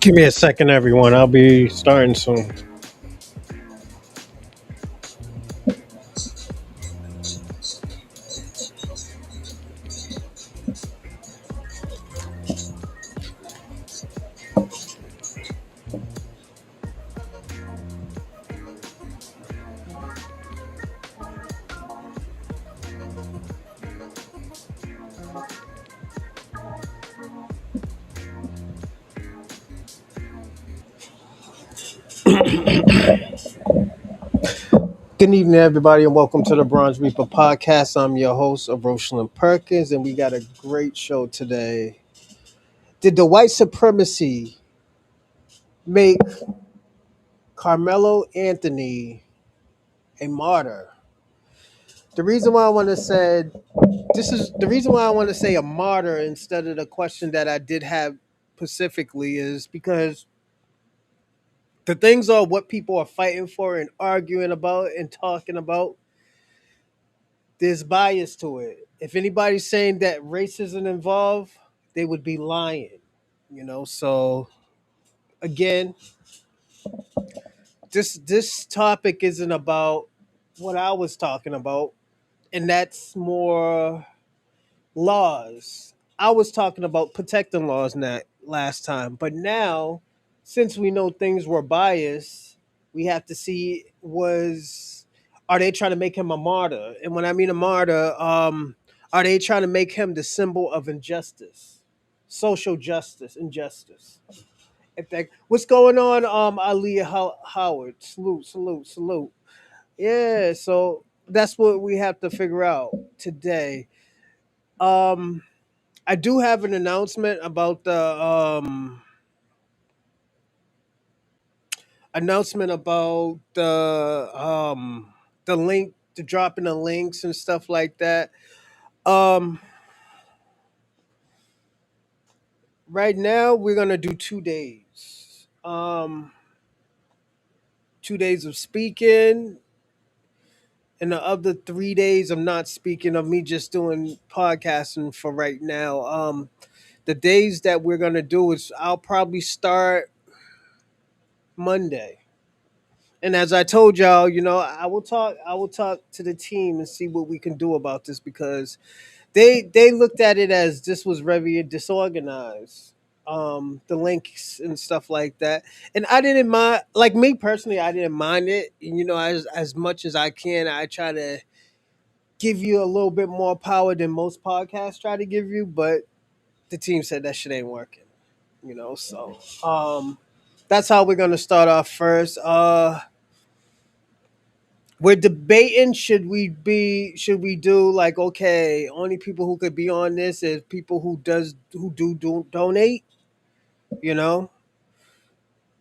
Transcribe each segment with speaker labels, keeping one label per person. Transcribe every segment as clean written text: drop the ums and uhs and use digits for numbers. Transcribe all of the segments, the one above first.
Speaker 1: Give me a second, everyone. I'll be starting soon. Good evening, everybody, and welcome to the Bronze Reaper podcast. I'm your host, Rosalind Perkins, and we got a great show today. Did the white supremacy make Karmelo Anthony a martyr? The reason why I want to say the reason why I want to say a martyr instead of the question that I did have specifically is because the things are what people are fighting for and arguing about and talking about. There's bias to it. If anybody's saying that racism involved, they would be lying. So again, this topic isn't about what I was talking about, and that's more laws. I was talking about protecting laws not last time, but now, since we know things were biased, we have to see was are they trying to make him a martyr? And when I mean a martyr, are they trying to make him the symbol of injustice, social justice, injustice? If that, what's going on, Ali Howard? Salute, salute, salute. Yeah, so that's what we have to figure out today. Um, I do have an announcement about the link, the dropping the links and stuff like that. Um, right now we're gonna do 2 days. 2 days of speaking, and the other 3 days of not speaking, of me just doing podcasting for right now. The days that we're gonna do is I'll probably start Monday. And as I told y'all, I will talk to the team and see what we can do about this, because they looked at it as this was very disorganized. The links and stuff like that. And I didn't mind, like me personally, I didn't mind it. As much as I can, I try to give you a little bit more power than most podcasts try to give you, but the team said that shit ain't working. So that's how we're gonna start off first. we're debating, should we do like, okay, only people who could be on this is people who do donate, you know?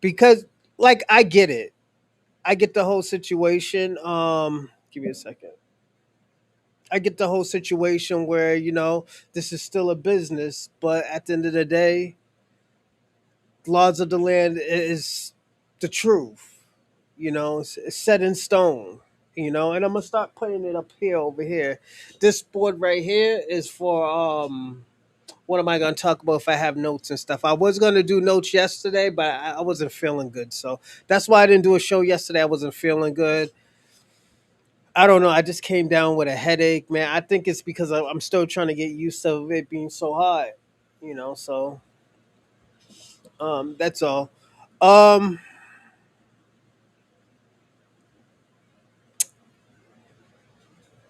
Speaker 1: Because like I get the whole situation. Give me a second. I get the whole situation where, this is still a business, but at the end of the day, laws of the land is the truth. It's set in stone. And I'm gonna start putting it up here over here. This board right here is for what am I gonna talk about if I have notes and stuff? I was gonna do notes yesterday, but I wasn't feeling good, so that's why I didn't do a show yesterday. I wasn't feeling good. I don't know. I just came down with a headache, man. I think it's because I'm still trying to get used to it being so hot. So that's all. Um,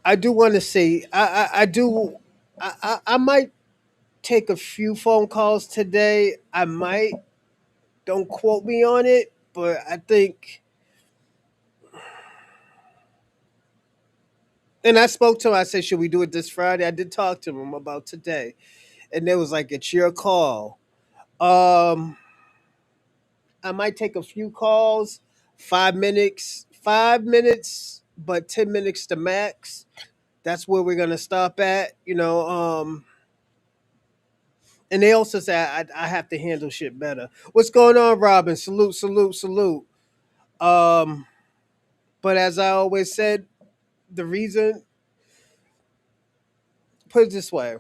Speaker 1: I do want to say I do I might take a few phone calls today. I might. Don't quote me on it, but I think. And I spoke to him. I said, "Should we do it this Friday?" I did talk to him about today, and they was like, "It's your call." Um, I might take a few calls, 5 minutes, but 10 minutes to max. That's where we're gonna stop at. And they also say I have to handle shit better. What's going on, Robin? Salute, salute, salute. Um, but as I always said, the reason, put it this way.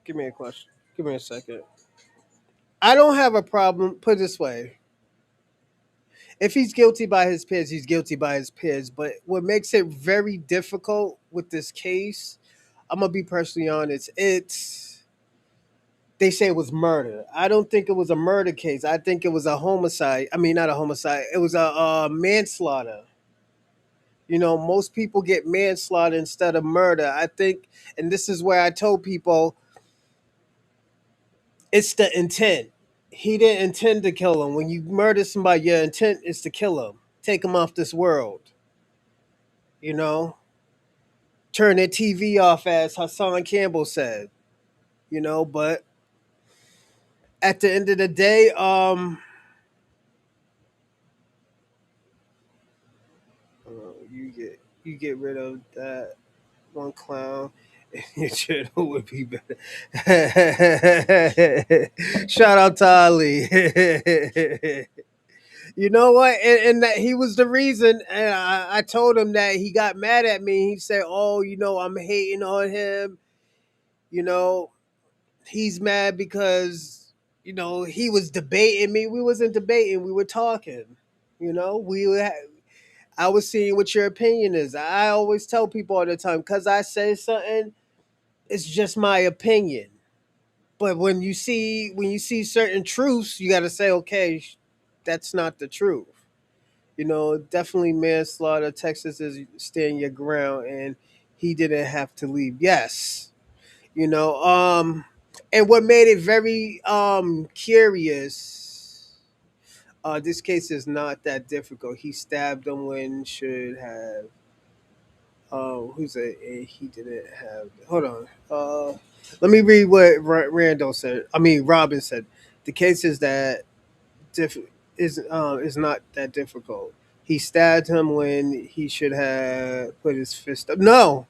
Speaker 1: Give me a question. Give me a second. I don't have a problem. Put it this way. If he's guilty by his peers, he's guilty by his peers. But what makes it very difficult with this case, I'm gonna be personally honest. They say it was murder. I don't think it was a murder case. I think it was a homicide. I mean, not a homicide. It was a manslaughter. Most people get manslaughter instead of murder. I think, and this is where I told people, it's the intent. He didn't intend to kill him. When you murder somebody, your intent is to kill him, take him off this world. You know, turn their TV off, as Hassan Campbell said. But at the end of the day, you get rid of that one clown. Your channel would be better. Shout out to Ali. You know what? And that he was the reason. And I told him that he got mad at me. He said, "Oh, I'm hating on him. You know, he's mad because he was debating me. We wasn't debating. We were talking. We were. I was seeing what your opinion is. I always tell people all the time, because I say something, it's just my opinion. But when you see certain truths, you got to say, okay, that's not the truth. Definitely manslaughter. Texas is stand your ground, and he didn't have to leave. Yes, you know. And what made it very curious. This case is not that difficult. He stabbed him when should have. Who's a he didn't have. Hold on. Let me read what Randall said. I mean, Robin said. The case is that diff- is not that difficult. He stabbed him when he should have put his fist up. No,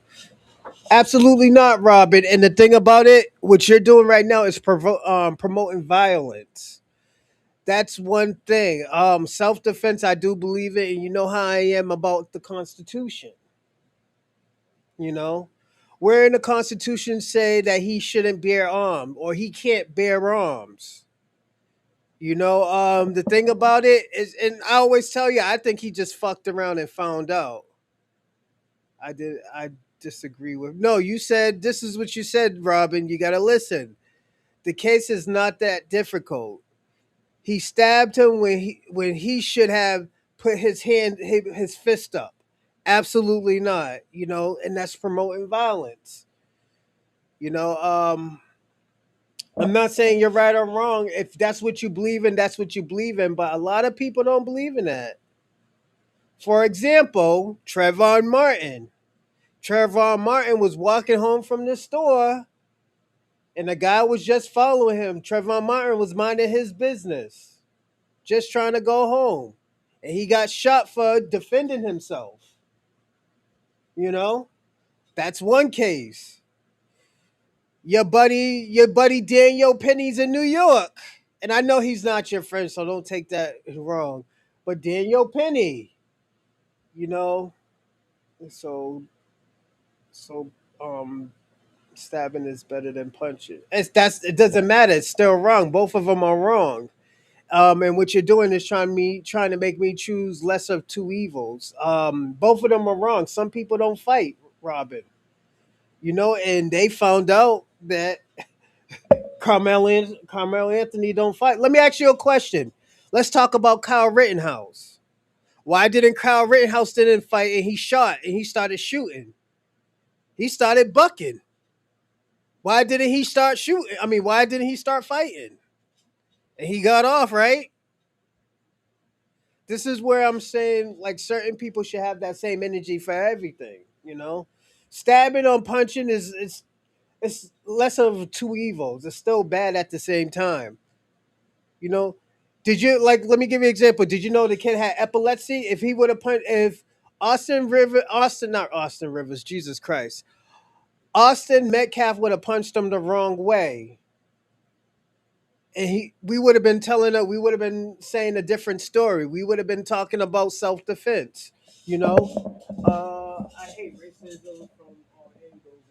Speaker 1: absolutely not, Robin. And the thing about it, what you're doing right now is promoting violence. That's one thing. Self defense, I do believe it, and you know how I am about the Constitution. You know, where in the Constitution say that he shouldn't bear arms or he can't bear arms. The thing about it is, and I always tell you, I think he just fucked around and found out. I disagree with. No, you said this is what you said, Robin. You got to listen. The case is not that difficult. He stabbed him when he should have put his fist up. Absolutely not. And that's promoting violence. You know, I'm not saying you're right or wrong. If that's what you believe in, that's what you believe in. But a lot of people don't believe in that. For example, Trayvon Martin. Trayvon Martin was walking home from the store and the guy was just following him. Trayvon Martin was minding his business, just trying to go home. And he got shot for defending himself. You know? That's one case. Your buddy Daniel Penny's in New York. And I know he's not your friend, so don't take that wrong. But Daniel Penny, you know, so so stabbing is better than punching. It doesn't matter. It's still wrong. Both of them are wrong. And what you're doing is trying to make me choose less of two evils. Both of them are wrong. Some people don't fight, Robin. And they found out that Carmelo Anthony don't fight. Let me ask you a question. Let's talk about Kyle Rittenhouse. Why didn't Kyle Rittenhouse didn't fight and he shot and he started shooting? He started bucking. Why didn't he start shooting? I mean, why didn't he start fighting? And he got off, right? This is where I'm saying like certain people should have that same energy for everything. Stabbing or punching is it's less of two evils. It's still bad at the same time. You know, did you like? Let me give you an example. Did you know the kid had epilepsy? If he would have if not Austin Rivers, Jesus Christ, Austin Metcalf would have punched him the wrong way, and we would have been we would have been saying a different story. We would have been talking about self defense. I hate racism from all angles.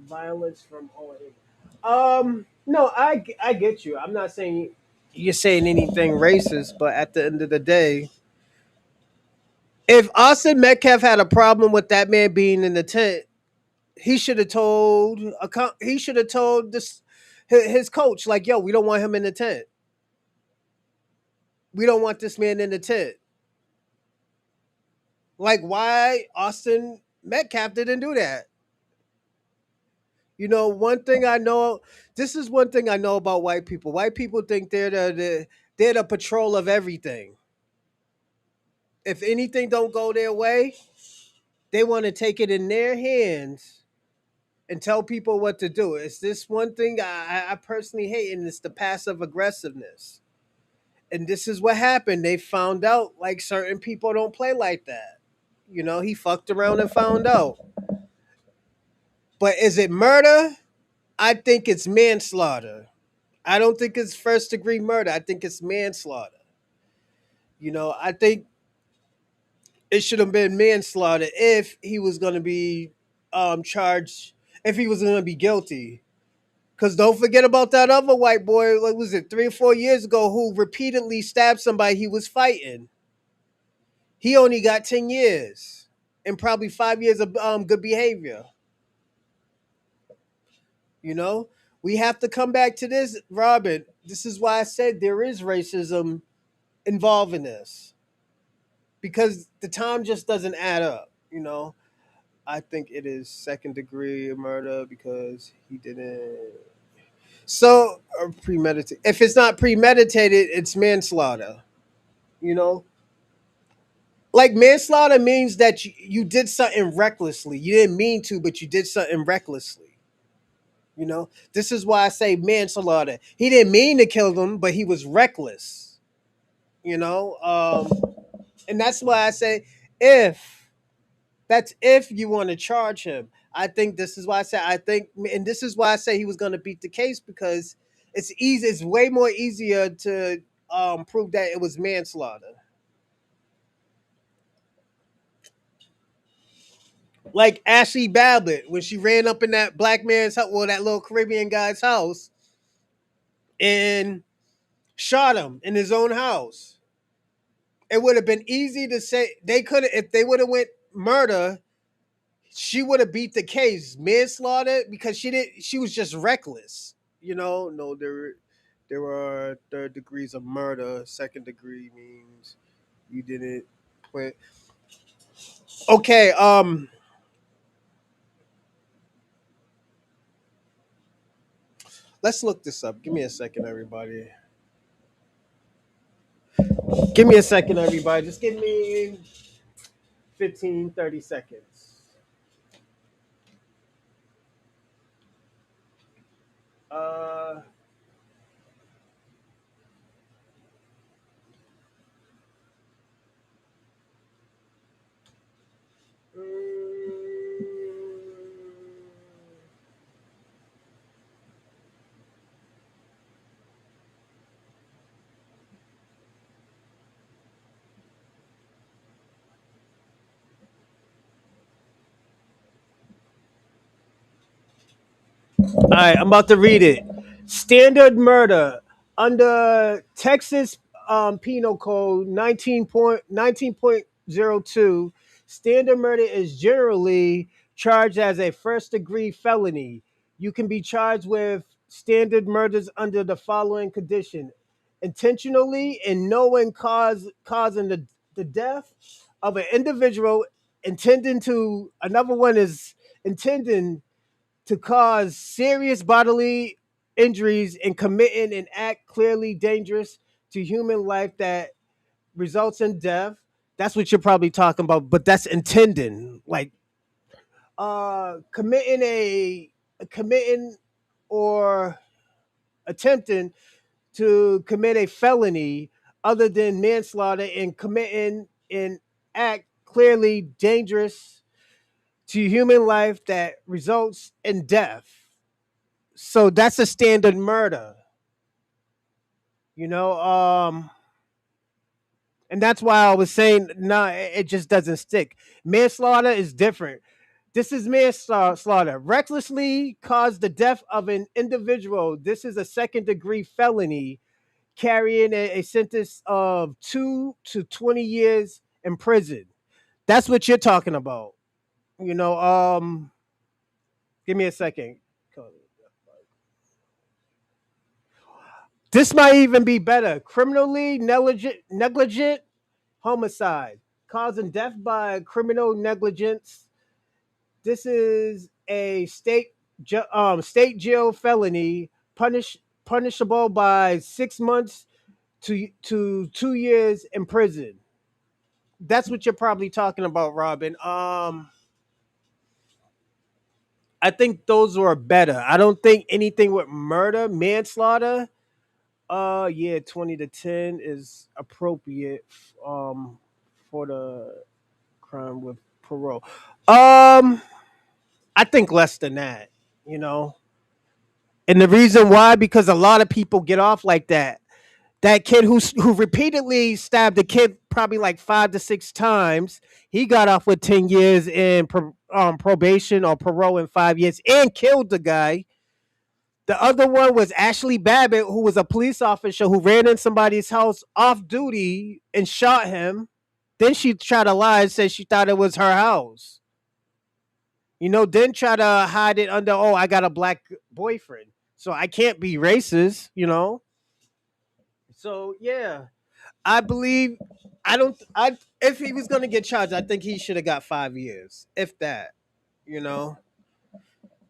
Speaker 1: Violence from all angles. No, I get you. I'm not saying you're saying anything racist, but at the end of the day, if Austin Metcalf had a problem with that man being in the tent, he should have told this his coach like, "Yo, we don't want him in the tent. We don't want this man in the tent." Like, why Austin Metcalf didn't do that? One thing I know. This is one thing I know about white people. White people think they're the patrol of everything. If anything don't go their way, they want to take it in their hands and tell people what to do. It's this one thing I personally hate, and it's the passive aggressiveness. And this is what happened. They found out like certain people don't play like that. He fucked around and found out. But is it murder? I think it's manslaughter. I don't think it's first degree murder. I think it's manslaughter. I think it should have been manslaughter if he was going to be charged, if he was going to be guilty. Because don't forget about that other white boy, what was it, 3 or 4 years ago, who repeatedly stabbed somebody he was fighting. He only got 10 years and probably 5 years of good behavior. You know, we have to come back to this, Robin. This is why I said there is racism involved in this because the time just doesn't add up. I think it is second degree murder because he didn't. So, premeditated. If it's not premeditated, it's manslaughter. You know, like manslaughter means that you did something recklessly. You didn't mean to, but you did something recklessly. This is why I say manslaughter. He didn't mean to kill them, but he was reckless. You know, and that's why I say if if you want to charge him. I think this is why I say and this is why I say he was going to beat the case because it's easy. It's way more easier to prove that it was manslaughter. Like Ashley Babbitt when she ran up in that black man's house, well, that little Caribbean guy's house, and shot him in his own house. It would have been easy to say they could have if they would have went murder. She would have beat the case. Manslaughter because she was just reckless. No, there are third degrees of murder. Second degree means you didn't plan. Okay, let's look this up. Give me a second, everybody. Give me a second, everybody. Just give me 15, 30 seconds. Uh, all right, I'm about to read it. Standard murder under Texas Penal Code 19.02. Standard murder is generally charged as a first degree felony. You can be charged with standard murders under the following condition: intentionally and knowing causing the death of an individual, intending to another one is intending to cause serious bodily injuries and committing an act clearly dangerous to human life that results in death. That's what you're probably talking about, but that's intending, like committing or attempting to commit a felony other than manslaughter and committing an act clearly dangerous to human life that results in death. So that's a standard murder, you know. And that's why I was saying, no, it just doesn't stick. Manslaughter is different. This is manslaughter. Recklessly caused the death of an individual. This is a second degree felony, carrying a sentence of 2 to 20 years in prison. That's what you're talking about. You know, give me a second. This might even be better. Criminally negligent homicide, causing death by criminal negligence. This is a state jail felony, punishable by 6 months to 2 years in prison. That's what you're probably talking about, Robin. I think those were better. I don't think anything with murder, manslaughter. Yeah, 20 to 10 is appropriate. For the crime with parole. I think less than that. You know, and the reason why, because a lot of people get off like that. That kid who repeatedly stabbed a kid probably like 5 to 6 times, he got off with 10 years in probation or parole in 5 years and killed the guy. The other one was Ashley Babbitt, who was a police officer who ran in somebody's house off duty and shot him. Then she tried to lie and said she thought it was her house. You know, then try to hide it under, oh, I got a black boyfriend, so I can't be racist, you know? So, yeah, I believe, I don't, I, if he was going to get charged, I think he should have got 5 years, if that, you know?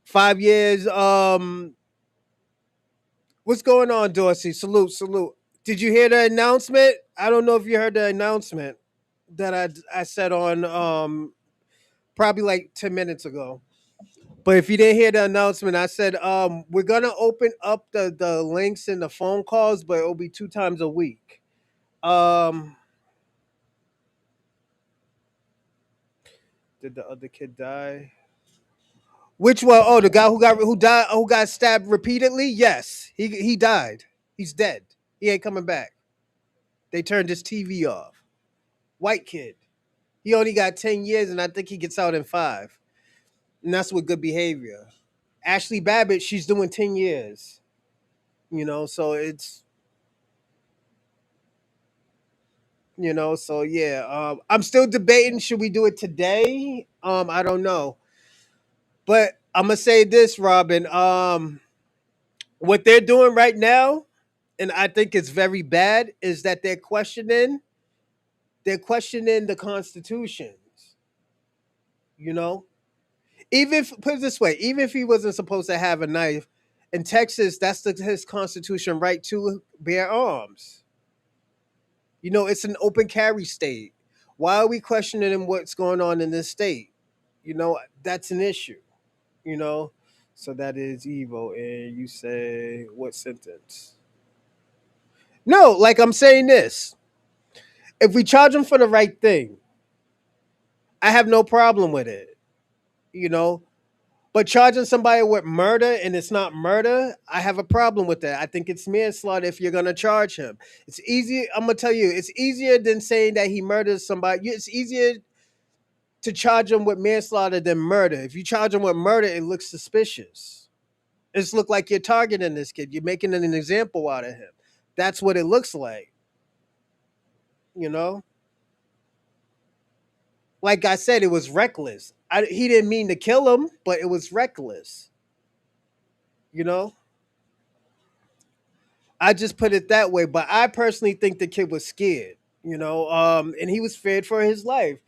Speaker 1: 5 years. What's going on, Dorsey? Salute, salute. Did you hear the announcement? I don't know if you heard the announcement that I said on probably like 10 minutes ago. But if you didn't hear the announcement, I said we're gonna open up the links in the phone calls, but it'll be 2 times a week. Um, did the other kid die? Which one? Oh, the guy who got stabbed repeatedly. Yes, he died. He's dead. He ain't coming back. They turned his TV off. White kid. He only got 10 years, and I think he gets out in 5. And that's with good behavior. Ashley Babbitt, she's doing 10 years. You know, so it's so yeah. I'm still debating. Should we do it today? I don't know, but I'm gonna say this, Robin. What they're doing right now, and I think it's very bad, is that they're questioning the constitutions. You know, even if, put it this way, even if he wasn't supposed to have a knife in Texas, that's his constitution right to bear arms. It's an open carry state. Why are we questioning what's going on in this state? That's an issue. You know, so that is evil. And you say what sentence? No, like I'm saying this. If we charge them for the right thing, I have no problem with it. You know, but charging somebody with murder and it's not murder, I have a problem with that. I think it's manslaughter if you're gonna charge him. It's easy. I'm gonna tell you, it's easier than saying that he murdered somebody. It's easier to charge him with manslaughter than murder. If you charge him with murder, it looks suspicious. It's look like you're targeting this kid. You're making an example out of him. That's what it looks like. You know, like I said, it was reckless. He didn't mean to kill him, but it was reckless. You know, I just put it that way. But I personally think the kid was scared. And he was feared for his life,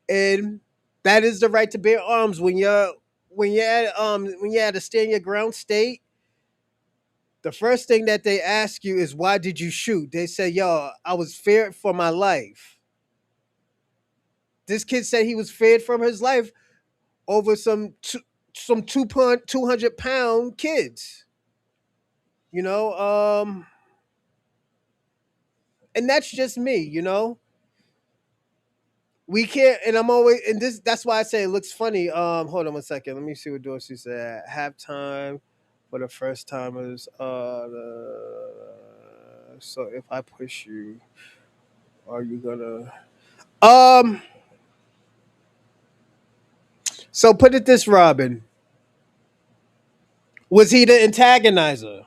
Speaker 1: and that is the right to bear arms when you're at a stand your ground state. The first thing that they ask you is why did you shoot? They say, "Yo, I was feared for my life." This kid said he was feared from his life over some 200 pound kids. You know, and that's just me. We can't, and I'm always, and this that's why I say it looks funny. Hold on 1 second. Let me see what Dorsey said. Halftime for the first timers. So if I push you, are you gonna? Um. So put it this, Robin. Was he the antagonizer?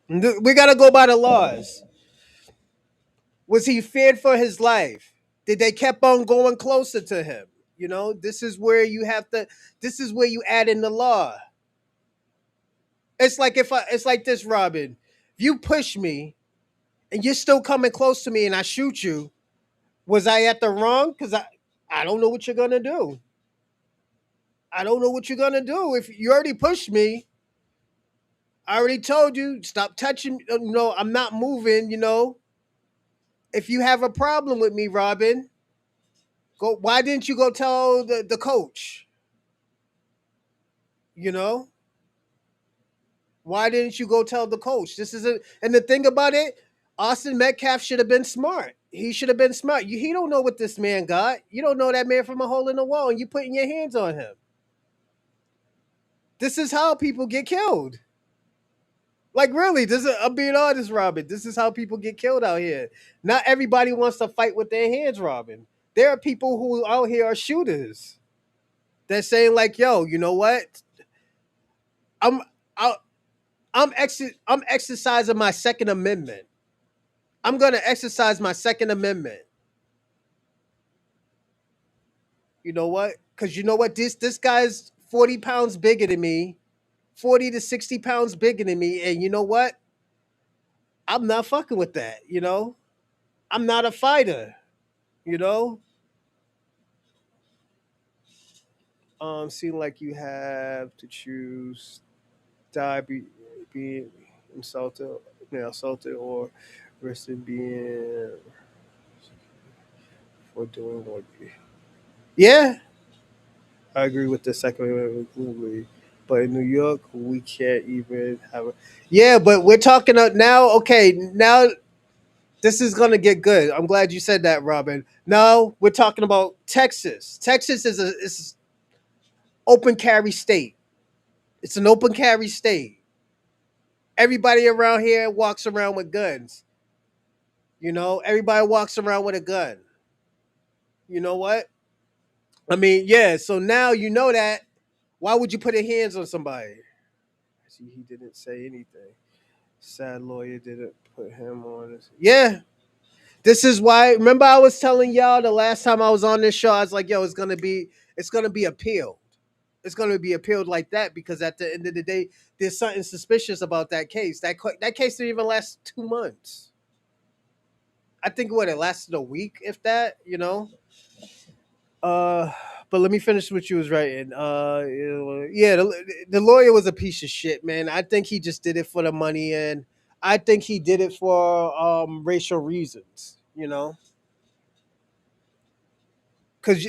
Speaker 1: We gotta go by the laws. Was he feared for his life? Did they kept on going closer to him? This is where you have to. This is where you add in the law. It's like this, Robin. If you push me and you're still coming close to me and I shoot you, was I at the wrong? Because I don't know what you're gonna do. I don't know what you're gonna do. If you already pushed me, I already told you, stop touching. No, I'm not moving. If you have a problem with me, Robin, go. Why didn't you go tell the coach? You know, why didn't you go tell the coach? This is a and the thing about it, Austin Metcalf should have been smart. He should have been smart. He don't know what this man got. You don't know that man from a hole in the wall, and you putting your hands on him. This is how people get killed. Like really, I'm being honest, Robin. This is how people get killed out here. Not everybody wants to fight with their hands, Robin. There are people who out here are shooters. They're saying like, "Yo, you know what? I'm I, I'm exercising my Second Amendment. I'm gonna exercise my Second Amendment. You know what? Because you know what? This guy's 40 pounds bigger than me, 40 to 60 pounds bigger than me, and you know what? I'm not fucking with that. I'm not a fighter. You know, seem like you have to choose being insulted, assaulted, or risking being for doing what. Yeah, I agree with the second movie. But in New York, we can't even have a. Yeah, but we're talking now. Okay, now this is gonna get good. I'm glad you said that, Robin. Now we're talking about Texas. Texas is open carry state. It's an open carry state. Everybody around here walks around with guns. Everybody walks around with a gun. You know what? I mean, yeah. So now you know that. Why would you put your hands on somebody? See, he didn't say anything. Sad lawyer didn't put him on this. Yeah. This is why. Remember, I was telling y'all the last time I was on this show. I was like, "Yo, it's gonna be appealed. It's gonna be appealed like that because at the end of the day, there's something suspicious about that case. That case didn't even last 2 months. I think what it lasted a week, if that. Uh, but let me finish what you was writing. Yeah, the lawyer was a piece of shit, man. I think he just did it for the money, and I think he did it for racial reasons. You know, because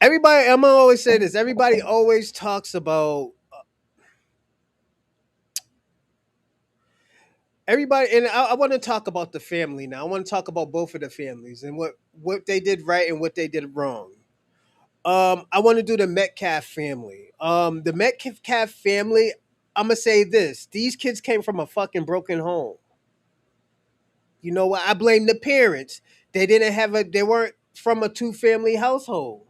Speaker 1: everybody. I'm gonna always say this. Everybody always talks about everybody, and I want to talk about the family now. I want to talk about both of the families and what they did right and what they did wrong. I want to do the Metcalf family. The Metcalf family. I'm gonna say this: these kids came from a fucking broken home. You know what? I blame the parents. They didn't have a. They weren't from a two-family household.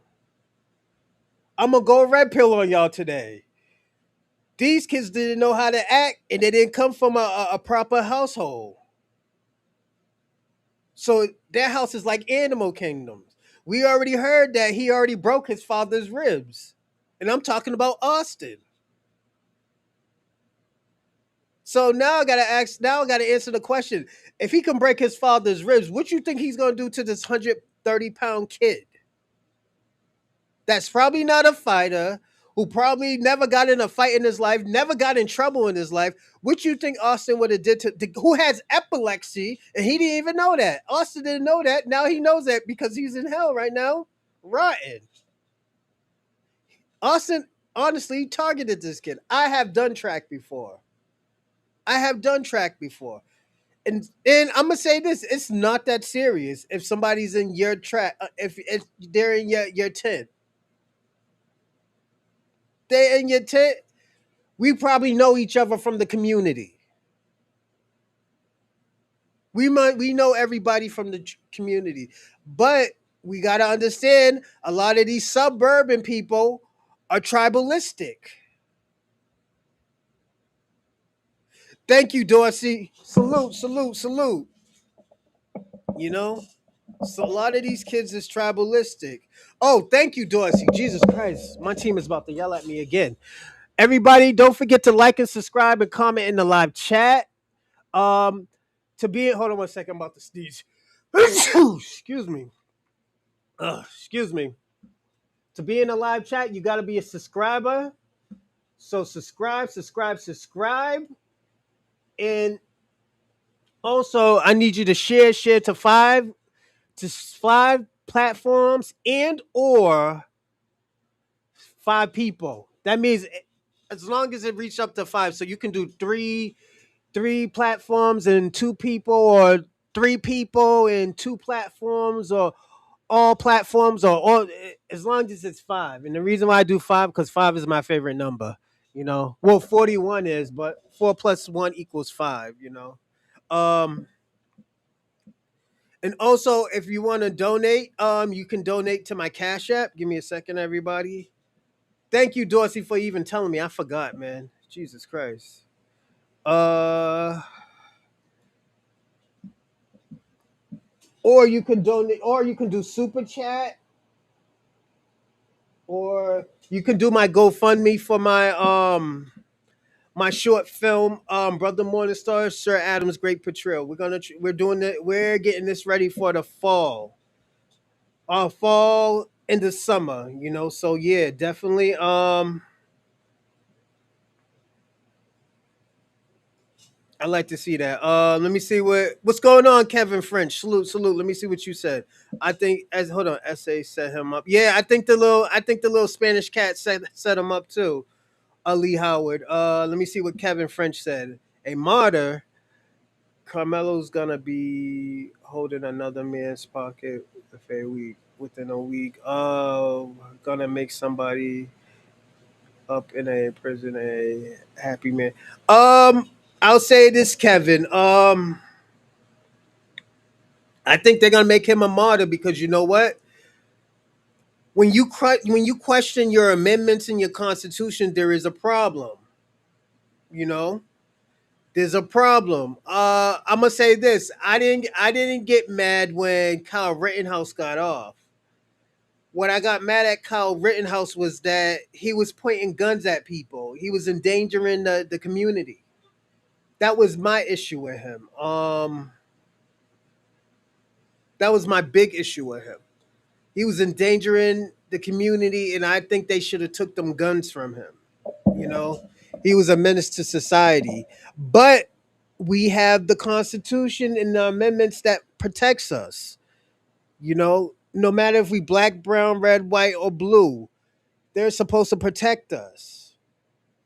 Speaker 1: I'm gonna go red pill on y'all today. These kids didn't know how to act, and they didn't come from a proper household. So their house is like animal kingdoms. We already heard that he already broke his father's ribs, and I'm talking about Austin. So now I gotta ask. Now I gotta answer the question: if he can break his father's ribs, what you think he's gonna do to this 130-pound kid? That's probably not a fighter, who probably never got in a fight in his life, never got in trouble in his life. What you think Austin would have did who has epilepsy and he didn't even know that? Austin didn't know that. Now he knows that because he's in hell right now, rotten. Austin honestly targeted this kid. I have done track before. I have done track before. And I'm gonna say this: it's not that serious if somebody's in your track. If they're in your tent, they're in your tent. We probably know each other from the community. We know everybody from the community, but we got to understand a lot of these suburban people are tribalistic. Thank you, Dorsey. Salute, salute, salute. You know, so a lot of these kids is tribalistic. Oh, thank you, Dorsey. Jesus Christ, my team is about to yell at me again. Everybody, don't forget to like and subscribe and comment in the live chat. Um, to be hold on one second, I'm about to sneeze. Excuse me. Excuse me. To be in the live chat, you got to be a subscriber. So subscribe, subscribe, subscribe, and also I need you to share to five platforms and or five people. That means as long as it reach up to five, so you can do three platforms and two people, or three people and two platforms, or all platforms, or all, as long as it's five. And the reason why I do five, because five is my favorite number. You know, well, 41 is, but 4 plus 1 equals five. You know, and also if you want to donate, you can donate to my Cash App. Give me a second, everybody. Thank you, Dorsey, for even telling me. I forgot, man. Jesus Christ. Uh, or you can donate, or you can do super chat, or you can do my GoFundMe for my short film, Brother Morningstar, Sir Adam's Great Portrayal. We're doing it. We're getting this ready for the fall, fall in the summer. You know, so yeah, definitely. I like to see that. Let me see what's going on, Kevin French. Salute, salute. Let me see what you said. I think as hold on, SA set him up. Yeah, I think the little Spanish cat set him up too. Lee Howard. Let me see what Kevin French said. A martyr. Carmelo's gonna be holding another man's pocket within a week. Gonna make somebody up in a prison a happy man. I'll say this, Kevin. I think they're gonna make him a martyr because you know what? When you question your amendments in your constitution, there is a problem. You know, there's a problem. I'm gonna say this. I didn't get mad when Kyle Rittenhouse got off. What I got mad at Kyle Rittenhouse was that he was pointing guns at people. He was endangering the community. That was my issue with him. That was my big issue with him. He was endangering the community, and I think they should have took them guns from him. You know, he was a menace to society. But we have the Constitution and the amendments that protects us. No matter if we black, brown, red, white, or blue, they're supposed to protect us.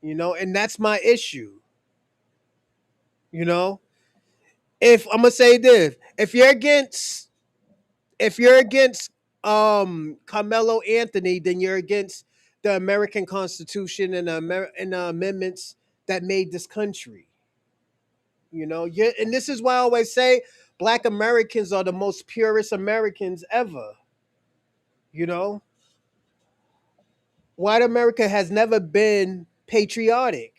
Speaker 1: And that's my issue. You know, if I'm gonna say this, if you're against Carmelo Anthony, then you're against the American Constitution and the amendments that made this country. And this is why I always say Black Americans are the most purest Americans ever. You know, White America has never been patriotic.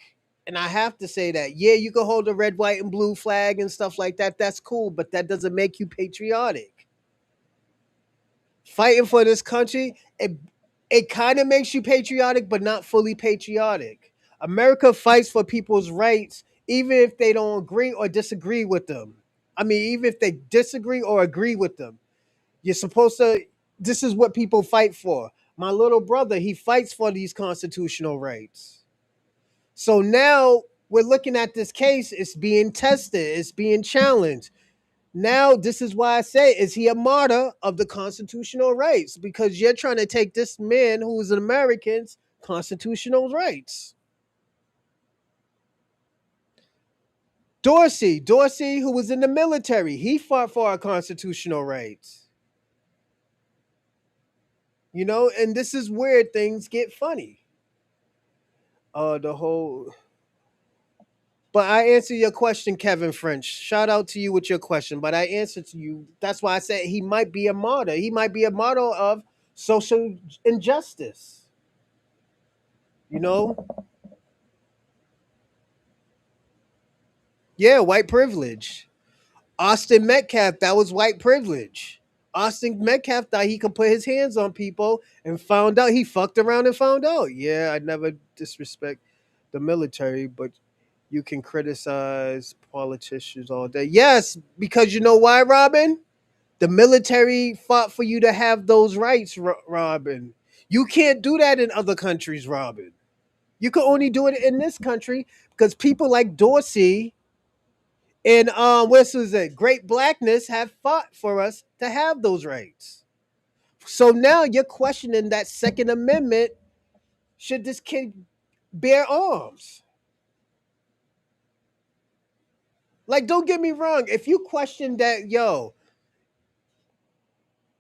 Speaker 1: And I have to say that. Yeah, you can hold a red, white, and blue flag and stuff like that. That's cool, but that doesn't make you patriotic. Fighting for this country, it kind of makes you patriotic, but not fully patriotic. America fights for people's rights, even if they don't agree or disagree with them. I mean, even if they disagree or agree with them, you're supposed to. This is what people fight for. My little brother, he fights for these constitutional rights. So now we're looking at this case. It's being tested. It's being challenged. Now, this is why I say, is he a martyr of the constitutional rights? Because you're trying to take this man who is an American's constitutional rights. Dorsey, who was in the military, he fought for our constitutional rights. And this is where things get funny. The whole But I answer your question, Kevin French. Shout out to you with your question. But I answer to you. That's why I said he might be a martyr. He might be a martyr of social injustice. You know? Yeah, white privilege. Austin Metcalf, that was white privilege. Austin Metcalf thought he could put his hands on people and found out he fucked around and found out. Yeah, I never disrespect the military, but you can criticize politicians all day. Yes, because you know why, Robin? The military fought for you to have those rights, Robin. You can't do that in other countries, Robin. You can only do it in this country because people like Dorsey and what was it? Great Blackness have fought for us to have those rights. So now you're questioning that Second Amendment. Should this kid bear arms? Like, don't get me wrong. If you question that,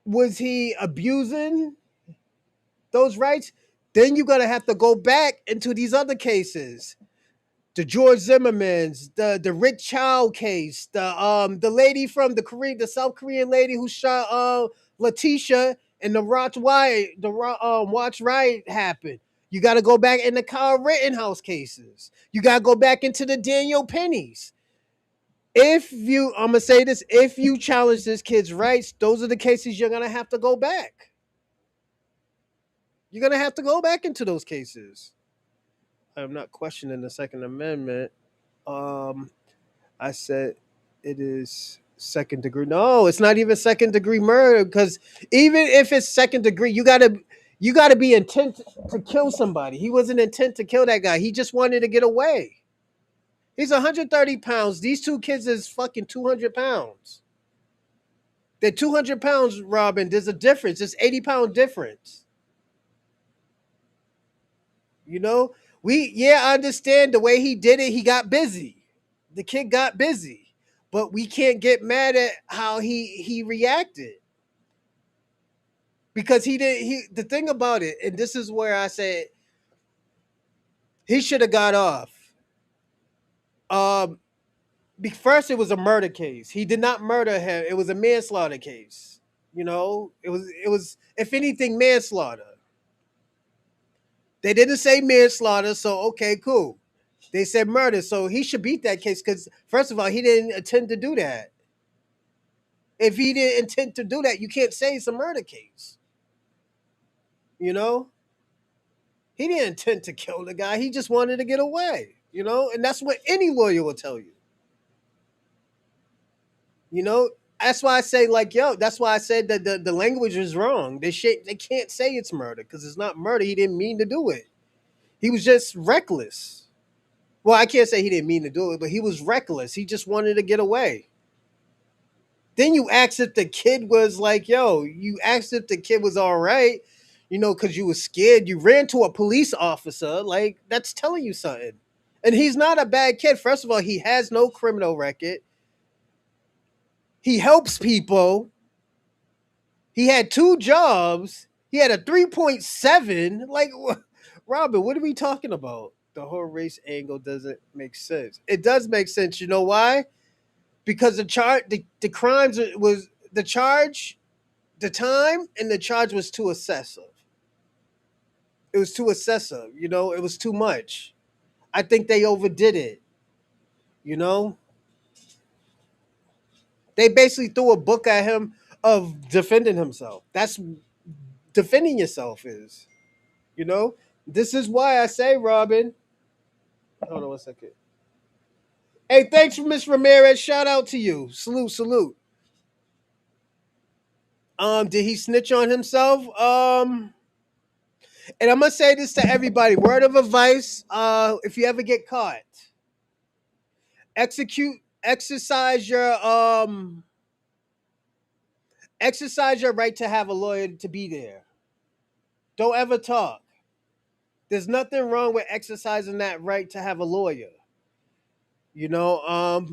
Speaker 1: was he abusing those rights? Then you're gonna have to go back into these other cases. The George Zimmermans, the Rick Chow case, the lady from the South Korean lady who shot Letitia and Watch Riot happened. You got to go back in the Kyle Rittenhouse cases. You got to go back into the Daniel Pennies. I'm gonna say this, if you challenge this kid's rights, those are the cases you're gonna have to go back. You're gonna have to go back into those cases. I'm not questioning the Second Amendment. Um, I said it is second degree. No, it's not even second degree murder because even if it's second degree, you gotta be intent to kill somebody. He wasn't intent to kill that guy. He just wanted to get away. He's 130 pounds. These two kids is fucking 200 pounds. They're 200 pounds, Robin. There's a difference. It's 80-pound difference. You know, I understand the way he did it. He got busy. The kid got busy, but we can't get mad at how he reacted because he did. The thing about it, and this is where I said he should have got off. Um, First it was a murder case. He did not murder him. It was a manslaughter case. It was if anything manslaughter. They didn't say manslaughter, so okay, cool. They said murder, so he should beat that case because first of all, he didn't intend to do that. If he didn't intend to do that, you can't say it's a murder case. You know, he didn't intend to kill the guy. He just wanted to get away. And that's what any lawyer will tell you. You know, that's why I say that's why I said that the language is wrong. They can't say it's murder because it's not murder. He didn't mean to do it. He was just reckless. Well, I can't say he didn't mean to do it, but he was reckless. He just wanted to get away. Then you asked if the kid was like, yo, you asked if the kid was all right, because you was scared. You ran to a police officer. Like, that's telling you something. And he's not a bad kid. First of all, he has no criminal record. He helps people. He had two jobs. He had a 3.7. Like, Robin, what are we talking about? The whole race angle doesn't make sense. It does make sense. You know why? Because the crimes was the charge, the time, and the charge was too excessive. It was too excessive. It was too much. I think they overdid it. You know, they basically threw a book at him of defending himself. That's defending yourself is. You know, this is why I say, Robin. Hold on 1 second. Hey, thanks for Miss Ramirez. Shout out to you. Salute, salute. Did he snitch on himself? And I'm gonna say this to everybody. Word of advice: if you ever get caught, execute, exercise your exercise your right to have a lawyer to be there. Don't ever talk. There's nothing wrong with exercising that right to have a lawyer. You know,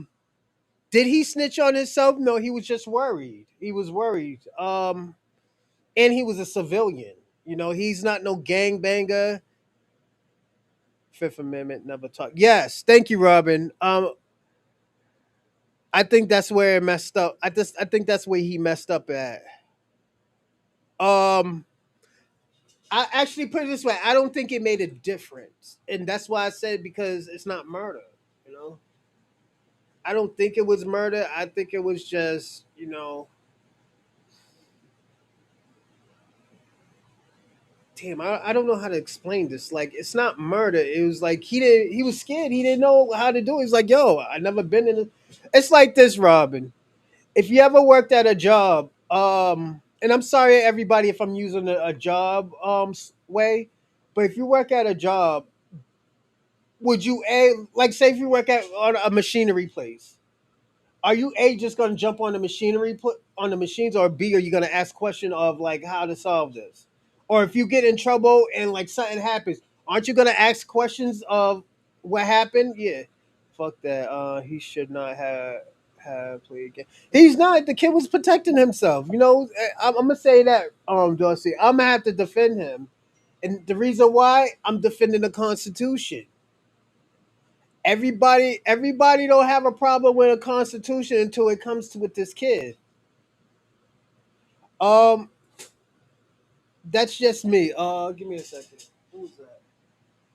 Speaker 1: did he snitch on himself? No, he was just worried. He was worried. And he was a civilian. He's not no gangbanger. Fifth Amendment, never talk. Yes, thank you, Robin. I think that's where it messed up. I think that's where he messed up at. Um, I actually put it this way. I don't think it made a difference, and that's why I said because it's not murder. You know, I don't think it was murder. I think it was just damn. I don't know how to explain this. Like, it's not murder. It was like he was scared. He didn't know how to do it. He's like, yo, I never been in. It's like this, Robin. If you ever worked at a job, and I'm sorry everybody if I'm using a job way, but if you work at a job, would you like say if you work at on a machinery place, are you just going to jump on the machinery put on the machines, or B, are you going to ask question of like how to solve this, or if you get in trouble and like something happens, aren't you going to ask questions of what happened? Yeah, fuck that. He should not have played again. He's not. The kid was protecting himself. I'm gonna say that, Dorsey. I'm gonna have to defend him, and the reason why I'm defending the Constitution. Everybody don't have a problem with a constitution until it comes to with this kid. Um, that's just me. Give me a second. Who's that?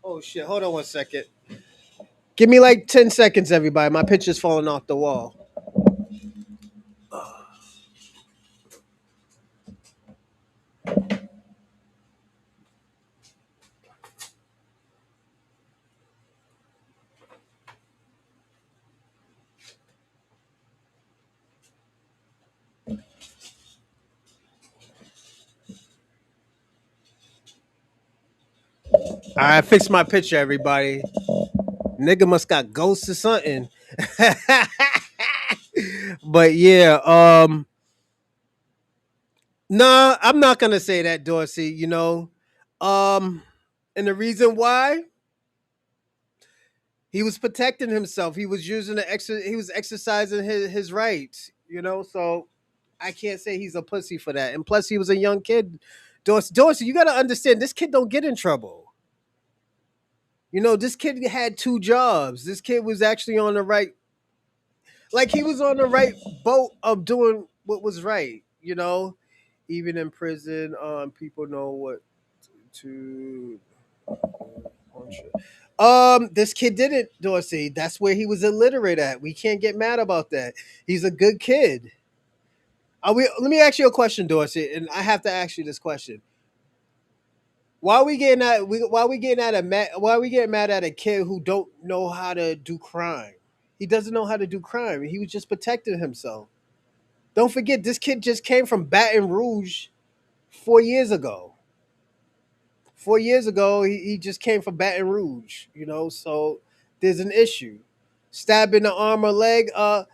Speaker 1: Oh shit! Hold on 1 second. Give me like 10 seconds, everybody. My picture's falling off the wall. I fixed my picture, everybody. Nigga must got ghosts or something. But yeah, nah, I'm not gonna say that, Dorsey. Um, and the reason why he was protecting himself. He was using he was exercising his rights, so I can't say he's a pussy for that. And plus he was a young kid. Dorsey, you gotta understand this kid don't get in trouble. This kid had two jobs. This kid was actually on the right, like he was on the right boat of doing what was right. Even in prison, people know what to this kid didn't, Dorsey. That's where he was illiterate at. We can't get mad about that. He's a good kid. Let me ask you a question, Dorsey, and I have to ask you this question. Why we getting mad at a kid who don't know how to do crime? He doesn't know how to do crime. He was just protecting himself. Don't forget, this kid just came from Baton Rouge 4 years ago. 4 years ago, he just came from Baton Rouge, so there's an issue. Stab in the arm or leg. What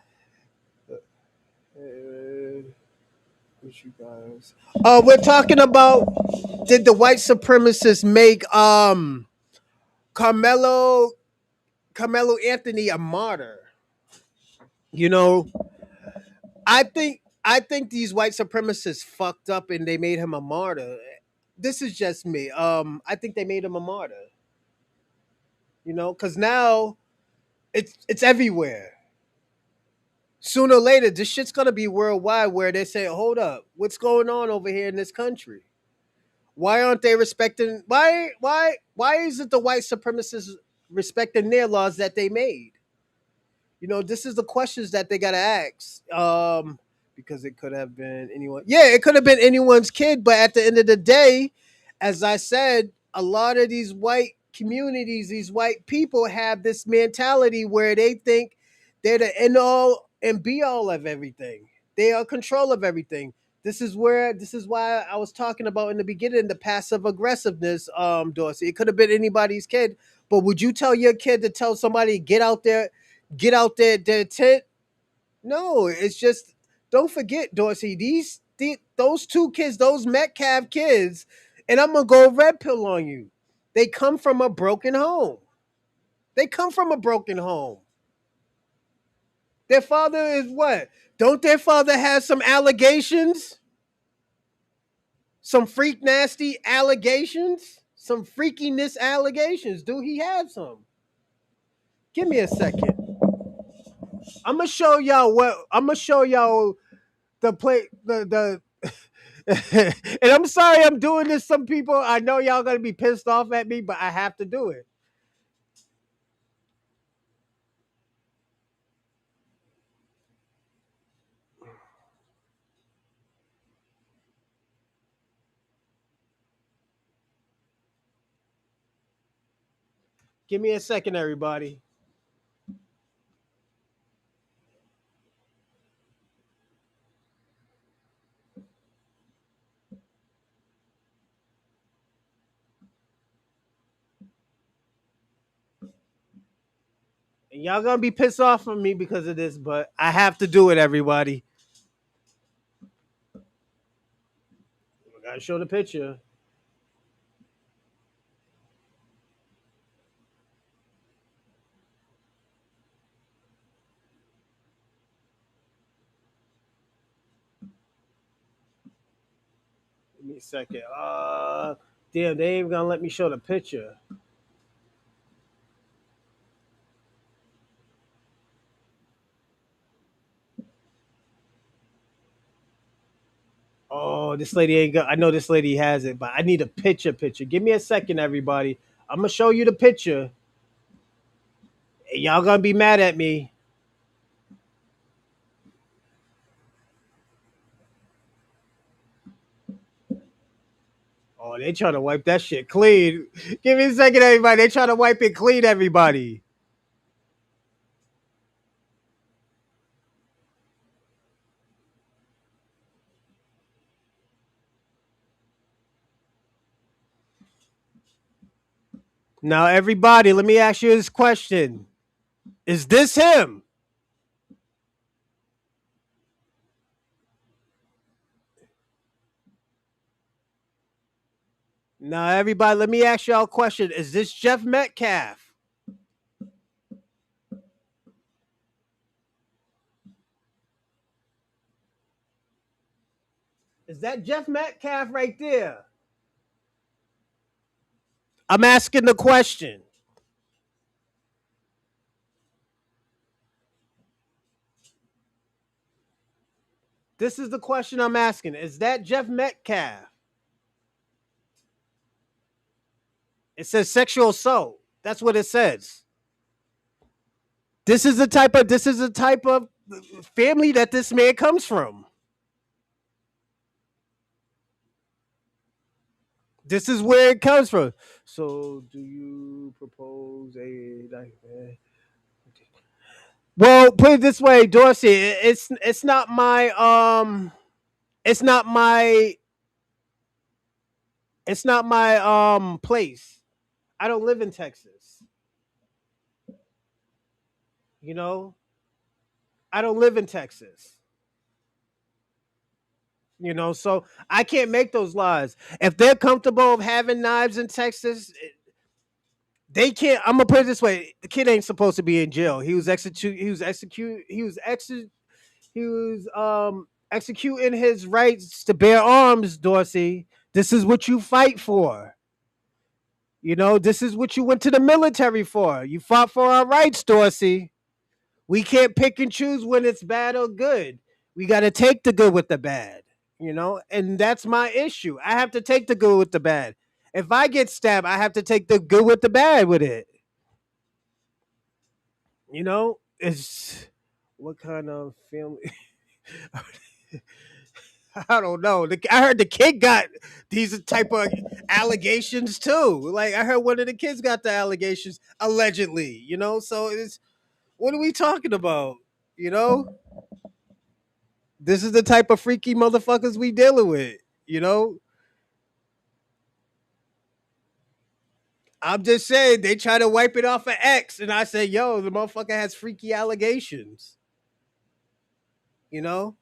Speaker 1: you guys? We're talking about, did the white supremacists make Carmelo Carmelo Anthony a martyr? You know, I think these white supremacists fucked up and they made him a martyr. This is just me. I think they made him a martyr. Because now it's everywhere. Sooner or later, this shit's gonna be worldwide. Where they say, "Hold up, what's going on over here in this country? Why aren't they respecting? Why isn't the white supremacists respecting their laws that they made?" This is the questions that they gotta ask. Because it could have been anyone. Yeah, it could have been anyone's kid, but at the end of the day, as I said, a lot of these white communities, these white people have this mentality where they think they're the end all and be all of everything. They are control of everything. This is why I was talking about in the beginning the passive aggressiveness, Dorsey. It could have been anybody's kid, but would you tell your kid to tell somebody get out there, their tent? No, it's just, don't forget, Dorsey. Those two kids, those Metcalf kids, and I'm gonna go red pill on you. They come from a broken home. They come from a broken home. Their father is what? Don't their father have some allegations? Some freak nasty allegations? Some freakiness allegations? Do he have some? Give me a second. I'm gonna show y'all what I'm gonna show y'all the play the and I'm sorry I'm doing this. Some people, I know y'all gonna be pissed off at me, but I have to do it. Give me a second, everybody. And y'all gonna be pissed off at me because of this, but I have to do it, everybody. I gotta show the picture. Give me a second. Damn, they ain't gonna let me show the picture. Oh, this lady ain't got. I know this lady has it, but I need a picture. Picture. Give me a second, everybody. I'm gonna show you the picture. And y'all gonna be mad at me. Oh, they trying to wipe that shit clean. Give me a second, everybody. They trying to wipe it clean, everybody. Now, everybody, let me ask you this question: is this him? Now, everybody, let me ask y'all a question: is this Jeff Metcalf? Is that Jeff Metcalf right there? I'm asking the question. This is the question I'm asking. Is that Jeff Metcalf? It says sexual assault. That's what it says. This is the type of family that this man comes from. This is where it comes from. So, do you propose a like? Well, put it this way, Dorsey. It's not my it's not my it's not my place. I don't live in Texas. You know, I don't live in Texas. So I can't make those laws. If they're comfortable of having knives in Texas, they can't. I'm gonna put it this way: the kid ain't supposed to be in jail. He was execute. He was execute. He was He was executing his rights to bear arms. Dorsey, this is what you fight for. This is what you went to the military for. You fought for our rights, Dorsey. We can't pick and choose when it's bad or good. We got to take the good with the bad, and that's my issue. I have to take the good with the bad. If I get stabbed, I have to take the good with the bad with it. It's what kind of family? I don't know. I heard the kid got these type of allegations too. Like I heard one of the kids got the allegations allegedly. So it's what are we talking about? You know, this is the type of freaky motherfuckers we dealing with. You know, I'm just saying they try to wipe it off of X, and I say, yo, the motherfucker has freaky allegations. You know,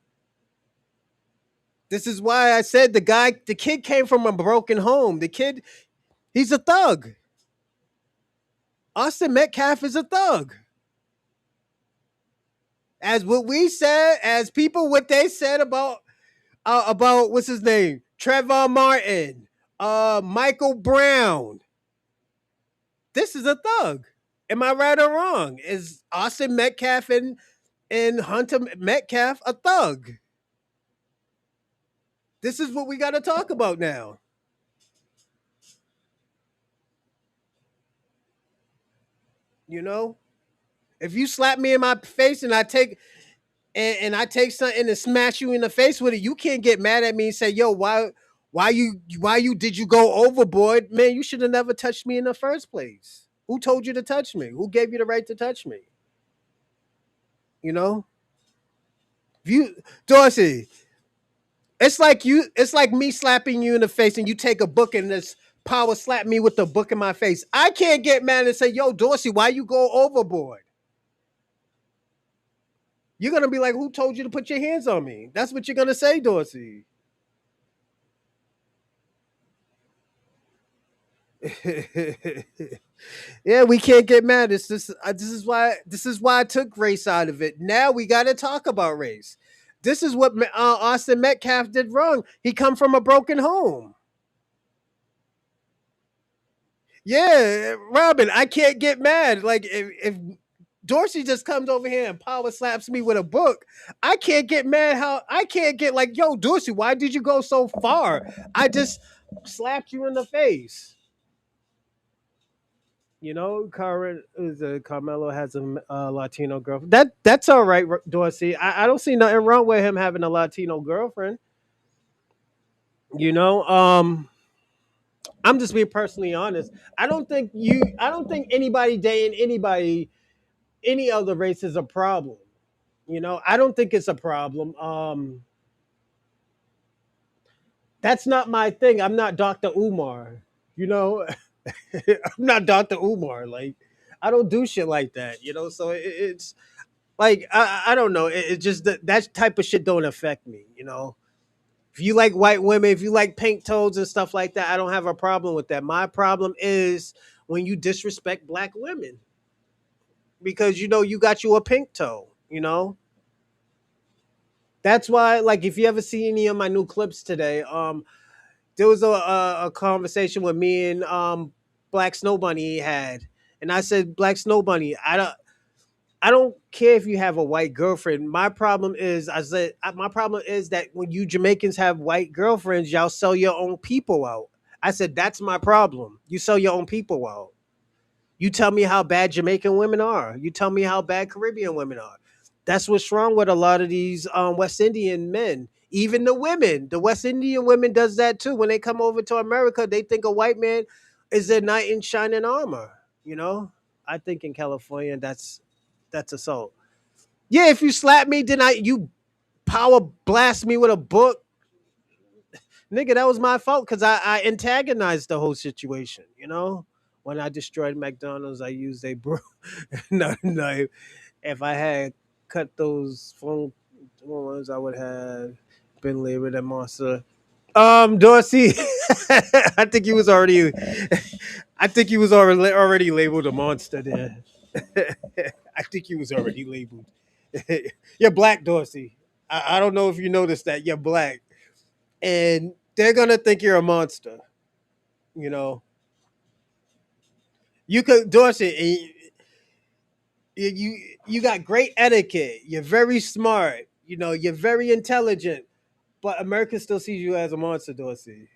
Speaker 1: this is why I said the kid came from a broken home. The kid, he's a thug. Austin Metcalf is a thug. As what we said, as people what they said about what's his name, Trevor Martin, Michael Brown. This is a thug. Am I right or wrong? Is Austin Metcalf and Hunter Metcalf a thug? This is what we got to talk about now. You know, if you slap me in my face and I take something and smash you in the face with it, you can't get mad at me and say, "Yo, why you did you go overboard, man? You should have never touched me in the first place. Who told you to touch me? Who gave you the right to touch me? You know, if you Dorsey, it's like me slapping you in the face and you take a book and this power slap me with the book in my face. I can't get mad and say, "Yo, Dorsey, why you go overboard?" You're gonna be like, "Who told you to put your hands on me?" That's what you're gonna say, Dorsey. Yeah, we can't get mad. This is why I took race out of it. Now we got to talk about race. This is what Austin Metcalf did wrong. He come from a broken home. Yeah, Robin, I can't get mad. Like if Dorsey just comes over here and power slaps me with a book, I can't get mad. How I can't get like, yo, Dorsey, why did you go so far? I just slapped you in the face. Carmelo has a Latino girlfriend. That's all right, Dorsey. I don't see nothing wrong with him having a Latino girlfriend. You know, I'm just being personally honest. I don't think anybody dating anybody any other race is a problem. I don't think it's a problem. That's not my thing. I'm not Dr. Umar. You know, I'm not Dr. Umar. Like, I don't do shit like that. So it's like I don't know. It's just that type of shit don't affect me. If you like white women, if you like pink toads and stuff like that, I don't have a problem with that. My problem is when you disrespect black women because you got you a pink toe. That's why, like, if you ever see any of my new clips today, there was a conversation with me and Black Snow Bunny had, and I said, Black Snow Bunny, I don't care if you have a white girlfriend. My problem is, I said, my problem is that when you Jamaicans have white girlfriends, y'all sell your own people out. I said, that's my problem. You sell your own people out. You tell me how bad Jamaican women are. You tell me how bad Caribbean women are. That's what's wrong with a lot of these West Indian men. Even the women, the West Indian women does that too. When they come over to America, they think a white man is a knight in shining armor. You know, I think in California that's assault. Yeah, if you slap me, then you power blast me with a book, nigga. That was my fault because I antagonized the whole situation. When I destroyed McDonald's, I used a knife if I had cut those phone ones, I would have been labeled a monster. Dorsey, I think he was already. I think he was already labeled a monster there. I think he was already labeled. You're black, Dorsey. I don't know if you noticed that you're black, and they're gonna think you're a monster. You know, you could Dorsey. You got great etiquette. You're very smart. You know, you're very intelligent. But America still sees you as a monster, Dorsey.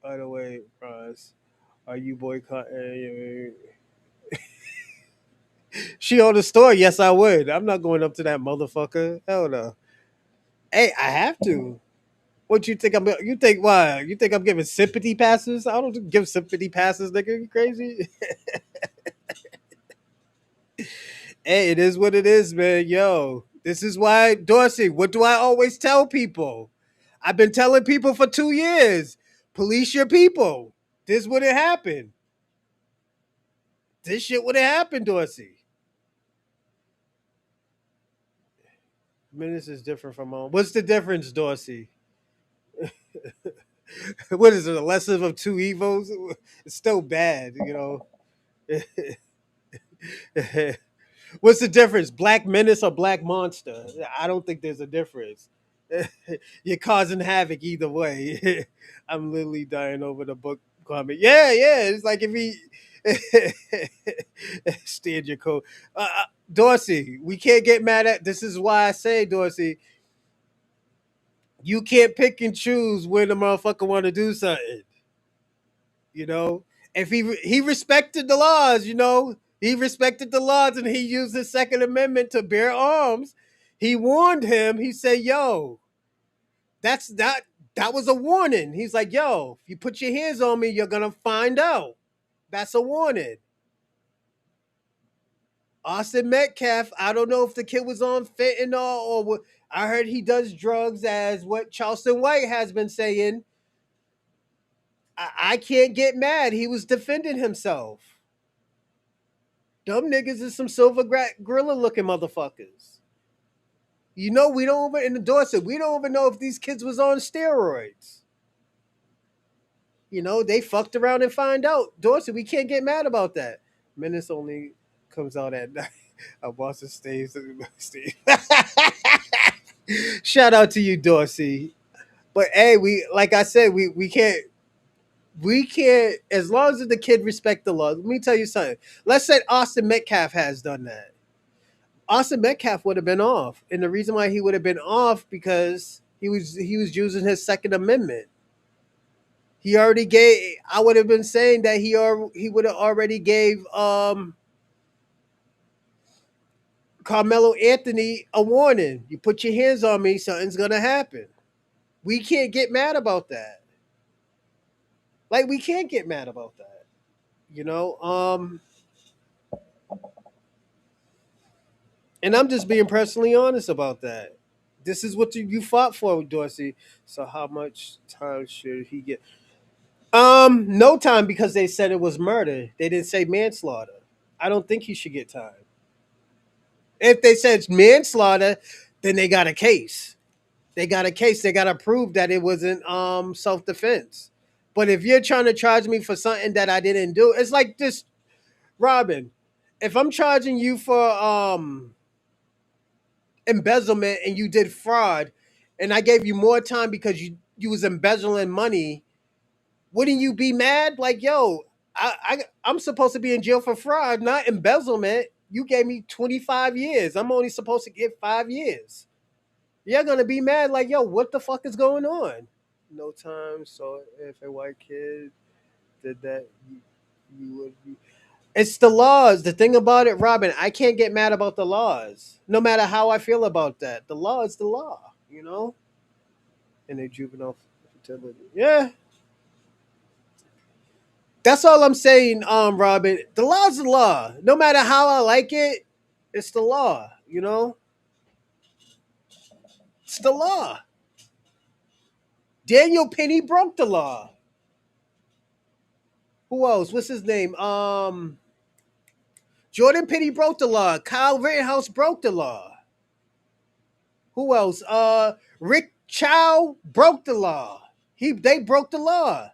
Speaker 1: By the way, Ross, are you boycotting? She on the store? Yes, I would. I'm not going up to that motherfucker. Hell no. Hey, I have to. What you think I'm? You think why? You think I'm giving sympathy passes? I don't give sympathy passes, nigga. You crazy? Hey, it is what it is, man. Yo, this is why, Dorsey. What do I always tell people? I've been telling people for 2 years. Police your people. This would have happened. This shit would have happened, Dorsey. Menace is different from home. What's the difference, Dorsey? What is it? A lesson of two evils? It's still bad, you know. What's the difference? Black menace or black monster? I don't think there's a difference. You're causing havoc either way. I'm literally dying over the book comment. Yeah, yeah. It's like if he stand your code. Dorsey, we can't get mad at. This is why I say, Dorsey, you can't pick and choose when the motherfucker want to do something. You know, if he respected the laws, you know, he respected the laws, and he used his Second Amendment to bear arms. He warned him. He said, "Yo, that's that. That was a warning." He's like, "Yo, if you put your hands on me, you're gonna find out." That's a warning. Austin Metcalf, I don't know if the kid was on fentanyl or what. I heard he does drugs, as what Charleston White has been saying. I can't get mad. He was defending himself. Dumb niggas is some silver gorilla looking motherfuckers. You know, we don't even endorse it. We don't even know if these kids was on steroids. You know, they fucked around and find out. Dorsey, we can't get mad about that. Menace only comes out at night. Our Boston stays. Shout out to you, Dorsey. But hey, we like I said, we can't as long as the kid respect the law. Let me tell you something. Let's say Austin Metcalf has done that. Austin Metcalf would have been off, and the reason why he would have been off because he was using his Second Amendment. He already gave. I would have been saying that he would have already gave Carmelo Anthony a warning. You put your hands on me, something's gonna happen. We can't get mad about that. Like we can't get mad about that. You know. And I'm just being personally honest about that. This is what you fought for, Dorsey. So how much time should he get? No time because they said it was murder. They didn't say manslaughter. I don't think he should get time. If they said manslaughter, then they got a case. They got a case. They got to prove that it wasn't self defense. But if you're trying to charge me for something that I didn't do, it's like this, Robin. If I'm charging you for embezzlement and you did fraud, and I gave you more time because you was embezzling money, wouldn't you be mad? Like, yo, I'm supposed to be in jail for fraud, not embezzlement. You gave me 25 years. I'm only supposed to get 5 years. You're gonna be mad, like, yo, what the fuck is going on? No time. So if a white kid did that, you would be. It's the laws. The thing about it, Robin, I can't get mad about the laws. No matter how I feel about that. The law is the law, you know? And a juvenile fertility. Yeah. That's all I'm saying, Robin. The law's the law. No matter how I like it, it's the law, you know? It's the law. Daniel Penny broke the law. Who else? What's his name? Jordan Pitti broke the law. Kyle Rittenhouse broke the law. Who else? Rick Chow broke the law. They broke the law.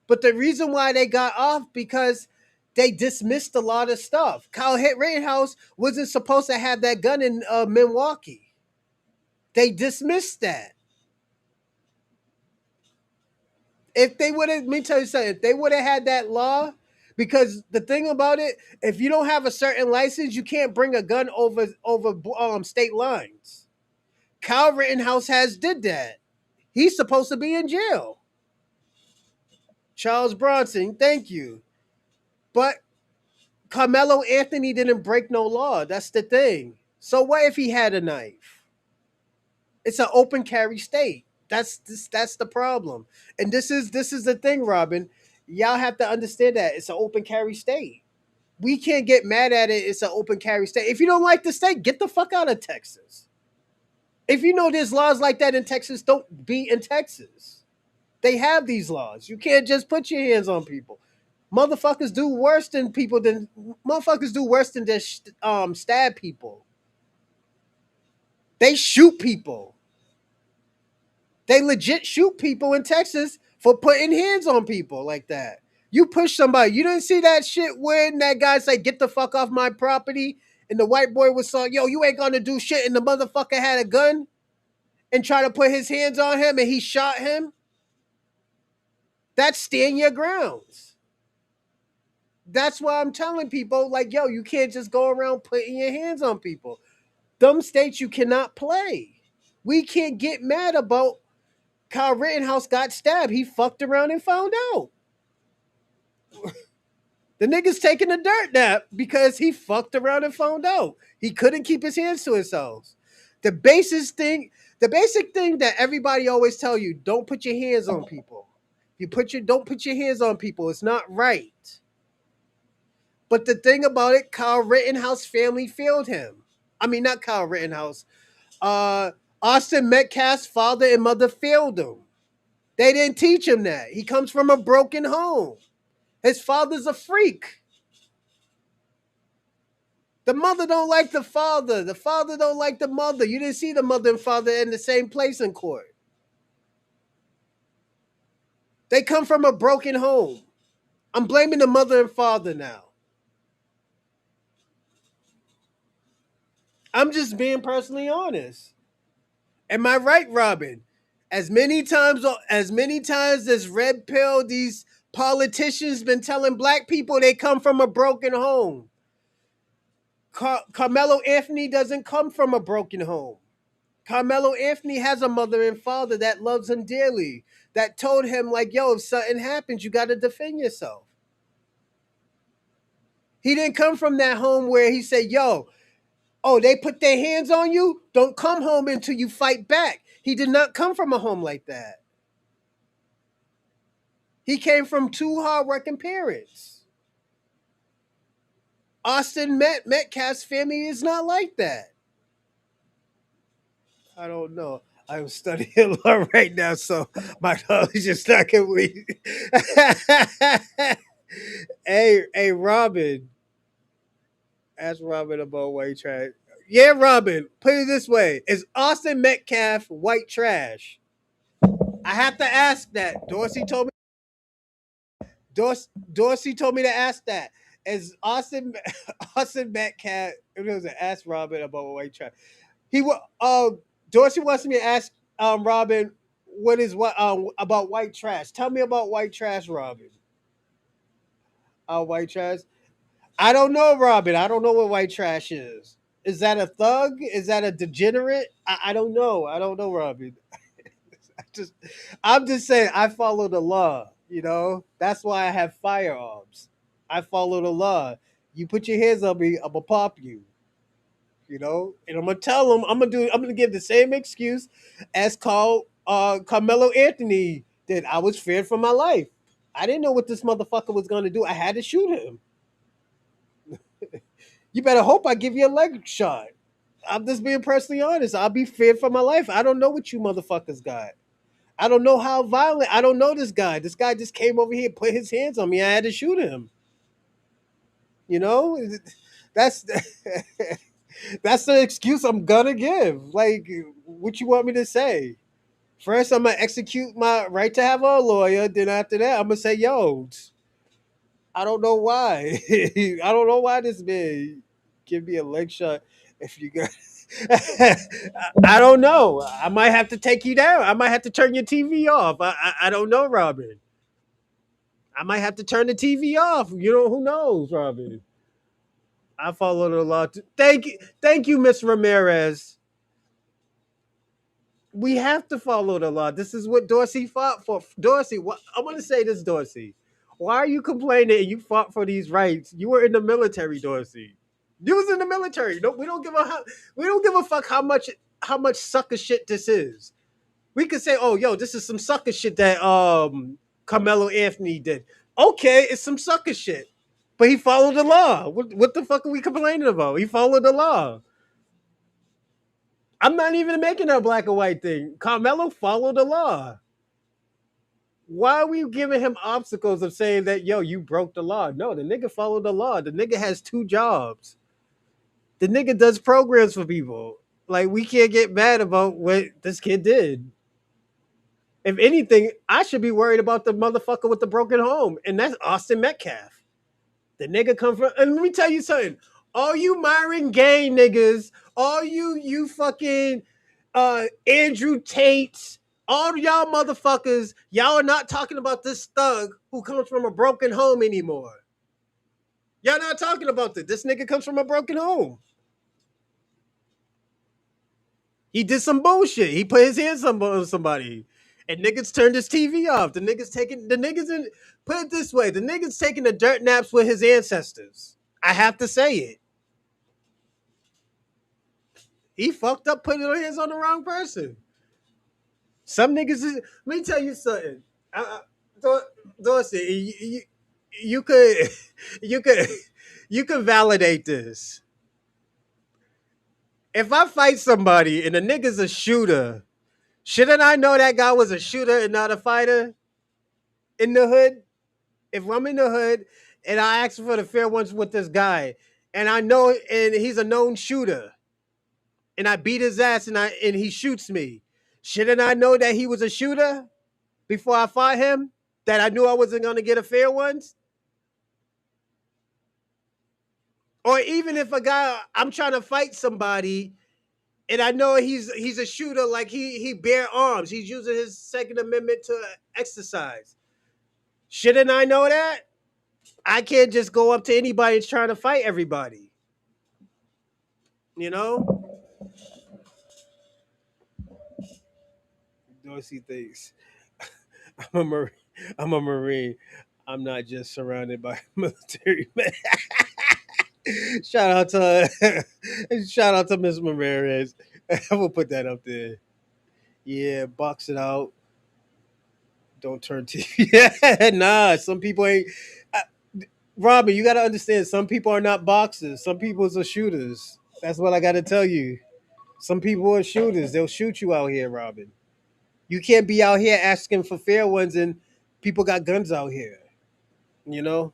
Speaker 1: But the reason why they got off because they dismissed a lot of stuff. Kyle Rittenhouse wasn't supposed to have that gun in Milwaukee. They dismissed that. If they would have, let me tell you something. If they would have had that law, because the thing about it, if you don't have a certain license, you can't bring a gun over state lines. Kyle Rittenhouse has did that. He's supposed to be in jail. Charles Bronson, thank you. But Karmelo Anthony didn't break no law. That's the thing. So what if he had a knife? It's an open carry state. That's the problem. And this is the thing, Robin. Y'all have to understand that it's an open carry state. We can't get mad at it. It's an open carry state. If you don't like the state, get the fuck out of Texas. If you know there's laws like that in Texas, don't be in Texas. They have these laws. You can't just put your hands on people. Motherfuckers do worse than just stab people. They shoot people. They legit shoot people in Texas for putting hands on people like that. You push somebody. You didn't see that shit when that guy said, "Get the fuck off my property," and the white boy was saying, "Yo, you ain't gonna do shit," and the motherfucker had a gun and tried to put his hands on him and he shot him. That's stand your grounds. That's why I'm telling people, like, yo, you can't just go around putting your hands on people. Them states you cannot play. We can't get mad about Kyle Rittenhouse got stabbed. He fucked around and found out. The nigga's taking a dirt nap because he fucked around and found out. He couldn't keep his hands to himself. The basic thing that everybody always tell you, don't put your hands on people. Don't put your hands on people. It's not right. But the thing about it, Kyle Rittenhouse family failed him. I mean, not Kyle Rittenhouse. Austin Metcalf's father and mother failed him. They didn't teach him that. He comes from a broken home. His father's a freak. The mother don't like the father. The father don't like the mother. You didn't see the mother and father in the same place in court. They come from a broken home. I'm blaming the mother and father now. I'm just being personally honest. Am I right, Robin? As many times as red pill, these politicians been telling black people they come from a broken home. Carmelo Anthony doesn't come from a broken home. Carmelo Anthony has a mother and father that loves him dearly, that told him, like, yo, if something happens, you got to defend yourself. He didn't come from that home where he said, yo, oh, they put their hands on you? Don't come home until you fight back. He did not come from a home like that. He came from two hardworking parents. Austin Metcalf's family is not like that. I don't know. I'm studying law right now, so my knowledge is not complete. Hey, Robin. Ask Robin about white trash. Yeah, Robin. Put it this way: is Austin Metcalf white trash? I have to ask that. Dorsey told me to ask that. Is Austin Metcalf? It was ask Robin about white trash. He Dorsey wants me to ask Robin what is what about white trash. Tell me about white trash, Robin. White trash. I don't know, Robin. I don't know what white trash is. Is that a thug? Is that a degenerate? I don't know. I don't know, Robin. just I'm just saying I follow the law, you know? That's why I have firearms. I follow the law. You put your hands on me, I'm gonna pop you. You know? And I'm gonna tell them I'm gonna give the same excuse as Carmelo Anthony did. I was feared for my life. I didn't know what this motherfucker was gonna do. I had to shoot him. You better hope I give you a leg shot. I'm just being personally honest. I'll be feared for my life. I don't know what you motherfuckers got. I don't know how violent. I don't know this guy. This guy just came over here, put his hands on me. I had to shoot him. You know, that's that's the excuse I'm gonna give. Like, what you want me to say? First, I'm gonna execute my right to have a lawyer. Then after that, I'm gonna say, "Yo, I don't know why. I don't know why this man give me a leg shot. If you got, I don't know. I might have to take you down. I might have to turn your TV off. I don't know, Robin. I might have to turn the TV off. You know, who knows, Robin? I follow the law. Thank you, Miss Ramirez. We have to follow the law. This is what Dorsey fought for. Dorsey, what I want to say this, Dorsey. Why are you complaining and you fought for these rights? You were in the military, Dorsey. You was in the military. No, we don't give a fuck how much sucker shit this is. We could say, oh, yo, this is some sucker shit that Carmelo Anthony did. Okay, it's some sucker shit. But he followed the law. What the fuck are we complaining about? He followed the law. I'm not even making a black and white thing. Carmelo followed the law. Why are we giving him obstacles of saying that, yo, you broke the law? No, the nigga followed the law. The nigga has two jobs. The nigga does programs for people. Like, we can't get mad about what this kid did. If anything, I should be worried about the motherfucker with the broken home, and that's Austin Metcalf. The nigga come from, and let me tell you something. All you Myron Gay niggas, all you fucking Andrew Tates, all y'all motherfuckers, y'all are not talking about this thug who comes from a broken home anymore. Y'all not talking about this. This nigga comes from a broken home. He did some bullshit. He put his hands on somebody. And niggas turned his TV off. The niggas in, put it this way, the niggas taking the dirt naps with his ancestors. I have to say it. He fucked up putting his hands on the wrong person. Some niggas is, let me tell you something. Dorsey, you could you could you could validate this. If I fight somebody and the nigga's a shooter, shouldn't I know that guy was a shooter and not a fighter in the hood? If I'm in the hood and I ask for the fair ones with this guy, and I know and he's a known shooter, and I beat his ass and he shoots me, shouldn't I know that he was a shooter before I fought him? That I knew I wasn't gonna get a fair ones? Or even if a guy I'm trying to fight somebody and I know he's a shooter, like he bear arms, he's using his Second Amendment to exercise. Shouldn't I know that? I can't just go up to anybody and trying to fight everybody. You know? Dorsey thinks I'm a Marine. I'm a Marine. I'm not just surrounded by military men. shout out to shout out to Miss Ramirez. I will put that up there. Yeah, box it out. Don't turn TV. Yeah, nah. Some people ain't. Uh, Robin, you got to understand. Some people are not boxers. Some people are shooters. That's what I got to tell you. Some people are shooters. They'll shoot you out here, Robin. You can't be out here asking for fair ones and people got guns out here. You know.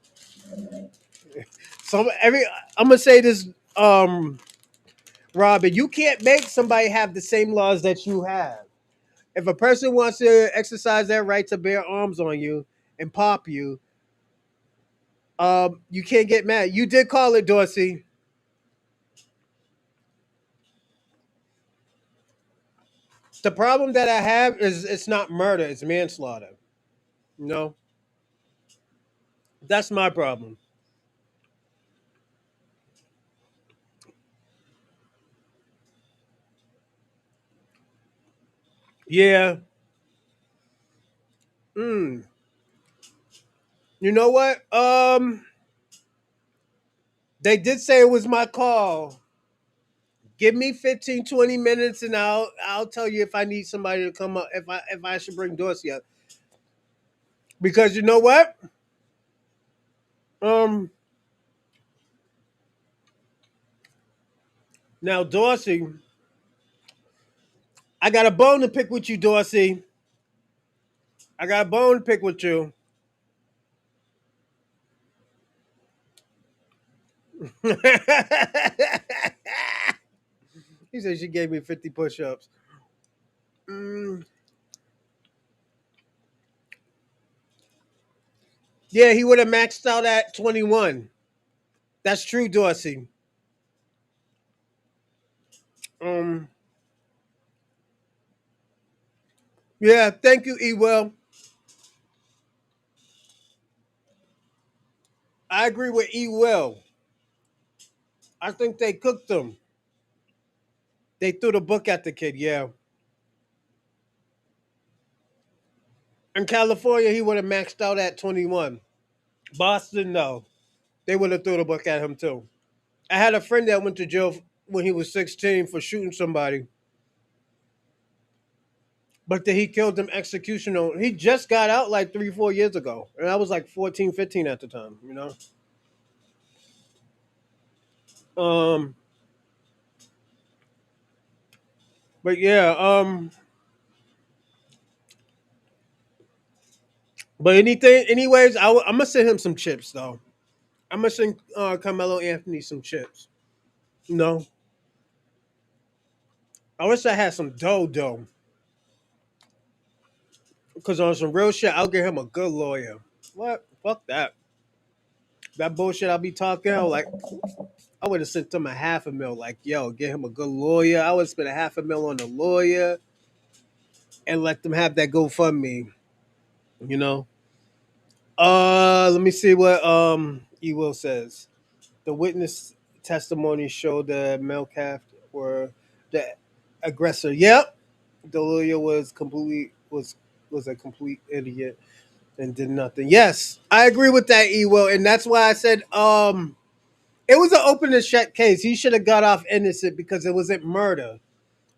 Speaker 1: So I'm gonna say this, Robin. You can't make somebody have the same laws that you have. If a person wants to exercise their right to bear arms on you and pop you, you can't get mad. You did call it, Dorsey. The problem that I have is it's not murder, it's manslaughter. You know, that's my problem. Yeah. Mm. You know what? They did say it was my call. Give me 15, 20 minutes and I'll tell you if I need somebody to come up, if I should bring Dorsey up. Because you know what? Um Now Dorsey, I got a bone to pick with you, Dorsey. I got a bone to pick with you. He said she gave me 50 push-ups. Mm, yeah, he would have maxed out at 21. That's true, Dorsey. Um, yeah, thank you, Ewell. I agree with Ewell. I think they cooked him. They threw the book at the kid, yeah. In California, he would have maxed out at 21. Boston, no. They would have threw the book at him, too. I had a friend that went to jail when he was 16 for shooting somebody, but then he killed them executional. He just got out like 3, 4 years ago. And I was like 14, 15 at the time, you know? Um, but yeah, but anyways, I'm gonna send him some chips though. I'm gonna send Carmelo Anthony some chips. No, I wish I had some dough, because on some real shit, I'll get him a good lawyer. What? Fuck that. That bullshit I'll be talking. I would have sent him a half a mil. Like, yo, get him a good lawyer. I would spend a half a mil on the lawyer and let them have that GoFundMe. You know. Let me see what Ewell says. The witness testimony showed the male calf were the aggressor. Yep, the lawyer was a complete idiot and did nothing. Yes, I agree with that, Ewell, and that's why I said it was an open and shut case. He should have got off innocent because it wasn't murder.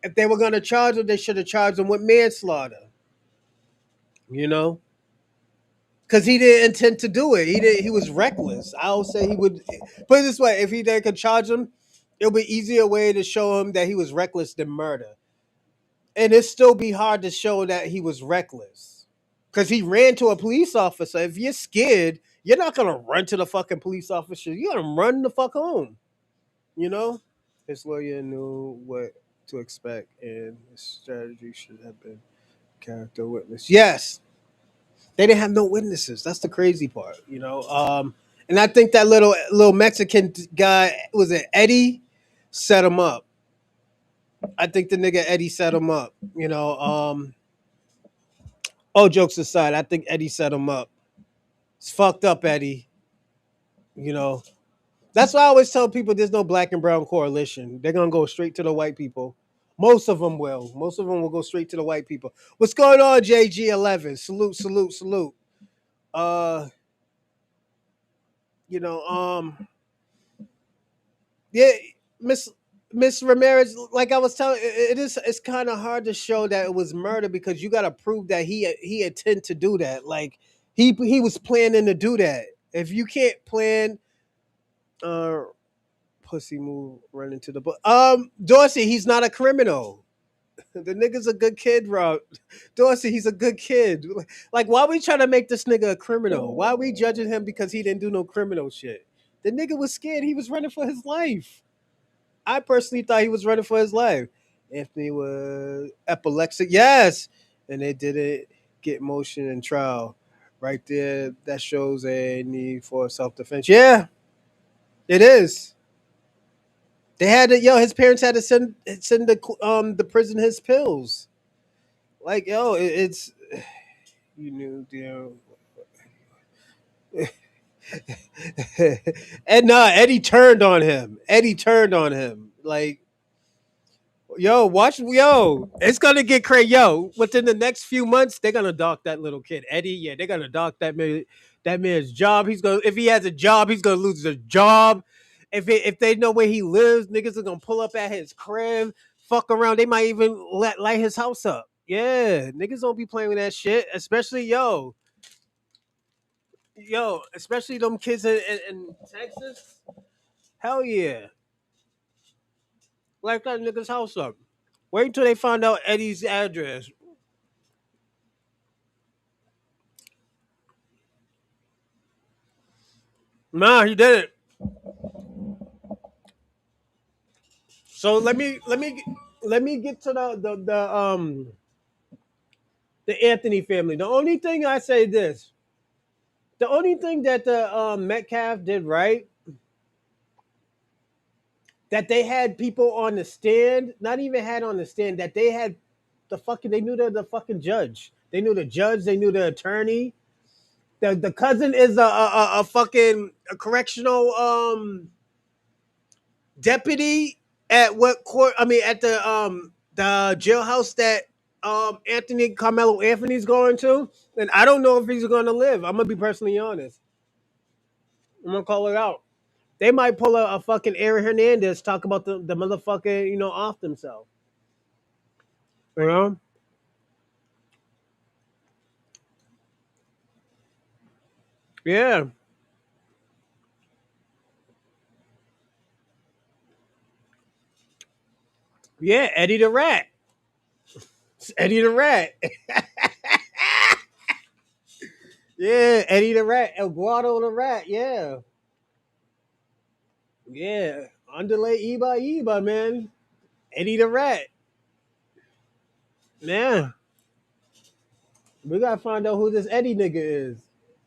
Speaker 1: If they were going to charge him, they should have charged him with manslaughter. You know, because he didn't intend to do it. He did. He was reckless. I'll say he would put it this way: if they could charge him, it'll be easier way to show him that he was reckless than murder, and it still be hard to show that he was reckless because he ran to a police officer. If you're scared, you're not gonna run to the fucking police officer. You're gonna run the fuck home. You know, his lawyer knew what to expect, and his strategy should have been character witness. Yes, they didn't have no witnesses. That's the crazy part, you know. And I think that little Mexican guy, was it Eddie, set him up. I think the nigga Eddie set him up. You know. All jokes aside, I think Eddie set him up. It's fucked up, Eddie. You know. That's why I always tell people there's no black and brown coalition. They're gonna go straight to the white people. Most of them will. Most of them will go straight to the white people. What's going on, JG11? Salute, salute, salute. Uh, you know, yeah, Miss Miss Ramirez, like I was telling, it's kind of hard to show that it was murder because you got to prove that he intended to do that. Like he was planning to do that. If you can't plan, uh, pussy move, run into the book. Dorsey, he's not a criminal. The nigga's a good kid, Rob. Dorsey, he's a good kid. Like, why we trying to make this nigga a criminal? Why are we judging him because he didn't do no criminal shit? The nigga was scared. He was running for his life. I personally thought he was running for his life. Anthony was epileptic. Yes. And they didn't get motion in trial. Right there, that shows a need for self defense. Yeah, it is. They had to, yo, his parents had to send the prison his pills. Like, yo, it's you knew, and Eddie turned on him. Eddie turned on him. Like, yo, watch, yo, it's gonna get crazy. Yo, within the next few months, they're gonna dock that little kid, Eddie. Yeah, they're gonna dock that man's job. He's gonna, if he has a job, he's gonna lose his job. If they know where he lives, niggas are gonna pull up at his crib, fuck around. They might even light his house up. Yeah, niggas don't be playing with that shit, especially especially them kids in Texas. Hell yeah, light that nigga's house up. Wait until they find out Eddie's address. Nah, he didn't. So let me get to the Anthony family. The only thing I say this, the only thing that the Metcalf did right, that they had people on the stand, not even had on the stand, that they had they knew the fucking judge. They knew the judge, they knew the attorney. The cousin is a fucking a correctional deputy at what court? I mean, at the jailhouse that Anthony Carmelo Anthony's going to, and I don't know if he's going to live. I'm gonna be personally honest. I'm gonna call it out. They might pull a fucking Aaron Hernandez, talk about the motherfucker, off themselves. You know? Yeah, yeah. Eddie the Rat. It's Eddie the Rat. Yeah, Eddie the Rat. El Guado the Rat. Yeah, yeah. Underlay Eba Eba, man. Eddie the Rat. Yeah. We gotta find out who this Eddie nigga is.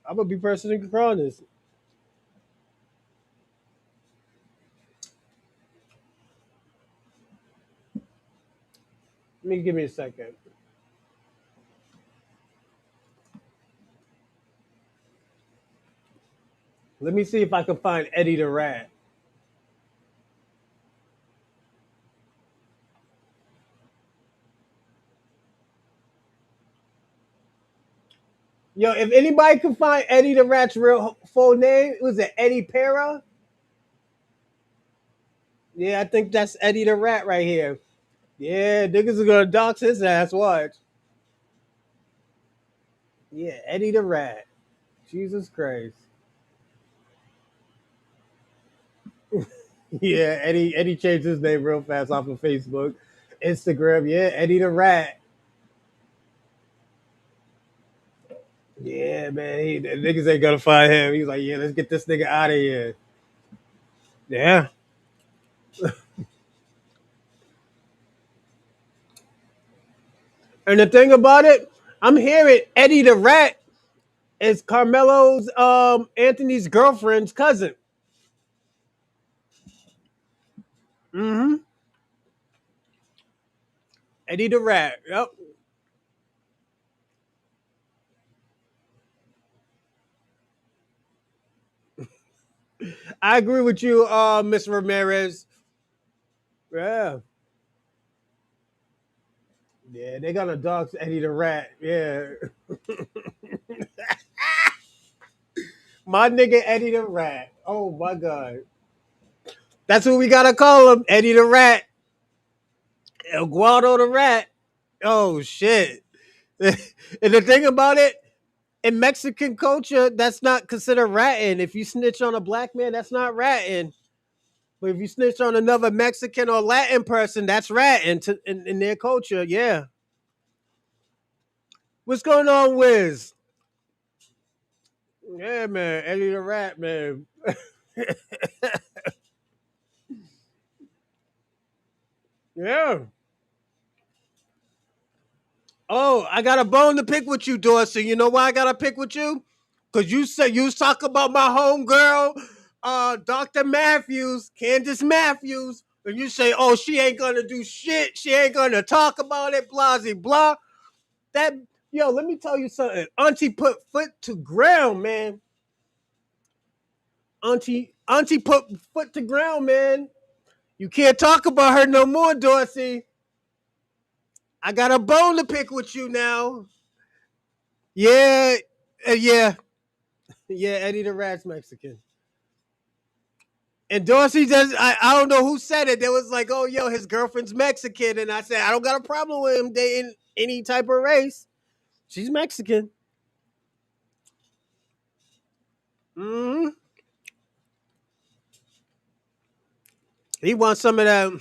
Speaker 1: I'm gonna be personally honest. Let me give me a second. Let me see if I can find Eddie the Rat. Yo, if anybody can find Eddie the Rat's real full name, was it Eddie Pera? Yeah, I think that's Eddie the Rat right here. Yeah, niggas are gonna dox his ass. Watch. Yeah, Eddie the Rat. Jesus Christ. Yeah, Eddie changed his name real fast off of Facebook, Instagram. Yeah, Eddie the Rat. Yeah, man, the niggas ain't gonna find him. He's like, yeah, let's get this nigga out of here. Yeah. And the thing about it, I'm hearing Eddie the Rat is Carmelo's Anthony's girlfriend's cousin. Mm-hmm. Eddie the Rat. Yep. I agree with you, Miss Ramirez. Yeah. Yeah, they got a dog Eddie the Rat. Yeah. My nigga Eddie the Rat. Oh my god. That's what we gotta call him. Eddie the Rat. El Guado the Rat. Oh shit. And the thing about it, in Mexican culture, that's not considered ratting. If you snitch on a black man, that's not ratting. But if you snitch on another Mexican or Latin person, that's ratting in their culture. Yeah. What's going on, Wiz? Yeah, man. Eddie the Rat, man. Yeah. Oh, I got a bone to pick with you, Dorsey. You know why I got to pick with you? Because you said you was talking about my homegirl, Dr. Matthews, Candace Matthews. And you say, oh, she ain't going to do shit. She ain't going to talk about it, blah, blah, blah. That, yo, let me tell you something. Auntie put foot to ground, man. Auntie put foot to ground, man. You can't talk about her no more, Dorsey. I got a bone to pick with you now. Yeah, yeah, yeah. Eddie the Rat's Mexican. And Dorsey does. I don't know who said it. There was like, oh, yo, his girlfriend's Mexican, and I said I don't got a problem with him dating any type of race. She's Mexican. Hmm. He wants some of that.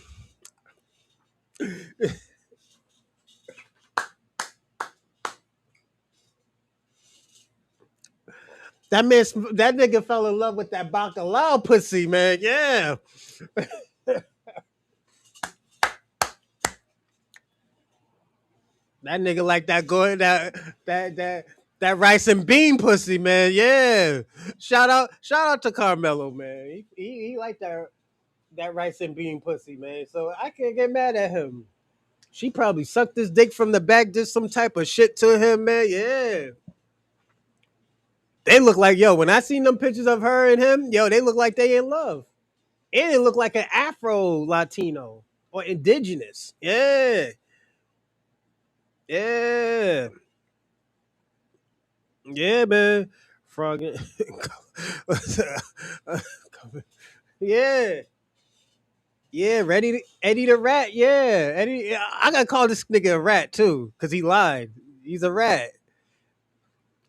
Speaker 1: That nigga fell in love with that bacalao pussy, man. Yeah. That nigga like that going that rice and bean pussy, man. Yeah. Shout out to Carmelo, man. He like that rice and bean pussy, man. So I can't get mad at him. She probably sucked his dick from the back, did some type of shit to him, man. Yeah. They look like, yo, when I seen them pictures of her and him, yo, they look like they in love. And it looked like an Afro Latino or indigenous. Yeah. Yeah. Yeah, man. Frog. Yeah. Yeah, Eddie the rat. Yeah. Eddie, yeah, I gotta call this nigga a rat too, because he lied. He's a rat.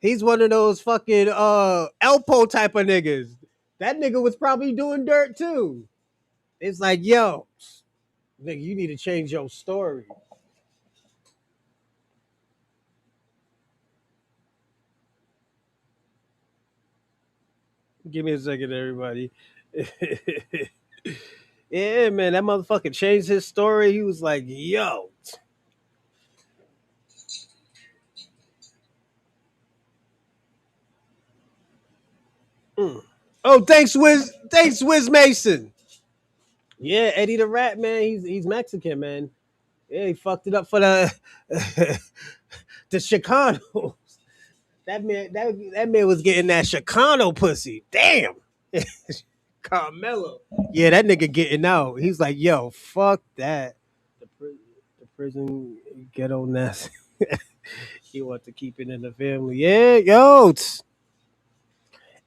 Speaker 1: He's one of those fucking Elpo type of niggas. That nigga was probably doing dirt too. It's like, yo, nigga, you need to change your story. Give me a second, everybody. Yeah, man, that motherfucker changed his story. He was like, yo. Mm. Oh, thanks, Wiz Mason. Yeah, Eddie the Rat, man. He's Mexican, man. Yeah, he fucked it up for the the Chicano. That man was getting that Chicano pussy. Damn. Carmelo. Yeah, that nigga getting out. He's like, yo, fuck that. The prison ghetto nest. He want to keep it in the family. Yeah, yo.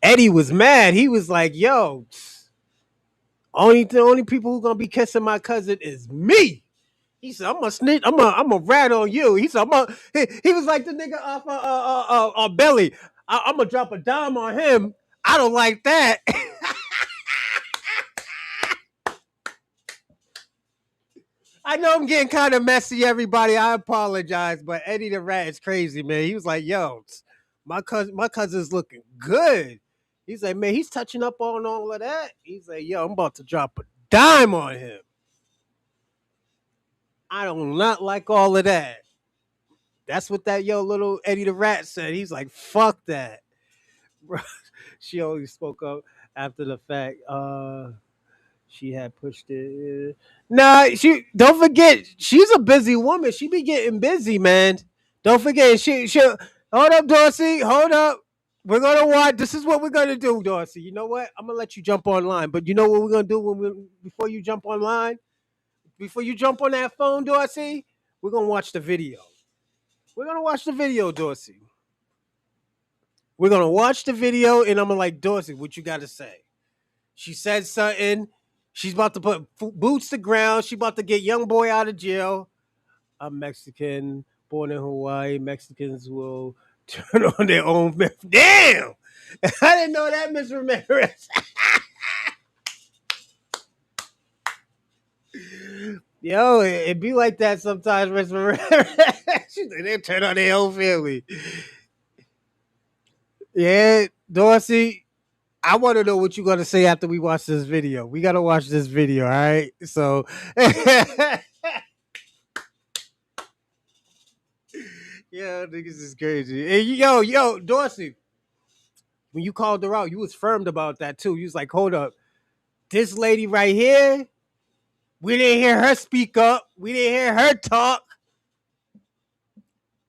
Speaker 1: Eddie was mad. He was like, yo, the only people who gonna be kissing my cousin is me. He said, I'm a snitch. I'm a rat on you. He said, he was like the nigga off Belly. I'm gonna drop a dime on him. I don't like that. I know I'm getting kind of messy, everybody. I apologize, but Eddie the Rat is crazy, man. He was like, yo, my cousin's looking good. He's like, man, he's touching up on all of that. He's like, yo, I'm about to drop a dime on him. I do not like all of that. That's what that little Eddie the Rat said. He's like, fuck that. She always spoke up after the fact. She had pushed it. Nah, she don't forget, she's a busy woman. She be getting busy, man. Don't forget, she hold up, Dorsey. Hold up. We're gonna watch. This is what we're gonna do, Dorsey. You know what? I'm gonna let you jump online. But you know what we're gonna do before you jump online? Before you jump on that phone, Dorsey, we're gonna watch the video. We're gonna watch the video, Dorsey. We're gonna watch the video, and I'm gonna like, Dorsey, what you gotta say? She said something. She's about to put boots to ground. She about to get young boy out of jail. I'm Mexican, born in Hawaii. Mexicans will turn on their own. Damn! I didn't know that, Miss Ramirez. Yo, it be like that sometimes, Miss Ramirez. They turn on their own family. Yeah, Dorsey, I want to know what you're gonna say after we watch this video. We gotta watch this video, all right? So, yeah, niggas is crazy. Hey, yo, Dorsey, when you called her out, you was firm about that too. You was like, hold up, this lady right here, we didn't hear her speak up. We didn't hear her talk.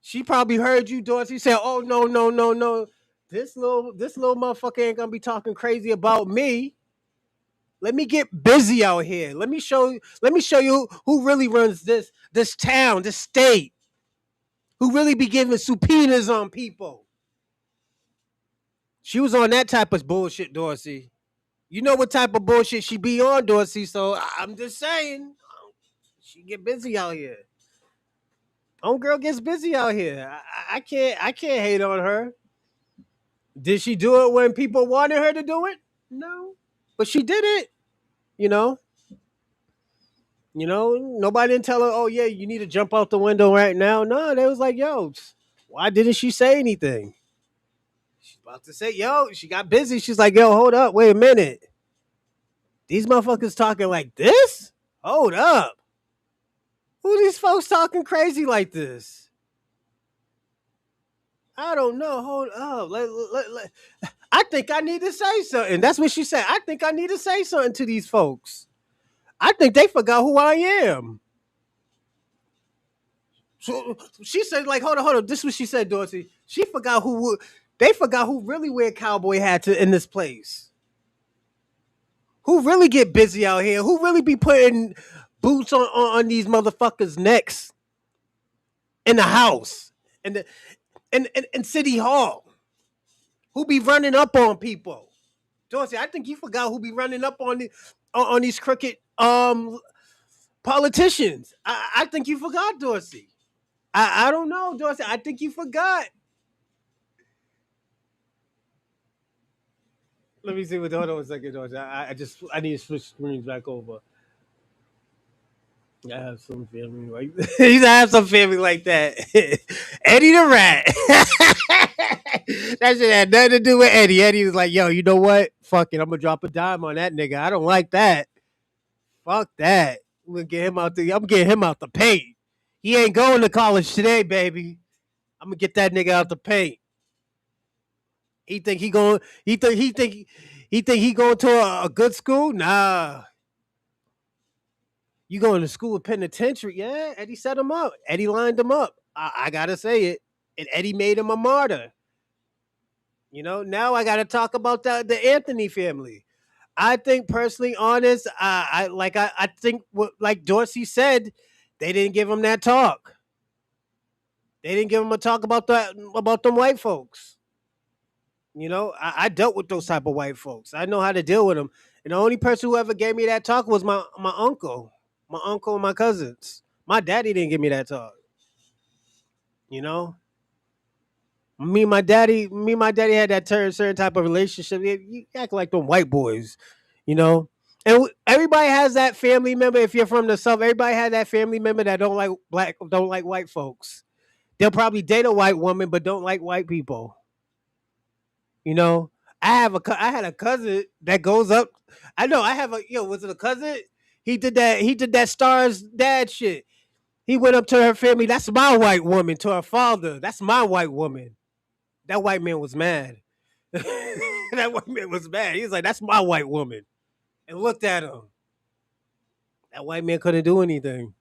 Speaker 1: She probably heard you, Dorsey, say, oh no, no, no, no. This little motherfucker ain't gonna be talking crazy about me. Let me get busy out here. Let me show you who really runs this town, this state. Who really be giving subpoenas on people. She was on that type of bullshit, Dorsey. You know what type of bullshit she be on, Dorsey. So I'm just saying, she get busy out here. Homegirl gets busy out here. I can't hate on her. Did she do it when people wanted her to do it? No, but she did it. You know, nobody didn't tell her, oh yeah, you need to jump out the window right now. No, they was like, yo, why didn't she say anything? She's about to say, yo, she got busy. She's like, yo, hold up, wait a minute. These motherfuckers talking like this? Hold up. Who these folks talking crazy like this? I don't know. Hold up. I think I need to say something. That's what she said. I think I need to say something to these folks. I think they forgot who I am. So she said, like, hold on. This is what she said, Dorsey. She forgot who. They forgot who really wear cowboy hats in this place. Who really get busy out here? Who really be putting boots on these motherfuckers' necks in the house and in City Hall? Who be running up on people? Dorsey, I think you forgot who be running up on these crooked politicians. I think you forgot, Dorsey. I don't know, Dorsey. I think you forgot. Let me see what. Hold on a second, Dorsey. I need to switch screens back over. I have some family like he's have some family like that. Eddie the Rat. That shit had nothing to do with Eddie. Eddie was like, "Yo, you know what? Fuck it, I'm gonna drop a dime on that nigga. I don't like that. Fuck that. I'm gonna get him out the. I'm getting him out the paint. He ain't going to college today, baby. I'm gonna get that nigga out the paint. He think he going. He think he going to a good school. Nah, you going to school with penitentiary? Yeah, Eddie set him up. Eddie lined him up. I gotta say it. And Eddie made him a martyr. You know, now I gotta talk about the Anthony family. I think personally, honest, I think what like Dorsey said, they didn't give him that talk. They didn't give him a talk about them white folks. You know, I dealt with those type of white folks. I know how to deal with them. And the only person who ever gave me that talk was my uncle, and my cousins. My daddy didn't give me that talk. You know, me and my daddy had that certain type of relationship. You act like them white boys, you know. And everybody has that family member. If you're from the South, everybody has that family member that don't like white folks. They'll probably date a white woman, but don't like white people. You know, I had a cousin that goes up. I know I have a was it a cousin? He did that Star's dad shit. He went up to her family. That's my white woman. To her father. That's my white woman. That white man was mad. That white man was mad. He was like, "That's my white woman," and looked at him. That white man couldn't do anything.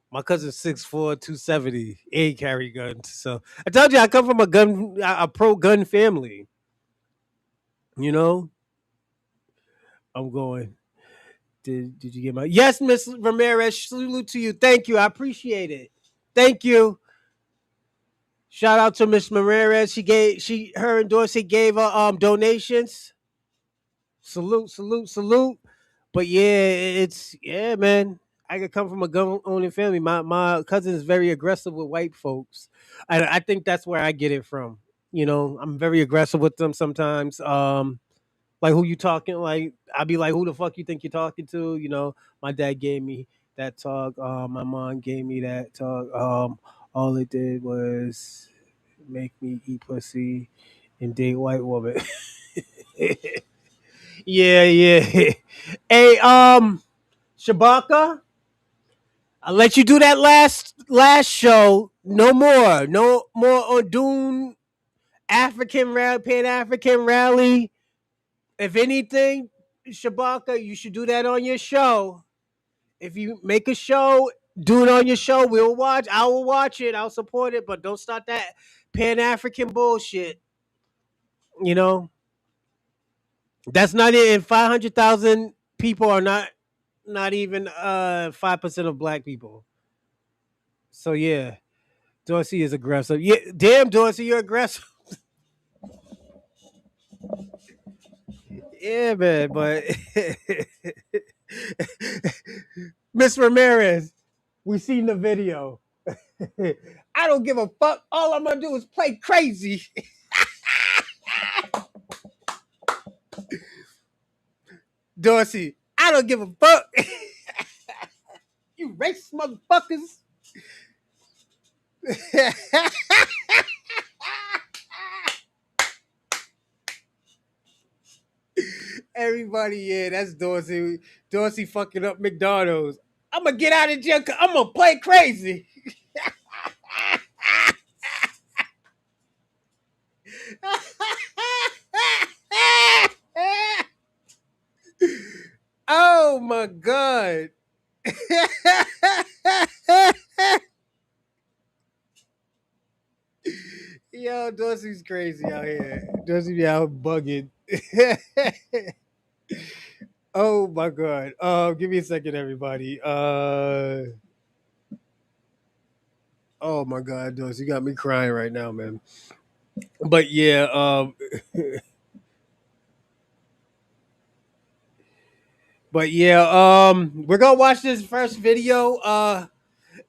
Speaker 1: My cousin's 6'4", 270. He ain't carry guns. So I told you I come from a pro gun family. You know, I'm going. Did you get my yes, Miss Ramirez? Salute to you. Thank you. I appreciate it. Thank you. Shout out to Miss Ramirez. Her and Dorsey gave her donations. Salute, salute, salute. But yeah, man. I could come from a gun owning family. My cousin is very aggressive with white folks. I think that's where I get it from. You know, I'm very aggressive with them sometimes. Like who you talking? Like I'll be like, who the fuck you think you're talking to? You know, my dad gave me that talk. My mom gave me that talk. All it did was make me eat pussy and date white woman. Yeah, yeah. Hey, Shabaka, I'll let you do that last show. No more on Dune Pan African rally. If anything, Shabaka, you should do that on your show. If you make a show, do it on your show. We'll watch. I will watch it. I'll support it, but don't start that Pan African bullshit. You know, that's not it. And 500,000 people are not even 5% of black people. So yeah, Dorsey is aggressive. Yeah, damn Dorsey, you're aggressive. Yeah, man, but Miss Ramirez, we seen the video. I don't give a fuck. All I'm gonna do is play crazy. Dorsey, I don't give a fuck. You racist motherfuckers. Everybody, yeah, that's Dorsey. Dorsey fucking up McDonald's. I'm gonna get out of jail. I'm gonna play crazy. Yo, Dorsey's crazy out here. Dorsey be out bugging. Oh my god. Give me a second, everybody. Oh my god, Dorsey, you got me crying right now, man. But yeah, we're gonna watch this first video.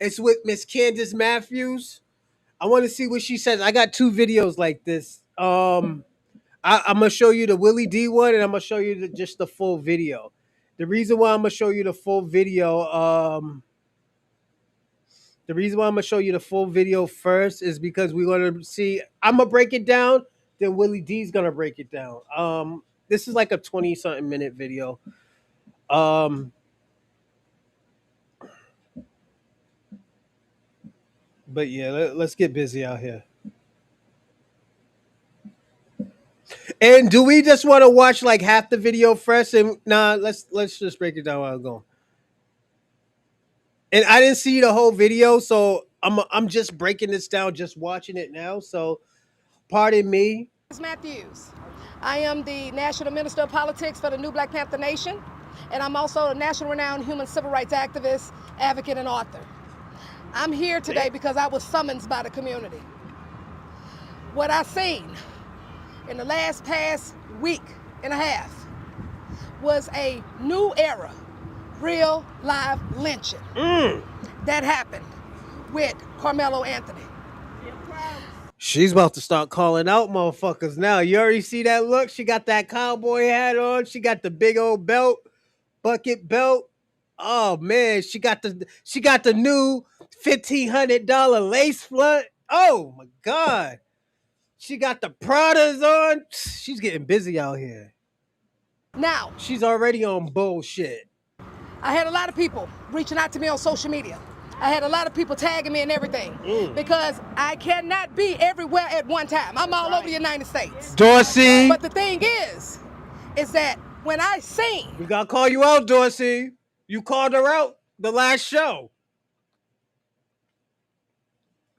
Speaker 1: It's with Miss Candace Matthews. I want to see what she says. I got two videos like this. I'm gonna show you the Willie D one, and I'm gonna show you just the full video. The reason why I'm gonna show you the full video, the reason why I'm gonna show you the full video first is because we're gonna see. I'm gonna break it down, then Willie D's gonna break it down. This is like a 20-something minute video. Um, but yeah, let's get busy out here. And do we just want to watch like half the video first? And nah, let's just break it down while I'm going. And I didn't see the whole video, so I'm just breaking this down, just watching it now. So, pardon me.
Speaker 2: Matthews. I am the National Minister of Politics for the New Black Panther Nation, and I'm also a national renowned human civil rights activist, advocate, and author. I'm here today because I was summoned by the community. What I seen in the past week and a half was a new era, real live lynching that happened with Karmelo Anthony.
Speaker 1: She's about to start calling out motherfuckers now. You already see that look? She got that cowboy hat on. She got the big old belt, bucket belt. Oh man, she got the new $1,500 lace front. Oh my god. She got the Pradas on. She's getting busy out here.
Speaker 2: Now,
Speaker 1: she's already on bullshit.
Speaker 2: I had a lot of people reaching out to me on social media. I had a lot of people tagging me and everything because I cannot be everywhere at one time. I'm all over the United States.
Speaker 1: Dorsey.
Speaker 2: But the thing is that when I sing.
Speaker 1: We got to call you out, Dorsey. You called her out the last show.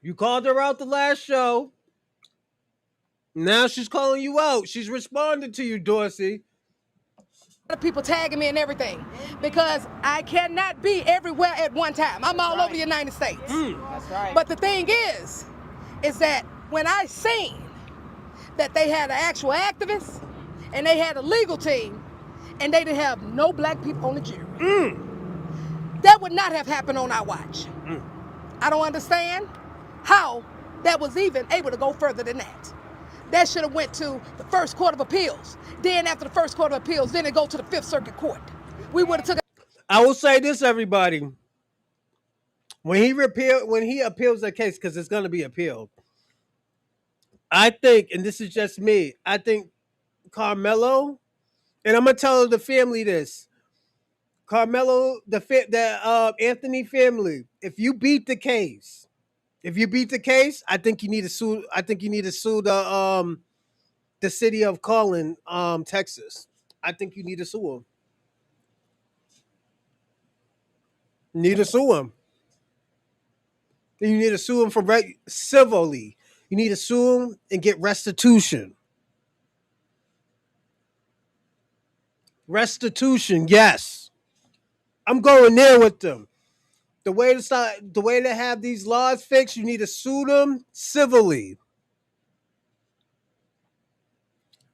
Speaker 1: You called her out the last show. Now she's calling you out. She's responding to you, Dorsey.
Speaker 2: People tagging me and everything because I cannot be everywhere at one time. I'm all over the United States.
Speaker 3: That's right.
Speaker 2: But the thing is that when I seen that they had an actual activist and they had a legal team and they didn't have no black people on the jury, that would not have happened on our watch. I don't understand how that was even able to go further than that. That should have went to the First Court of Appeals. Then after the First Court of Appeals, then it go to the Fifth Circuit Court. We would have took.
Speaker 1: I will say this, everybody. When he appeals the case, because it's going to be appealed, I think, and this is just me, I think Karmelo, and I'm gonna tell the family this. Karmelo, the Anthony family, if you beat the case, I think you need to sue. I think you need to sue the city of Collin, Texas. I think you need to sue him. You need to sue him. You need to sue him civilly. You need to sue him and get restitution. Restitution, yes. I'm going there with them. The way to have these laws fixed, you need to sue them civilly.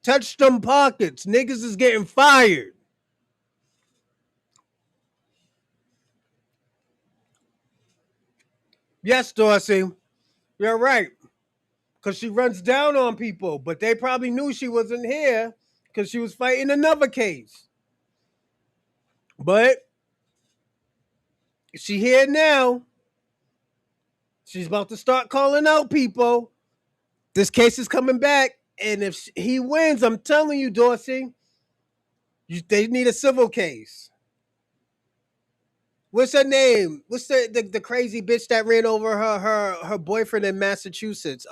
Speaker 1: Touch them pockets. Niggas is getting fired. Yes, Dorsey. You're right. Because she runs down on people, but they probably knew she wasn't here because she was fighting another case. But she here now. She's about to start calling out people. This case is coming back. And if he wins, I'm telling you, Dorsey, they need a civil case. What's her name? What's the crazy bitch that ran over her boyfriend in Massachusetts?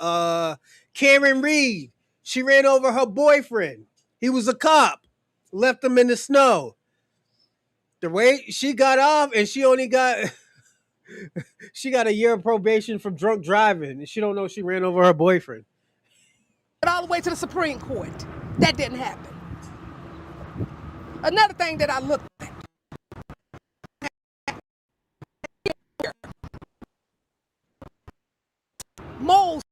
Speaker 1: Karen Reed. She ran over her boyfriend. He was a cop. Left him in the snow. The way she got off, and she only got she got a year of probation from drunk driving, and she don't know she ran over her boyfriend.
Speaker 2: all the way to the Supreme Court. That didn't happen. Another thing that I looked at. Moles,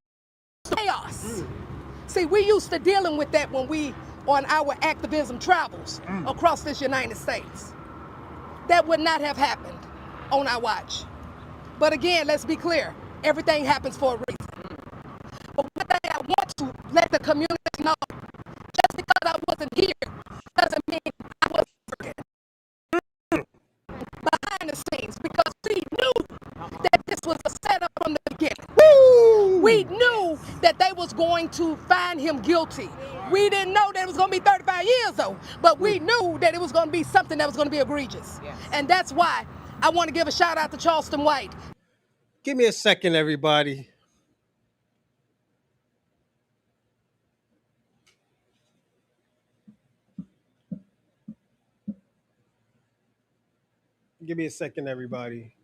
Speaker 2: chaos. See, we used to dealing with that when we on our activism travels across this United States. That would not have happened on our watch. But again, let's be clear, everything happens for a reason. But one thing I want to let the community know, just because I wasn't here doesn't mean I wasn't working behind the scenes, because we knew that this was a setup from the beginning. Woo! We knew that they was going to find him guilty. We didn't know that it was going to be 35 years though, but we knew that it was going to be something that was going to be egregious. Yes. And that's why I want to give a shout out to Charleston White.
Speaker 1: Give me a second, everybody. Give me a second, everybody.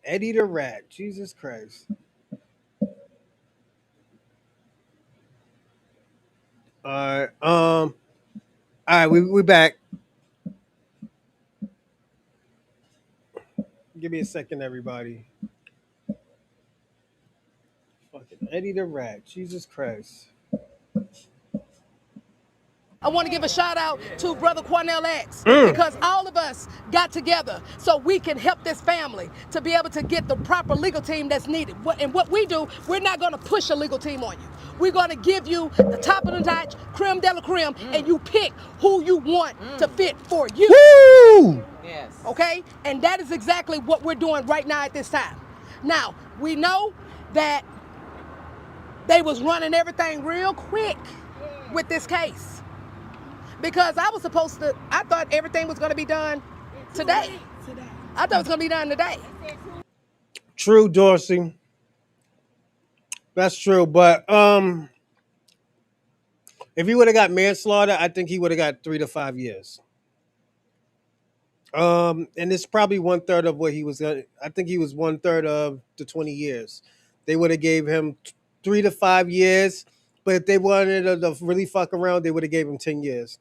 Speaker 1: Eddie the Rat. Jesus Christ. All right, we back. Give me a second, everybody. Fucking Eddie the Rat. Jesus Christ.
Speaker 2: I want to give a shout out to Brother Cornell X, because all of us got together so we can help this family to be able to get the proper legal team that's needed. And what we do, we're not going to push a legal team on you. We're going to give you the top of the notch, creme de la creme, and you pick who you want to fit for you.
Speaker 1: Woo!
Speaker 2: Yes. Okay? And that is exactly what we're doing right now at this time. Now, we know that they was running everything real quick with this case. Because I thought everything was going to be done today. I thought it was going to be done today.
Speaker 1: True, Dorsey. That's true. But if he would have got manslaughter, I think he would have got 3 to 5 years. And it's probably 1/3 of what he was. I think he was 1/3 of the 20 years. They would have gave him 3 to 5 years. But if they wanted to really fuck around, they would have gave him 10 years.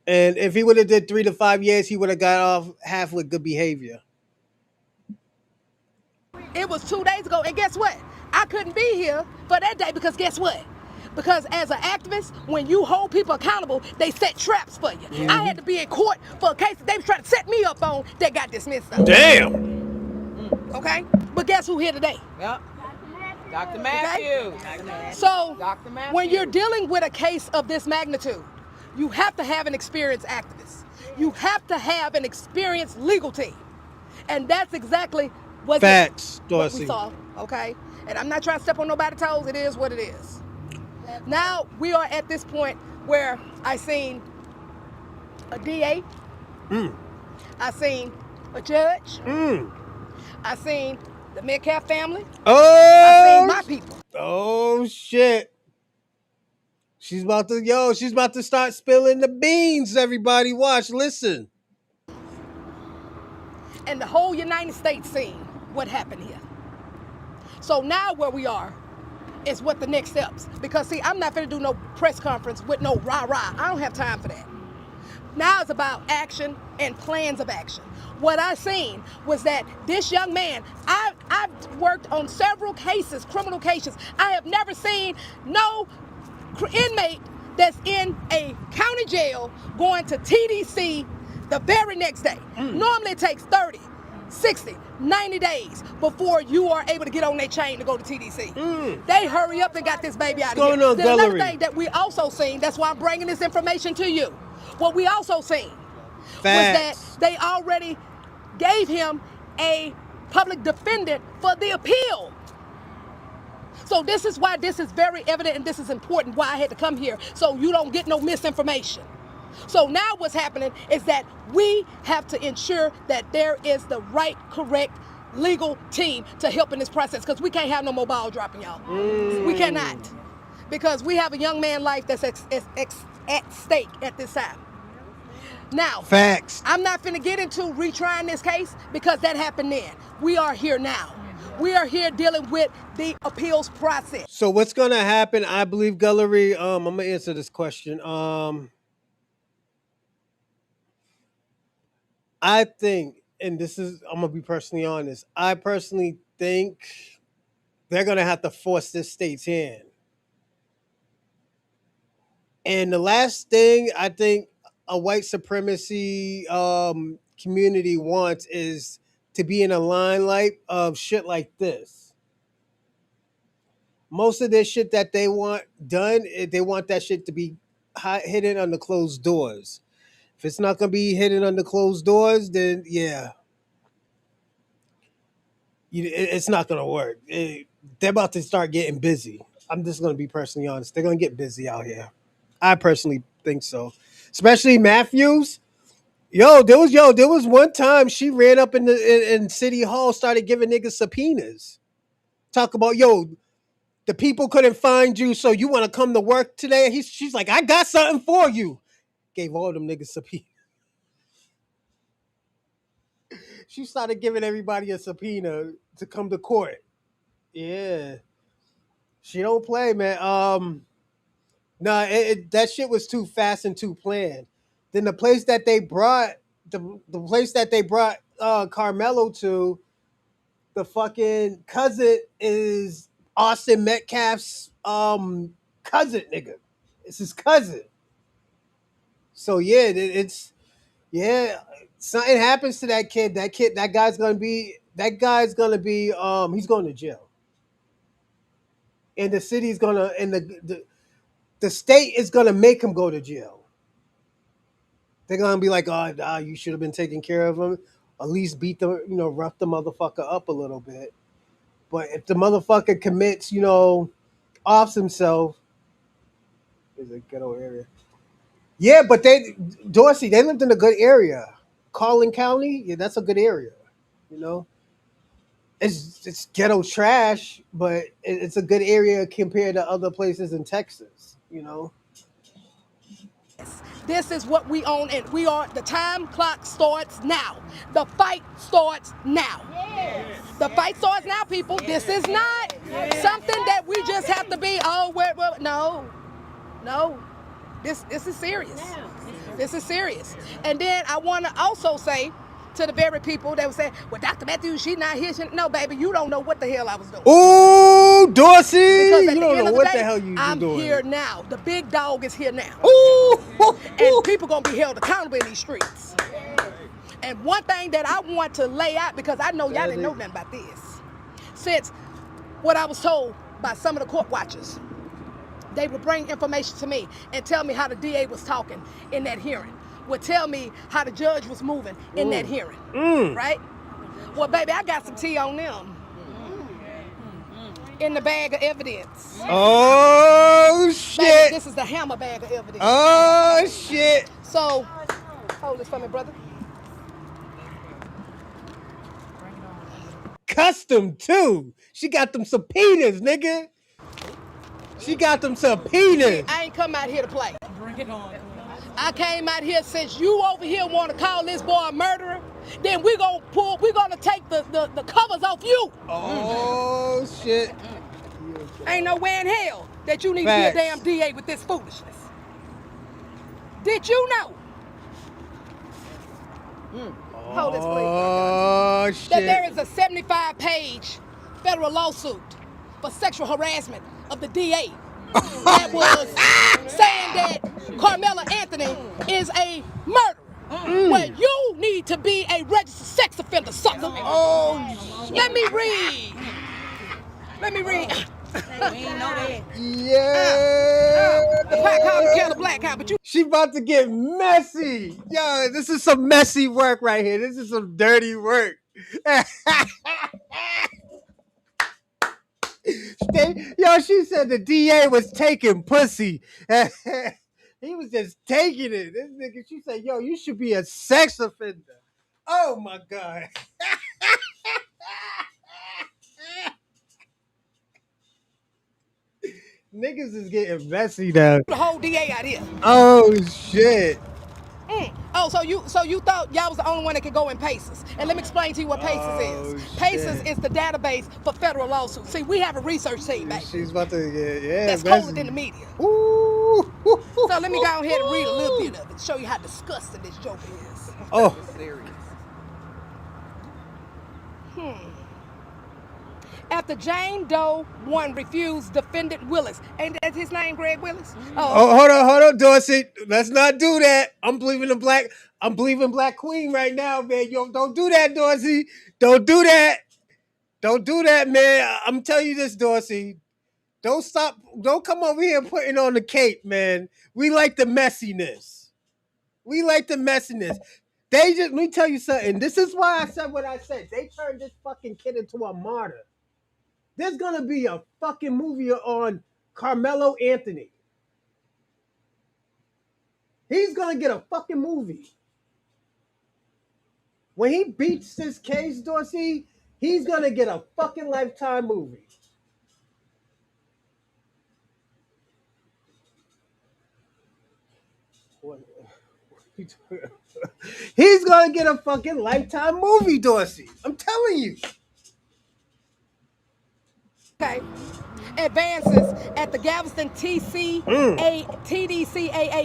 Speaker 1: And if he would have did 3 to 5 years, he would have got off half with good behavior.
Speaker 2: It was 2 days ago, and guess what? I couldn't be here for that day because guess what? Because as an activist, when you hold people accountable, they set traps for you. I had to be in court for a case that they were trying to set me up on that got dismissed.
Speaker 1: Damn.
Speaker 2: Okay? But guess who here today?
Speaker 3: Yep. Dr. Matthews.
Speaker 2: Okay? So,
Speaker 3: Dr. Matthews.
Speaker 2: when you're dealing with a case of this magnitude, you have to have an experienced activist. You have to have an experienced legal team. And that's exactly what we saw, okay? And I'm not trying to step on nobody's toes. It is what it is. Now we are at this point where I seen a DA. I seen a judge. I seen the Metcalf family. I seen my people.
Speaker 1: Oh, shit. She's about to start spilling the beans, everybody. Watch, listen.
Speaker 2: And the whole United States seen what happened here. So now where we are is what the next steps. Because see, I'm not gonna do no press conference with no rah-rah. I don't have time for that. Now it's about action and plans of action. What I seen was that this young man, I've worked on several cases, criminal cases. I have never seen no inmate that's in a county jail going to TDC the very next day. Normally it takes 30, 60, 90 days before you are able to get on their chain to go to TDC. They hurry up and got this baby out of here. There's another thing that we also seen, that's why I'm bringing this information to you. What we also seen was that they already gave him a public defendant for the appeal. So this is why this is very evident and this is important, why I had to come here, so you don't get no misinformation. So now what's happening is that we have to ensure that there is the right, correct legal team to help in this process, because we can't have no more ball dropping, y'all. We cannot. Because we have a young man's life that's at stake at this time. Now,
Speaker 1: Facts.
Speaker 2: I'm not finna get into retrying this case because that happened then. We are here now. We are here dealing with the appeals process.
Speaker 1: So what's gonna happen? I believe, Gullery. I'm gonna answer this question. I think, and this is, I'm gonna be personally honest. I personally think they're gonna have to force this state's hand. And the last thing I think a white supremacy community wants is to be in a limelight of shit like this. Most of this shit that they want done, they want that shit to be hidden under closed doors. If it's not gonna be hidden under closed doors, then yeah, it's not gonna work. They're about to start getting busy. I'm just gonna be personally honest. They're gonna get busy out here. I personally think so. Especially Matthews. There was one time she ran up in City Hall, started giving niggas subpoenas. Talk about, the people couldn't find you, so you want to come to work today? She's like, I got something for you. Gave all them niggas subpoenas. She started giving everybody a subpoena to come to court. Yeah, she don't play, man. Nah, that shit was too fast and too planned. Then the place that they brought the place that they brought Karmelo to, the fucking cousin is Austin Metcalf's cousin, nigga. It's his cousin. So yeah, it's yeah. Something happens to that kid. That guy's gonna be. He's going to jail. And the city's gonna. And the state is gonna make him go to jail. They're gonna be like, oh, nah, you should have been taking care of him. At least rough the motherfucker up a little bit. But if the motherfucker commits, offs himself, is a ghetto area. Yeah, but Dorsey, they lived in a good area. Collin County, yeah, that's a good area. You know, it's ghetto trash, but it's a good area compared to other places in Texas.
Speaker 2: This is what we own, and the time clock starts now. The fight starts now. Yes. The fight starts now, people. Yes. This is not something that we just have to be, no. This is serious. This is serious. And then I want to also say to the very people that would say, well, Dr. Matthews, she's not here. No, baby, you don't know what the hell I was doing.
Speaker 1: Ooh, Dorsey!
Speaker 2: Because
Speaker 1: you don't know what the hell you
Speaker 2: I'm
Speaker 1: doing.
Speaker 2: I'm here now. The big dog is here now.
Speaker 1: Ooh!
Speaker 2: And people going to be held accountable in these streets. And one thing that I want to lay out, because I know y'all didn't know nothing about this, since what I was told by some of the court watchers, they would bring information to me and tell me how the DA was talking in that hearing, would tell me how the judge was moving in that hearing, right? Well, baby, I got some tea on them in the bag of evidence.
Speaker 1: Oh, shit.
Speaker 2: Baby, this is the hammer bag of evidence.
Speaker 1: Oh, shit.
Speaker 2: So, hold this for me, brother.
Speaker 1: Custom, too. She got them subpoenas, nigga. She got them subpoenas.
Speaker 2: I ain't come out here to play.
Speaker 3: Bring it on.
Speaker 2: I came out here, since you over here want to call this boy a murderer, then we're gonna take the covers off you.
Speaker 1: Oh, shit.
Speaker 2: Ain't no way in hell that you need
Speaker 1: Facts.
Speaker 2: to be a damn DA with this foolishness. Did you know? Hold this, please.
Speaker 1: Oh, shit.
Speaker 2: That there is a 75-page federal lawsuit for sexual harassment of the DA that was saying that Karmelo Anthony is a murderer. Well, you need to be a registered sex offender, sucker.
Speaker 1: Oh,
Speaker 2: Let me read.
Speaker 3: We ain't know that.
Speaker 1: yeah.
Speaker 2: The black cow and kill the black cow, but you.
Speaker 1: She about to get messy. Yo, this is some messy work right here. This is some dirty work. She said the DA was taking pussy. He was just taking it. This nigga, she said, yo, you should be a sex offender. Oh my God. Niggas is getting messy now.
Speaker 2: The whole DA out here.
Speaker 1: Oh shit.
Speaker 2: Oh, so you thought y'all was the only one that could go in PACES. And let me explain to you what PACES is. PACES is the database for federal lawsuits. See, we have a research team, baby.
Speaker 1: She's about to
Speaker 2: that's colder than the media.
Speaker 1: Ooh.
Speaker 2: So let me go ahead and read a little bit of it, show you how disgusting this joke is.
Speaker 1: Oh.
Speaker 2: After Jane Doe 1 refused defendant Willis. Ain't that his name, Greg Willis?
Speaker 1: Oh, hold on, Dorsey. Let's not do that. I'm believing Black Queen right now, man. Yo, don't do that, Dorsey. Don't do that. Don't do that, man. I'm telling you this, Dorsey. Don't stop. Don't come over here putting on the cape, man. We like the messiness. Let me tell you something. This is why I said what I said. They turned this fucking kid into a martyr. There's gonna be a fucking movie on Karmelo Anthony. He's gonna get a fucking movie. When he beats this case, Dorsey, he's gonna get a fucking Lifetime movie. He's gonna get a fucking Lifetime movie, Dorsey. I'm telling you.
Speaker 2: Okay. Advances at the Galveston TDCAA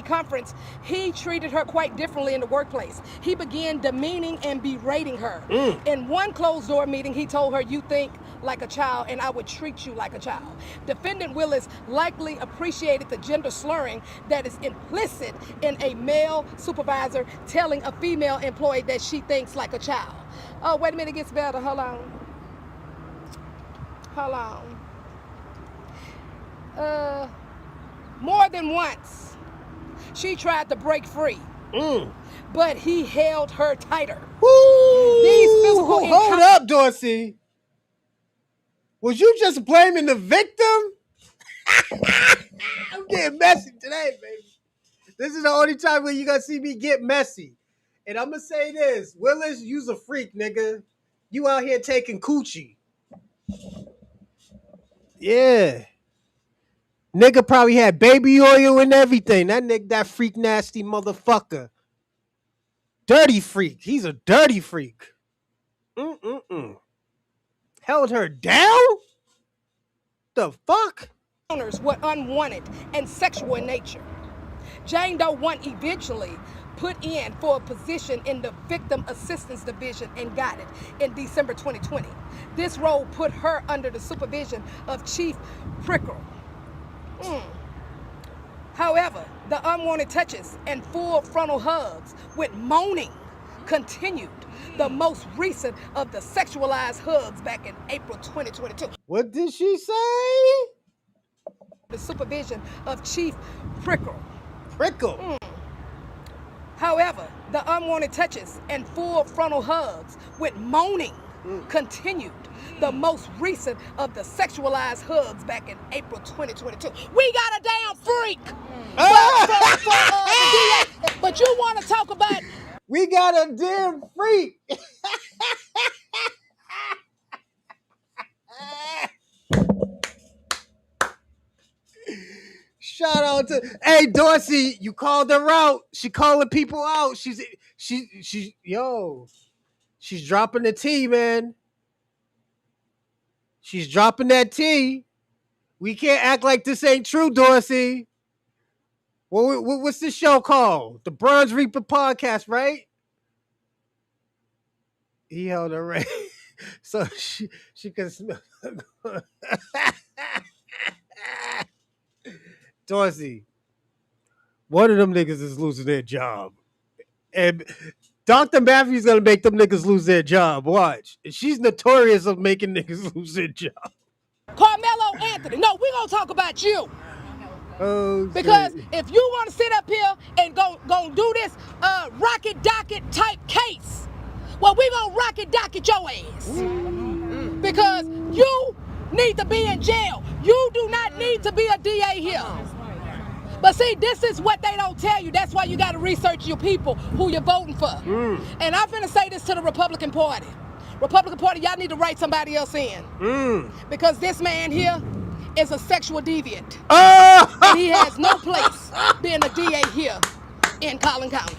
Speaker 2: conference, he treated her quite differently in the workplace. He began demeaning and berating her. In one closed-door meeting, he told her, "You think like a child, and I would treat you like a child." Defendant Willis likely appreciated the gender slurring that is implicit in a male supervisor telling a female employee that she thinks like a child. Oh, wait a minute, it gets better. Hold on. More than once, she tried to break free, but he held her tighter. These physical
Speaker 1: hold up, Dorsey. Was you just blaming the victim? I'm getting messy today, baby. This is the only time where you gonna see me get messy. And I'm gonna say this, Willis, you's a freak, nigga. You out here taking coochie. Yeah. Nigga probably had baby oil and everything. That freak nasty motherfucker. Dirty freak. He's a dirty freak. Held her down? The fuck?
Speaker 2: Were unwanted and sexual in nature. Jane Doe 1 eventually put in for a position in the Victim Assistance Division and got it in December 2020. This role put her under the supervision of Chief Prickle. However, the unwanted touches and full frontal hugs with moaning continued. The most recent of the sexualized hugs back in April 2022.
Speaker 1: What did she say?
Speaker 2: The supervision of Chief Prickle. However, the unwanted touches and full frontal hugs with moaning continued. The most recent of the sexualized hugs back in April 2022. We got a damn freak! But you want to talk about...
Speaker 1: We got a damn freak! Shout out to... Hey, Dorsey, you called her out. She calling people out. She's dropping the tea, man. She's dropping that tea. We can't act like this ain't true, Dorsey. What's this show called? The Bronze Reaper Podcast, right? He held her right. So she could smell. Dorsey, one of them niggas is losing their job. And Dr. Matthew's gonna make them niggas lose their job. Watch. And she's notorious of making niggas lose their job.
Speaker 2: Karmelo Anthony. No, we're gonna talk about you.
Speaker 1: Oh,
Speaker 2: because if you want to sit up here and go do this rocket docket type case, well, we're gonna rocket docket your ass. Because you need to be in jail. You do not need to be a DA here. But see, this is what they don't tell you. That's why you got to research your people, who you're voting for. And I'm going to say this to the Republican Party. Republican Party, y'all need to write somebody else in. Because this man here is a sexual deviant. And he has no place being a DA here in Collin County.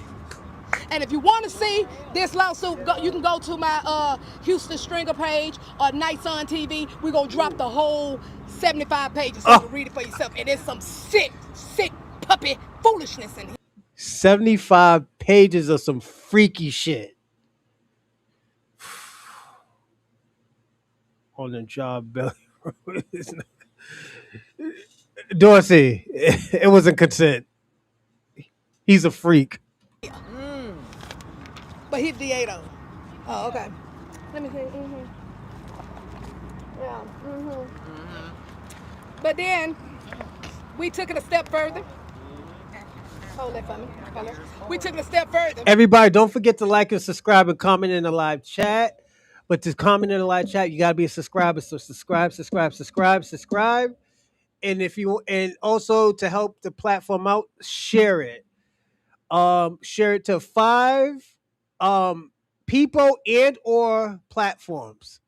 Speaker 2: And if you want to see this lawsuit, you can go to my Houston Stringer page or Nights on TV. We're going to drop the whole 75 pages so you can read it for yourself. And there's some sick puppy foolishness in here.
Speaker 1: 75 pages of some freaky shit. On the job, Billy. Dorsey, it wasn't consent. He's a freak.
Speaker 2: But he's DA though. Oh, okay. Let me see. Yeah. But then we took it a step further. Hold that for me. We took it a step further.
Speaker 1: Everybody, don't forget to like and subscribe and comment in the live chat. But to comment in the live chat, you gotta be a subscriber. So subscribe. And also to help the platform out, share it. Share it to 5 people and or platforms.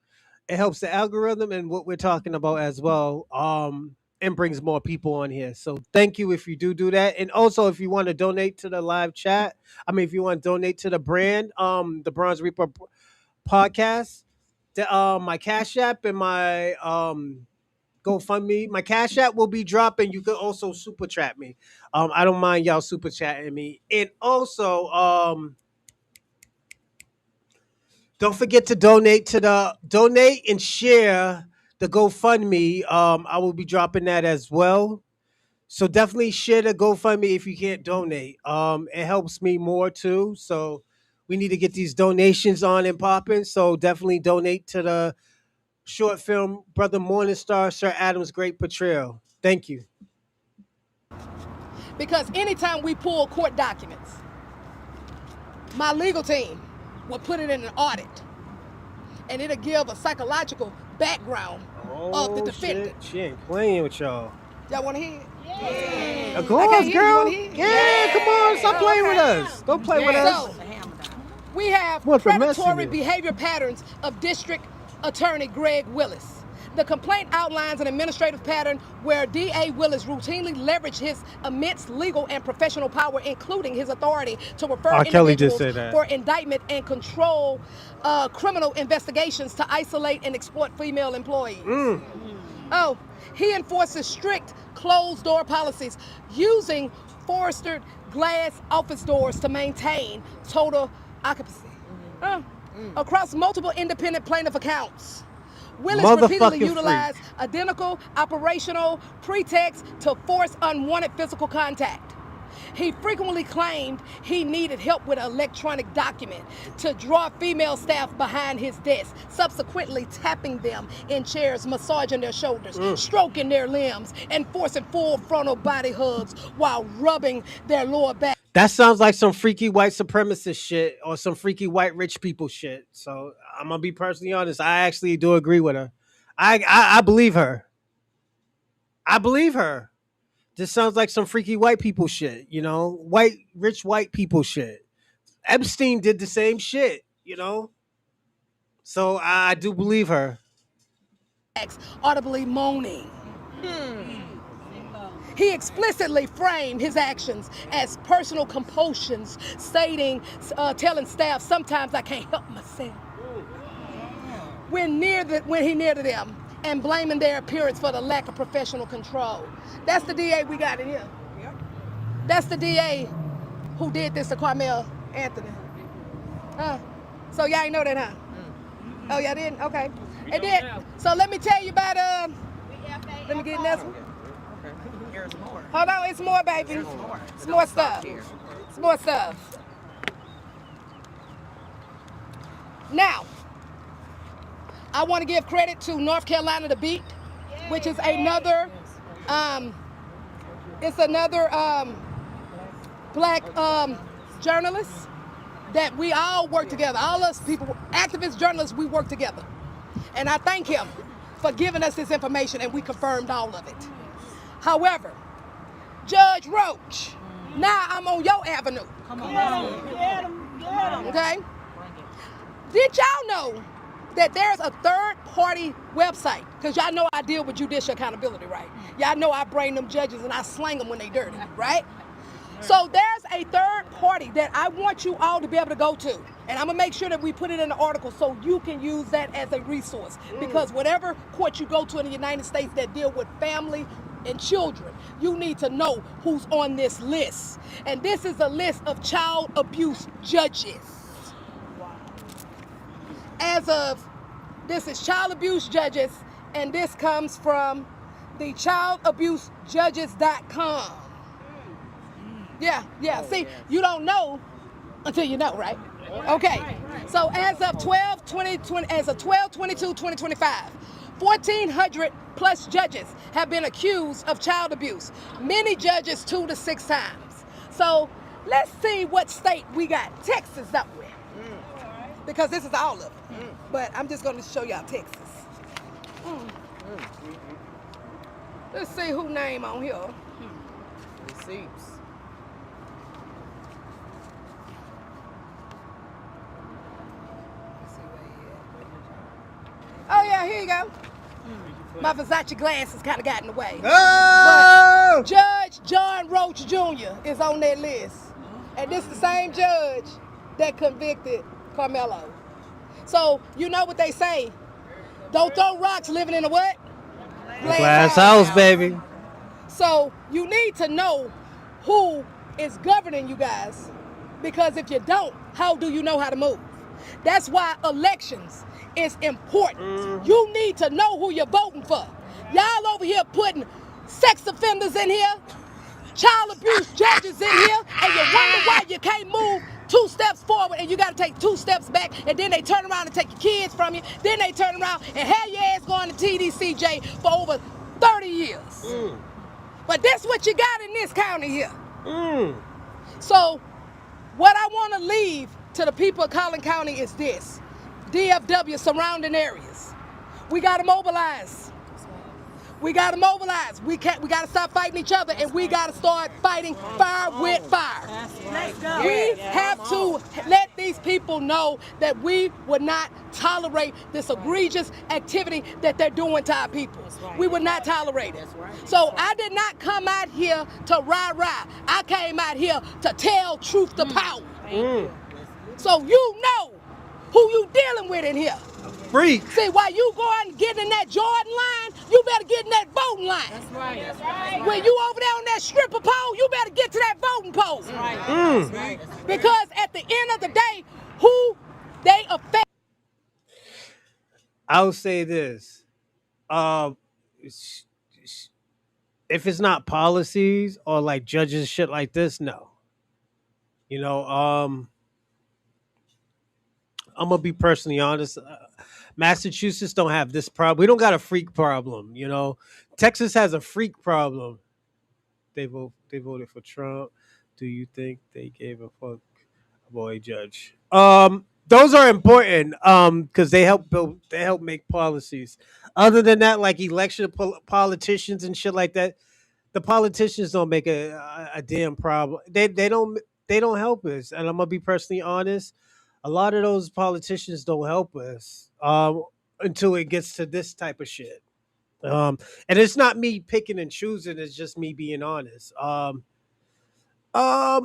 Speaker 1: It helps the algorithm and what we're talking about as well. And brings more people on here. So thank you if you do that. And also if you want to donate to the live chat, if you want to donate to the brand, the Bronze Reaper podcast, my Cash App and my GoFundMe. My Cash App will be dropping. You can also super chat me. I don't mind y'all super chatting me. And also, don't forget to donate and share the GoFundMe. I will be dropping that as well. So definitely share the GoFundMe if you can't donate. It helps me more too. So we need to get these donations on and popping. So definitely donate to the short film Brother Morningstar, Sir Adam's great portrayal. Thank you.
Speaker 2: Because anytime we pull court documents, my legal team will put it in an audit. And it'll give a psychological background of the defendant.
Speaker 1: Shit. She ain't playing with y'all.
Speaker 2: Y'all want to hear it?
Speaker 1: Yeah. Of course, girl. Yeah, come on. Stop playing with us. Don't play with us.
Speaker 2: So, we have predatory behavior patterns of District Attorney Greg Willis. The complaint outlines an administrative pattern where D.A. Willis routinely leveraged his immense legal and professional power, including his authority to refer individuals for indictment and control criminal investigations to isolate and exploit female employees. Oh, he enforces strict closed-door policies using forested glass office doors to maintain total occupancy. Across multiple independent plaintiff accounts. Willis repeatedly utilized identical operational pretexts to force unwanted physical contact. He frequently claimed he needed help with an electronic document to draw female staff behind his desk, subsequently tapping them in chairs, massaging their shoulders, stroking their limbs, and forcing full frontal body hugs while rubbing their lower back.
Speaker 1: That sounds like some freaky white supremacist shit or some freaky white rich people shit. So I'm gonna be personally honest. I actually do agree with her. I believe her. I believe her. This sounds like some freaky white people shit, rich white people shit. Epstein did the same shit, So I do believe her.
Speaker 2: Audibly moaning. He explicitly framed his actions as personal compulsions, telling staff, sometimes I can't help myself. When he near to them, and blaming their appearance for the lack of professional control. That's the DA we got in here. That's the DA who did this to Karmelo Anthony. So y'all ain't know that, huh? Oh, y'all didn't? Okay. It did. So let me tell you about, let me get in this one.
Speaker 3: Here's more.
Speaker 2: Hold on, it's more, baby. It's more stuff. It's more stuff. Now, I want to give credit to North Carolina The Beat, which is another, black journalist that we all work together. All us people, activists, journalists, we work together. And I thank him for giving us this information, and we confirmed all of it. However, Judge Roach, now I'm on your avenue.
Speaker 3: Come on. Get him.
Speaker 2: Okay? Did y'all know that there's a third-party website? Because y'all know I deal with judicial accountability, right? Y'all know I bring them judges and I slang them when they dirty, right? So there's a third party that I want you all to be able to go to. And I'm going to make sure that we put it in the article so you can use that as a resource. Because whatever court you go to in the United States that deal with family and children, you need to know who's on this list. And this is a list of child abuse judges. This is child abuse judges, and this comes from the childabusejudges.com. Yeah. See, you don't know until you know, right? Okay. So as of 12/22/2025, 1,400 plus judges have been accused of child abuse. Many judges 2 to 6 times. So let's see what state we got Texas up with, because this is all of it. But I'm just going to show y'all Texas. Let's see who name on here.
Speaker 3: Receipts.
Speaker 2: Oh yeah, here you go. My Versace glasses kind of got in the way.
Speaker 1: Oh!
Speaker 2: But Judge John Roach Jr. is on that list. And this is the same judge that convicted Karmelo. So you know what they say. Don't throw rocks living in a what?
Speaker 1: Glass house, baby.
Speaker 2: So you need to know who is governing you guys. Because if you don't, how do you know how to move? That's why elections is important. You need to know who you're voting for. Y'all over here putting sex offenders in here, child abuse judges in here, and you wonder why you can't move 2 steps forward and you got to take 2 steps back, and then they turn around and take your kids from you. Then they turn around and have your ass going to TDCJ for over 30 years. But that's what you got in this county here. So what I want to leave to the people of Collin County is this. DFW surrounding areas. We got to mobilize. We got to mobilize. We got to stop fighting each other, and we got to start fighting fire with fire.
Speaker 3: Let's go.
Speaker 2: We have to let these people know that we would not tolerate this egregious activity that they're doing to our people. We would not tolerate it. So I did not come out here to rah-rah. I came out here to tell truth to power. So you know who you dealing with in here.
Speaker 1: Freak.
Speaker 2: See, while you going and getting in that Jordan line, you better get in that voting line.
Speaker 3: That's right.
Speaker 2: When you over there on that stripper pole, you better get to that voting pole.
Speaker 3: That's right.
Speaker 2: Because at the end of the day, who they affect.
Speaker 1: I'll say this. If it's not policies or like judges shit like this, no. You know, I'm gonna be personally honest. Massachusetts don't have this problem. We don't got a freak problem. You know, Texas has a freak problem. They voted for Trump. Do you think they gave a fuck about a judge? Those are important. Because they help make policies. Other than that, like election politicians and shit like that, the politicians don't make a damn problem. They don't help us. And I'm gonna be personally honest. A lot of those politicians don't help us until it gets to this type of shit. And it's not me picking and choosing. It's just me being honest. No,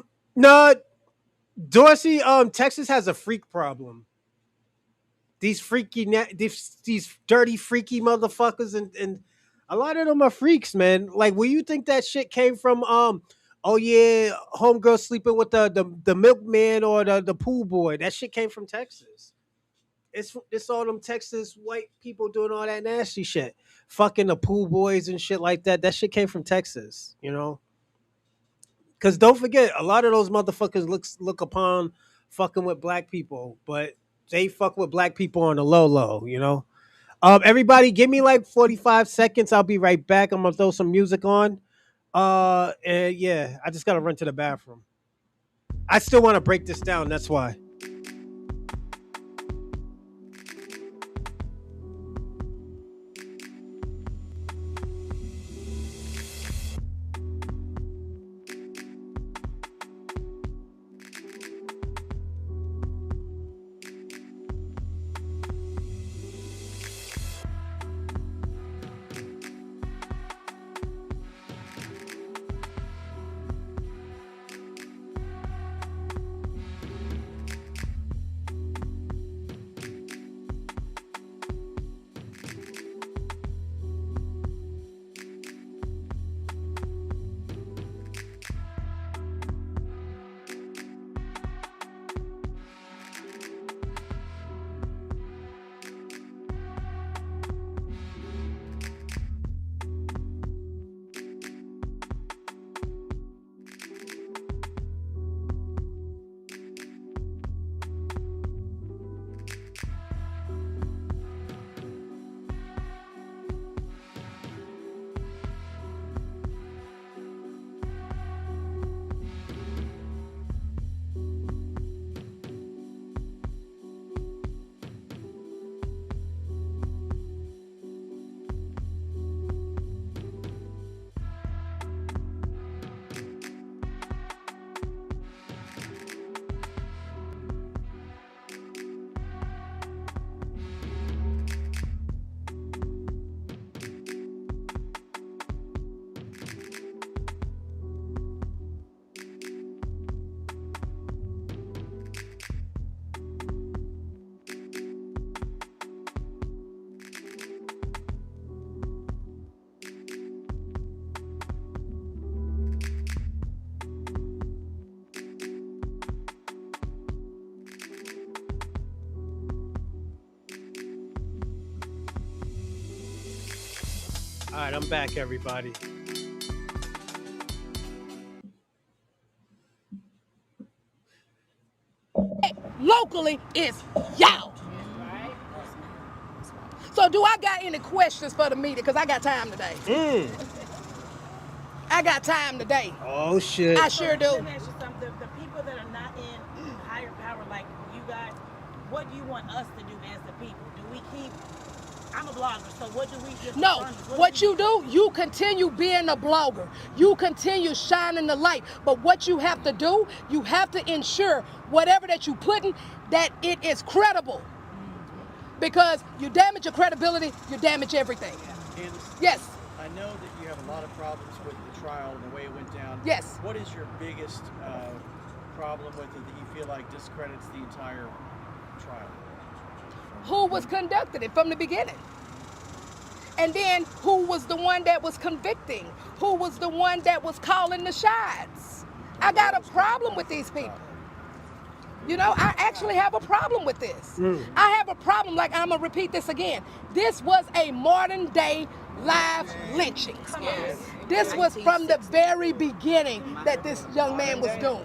Speaker 1: Dorsey. Texas has a freak problem. These these dirty freaky motherfuckers, and a lot of them are freaks, man. Like, where you think that shit came from? Oh yeah, homegirl sleeping with the milkman or the pool boy. That shit came from Texas. It's all them Texas white people doing all that nasty shit, fucking the pool boys and shit like that. That shit came from Texas, you know. Because don't forget, a lot of those motherfuckers look upon fucking with black people, but they fuck with black people on the low, you know. Everybody, give me like 45 seconds. I'll be right back. I'm gonna throw some music on. And yeah, I just gotta run to the bathroom. I still want to break this down. That's why. All right, I'm back, everybody.
Speaker 2: Locally is y'all. So do I got any questions for the media? Because I got time today. I got time today.
Speaker 1: Oh, shit.
Speaker 2: I sure do.
Speaker 4: Let me ask you something. The people that are not in higher power like you guys, what do you want us to do as the people? Do we keep... I'm a blogger, so what do we just...
Speaker 2: No, what you do, you continue being a blogger. You continue shining the light. But what you have to do, you have to ensure whatever that you put in, that it is credible. Because you damage your credibility, you damage everything.
Speaker 5: Candace,
Speaker 2: Yes.
Speaker 5: I know that you have a lot of problems with the trial and the way it went down.
Speaker 2: Yes.
Speaker 5: What is your biggest problem with it that you feel like discredits the entire trial?
Speaker 2: Who was conducting it from the beginning? And then who was the one that was convicting? Who was the one that was calling the shots? I got a problem with these people. You know, I actually have a problem with this. I have a problem, like I'm gonna repeat this again. This was a modern day live lynching. This was from the very beginning that this young man was doing.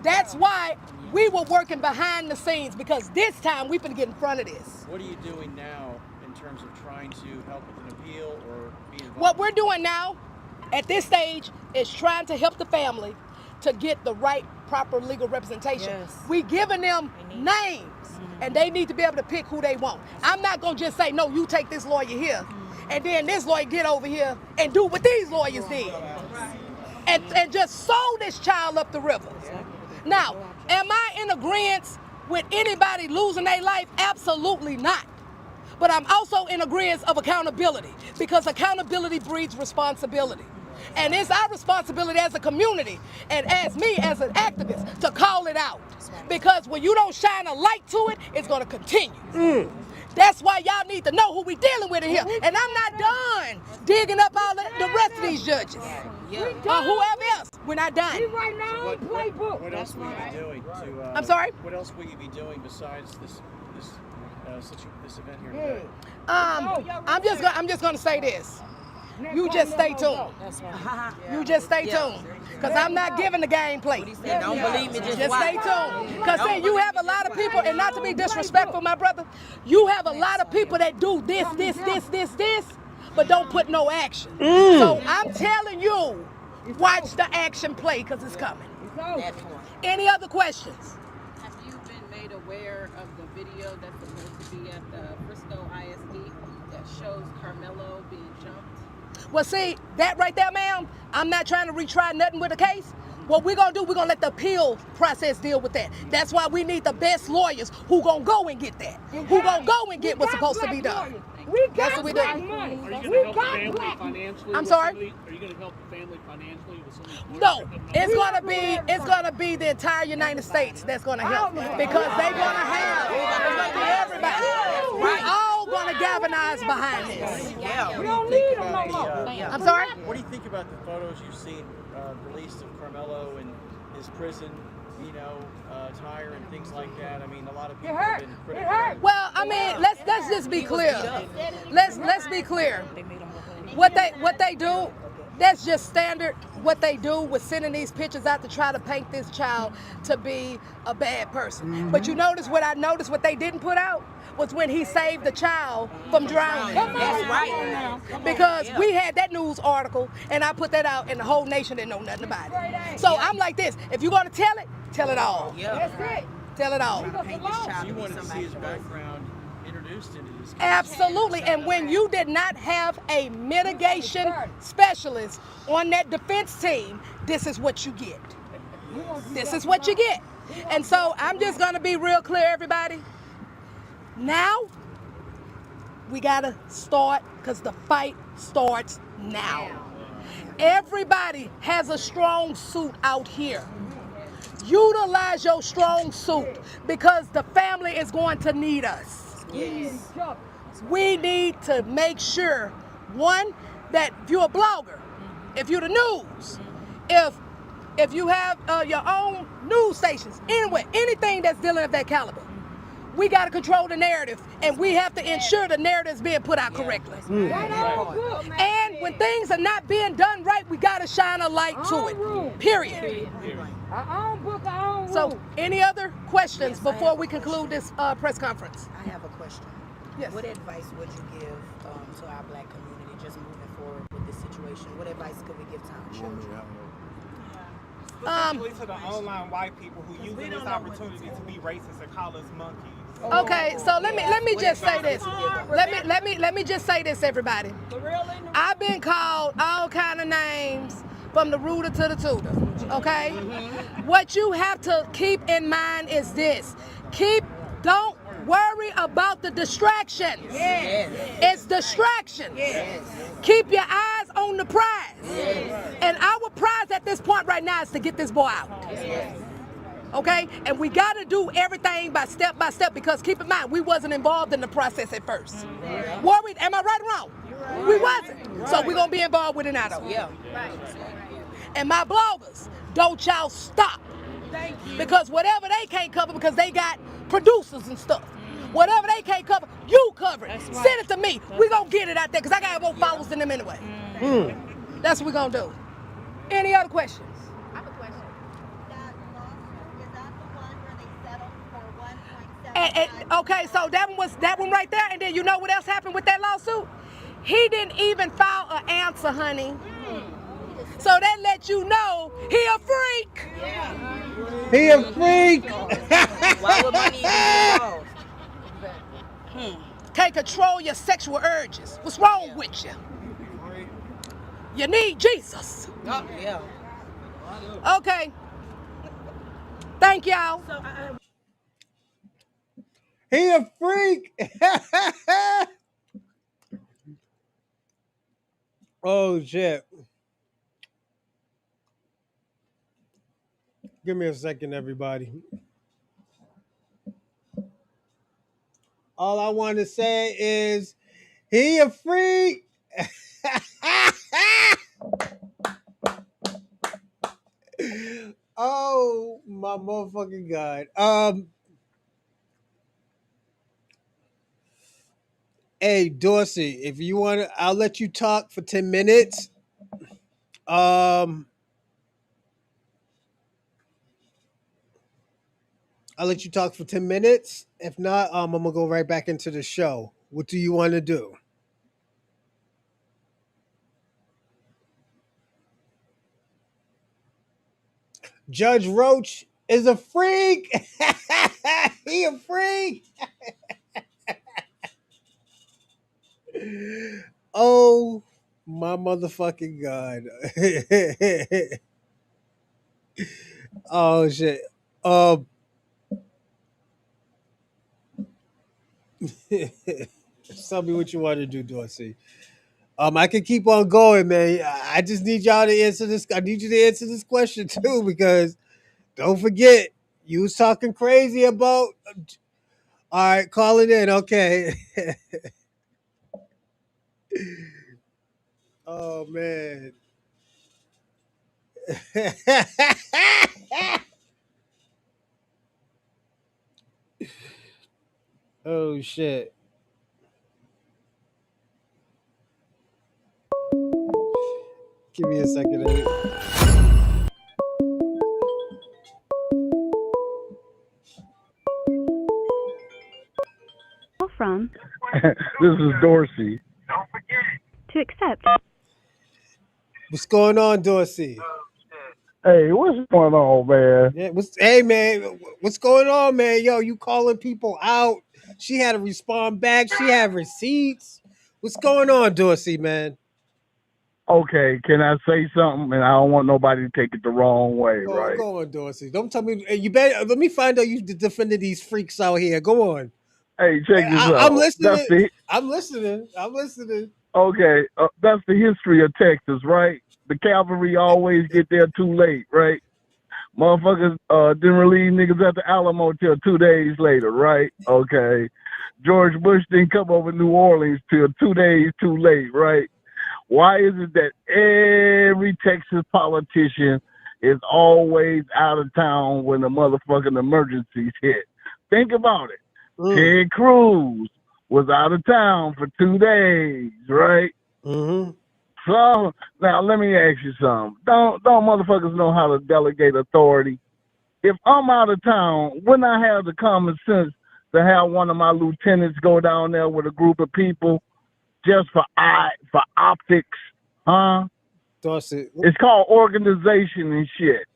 Speaker 2: That's why we were working behind the scenes, because this time we finna get in front of this.
Speaker 5: What are you doing now in terms of trying to help with an appeal or be involved?
Speaker 2: What we're doing now at this stage is trying to help the family to get the right, proper legal representation.
Speaker 3: Yes.
Speaker 2: We giving them names, and they need to be able to pick who they want. I'm not gonna just say, no, you take this lawyer here, and then this lawyer get over here and do what these lawyers did. And just sold this child up the river. Now, am I in agreement with anybody losing their life? Absolutely not. But I'm also in agreement of accountability, because accountability breeds responsibility. And it's our responsibility as a community and as me as an activist to call it out. Because when you don't shine a light to it, it's going to continue. That's why y'all need to know who we dealing with in here. And I'm not done digging up all the rest of these judges. Or whoever else. We're not done.
Speaker 5: What else will you be doing to...
Speaker 2: I'm sorry?
Speaker 5: What else will you be doing besides this event here today?
Speaker 2: I'm just gonna say this. You just stay tuned. You just stay tuned. Because I'm not giving the gameplay.
Speaker 3: Don't believe me, just
Speaker 2: Just stay tuned. Because see, you have a lot of people, and not to be disrespectful, my brother, you have a lot of people that do this, but don't put no action. So I'm telling you, watch the action play, because it's coming. Any other questions?
Speaker 6: Have you been made aware of the video that's supposed to be at the Frisco ISD that shows Karmelo being jumped?
Speaker 2: Well, see, that right there, ma'am, I'm not trying to retry nothing with the case. What we're going to do, we're going to let the appeal process deal with that. That's why we need the best lawyers who going to go and get that. Who going to go and get what's supposed to be done. That's what we do.
Speaker 7: Are you going to help the family financially?
Speaker 2: I'm sorry?
Speaker 7: Are you going to help the family financially with some of these
Speaker 2: No, it's gonna be the entire United States that's gonna help, because they're gonna have, it's gonna be everybody. We all gonna galvanize behind this.
Speaker 5: We don't need them no more.
Speaker 2: I'm sorry?
Speaker 5: What do you think about the photos you've seen released of Karmelo and his prison, attire and things like that? I mean, a lot of people have been critical.
Speaker 2: Well, I mean, let's just be clear. Let's be clear. What they do, that's just standard. What they do with sending these pictures out to try to paint this child to be a bad person. But you notice what they didn't put out was when he saved the child from drowning.
Speaker 3: That's right.
Speaker 2: Because we had that news article, and I put that out, and the whole nation didn't know nothing about it. So I'm like this: if you're gonna tell it all.
Speaker 3: That's it.
Speaker 2: Tell it all.
Speaker 5: So you wanted to see his background introduced into this case?
Speaker 2: Absolutely. And when you did not have a mitigation specialist on that defense team, this is what you get. This is what you get. And so I'm just going to be real clear, everybody. Now, we got to start, because the fight starts now. Everybody has a strong suit out here. Utilize your strong suit, because the family is going to need us.
Speaker 3: Yes.
Speaker 2: We need to make sure, one, that if you're a blogger, if you're the news, if you have your own news stations, anyway, anything that's dealing with that caliber, we got to control the narrative, and we have to ensure the narrative is being put out correctly. And when things are not being done right, we got to shine a light to it. Period. So, any other questions before we conclude this press conference?
Speaker 8: I have a question.
Speaker 2: Yes.
Speaker 8: What advice would you give to our black community just moving forward with this situation? What advice could we give to our children?
Speaker 9: Specifically to the online white people who use this opportunity to be racist and call us monkeys.
Speaker 2: Okay, so let me just say this. Let me just say this, everybody. I've been called all kind of names from the rooter to the tutor. Okay? What you have to keep in mind is this. Don't worry about the distractions. It's distractions. Keep your eyes on the prize. And our prize at this point right now is to get this boy out. Okay? And we got to do everything by step, because keep in mind, we wasn't involved in the process at first. Worried, am I right or wrong? We wasn't. So we're going to be involved with it now, though. And my bloggers, don't y'all stop. Because whatever they can't cover, because they got producers and stuff. Whatever they can't cover, you cover it. Send it to me. We're going to get it out there, because I got more followers than them anyway. That's what we're going to do. Any other questions?
Speaker 10: I have a question. That lawsuit, is that the one where they settled for 1.7?
Speaker 2: Okay, so that one right there, and then you know what else happened with that lawsuit? He didn't even file an answer, honey. So that let you know he a freak.
Speaker 1: He a freak.
Speaker 8: Why would money even be involved?
Speaker 2: Can't control your sexual urges. What's wrong with you? You need Jesus. Okay. Thank y'all.
Speaker 1: He a freak. Oh shit. Give me a second, everybody. All I want to say is, he a freak. Oh my motherfucking God. Hey Dorsey, if you want to, I'll let you talk for 10 minutes. I'll let you talk for 10 minutes. If not, I'm gonna go right back into the show. What do you want to do? Judge Roach is a freak. He a freak. Oh my motherfucking God. Oh shit. Tell me what you want to do, Dorsey. I can keep on going, man. I just need y'all to answer this. I need you to answer this question too, because don't forget, you was talking crazy about. All right, call it in. Okay. Oh man. Oh shit. Give me a second.
Speaker 11: From
Speaker 12: This is Dorsey.
Speaker 11: to accept.
Speaker 1: What's going on, Dorsey?
Speaker 12: Hey, what's going on, man?
Speaker 1: Yeah, hey man, what's going on, man? Yo, you calling people out? She had to respond back. She had receipts. What's going on, Dorsey, man?
Speaker 12: Okay, can I say something? And I don't want nobody to take it the wrong way, right?
Speaker 1: Go on, Dorsey. Don't tell me. You better let me find out you defended these freaks out here. Go on.
Speaker 12: Hey, check this out.
Speaker 1: I'm listening. I'm listening.
Speaker 12: Okay, that's the history of Texas, right? The cavalry always get there too late, right? Motherfuckers didn't relieve niggas at the Alamo till 2 days later, right? Okay. George Bush didn't come over New Orleans till 2 days too late, right? Why is it that every Texas politician is always out of town when the motherfucking emergencies hit? Think about it. Ted Cruz was out of town for 2 days, right?
Speaker 1: Mm-hmm.
Speaker 12: So now let me ask you something. Don't motherfuckers know how to delegate authority? If I'm out of town, wouldn't I have the common sense to have one of my lieutenants go down there with a group of people just for optics? Huh?
Speaker 1: Dorsey.
Speaker 12: It's called organization and shit.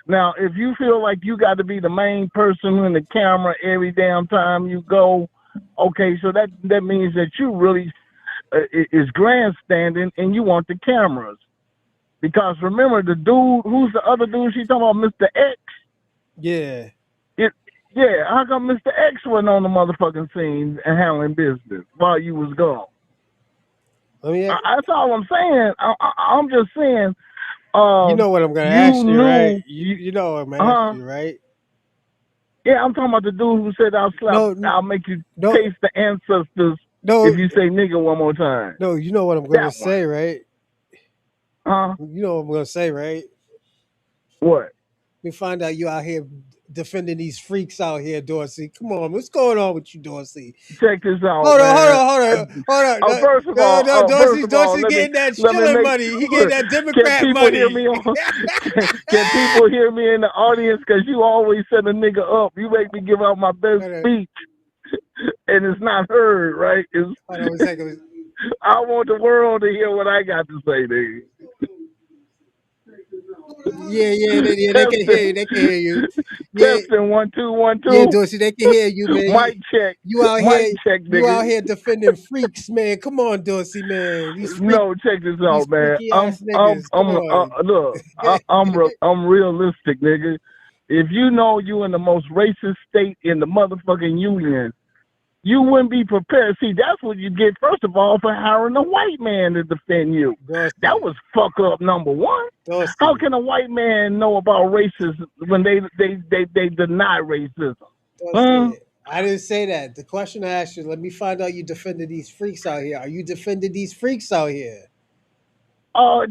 Speaker 12: Now, if you feel like you got to be the main person in the camera every damn time you go, okay, so that means that you really is grandstanding and you want the cameras. Because remember, the dude, who's the other dude she talking about, Mr. X?
Speaker 1: Yeah.
Speaker 12: Yeah, how come Mr. X wasn't on the motherfucking scene and handling business while you was gone? That's all I'm saying. I'm just saying.
Speaker 1: You know what I'm gonna ask you, right? You know what I'm gonna ask you, right?
Speaker 12: Yeah, I'm talking about the dude who said I'll make you taste the ancestors if you say nigga one more time.
Speaker 1: No, you know what I'm gonna say, right?
Speaker 12: Huh?
Speaker 1: You know what I'm gonna say, right?
Speaker 12: What?
Speaker 1: We find out you out here defending these freaks out here, Dorsey. Come on, what's going on with you, Dorsey?
Speaker 12: Check this out,
Speaker 1: hold
Speaker 12: man.
Speaker 1: on.
Speaker 12: First of all,
Speaker 1: Dorsey getting that shilling money. He getting that Democrat
Speaker 12: can people
Speaker 1: money.
Speaker 12: Hear me can people hear me in the audience? Because you always set a nigga up. You make me give out my best speech, and it's not heard, right?
Speaker 1: Hold on a second.
Speaker 12: I want the world to hear what I got to say, nigga.
Speaker 1: Yeah, they can hear you. They can hear you. Yeah.
Speaker 12: Testing 1 2 1 2.
Speaker 1: Yeah, Dorsey, they can hear you, man.
Speaker 12: Mic check.
Speaker 1: You out
Speaker 12: Mic
Speaker 1: here,
Speaker 12: check, nigga.
Speaker 1: you out here defending freaks, man. Come on, Dorsey, man.
Speaker 12: No, check this out, man. I'm realistic, nigga. If you know you in the most racist state in the motherfucking union, you wouldn't be prepared. See, that's what you get, first of all, for hiring a white man to defend you.
Speaker 1: Dorsey.
Speaker 12: That was fuck up number one.
Speaker 1: Dorsey.
Speaker 12: How can a white man know about racism when they deny racism?
Speaker 1: I didn't say that. The question I asked you, let me find out you defended these freaks out here. Are you defending these freaks out here?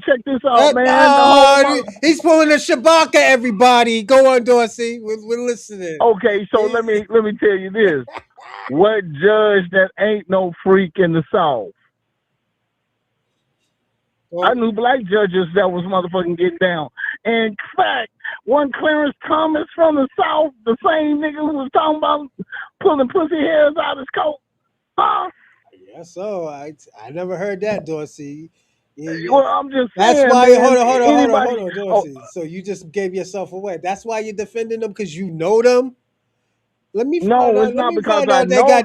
Speaker 12: Check this out, man.
Speaker 1: He's pulling a Shabaka, everybody. Go on, Dorsey. We're listening.
Speaker 12: Okay, so let me tell you this. What judge that ain't no freak in the South? I knew black judges that was motherfucking get down. In fact, one Clarence Thomas from the South, the same nigga who was talking about pulling pussy hairs out his coat. Huh?
Speaker 1: Yeah, so I never heard that, Dorsey. Yeah.
Speaker 12: Well, I'm just
Speaker 1: saying. That's why.
Speaker 12: Man,
Speaker 1: hold on, Dorsey. So you just gave yourself away. That's why you're defending them because you know them. Let me.
Speaker 12: No, it's not because I know them. I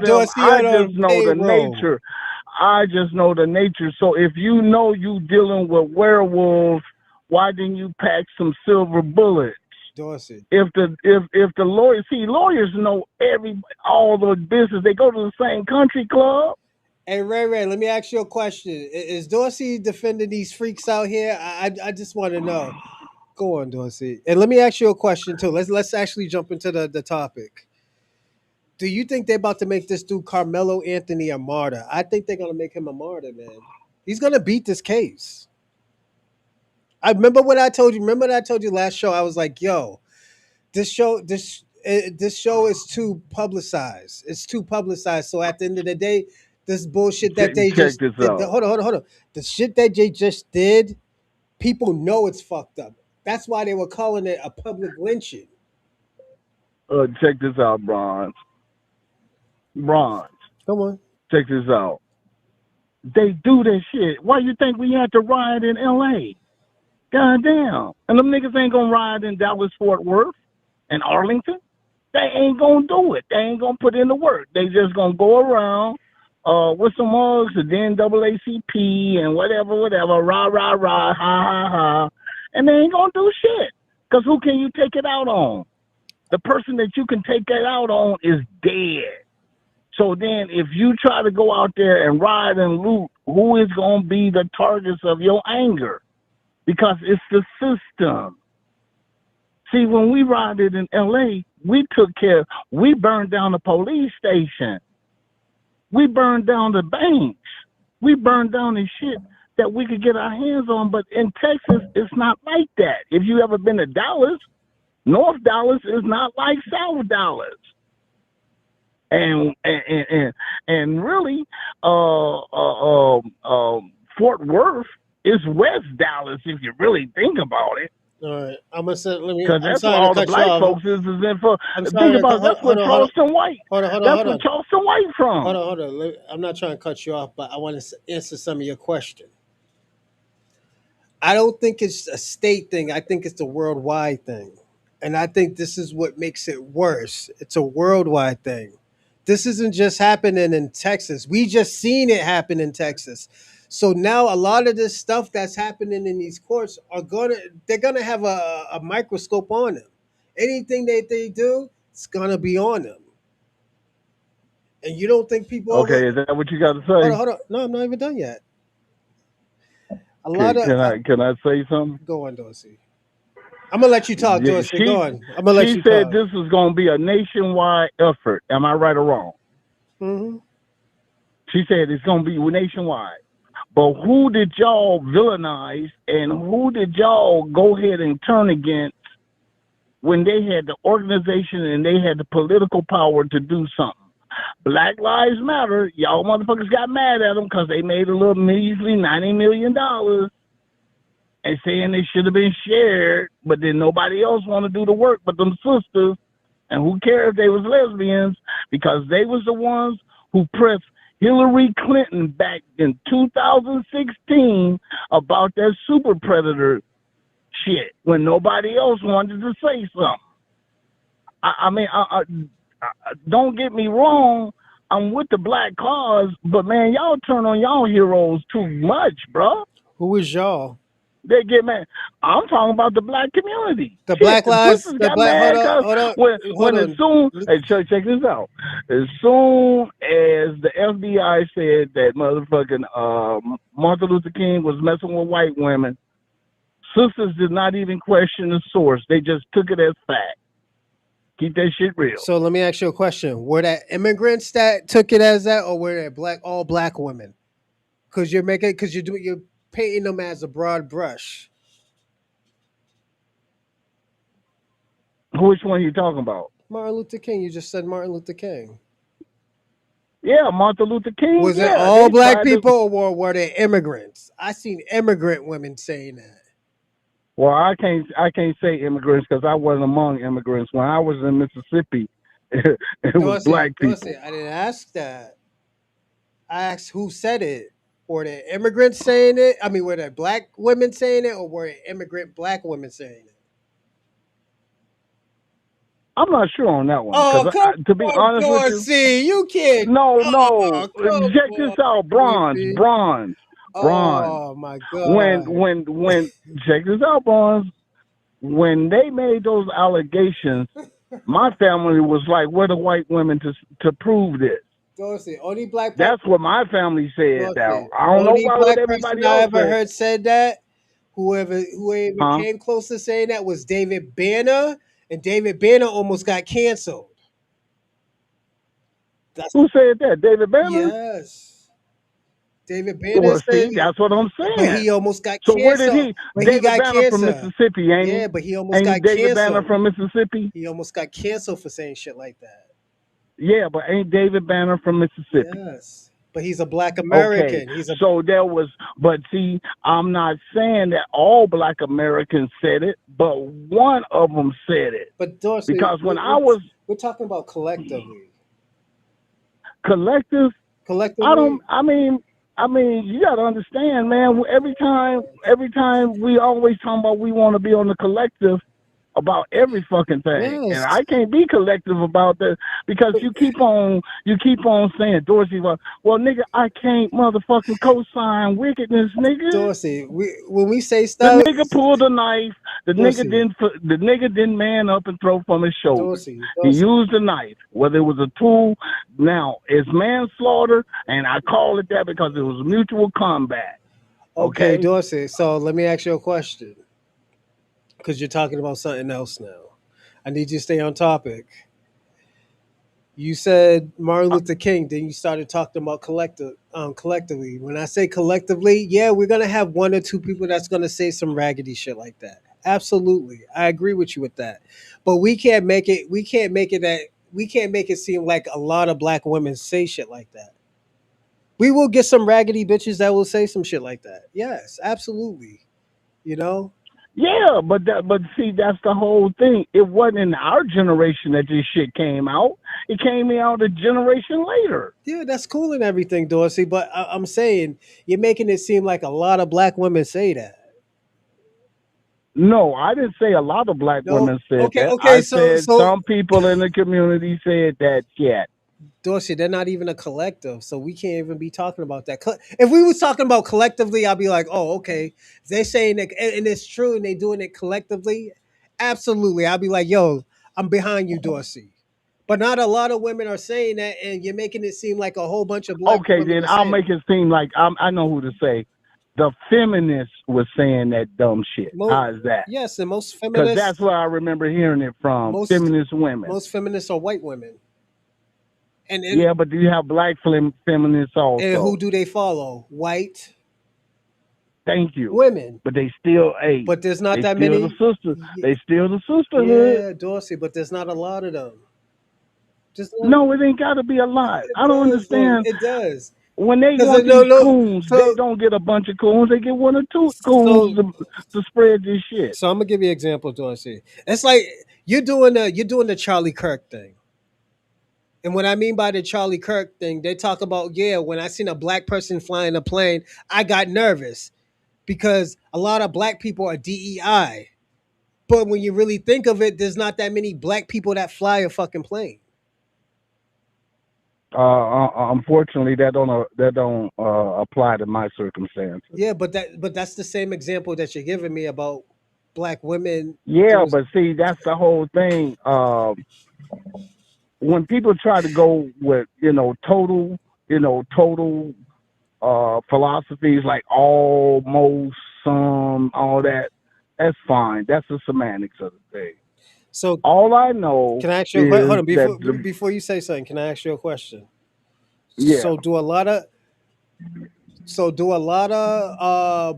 Speaker 12: just know the nature. I just know the nature. So if you know you dealing with werewolves, why didn't you pack some silver bullets?
Speaker 1: Dorsey.
Speaker 12: If the lawyers know all the business. They go to the same country club.
Speaker 1: Hey Ray, let me ask you a question. Is Dorsey defending these freaks out here? I just want to know. Go on, Dorsey. And let me ask you a question too. Let's actually jump into the topic. Do you think they're about to make this dude Karmelo Anthony a martyr? I think they're gonna make him a martyr, man. He's gonna beat this case. I remember what I told you. Remember what I told you last show? I was like, yo, this show is too publicized. It's too publicized. So at the end of the day, this bullshit that they just did, hold on. The shit that they just did, people know it's fucked up. That's why they were calling it a public lynching.
Speaker 12: Check this out, Bronze.
Speaker 1: Come on.
Speaker 12: Check this out. They do this shit. Why you think we had to riot in LA? Goddamn. And them niggas ain't gonna riot in Dallas, Fort Worth, and Arlington. They ain't gonna do it. They ain't gonna put in the work. They just gonna go around with some mugs, the NAACP and whatever, rah, rah, rah, ha, ha, ha. And they ain't gonna do shit. Because who can you take it out on? The person that you can take it out on is dead. So then if you try to go out there and riot and loot, who is going to be the targets of your anger? Because it's the system. See, when we rioted in L.A., we burned down the police station. We burned down the banks. We burned down the shit that we could get our hands on. But in Texas, it's not like that. If you ever been to Dallas, North Dallas is not like South Dallas. and really, Fort Worth is West Dallas if you really think about it.
Speaker 1: All right, I'm gonna say.
Speaker 12: Because
Speaker 1: I'm
Speaker 12: that's where
Speaker 1: sorry to
Speaker 12: all the
Speaker 1: cut you
Speaker 12: black
Speaker 1: off.
Speaker 12: folks is in for.
Speaker 1: I'm
Speaker 12: Think
Speaker 1: sorry to
Speaker 12: about
Speaker 1: cut.
Speaker 12: it. That's where Charleston White.
Speaker 1: Hold on.
Speaker 12: That's where Charleston White from.
Speaker 1: Hold on. I'm not trying to cut you off, but I want to answer some of your question. I don't think it's a state thing. I think it's a worldwide thing. And I think this is what makes it worse. It's a worldwide thing. This isn't just happening in Texas. We just seen it happen in Texas. So now a lot of this stuff that's happening in these courts they're gonna have a microscope on them. Anything that they do, it's gonna be on them. And you don't think people
Speaker 12: Okay, is that what you got to say?
Speaker 1: Hold on. No, I'm not even done yet.
Speaker 12: Can I say something?
Speaker 1: Go on, Dorsey. I'm gonna let you talk, Dorsey. Go on. I'm gonna let you
Speaker 12: She said
Speaker 1: talk.
Speaker 12: this is going to be a nationwide effort. Am I right or wrong?
Speaker 1: Mm-hmm.
Speaker 12: She said it's going to be nationwide. But who did y'all villainize and who did y'all go ahead and turn against when they had the organization and they had the political power to do something? Black Lives Matter. Y'all motherfuckers got mad at them because they made a little measly $90 million and saying they should have been shared, but then nobody else want to do the work but them sisters. And who cares if they was lesbians, because they was the ones who pressed Hillary Clinton back in 2016 about that super predator shit when nobody else wanted to say something. I mean, don't get me wrong, I'm with the black cause, but man, y'all turn on y'all heroes too much, bro.
Speaker 1: Who is y'all?
Speaker 12: They get mad. I'm talking about the black community.
Speaker 1: The Black Lives.
Speaker 12: The got mad check this out. As soon as the FBI said that motherfucking Martin Luther King was messing with white women, sisters did not even question the source. They just took it as fact. Keep that shit real.
Speaker 1: So let me ask you a question: were that immigrants that took it as that, or were that all black women? Because you're painting them as a broad brush.
Speaker 12: Which one are you talking about?
Speaker 1: Martin Luther King. You just said Martin Luther King.
Speaker 12: Yeah, Martin Luther King.
Speaker 1: Was it all black people, or were they immigrants? I seen immigrant women saying that.
Speaker 12: Well, I can't say immigrants because I wasn't among immigrants. When I was in Mississippi, it was black people.
Speaker 1: I didn't ask that. I asked who said it. Were there immigrants saying it? I mean, were there black women saying it, or were it immigrant black women saying it?
Speaker 12: I'm not sure on that one. To be honest with you,
Speaker 1: you can't.
Speaker 12: No. Check this out, bronze.
Speaker 1: Oh my God!
Speaker 12: When check this out, bronze. When they made those allegations, my family was like, "Where the white women to prove this?"
Speaker 1: Dorsey, only black.
Speaker 12: That's what my family said. Now I don't
Speaker 1: know
Speaker 12: why would everybody else
Speaker 1: I ever heard said that. Whoever came close to saying that was David Banner, and David Banner almost got canceled.
Speaker 12: Who said that? David Banner?
Speaker 1: Yes. David Banner said.
Speaker 12: That's what I'm saying.
Speaker 1: But he almost got
Speaker 12: canceled. So where did he?
Speaker 1: David
Speaker 12: Banner from Mississippi, ain't he?
Speaker 1: Yeah, but he almost got
Speaker 12: David
Speaker 1: canceled.
Speaker 12: Banner from Mississippi?
Speaker 1: He almost got canceled for saying shit like that.
Speaker 12: Yeah, but ain't David Banner from Mississippi?
Speaker 1: Yes. But he's a black American.
Speaker 12: Okay. So there was, but see, I'm not saying that all black Americans said it, but one of them said it.
Speaker 1: But Dorsey,
Speaker 12: because
Speaker 1: we're talking about collectively.
Speaker 12: Collectively. I mean, you gotta understand, man. Every time we always talking about we want to be on the collective about every fucking thing,
Speaker 1: yes.
Speaker 12: And I can't be collective about that because you keep on saying, Dorsey, well, nigga, I can't motherfucking co-sign wickedness, nigga.
Speaker 1: Dorsey, when we say stuff,
Speaker 12: the nigga pulled a knife. The nigga didn't man up and throw from his shoulder.
Speaker 1: Dorsey.
Speaker 12: He used a knife, whether it was a tool. Now it's manslaughter, and I call it that because it was mutual combat.
Speaker 1: Okay, Dorsey. So let me ask you a question. Because you're talking about something else now. I need you to stay on topic. You said Martin Luther King, then you started talking about collectively. When I say collectively, yeah, we're going to have one or two people that's going to say some raggedy shit like that. Absolutely. I agree with you with that. But we can't make it that we can't make it seem like a lot of black women say shit like that. We will get some raggedy bitches that will say some shit like that. Yes, absolutely. You know?
Speaker 12: Yeah, but see, that's the whole thing. It wasn't in our generation that this shit came out. It came out a generation later.
Speaker 1: Yeah, that's cool and everything, Dorsey. But I'm saying you're making it seem like a lot of black women say that.
Speaker 12: No, I didn't say a lot of black
Speaker 1: No.
Speaker 12: women said
Speaker 1: Okay.
Speaker 12: that.
Speaker 1: Okay.
Speaker 12: I
Speaker 1: So
Speaker 12: said some people in the community said that shit.
Speaker 1: Dorsey, they're not even a collective, so we can't even be talking about that. If we was talking about collectively, I'd be like, oh, okay. If they're saying it, and it's true, and they doing it collectively, absolutely. I'd be like, yo, I'm behind you, Dorsey. But not a lot of women are saying that, and you're making it seem like a whole bunch of black
Speaker 12: Okay,
Speaker 1: women
Speaker 12: then
Speaker 1: are
Speaker 12: I'll
Speaker 1: saying
Speaker 12: make
Speaker 1: it.
Speaker 12: it seem like I know who to say. The feminists was saying that dumb shit. How is that?
Speaker 1: Yes, and most
Speaker 12: Because
Speaker 1: feminists,
Speaker 12: that's where I remember hearing it from. Feminist women.
Speaker 1: most feminists are white women. And
Speaker 12: Yeah, but do you have black feminists also?
Speaker 1: and who do they follow? White
Speaker 12: Thank you.
Speaker 1: women.
Speaker 12: But they still ate.
Speaker 1: But there's not
Speaker 12: they
Speaker 1: that
Speaker 12: still
Speaker 1: many.
Speaker 12: The sisters. They still the sisterhood.
Speaker 1: Yeah, Dorsey, but there's not a lot of them.
Speaker 12: No, it ain't got to be a lot. I don't understand.
Speaker 1: It does.
Speaker 12: When they want these coons, they don't get a bunch of coons. They get one or two coons to spread this shit.
Speaker 1: So I'm gonna give you an example, Dorsey. It's like you're doing the Charlie Kirk thing. And what I mean by the Charlie Kirk thing, they talk about, when I seen a black person flying a plane, I got nervous because a lot of black people are DEI. But when you really think of it, there's not that many black people that fly a fucking plane.
Speaker 12: Unfortunately, that don't apply to my circumstances.
Speaker 1: Yeah, but that's the same example that you're giving me about black women.
Speaker 12: Yeah, but see, that's the whole thing. When people try to go with total philosophies like almost, some, all that, that's fine. That's the semantics of the thing.
Speaker 1: So
Speaker 12: all I know,
Speaker 1: can I ask you? Hold on, before you say something, can I ask you a question?
Speaker 12: Yeah.
Speaker 1: So do a lot of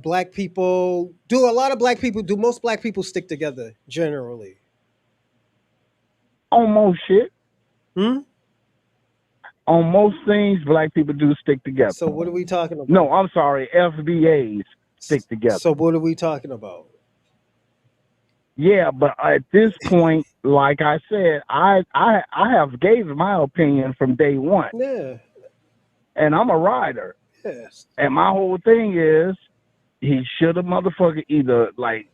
Speaker 1: black people? Do most black people stick together generally?
Speaker 12: On most shit. On most things, black people do stick together.
Speaker 1: So what are we talking about?
Speaker 12: No, I'm sorry, FBAs stick together.
Speaker 1: So what are we talking about?
Speaker 12: Yeah, but at this point, like I said, I have gave my opinion from day one.
Speaker 1: Yeah.
Speaker 12: And I'm a rider.
Speaker 1: Yes.
Speaker 12: And my whole thing is, he should have motherfucker either like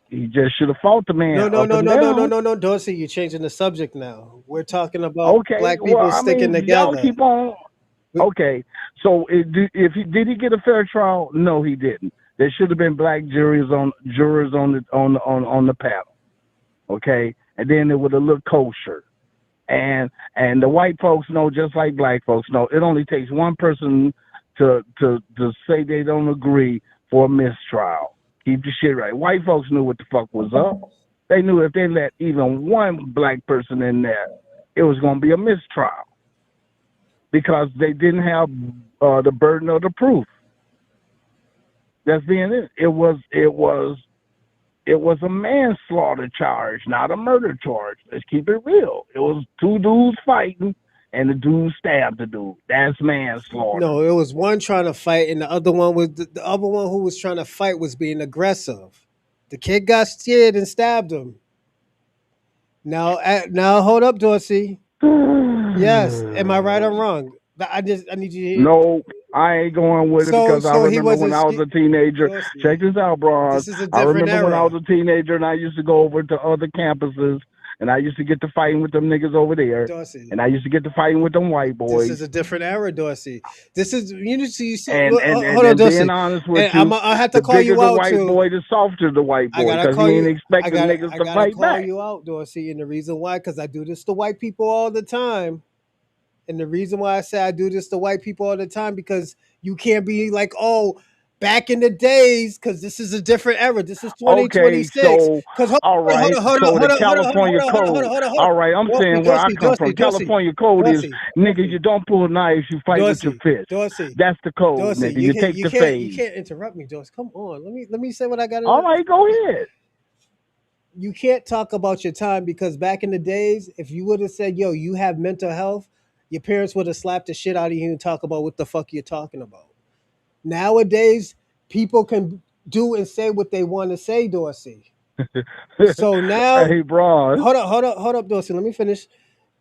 Speaker 12: he just should have fought the man.
Speaker 1: No, Dorsey, you're changing the subject now. We're talking about black people sticking together.
Speaker 12: Y'all keep on. Okay, so did he get a fair trial? No, he didn't. There should have been black jurors on the panel. Okay, and then it would have looked kosher. And the white folks know, just like black folks know, it only takes one person to say they don't agree for a mistrial. Keep the shit right. White folks knew what the fuck was up. They knew if they let even one black person in there, it was going to be a mistrial because they didn't have the burden of the proof. That's being it. It was a manslaughter charge, not a murder charge. Let's keep it real. It was two dudes fighting, and the dude stabbed the dude. That's manslaughter.
Speaker 1: No, it was one trying to fight, and the other one was the other one who was trying to fight was being aggressive. The kid got scared and stabbed him. Now hold up, Dorsey. Yes, am I right or wrong? I need you to hear.
Speaker 12: No, I ain't going with it because I remember when I was a teenager.
Speaker 1: Dorsey,
Speaker 12: check this out, bro.
Speaker 1: This is a
Speaker 12: I
Speaker 1: different
Speaker 12: remember when
Speaker 1: era.
Speaker 12: I was a teenager and I used to go over to other campuses and I used to get to fighting with them niggas over there.
Speaker 1: Dorsey.
Speaker 12: And I used to get to fighting with them white boys.
Speaker 1: This is a different era, Dorsey. This is you see.
Speaker 12: And
Speaker 1: Hold on, Dorsey.
Speaker 12: being honest with you,
Speaker 1: I have to call you
Speaker 12: the
Speaker 1: out
Speaker 12: white
Speaker 1: too.
Speaker 12: boy, the softer the white boy, because he ain't expecting niggas to fight
Speaker 1: call
Speaker 12: back.
Speaker 1: you out, Dorsey, and the reason why, because I do this to white people all the time. And the reason why I say I do this to white people all the time, because you can't be like, oh, back in the days, because this is a different era. This is 2026.
Speaker 12: Okay, so all right, so the California code. All right, I'm saying where I come from. California code is, nigga, you don't pull knives, you fight with your fist.
Speaker 1: Dorsey,
Speaker 12: that's the code, nigga. You take the fade.
Speaker 1: You can't interrupt me, Dorsey. Come on, let me say what I got to
Speaker 12: All right, go ahead.
Speaker 1: you can't talk about your time because back in the days, if you would have said, "Yo, you have mental health," your parents would have slapped the shit out of you and talk about what the fuck you're talking about. Nowadays, people can do and say what they want to say, Dorsey. So now,
Speaker 12: Hey, Bron.
Speaker 1: hold up, Dorsey. Let me finish.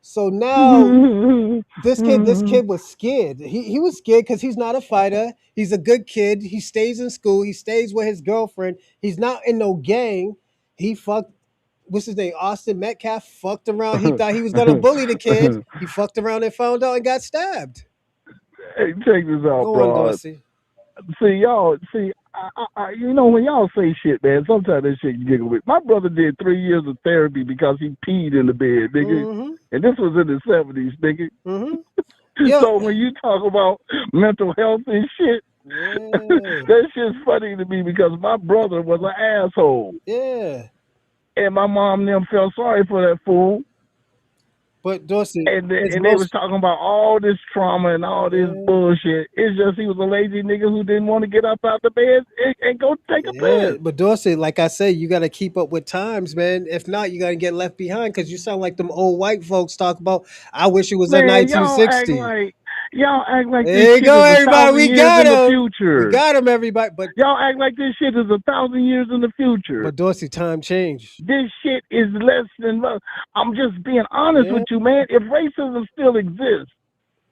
Speaker 1: So now this kid was scared. He was scared because he's not a fighter. He's a good kid. He stays in school. He stays with his girlfriend. He's not in no gang. He fucked. What's his name? Austin Metcalf fucked around. He thought he was gonna bully the kid. He fucked around and found out and got stabbed.
Speaker 12: Hey, check this out,
Speaker 1: Go on,
Speaker 12: bro.
Speaker 1: Dorsey.
Speaker 12: See, y'all, you know, when y'all say shit, man, sometimes that shit you giggle with. My brother did 3 years of therapy because he peed in the bed, nigga.
Speaker 1: Mm-hmm.
Speaker 12: And this was in the 70s, nigga.
Speaker 1: Mm-hmm. Yeah.
Speaker 12: So when you talk about mental health and shit, that shit's funny to me because my brother was an asshole.
Speaker 1: Yeah.
Speaker 12: And my mom and them felt sorry for that fool.
Speaker 1: But Dorsey,
Speaker 12: and they was talking about all this trauma and all this bullshit. It's just he was a lazy nigga who didn't want to get up out the bed and go take a piss.
Speaker 1: But Dorsey, like I say, you got to keep up with times, man. If not, you're going to get left behind because you sound like them old white folks talk about, I wish it was a
Speaker 12: Man,
Speaker 1: 1960.
Speaker 12: Y'all act like
Speaker 1: There
Speaker 12: this
Speaker 1: you
Speaker 12: shit
Speaker 1: go,
Speaker 12: is
Speaker 1: everybody.
Speaker 12: 1,000
Speaker 1: We
Speaker 12: years
Speaker 1: got
Speaker 12: in the
Speaker 1: him.
Speaker 12: future.
Speaker 1: We got him, everybody. But
Speaker 12: y'all act like this shit is 1,000 years in the future.
Speaker 1: But Dorsey, time changed.
Speaker 12: This shit is less than. I'm just being honest with you, man. If racism still exists,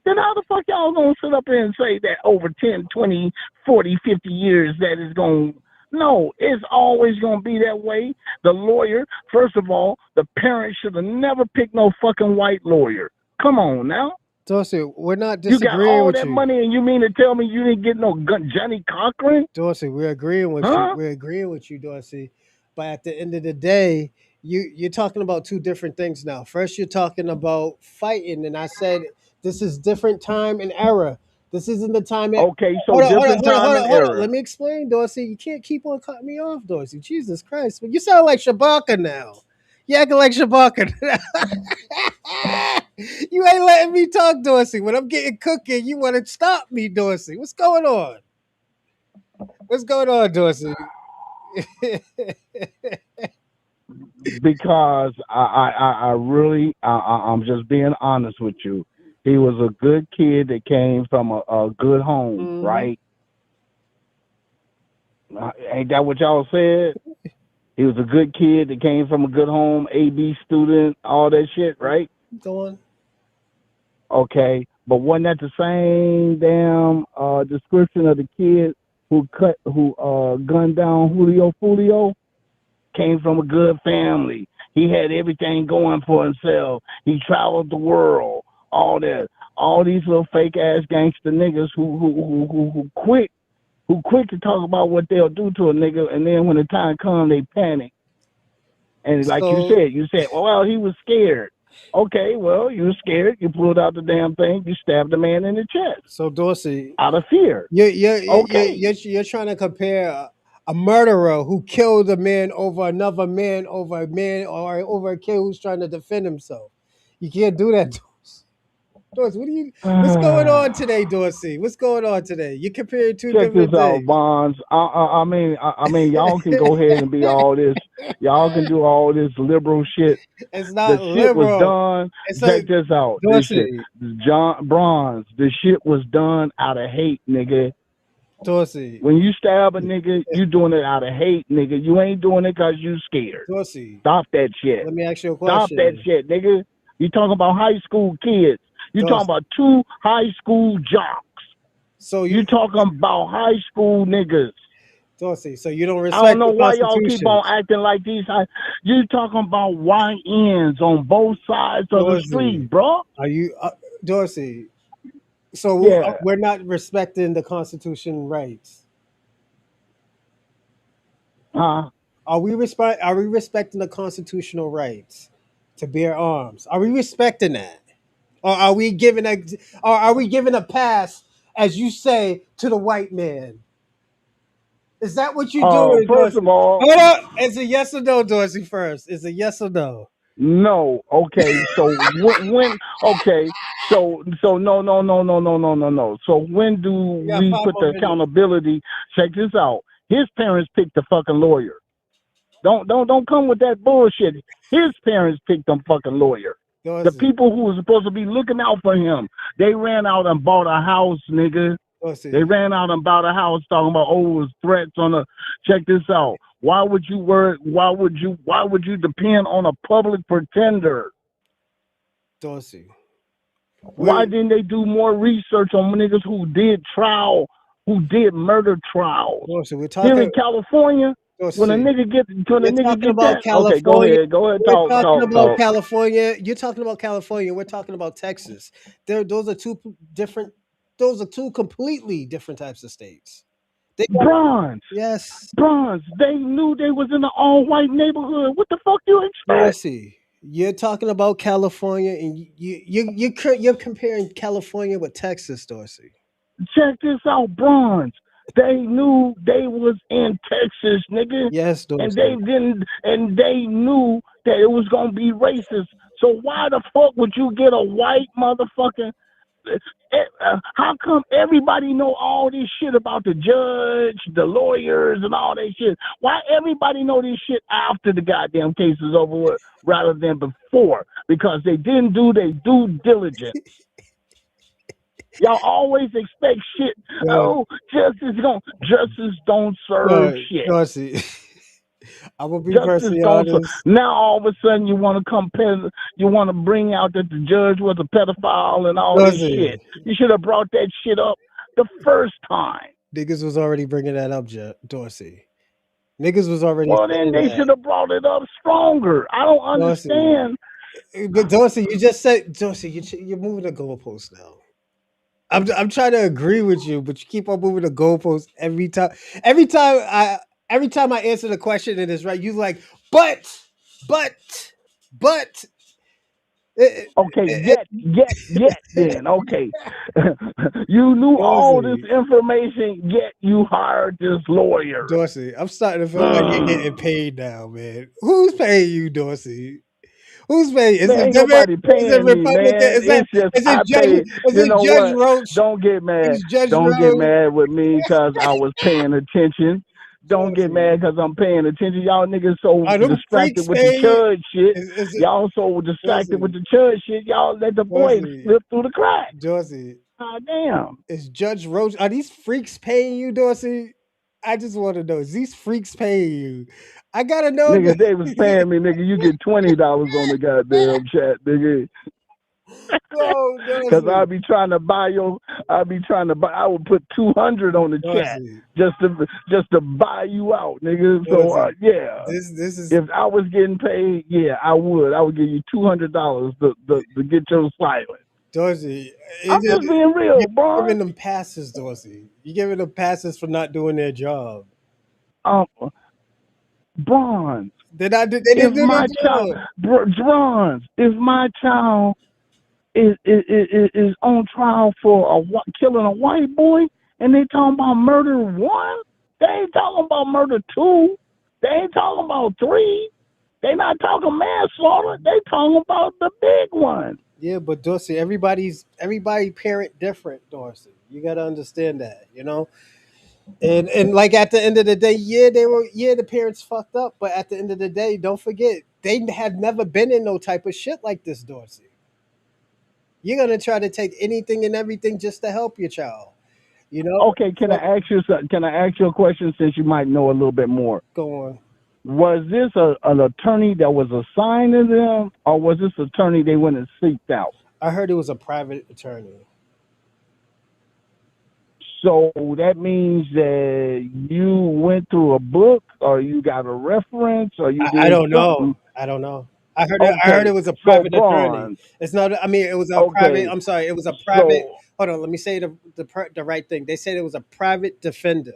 Speaker 12: then how the fuck y'all gonna sit up here and say that over 10, 20, 40, 50 years that is going to... No, it's always going to be that way. The lawyer, first of all, the parents should have never picked no fucking white lawyer. Come on now.
Speaker 1: Dorsey, we're not
Speaker 12: You
Speaker 1: disagreeing
Speaker 12: got all
Speaker 1: with
Speaker 12: that
Speaker 1: you.
Speaker 12: money and you mean to tell me you didn't get no Johnny Cochran?
Speaker 1: Dorsey, we're agreeing with you. We're agreeing with you, Dorsey. But at the end of the day, you're talking about two different things now. First, you're talking about fighting, and I said this is different time and era. This isn't the time.
Speaker 12: Okay, so different time and era.
Speaker 1: Let me explain, Dorsey. You can't keep on cutting me off, Dorsey. Jesus Christ. You sound like Shabaka now. You acting like Shabaka. You ain't letting me talk, Dorsey. When I'm getting cooking, you want to stop me, Dorsey. What's going on? What's going on, Dorsey?
Speaker 12: Because I really, I'm just being honest with you. He was a good kid that came from a good home, right? Ain't that what y'all said? He was a good kid that came from a good home, AB student, all that shit, right?
Speaker 1: Go on.
Speaker 12: Okay, but wasn't that the same damn description of the kid who gunned down Julio Fulio? Came from a good family. He had everything going for himself. He traveled the world. All that. All these little fake ass gangster niggas who quick to talk about what they'll do to a nigga, and then when the time comes, they panic. And like you said, well, he was scared. Okay, well, you were scared. You pulled out the damn thing. You stabbed the man in the chest.
Speaker 1: So Dorsey,
Speaker 12: out of fear.
Speaker 1: You're trying to compare a murderer who killed a man over another man over a man or over a kid who's trying to defend himself. You can't do that, Dorsey. What's going on today, Dorsey? What's going on today? You comparing two
Speaker 12: Check
Speaker 1: different
Speaker 12: this out,
Speaker 1: things.
Speaker 12: Bonds. I mean, y'all can go ahead and be all this. Y'all can do all this liberal shit.
Speaker 1: It's not
Speaker 12: the shit
Speaker 1: liberal.
Speaker 12: was done. Check this out.
Speaker 1: Dorsey.
Speaker 12: This shit, Bronze. The shit was done out of hate, nigga.
Speaker 1: Dorsey.
Speaker 12: When you stab a nigga, you doing it out of hate, nigga. You ain't doing it because you scared.
Speaker 1: Dorsey.
Speaker 12: Stop that shit.
Speaker 1: Let me ask you a question.
Speaker 12: Stop that shit, nigga. You talking about high school kids. You talking about 2 high school jocks.
Speaker 1: So
Speaker 12: you talking about high school niggas.
Speaker 1: Dorsey, so you don't respect
Speaker 12: I don't know
Speaker 1: the
Speaker 12: why y'all
Speaker 1: Constitution.
Speaker 12: keep on acting like these. You talking about YNs on both sides of the street, bro.
Speaker 1: Are you, Dorsey? So
Speaker 12: yeah.
Speaker 1: We're not respecting the Constitution rights.
Speaker 12: Huh?
Speaker 1: Are we respecting the constitutional rights to bear arms? Are we respecting that, or are we giving a pass, as you say, to the white man? Is that what you're doing,
Speaker 12: First
Speaker 1: Dorsey?
Speaker 12: of all,
Speaker 1: hold up. It's a yes or no, Dorsey. First, it's a yes or no.
Speaker 12: No. Okay. So when okay. So no. So when do we put the accountability? Check this out. His parents picked the fucking lawyer. Don't come with that bullshit. His parents picked them fucking lawyers. The people who were supposed to be looking out for him, they ran out and bought a house, nigga. They ran out and bought a house talking about, oh, it was threats on the. Check this out. Why would you depend on a public pretender?
Speaker 1: Dorsey.
Speaker 12: Why didn't they do more research on niggas who did murder trials?
Speaker 1: Dorsey, we're talking
Speaker 12: here in California.
Speaker 1: Dorsey,
Speaker 12: when a nigga get that,
Speaker 1: California.
Speaker 12: okay, go ahead,
Speaker 1: We're talking about
Speaker 12: talk.
Speaker 1: California. You're talking about California. We're talking about Texas. Those are two completely different types of states.
Speaker 12: Bronze.
Speaker 1: Yes.
Speaker 12: Bronze. They knew they was in an all-white neighborhood. What the fuck you expect?
Speaker 1: Dorsey, you're talking about California, and you're comparing California with Texas, Dorsey.
Speaker 12: Check this out, Bronze. They knew they was in Texas, nigga.
Speaker 1: Yes, Dorsey.
Speaker 12: And they knew that it was gonna be racist. So why the fuck would you get a white motherfucker? How come everybody know all this shit about the judge, the lawyers, and all that shit? Why everybody know this shit after the goddamn case is over with rather than before? Because they didn't do their due diligence. Y'all always expect shit. Oh, justice don't serve shit.
Speaker 1: Dorsey. I will be personally honest.
Speaker 12: Now all of a sudden you want to compare, you want to bring out that the judge was a pedophile and all this shit. You should have brought that shit up the first time.
Speaker 1: Niggas was already bringing that up, Dorsey. Niggas was already.
Speaker 12: Well, then they should have brought it up stronger. I don't understand.
Speaker 1: But Dorsey, you just said, Dorsey, you're moving the goalpost now. I'm trying to agree with you, but you keep on moving the goalpost every time. Every time I answer the question and it's right, you like, but.
Speaker 12: Okay, yet then, okay. You knew all this information, yet you hired this lawyer.
Speaker 1: Dorsey, I'm starting to feel like you're getting paid now, man. Who's paying you, Dorsey? Who's paying? Is it
Speaker 12: nobody paying me, man. It's just I pay. You know
Speaker 1: Judge
Speaker 12: what?
Speaker 1: Roach?
Speaker 12: Don't get mad. Get mad with me because I was paying attention. Don't get mad because I'm paying attention. Y'all niggas so distracted with the church shit. Y'all so distracted with the church shit. Y'all let the boys slip through the cracks.
Speaker 1: Dorsey.
Speaker 12: God damn.
Speaker 1: Is Judge Roach, are these freaks paying you, Dorsey? I just want to know, is these freaks paying you? I gotta know.
Speaker 12: Nigga, they was paying me, nigga. You get $20 on the goddamn chat, nigga. Because I would put 200 on the chat just to buy you out, nigga. So yeah,
Speaker 1: this is
Speaker 12: if I was getting paid, yeah, I would give you $200 to get your silence.
Speaker 1: Dorsey,
Speaker 12: I'm just being real, bro.
Speaker 1: You're giving them passes, Dorsey. You're giving them passes for not doing their job.
Speaker 12: Bronze.
Speaker 1: They didn't do their job.
Speaker 12: Bronze. If my child is on trial for killing a white boy, and they talking about murder 1, they ain't talking about murder 2. They ain't talking about 3. They not talking manslaughter. They talking about the big one.
Speaker 1: Yeah, but Dorsey, everybody parent different, Dorsey. You got to understand that, you know. And like at the end of the day, the parents fucked up, but at the end of the day, don't forget they have never been in no type of shit like this, Dorsey. You're gonna try to take anything and everything just to help your child, you know.
Speaker 12: Okay, can I ask you a question since you might know a little bit more?
Speaker 1: Go on.
Speaker 12: Was this an attorney that was assigned to them, or was this attorney they went and seeked out?
Speaker 1: I heard it was a private attorney.
Speaker 12: So that means that you went through a book, or you got a reference, or you did
Speaker 1: I don't
Speaker 12: something?
Speaker 1: know. I don't know. I heard it was a private attorney. It's not. I mean, it was a private. I'm sorry. It was a private. Hold on. Let me say the right thing. They said it was a private defender.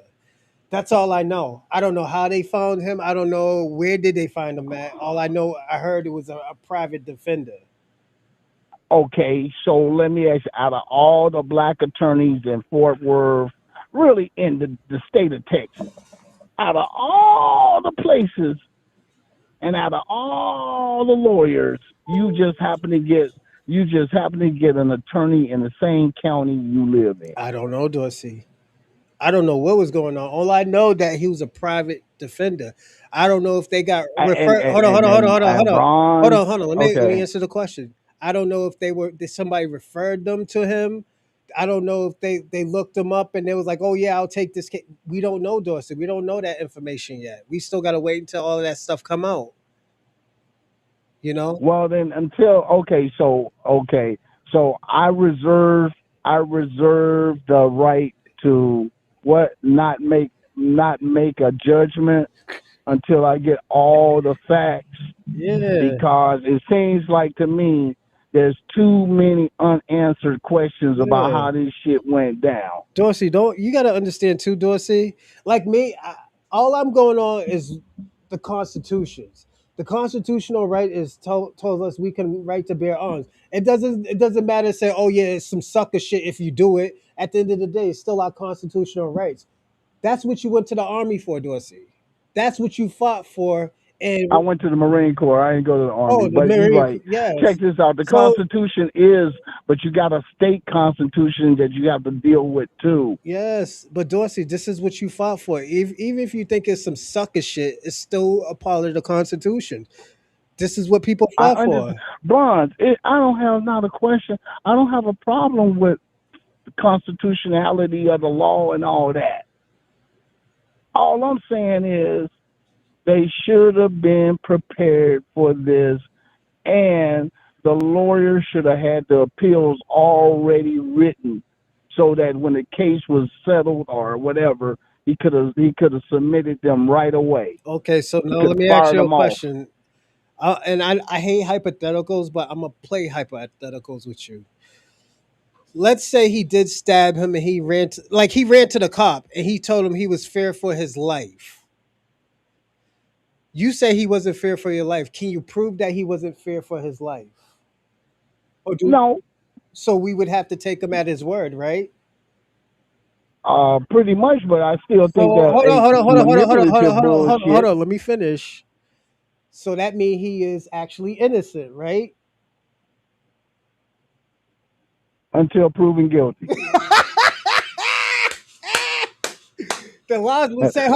Speaker 1: That's all I know. I don't know how they found him. I don't know where did they find him at. All I know, I heard it was a private defender.
Speaker 12: Okay, so let me ask you, out of all the black attorneys in Fort Worth, really in the state of Texas, out of all the places and out of all the lawyers, you just happen to get an attorney in the same county you live in.
Speaker 1: I don't know, Dorsey. I don't know what was going on. All I know that he was a private defender. I don't know if they got
Speaker 12: And
Speaker 1: referred.
Speaker 12: and and and, and Bronze.
Speaker 1: Hold on. Let me
Speaker 12: Okay.
Speaker 1: answer the question. I don't know if did somebody referred them to him. I don't know if they looked him up and they was like, oh yeah, I'll take this case. We don't know, Dorsey. We don't know that information yet. We still gotta wait until all of that stuff come out. You know?
Speaker 12: Well, then until so I reserve the right to not make a judgment until I get all the facts,
Speaker 1: Yeah.
Speaker 12: because it seems like to me there's too many unanswered questions about
Speaker 1: Yeah.
Speaker 12: how this shit went down.
Speaker 1: Dorsey, don't you got to understand too, Dorsey? Like me, all I'm going on is the constitutions. The constitutional right is told us we can right to bear arms. It doesn't matter to say, oh yeah, it's some sucker shit if you do it. At the end of the day, it's still our constitutional rights. That's what you went to the army for, Dorsey. That's what you fought for.
Speaker 12: I
Speaker 1: And
Speaker 12: went to the Marine Corps. I didn't go to the
Speaker 1: oh,
Speaker 12: Army,
Speaker 1: the
Speaker 12: but you're
Speaker 1: Marine,
Speaker 12: right. Check
Speaker 1: yes.
Speaker 12: this out. The
Speaker 1: So
Speaker 12: Constitution is, but you got a state constitution that you have to deal with too.
Speaker 1: yes, but Dorsey, this is what you fought for. Even if you think it's some sucker shit, it's still a part of the Constitution. This is what people
Speaker 12: I
Speaker 1: fought
Speaker 12: understand,
Speaker 1: for.
Speaker 12: Bonds. I don't have not a question. I don't have a problem with the constitutionality of the law and all that. All I'm saying is they should have been prepared for this, and the lawyer should have had the appeals already written, so that when the case was settled or whatever, he could have submitted them right away.
Speaker 1: Okay, so
Speaker 12: He
Speaker 1: now
Speaker 12: could
Speaker 1: let
Speaker 12: have
Speaker 1: me ask
Speaker 12: fired
Speaker 1: you a
Speaker 12: them off.
Speaker 1: question. I hate hypotheticals, but I'm gonna play hypotheticals with you. Let's say he did stab him and he ran to the cop and he told him he was fear for his life. You say he wasn't fear for your life. Can you prove that he wasn't fear for his life? Or do
Speaker 12: No,
Speaker 1: so we would have to take him at his word, right?
Speaker 12: pretty much, but I still
Speaker 1: So
Speaker 12: think that a manipulative
Speaker 1: hold
Speaker 12: bullshit
Speaker 1: on. Let me finish. So that means he is actually innocent, right?
Speaker 12: until proven guilty.
Speaker 1: The laws will say,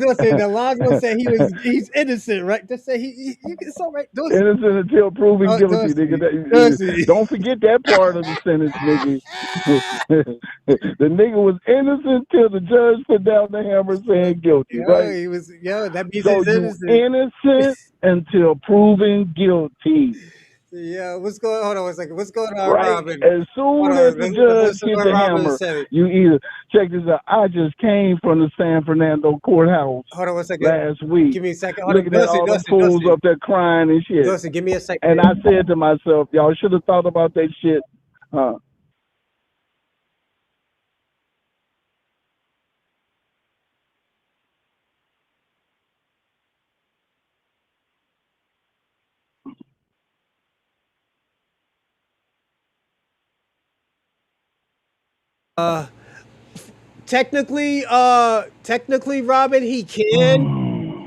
Speaker 1: don't say. The laws will say he's innocent, right? Just say it's all right.
Speaker 12: Innocent until proven guilty, nigga.
Speaker 1: Dorsey, Dorsey.
Speaker 12: Don't forget that part of the sentence, nigga. The nigga was innocent till the judge put down the hammer saying guilty, right?
Speaker 1: That means
Speaker 12: So
Speaker 1: he's
Speaker 12: you
Speaker 1: innocent.
Speaker 12: innocent until proven guilty,
Speaker 1: Yeah, hold on one second. What's going on,
Speaker 12: right?
Speaker 1: Robin?
Speaker 12: As
Speaker 1: Hold
Speaker 12: soon as
Speaker 1: on,
Speaker 12: the
Speaker 1: let's
Speaker 12: judge
Speaker 1: listen to
Speaker 12: hit
Speaker 1: what
Speaker 12: the
Speaker 1: Robin
Speaker 12: hammer,
Speaker 1: said.
Speaker 12: you either check this out. I just came from the San Fernando courthouse
Speaker 1: Hold on one second.
Speaker 12: last week,
Speaker 1: Give me a second. Hold on,
Speaker 12: looking at all them fools up there crying and shit.
Speaker 1: Dorsey, give me a second.
Speaker 12: And I said to myself, y'all should have thought about that shit.
Speaker 1: Uh, technically, Robin, he can.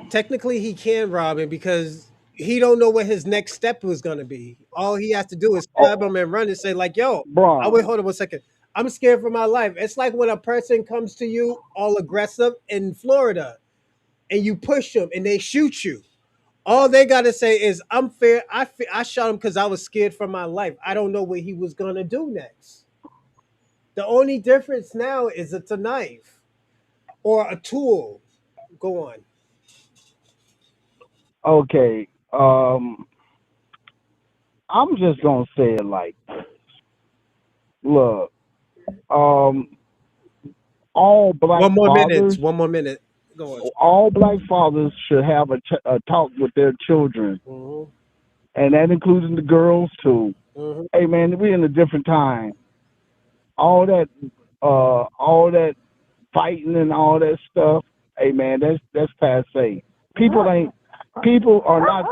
Speaker 1: Technically, he can, Robin, because he don't know what his next step was gonna be. All he has to do is stab him and run and say, like, "Yo, I wait.
Speaker 12: Braun.
Speaker 1: Hold on one second. I'm scared for my life." It's like when a person comes to you all aggressive in Florida, and you push them and they shoot you. All they gotta say is, "I'm fair. I shot him because I was scared for my life. I don't know what he was gonna do next." The only difference now is it's a knife or a tool. Go on.
Speaker 12: Okay. I'm just gonna say it like, look, um, all black
Speaker 1: One more minute.
Speaker 12: fathers,
Speaker 1: One more minute. Go on.
Speaker 12: all black fathers should have a talk with their children,
Speaker 1: Mm-hmm.
Speaker 12: and that includes the girls too.
Speaker 1: Mm-hmm.
Speaker 12: Hey man, we're in a different time. All that fighting and all that stuff. Hey man, that's passe. People ain't people are not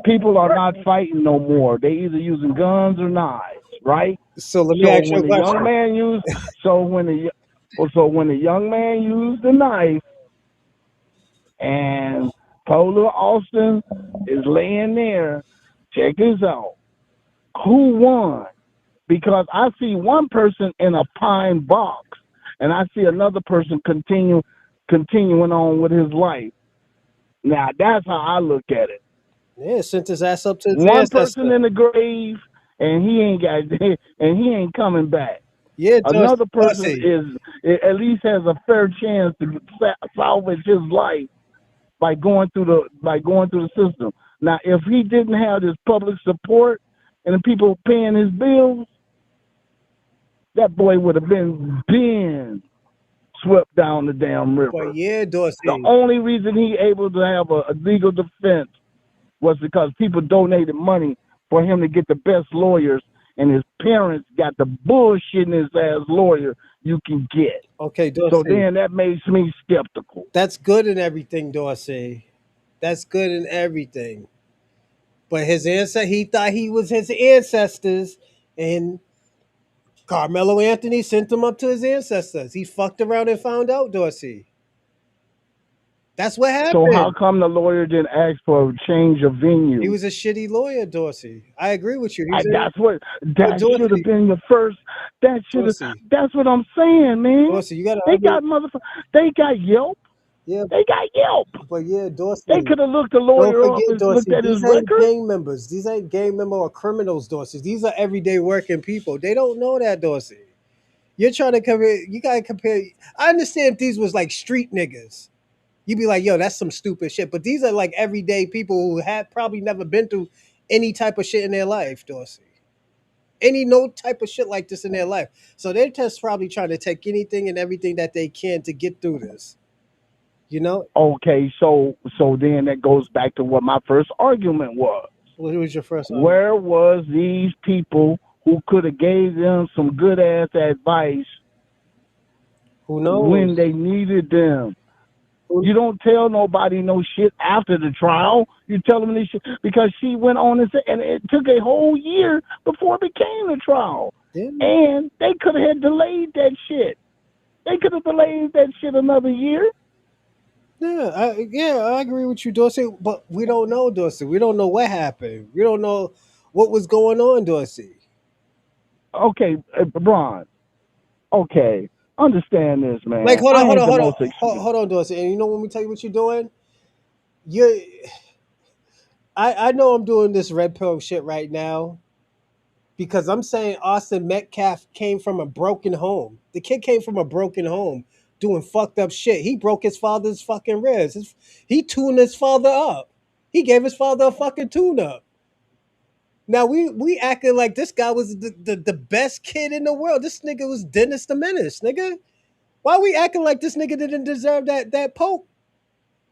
Speaker 12: people are not fighting no more. They either using guns or knives, right?
Speaker 1: So let me
Speaker 12: So
Speaker 1: ask you
Speaker 12: when
Speaker 1: a
Speaker 12: the young
Speaker 1: question.
Speaker 12: man used when the young man used the knife and Polo Austin is laying there, check this out. Who won? Because I see one person in a pine box and I see another person continuing on with his life. Now that's how I look at it.
Speaker 1: Yeah, sent his ass up to his
Speaker 12: One person
Speaker 1: ancestor.
Speaker 12: in the grave, and he ain't coming back.
Speaker 1: Yeah,
Speaker 12: Another person
Speaker 1: Dorsey.
Speaker 12: is at least has a fair chance to salvage his life by going through the system. Now, if he didn't have this public support and the people paying his bills, that boy would have been swept down the damn river.
Speaker 1: But yeah, Dorsey.
Speaker 12: The only reason he able to have a legal defense was because people donated money for him to get the best lawyers, and his parents got the bullshitting his ass lawyer you can get.
Speaker 1: Okay, Dorsey.
Speaker 12: So then that makes me skeptical.
Speaker 1: That's good in everything, Dorsey. That's good in everything. But he thought he was his ancestors, and Karmelo Anthony sent him up to his ancestors. He fucked around and found out, Dorsey. That's what happened.
Speaker 12: So how come the lawyer didn't ask for a change of venue?
Speaker 1: He was a shitty lawyer, Dorsey. I agree with you.
Speaker 12: That should have been your first.
Speaker 1: Dorsey.
Speaker 12: That's what I'm saying, man.
Speaker 1: Dorsey, you gotta.
Speaker 12: They got Yelp.
Speaker 1: Yeah,
Speaker 12: they got Yelp.
Speaker 1: But yeah, Dorsey.
Speaker 12: They could have looked the lawyer up and
Speaker 1: Dorsey,
Speaker 12: looked at his
Speaker 1: record.
Speaker 12: record.
Speaker 1: Gang members. These ain't gang member or criminals, Dorsey. These are everyday working people. They don't know that, Dorsey. You're trying to compare. You gotta compare. I understand if these was like street niggas. You'd be like, yo, that's some stupid shit. But these are like everyday people who have probably never been through any type of shit in their life, Dorsey. No type of shit like this in their life. So they're just probably trying to take anything and everything that they can to get through this. You know?
Speaker 12: Okay, so then that goes back to what my first argument was.
Speaker 1: What was your first argument?
Speaker 12: Where was these people who could have gave them some good ass advice?
Speaker 1: Who knows?
Speaker 12: When they needed them. You don't tell nobody no shit after the trial. You tell them this shit because she went on and said, and it took a whole year before it became a trial.
Speaker 1: Yeah.
Speaker 12: And they could have delayed that shit. They could have delayed that shit another year.
Speaker 1: Yeah, I agree with you, Dorsey. But we don't know, Dorsey. We don't know what happened. We don't know what was going on, Dorsey.
Speaker 12: Okay, Bron. Okay. Understand this, man.
Speaker 1: Like, hold on, Dorsey. And you know when we tell you what you're doing? I know I'm doing this red pill shit right now because I'm saying Austin Metcalf came from a broken home. The kid came from a broken home doing fucked up shit. He broke his father's fucking ribs. He tuned his father up. He gave his father a fucking tune up. Now we acting like this guy was the best kid in the world. This nigga was Dennis the Menace, nigga. Why we acting like this nigga didn't deserve that poke?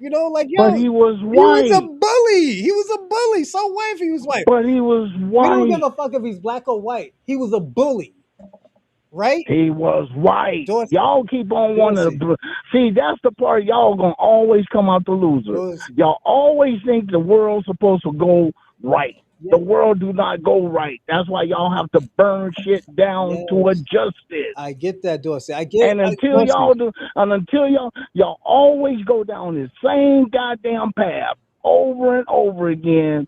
Speaker 1: You know, like, yo.
Speaker 12: But he was white.
Speaker 1: He was a bully. He was a bully. So what if he was white?
Speaker 12: But he was white.
Speaker 1: We don't give a fuck if he's black or white. He was a bully. Right?
Speaker 12: He was white.
Speaker 1: Dorsey.
Speaker 12: Y'all keep on wanting to see. That's the part y'all gonna always come out the loser.
Speaker 1: Dorsey.
Speaker 12: Y'all always think the world's supposed to go right. Yeah. The world do not go right. That's why y'all have to burn shit down to adjust it.
Speaker 1: I get that, Dorsey. And
Speaker 12: until y'all always go down the same goddamn path over and over again.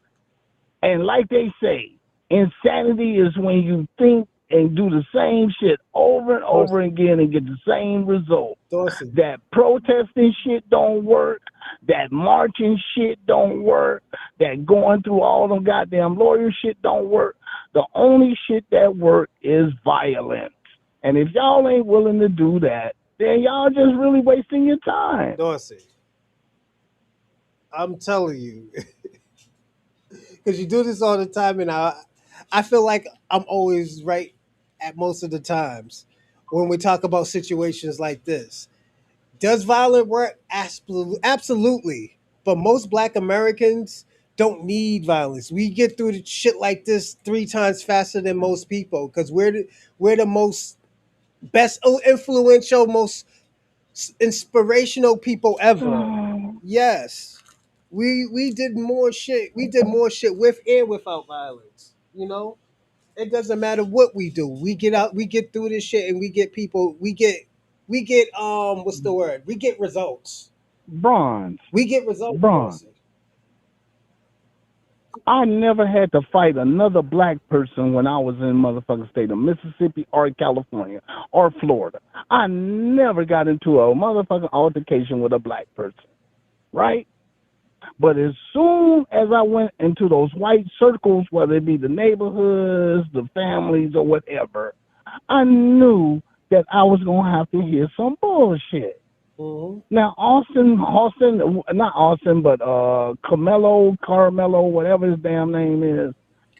Speaker 12: And like they say, insanity is when you think and do the same shit over and over again and get the same result.
Speaker 1: Dorsey.
Speaker 12: That protesting shit don't work. That marching shit don't work. That going through all them goddamn lawyer shit don't work. The only shit that work is violence. And if y'all ain't willing to do that, then y'all just really wasting your time.
Speaker 1: Dorsey, I'm telling you. Because you do this all the time, and I feel like I'm always right at most of the times when we talk about situations like this. Does violent work? Absolutely. But most Black Americans don't need violence. We get through the shit like this 3 times faster than most people because we're the most best influential, most inspirational people ever. Yes. We did more shit. We did more shit with and without violence. You know? It doesn't matter what we do. We get out, we get through this shit and we get people, we get what's the word? We get results.
Speaker 12: Bronze.
Speaker 1: We get results.
Speaker 12: Bronze. I never had to fight another black person when I was in motherfucking state of Mississippi or California or Florida. I never got into a motherfucking altercation with a black person, right? But as soon as I went into those white circles, whether it be the neighborhoods, the families, or whatever, I knew that I was going to have to hear some bullshit.
Speaker 1: Mm-hmm.
Speaker 12: Now, not Austin, but Carmelo, whatever his damn name is,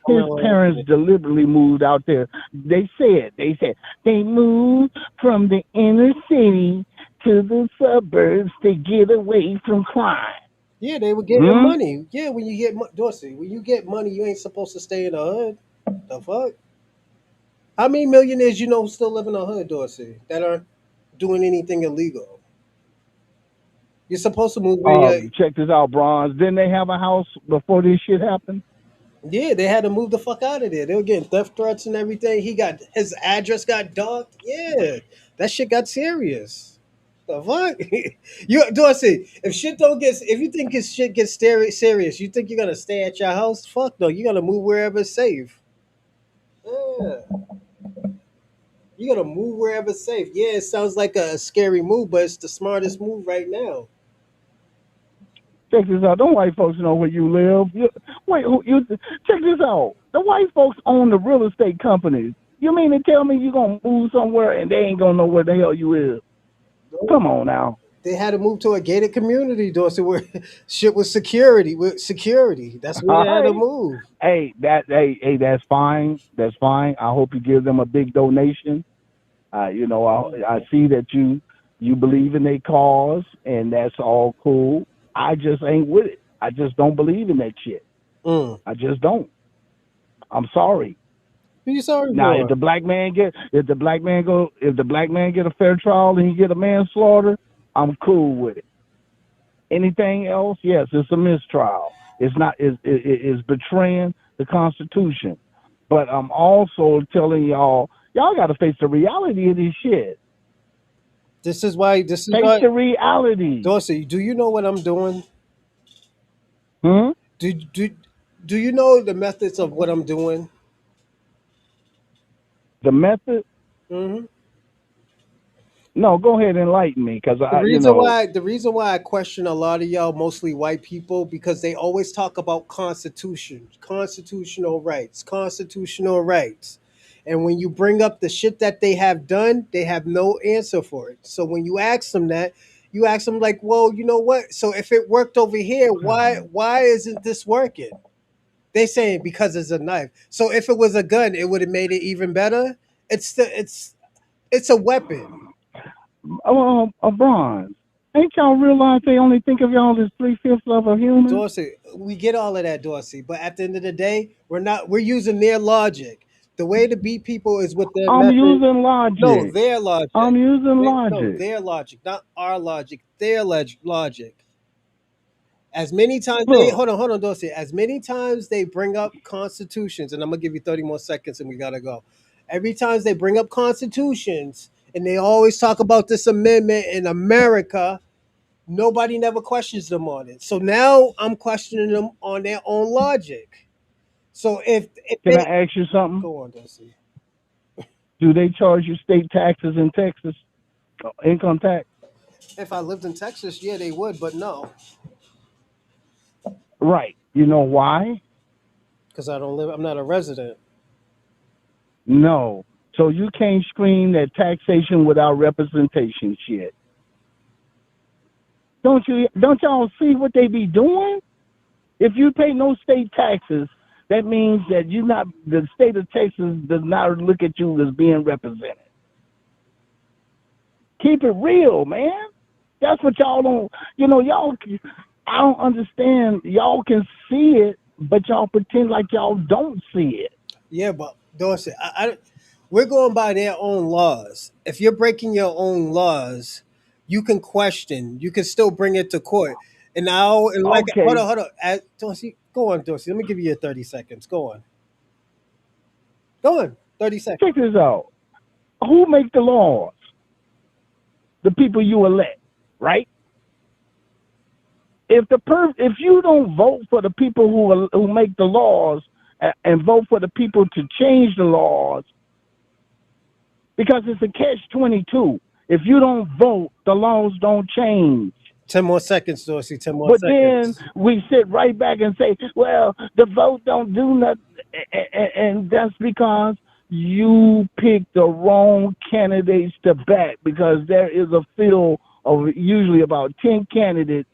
Speaker 12: his
Speaker 1: Karmelo
Speaker 12: parents
Speaker 1: Anthony.
Speaker 12: deliberately moved out there. They said they moved from the inner city to the suburbs to get away from crime.
Speaker 1: Yeah, they were getting
Speaker 12: Hmm?
Speaker 1: money. Yeah, when you get Dorsey, when you get money, you ain't supposed to stay in the hood. The fuck? How many millionaires you know still live in the hood, Dorsey, that aren't doing anything illegal? You're supposed to move where you.
Speaker 12: Check this out, Bronze. Didn't they have a house before this shit happened?
Speaker 1: Yeah, they had to move the fuck out of there. They were getting theft threats and everything. He got his address got dogged. Yeah, that shit got serious. The fuck? You Dorsey, if you think his shit gets serious, you think you're gonna stay at your house? Fuck no, you gotta move wherever it's safe. Yeah. You gotta move wherever it's safe. Yeah, it sounds like a scary move, but it's the smartest move right now.
Speaker 12: Check this out. Them white folks know where you live. Check this out. The white folks own the real estate companies. You mean to tell me you gonna move somewhere and they ain't gonna know where the hell you is? Come on now.
Speaker 1: They had to move to a gated community, Dorsey, where shit was security. With security, that's where
Speaker 12: All
Speaker 1: they had to
Speaker 12: right.
Speaker 1: move.
Speaker 12: That's fine. That's fine. I hope you give them a big donation. I see that you believe in their cause, and that's all cool. I just ain't with it. I just don't believe in that shit.
Speaker 1: Mm.
Speaker 12: I just don't. I'm sorry.
Speaker 1: Who you sorry
Speaker 12: Now, if
Speaker 1: for?
Speaker 12: the black man get a fair trial and he get a manslaughter, I'm cool with it. Anything else, yes, it's a mistrial. It's not. It's betraying the Constitution. But I'm also telling y'all got to face the reality of this shit.
Speaker 1: This is why.
Speaker 12: Face the reality.
Speaker 1: Dorsey, do you know what I'm doing?
Speaker 12: Hmm?
Speaker 1: Do you know the methods of what I'm doing?
Speaker 12: The method?
Speaker 1: Hmm.
Speaker 12: No, go ahead and enlighten me, because
Speaker 1: The reason why I question a lot of y'all, mostly white people, because they always talk about constitutional rights, and when you bring up the shit that they have done, they have no answer for it. So when you ask them that, you ask them like, well, you know what? So if it worked over here, why isn't this working? They saying because it's a knife. So if it was a gun, it would have made it even better. It's a weapon.
Speaker 12: Bronze. Ain't y'all realize they only think of y'all as 3/5 of a human?
Speaker 1: Dorsey, we get all of that, Dorsey, but at the end of the day, we're using their logic. The way to beat people is with their
Speaker 12: I'm
Speaker 1: method.
Speaker 12: using
Speaker 1: No,
Speaker 12: logic.
Speaker 1: their logic.
Speaker 12: I'm using
Speaker 1: No,
Speaker 12: logic.
Speaker 1: their logic, not our logic. Their logic. As many times they
Speaker 12: Look,
Speaker 1: hold on, Dorsey. As many times they bring up constitutions, and I'm gonna give you 30 more seconds, and we gotta go. Every time they bring up constitutions, and they always talk about this amendment in America, nobody never questions them on it. So now I'm questioning them on their own logic. So if
Speaker 12: can I
Speaker 1: they
Speaker 12: ask you something?
Speaker 1: go on, Dusty.
Speaker 12: Do they charge you state taxes in Texas? Income tax?
Speaker 1: If I lived in Texas, yeah, they would, but no,
Speaker 12: Right. You know why?
Speaker 1: because I don't live. I'm not a resident.
Speaker 12: No. So you can't scream that taxation without representation shit. Don't y'all see what they be doing? If you pay no state taxes, that means that the state of Texas does not look at you as being represented. Keep it real, man. That's what y'all don't, y'all, I don't understand. Y'all can see it, but y'all pretend like y'all don't see it.
Speaker 1: Yeah, but Dorsey, we're going by their own laws. If you're breaking your own laws, you can question. You can still bring it to court. And now, and like,
Speaker 12: Okay,
Speaker 1: hold on, Dorsey, go on, Dorsey. Let me give you your 30 seconds. Go on, 30 seconds.
Speaker 12: check this out. Who make the laws? The people you elect, right? if you don't vote for the people who make the laws and vote for the people to change the laws, because it's a catch-22. If you don't vote, the laws don't change.
Speaker 1: 10 more seconds, Dorsey. 10 more
Speaker 12: But then
Speaker 1: seconds.
Speaker 12: we sit right back and say, well, the vote don't do nothing. And that's because you picked the wrong candidates to back, because there is a field of usually about 10 candidates.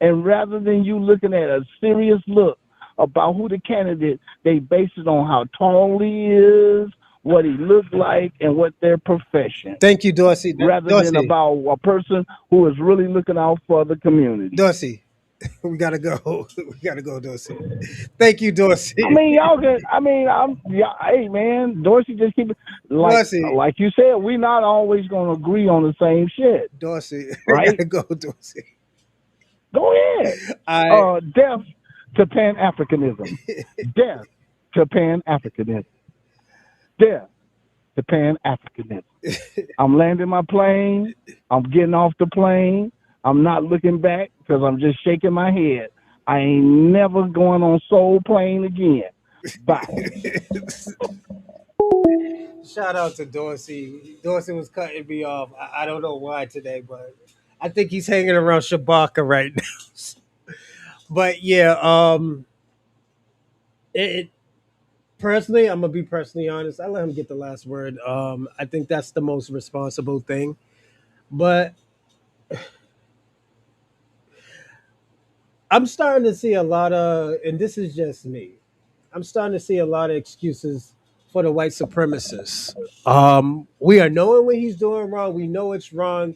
Speaker 12: And rather than you looking at a serious look about who the candidate, they base it on how tall he is, what he looked like, and what their profession,
Speaker 1: Thank you, Dorsey.
Speaker 12: rather than
Speaker 1: Dorsey.
Speaker 12: about a person who is really looking out for the community.
Speaker 1: Dorsey. We gotta go. We gotta go, Dorsey. Thank you, Dorsey.
Speaker 12: I mean, y'all can. I mean, hey, man, Dorsey just keep it
Speaker 1: Dorsey.
Speaker 12: like you said. We're not always gonna agree on the same shit.
Speaker 1: Dorsey.
Speaker 12: Right?
Speaker 1: We gotta go, Dorsey.
Speaker 12: Go ahead. Death to pan-africanism. Death to pan-africanism. Death to pan-africanism. I'm landing my plane. I'm getting off the plane. I'm not looking back because I'm just shaking my head. I ain't never going on Soul Plane again. Bye.
Speaker 1: Shout out to Dorsey. Dorsey was cutting me off. I don't know why today, but I think he's hanging around Shabaka right now. But yeah, it personally, I'm gonna be personally honest. I let him get the last word. I think that's the most responsible thing. But I'm starting to see a lot of, and this is just me. I'm starting to see a lot of excuses for the white supremacists. We are knowing what he's doing wrong. We know it's wrong,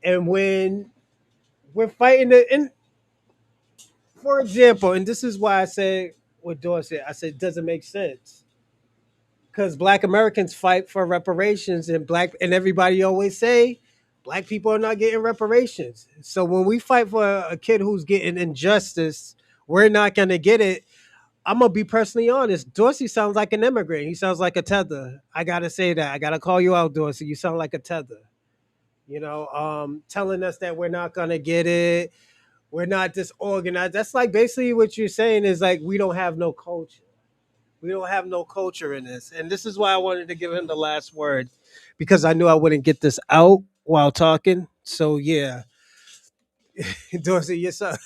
Speaker 1: and when we're fighting it, and for example, and this is why I say what Dorsey, I said it doesn't make sense because Black Americans fight for reparations, and everybody always say Black people are not getting reparations. So when we fight for a kid who's getting injustice, we're not gonna get it. I'm gonna be personally honest. Dorsey sounds like an immigrant. He sounds like a tether. I gotta say that. I gotta call you out, Dorsey. You sound like a tether. Telling us that we're not gonna get it. We're not disorganized. That's like basically what you're saying is like we don't have no culture. We don't have no culture in this. And this is why I wanted to give him the last word because I knew I wouldn't get this out while talking. So yeah. Dorsey, yes, sir.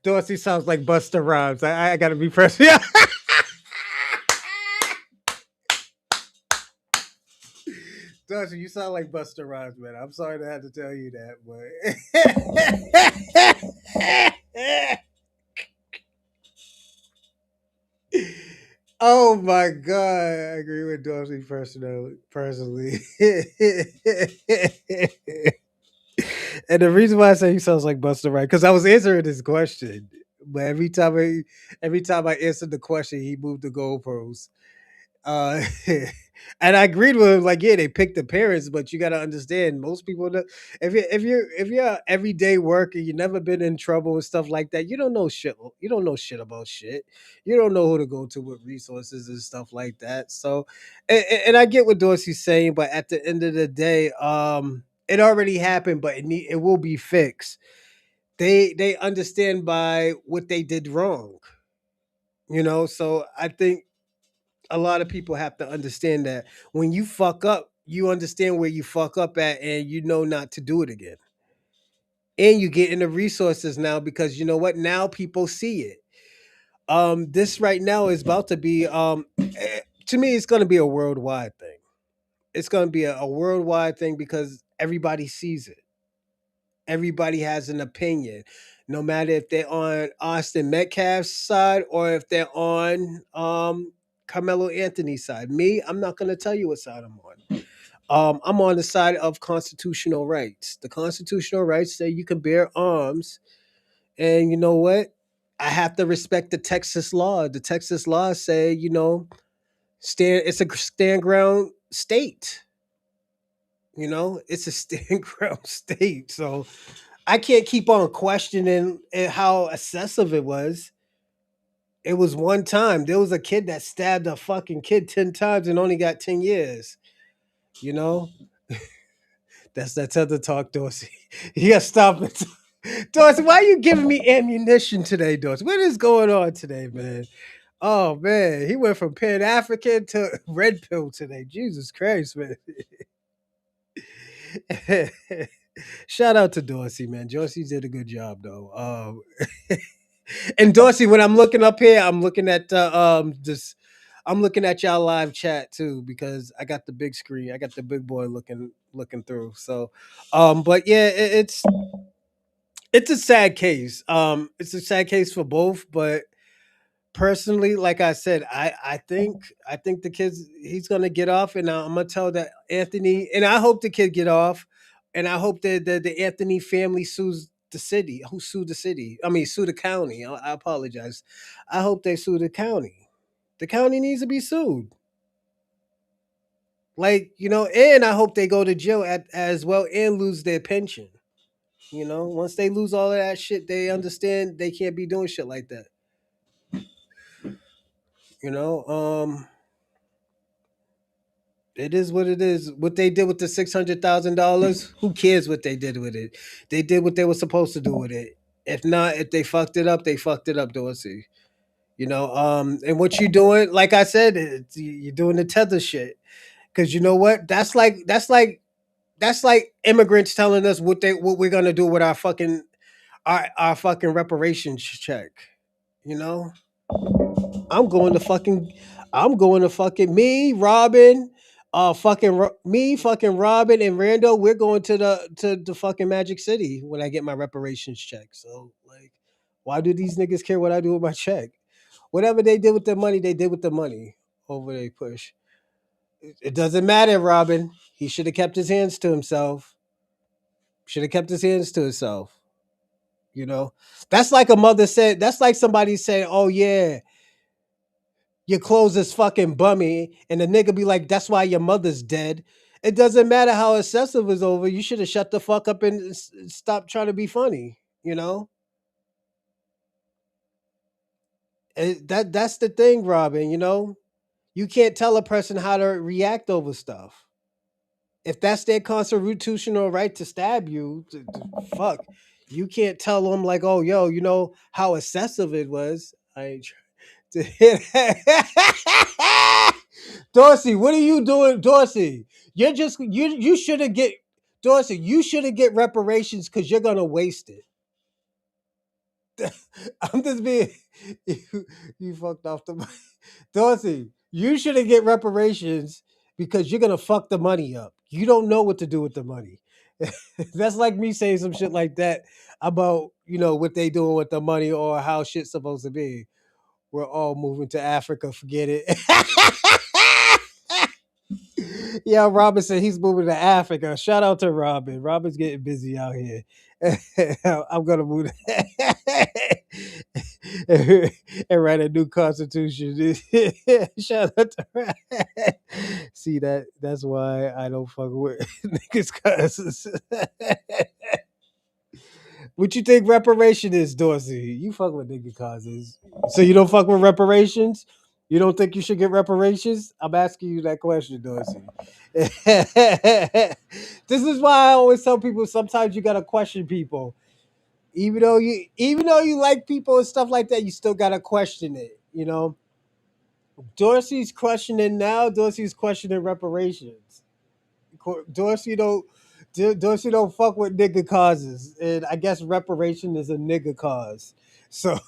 Speaker 1: Dorsey sounds like Buster Rhymes. I gotta be fresh. Yeah. Dorsey, you sound like Buster Rhymes, man. I'm sorry to have to tell you that, but oh my god, I agree with Dorsey personally. And the reason why I say he sounds like Buster Rhymes, because I was answering this question, but every time I answered the question, he moved the goalposts. Uh, and I agreed with him. Like, yeah, they picked the parents, but you got to understand, most people, if you're an everyday worker, you never been in trouble and stuff like that. You don't know shit. You don't know shit about shit. You don't know who to go to with resources and stuff like that. So, and I get what Dorsey's saying, but at the end of the day, it already happened, but it will be fixed. They understand by what they did wrong. So I think a lot of people have to understand that when you fuck up, you understand where you fuck up at and you know not to do it again. And you get in the resources now because you know what? Now people see it. This right now is about to be to me it's gonna be a worldwide thing. It's gonna be a worldwide thing because everybody sees it. Everybody has an opinion. No matter if they're on Austin Metcalf's side or if they're on Carmelo Anthony's side. Me, I'm not going to tell you what side I'm on. I'm on the side of constitutional rights. The constitutional rights say you can bear arms, and you know what? I have to respect the Texas law. The Texas laws say, it's a stand ground state. It's a stand ground state. So I can't keep on questioning how excessive it was. It was one time. There was a kid that stabbed a fucking kid 10 times and only got 10 years. You know? That's that tether talk, Dorsey. You gotta stop it. Dorsey, why are you giving me ammunition today, Dorsey? What is going on today, man? Oh man, he went from Pan African to red pill today. Jesus Christ, man. Shout out to Dorsey, man. Dorsey did a good job though. And Dorsey, when I'm looking up here, I'm looking at this. I'm looking at y'all live chat too because I got the big screen. I got the big boy looking through. So, but yeah, it's a sad case. It's a sad case for both, but personally, like I said, I think the kid's he's gonna get off, and I'm gonna tell that Anthony, and I hope the kid get off, and I hope that the Anthony family sues the city. Who sued the city? I mean, sue the county. I apologize. I hope they sue the county. The county needs to be sued. Like and I hope they go to jail as well and lose their pension. Once they lose all of that shit, they understand they can't be doing shit like that. You know, it is what it is. What they did with the $600,000, who cares what they did with it? They did what they were supposed to do with it. If not, if they fucked it up, they fucked it up, Dorsey. And what you doing? Like I said, you're doing the tether shit. Because you know what? That's like immigrants telling us what we're gonna do with our fucking reparations check. You know, I'm going to fucking, me, Robin, me, fucking Robin and Randall. We're going to the fucking Magic City when I get my reparations check. So like, why do these niggas care what I do with my check? Whatever they did with the money, they did with the money. Over they push. It doesn't matter, Robin. He should have kept his hands to himself. Should have kept his hands to himself. That's like a mother said. That's like somebody said, "Oh yeah, your clothes is fucking bummy," and the nigga be like, "That's why your mother's dead." It doesn't matter how excessive is over. You should have shut the fuck up and stop trying to be funny. That's the thing, Robin. You can't tell a person how to react over stuff. If that's their constitutional right to stab you, fuck, you can't tell them like, "Oh, yo, how excessive it was." I ain't to hit. Dorsey, what are you doing, Dorsey? You should have get Dorsey. You should have get reparations because you're gonna waste it. I'm just being you fucked off the Dorsey. You should have get reparations because you're gonna fuck the money up. You don't know what to do with the money. That's like me saying some shit like that about what they doing with the money or how shit's supposed to be. We're all moving to Africa. Forget it. Yeah, Robin said he's moving to Africa. Shout out to Robin. Robin's getting busy out here. I'm gonna move and write a new constitution. Shout out to Robin. See that's why I don't fuck with niggas cousins. What you think reparation is, Dorsey? You fuck with nigga causes. So you don't fuck with reparations? You don't think you should get reparations? I'm asking you that question, Dorsey. This is why I always tell people sometimes you gotta question people. Even though you like people and stuff like that, you still gotta question it. Dorsey's questioning now, Dorsey's questioning reparations. Dorsey don't Dorsey don't fuck with nigga causes, and I guess reparation is a nigga cause. So,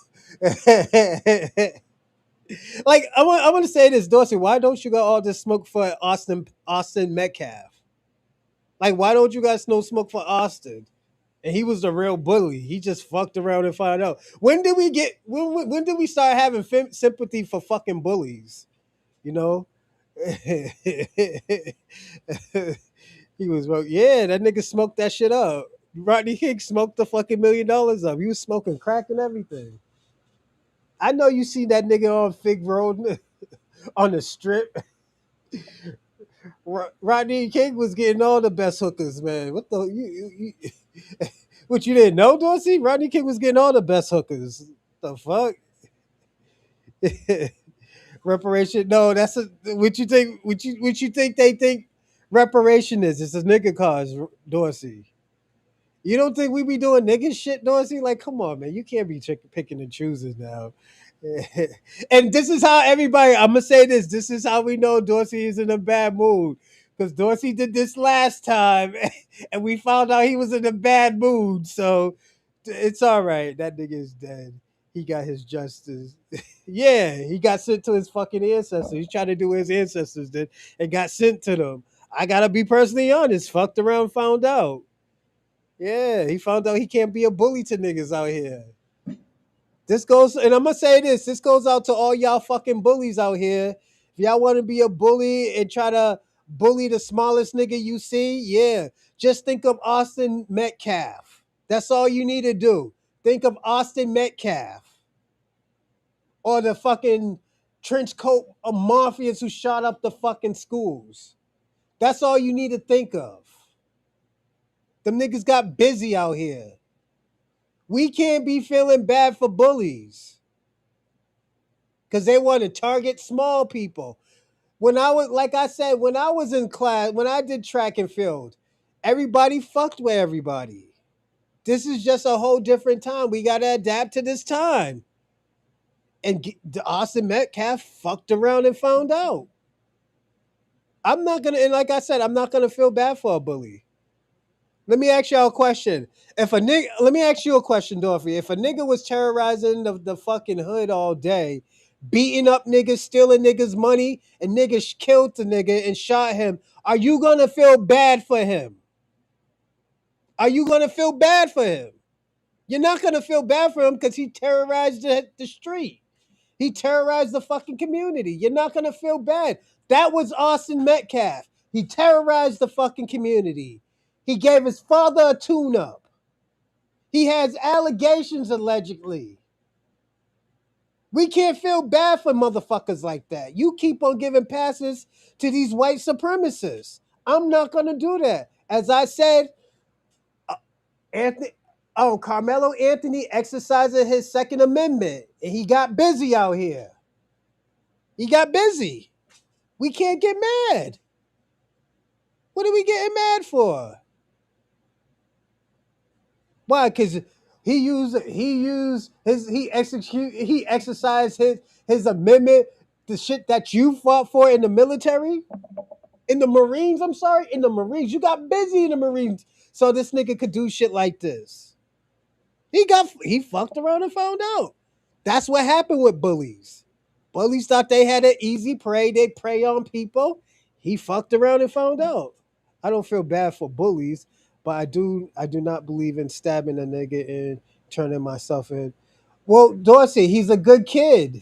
Speaker 1: like, I want to say this, Dorsey. Why don't you got all this smoke for Austin Metcalf? Like, why don't you guys no smoke for Austin? And he was the real bully. He just fucked around and found out. When did we start having sympathy for fucking bullies? You know. He was well, yeah, that nigga smoked that shit up. Rodney King smoked the fucking $1 million up. He was smoking crack and everything. I know you see that nigga on Fig Road on the strip. Rodney King was getting all the best hookers, man. What the what you didn't know, Dorsey? Rodney King was getting all the best hookers. The fuck? Reparation? No, that's what you think. What you think they think? reparation is. It's a nigga cause, Dorsey. You don't think we be doing nigga shit, Dorsey? Like, come on, man. You can't be picking and choosing now. And this is how everybody, I'm going to say this. This is how we know Dorsey is in a bad mood. Because Dorsey did this last time, and we found out he was in a bad mood. So it's all right. That nigga is dead. He got his justice. Yeah, he got sent to his fucking ancestors. He tried to do what his ancestors did and got sent to them. I got to be personally honest. Fucked around, found out. Yeah, he found out he can't be a bully to niggas out here. This goes, and I'm gonna say this goes out to all y'all fucking bullies out here. If y'all want to be a bully and try to bully the smallest nigga you see, yeah, just think of Austin Metcalf. That's all you need to do. Think of Austin Metcalf. Or the fucking trench coat of mafias who shot up the fucking schools. That's all you need to think of. Them niggas got busy out here. We can't be feeling bad for bullies because they want to target small people. When I was, like I said, when I was in class, when I did track and field, everybody fucked with everybody. This is just a whole different time. We got to adapt to this time. And Austin Metcalf fucked around and found out. I'm not going to, and like I said, I'm not going to feel bad for a bully. Let me ask y'all a question. Let me ask you a question, Dorothy. If a nigga was terrorizing the fucking hood all day, beating up niggas, stealing niggas' money, and niggas killed the nigga and shot him, are you gonna feel bad for him? Are you gonna feel bad for him? You're not gonna feel bad for him because he terrorized the street. He terrorized the fucking community. You're not gonna feel bad. That was Austin Metcalf. He terrorized the fucking community. He gave his father a tune-up. He has allegations allegedly. We can't feel bad for motherfuckers like that. You keep on giving passes to these white supremacists. I'm not going to do that. As I said, Karmelo Anthony exercising his Second Amendment, and he got busy out here. He got busy. We can't get mad. What are we getting mad for? Why? Because he exercised his amendment, the shit that you fought for in the military, in the Marines. I'm sorry, in the Marines. You got busy in the Marines, so this nigga could do shit like this. He fucked around and found out. That's what happened with bullies. Bullies thought they had an easy prey. They prey on people. He fucked around and found out. I don't feel bad for bullies, but I do not believe in stabbing a nigga and turning myself in. Well, Dorsey, he's a good kid.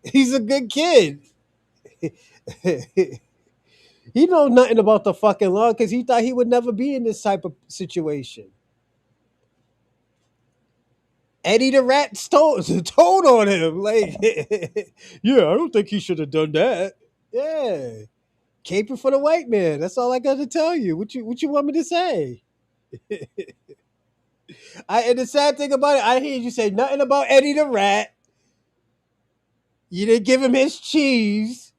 Speaker 1: He's a good kid. He knows nothing about the fucking law because he thought he would never be in this type of situation. Eddie the Rat told on him. Like, yeah, I don't think he should have done that. Yeah. Caping for the white man. That's all I got to tell you. What you want me to say? And the sad thing about it, I hear you say nothing about Eddie the Rat. You didn't give him his cheese.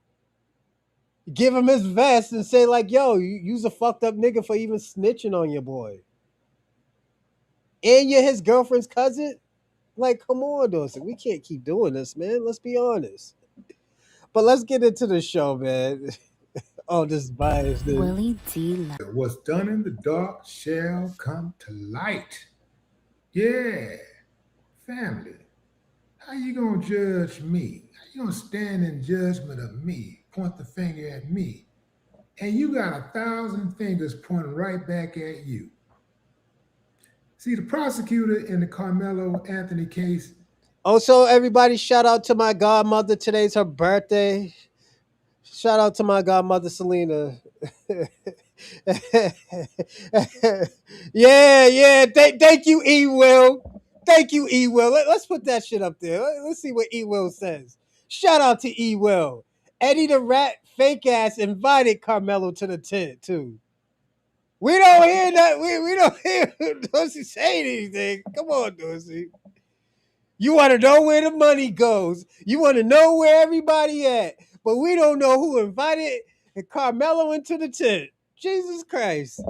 Speaker 1: Give him his vest and say like, yo, you's a fucked up nigga for even snitching on your boy. And you're his girlfriend's cousin? Like, come on, Dawson. We can't keep doing this, man. Let's be honest. But let's get into the show, man. Oh, this bias, dude.
Speaker 13: Willie D.
Speaker 14: What's done in the dark shall come to light. Yeah, family. How you gonna judge me? How you gonna stand in judgment of me? Point the finger at me. And you got 1,000 fingers pointing right back at you. See, the prosecutor in the Karmelo Anthony case.
Speaker 1: Also, everybody, shout out to my godmother. Today's her birthday. Shout out to my godmother, Selena. Yeah. Thank you, E. Will. Thank you, E. Will. Let's put that shit up there. Let's see what E. Will says. Shout out to E. Will. Eddie the Rat, fake ass, invited Karmelo to the tent, too. We don't hear that. We don't hear Dorsey say anything. Come on, Dorsey. You want to know where the money goes. You want to know where everybody at. But we don't know who invited And Carmelo into the tent. Jesus Christ.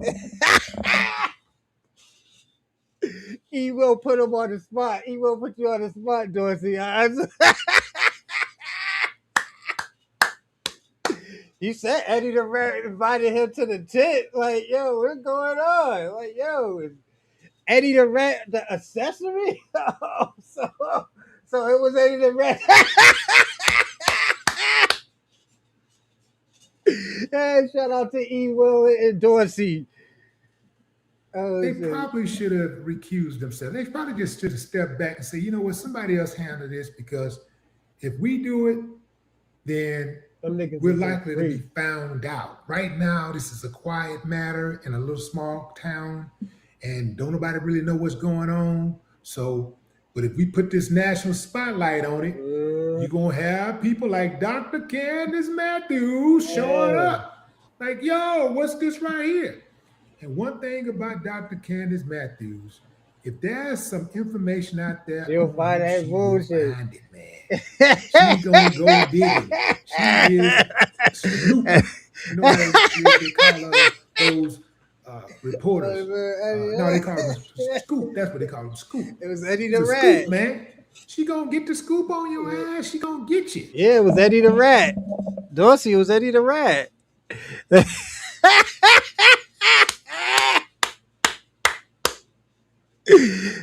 Speaker 1: He will put him on the spot. He will put you on the spot, Dorsey. You said Eddie the Rat invited him to the tent. Like, yo, what's going on? Like, yo, is Eddie the Rat the accessory? So it was Eddie the Rat. Hey, shout out to E. Will and Dorsey. Oh,
Speaker 14: They
Speaker 1: shit.
Speaker 14: probably should have recused themselves. They probably just should have stepped back and say, you know what, somebody else handle this, because if we do it, then we're likely to be found out. Right now, this is a quiet matter in a little small town, and don't nobody really know what's going on. So, but if we put this national spotlight on it, you're going to have people like Dr. Candace Matthews showing up. Like, yo, what's this right here? And one thing about Dr. Candace Matthews, if there's some information out there,
Speaker 1: You'll find that bullshit.
Speaker 14: Find it, man. She's gonna go digging. She is snooping. You know what they call those reporters? No, they call them scoop. That's what they call them, scoop.
Speaker 1: It was Eddie the Rat.
Speaker 14: Scoop, man. She gonna get the scoop on your ass. She gonna get you.
Speaker 1: Yeah, it was Eddie the Rat. Dorsey was Eddie the Rat.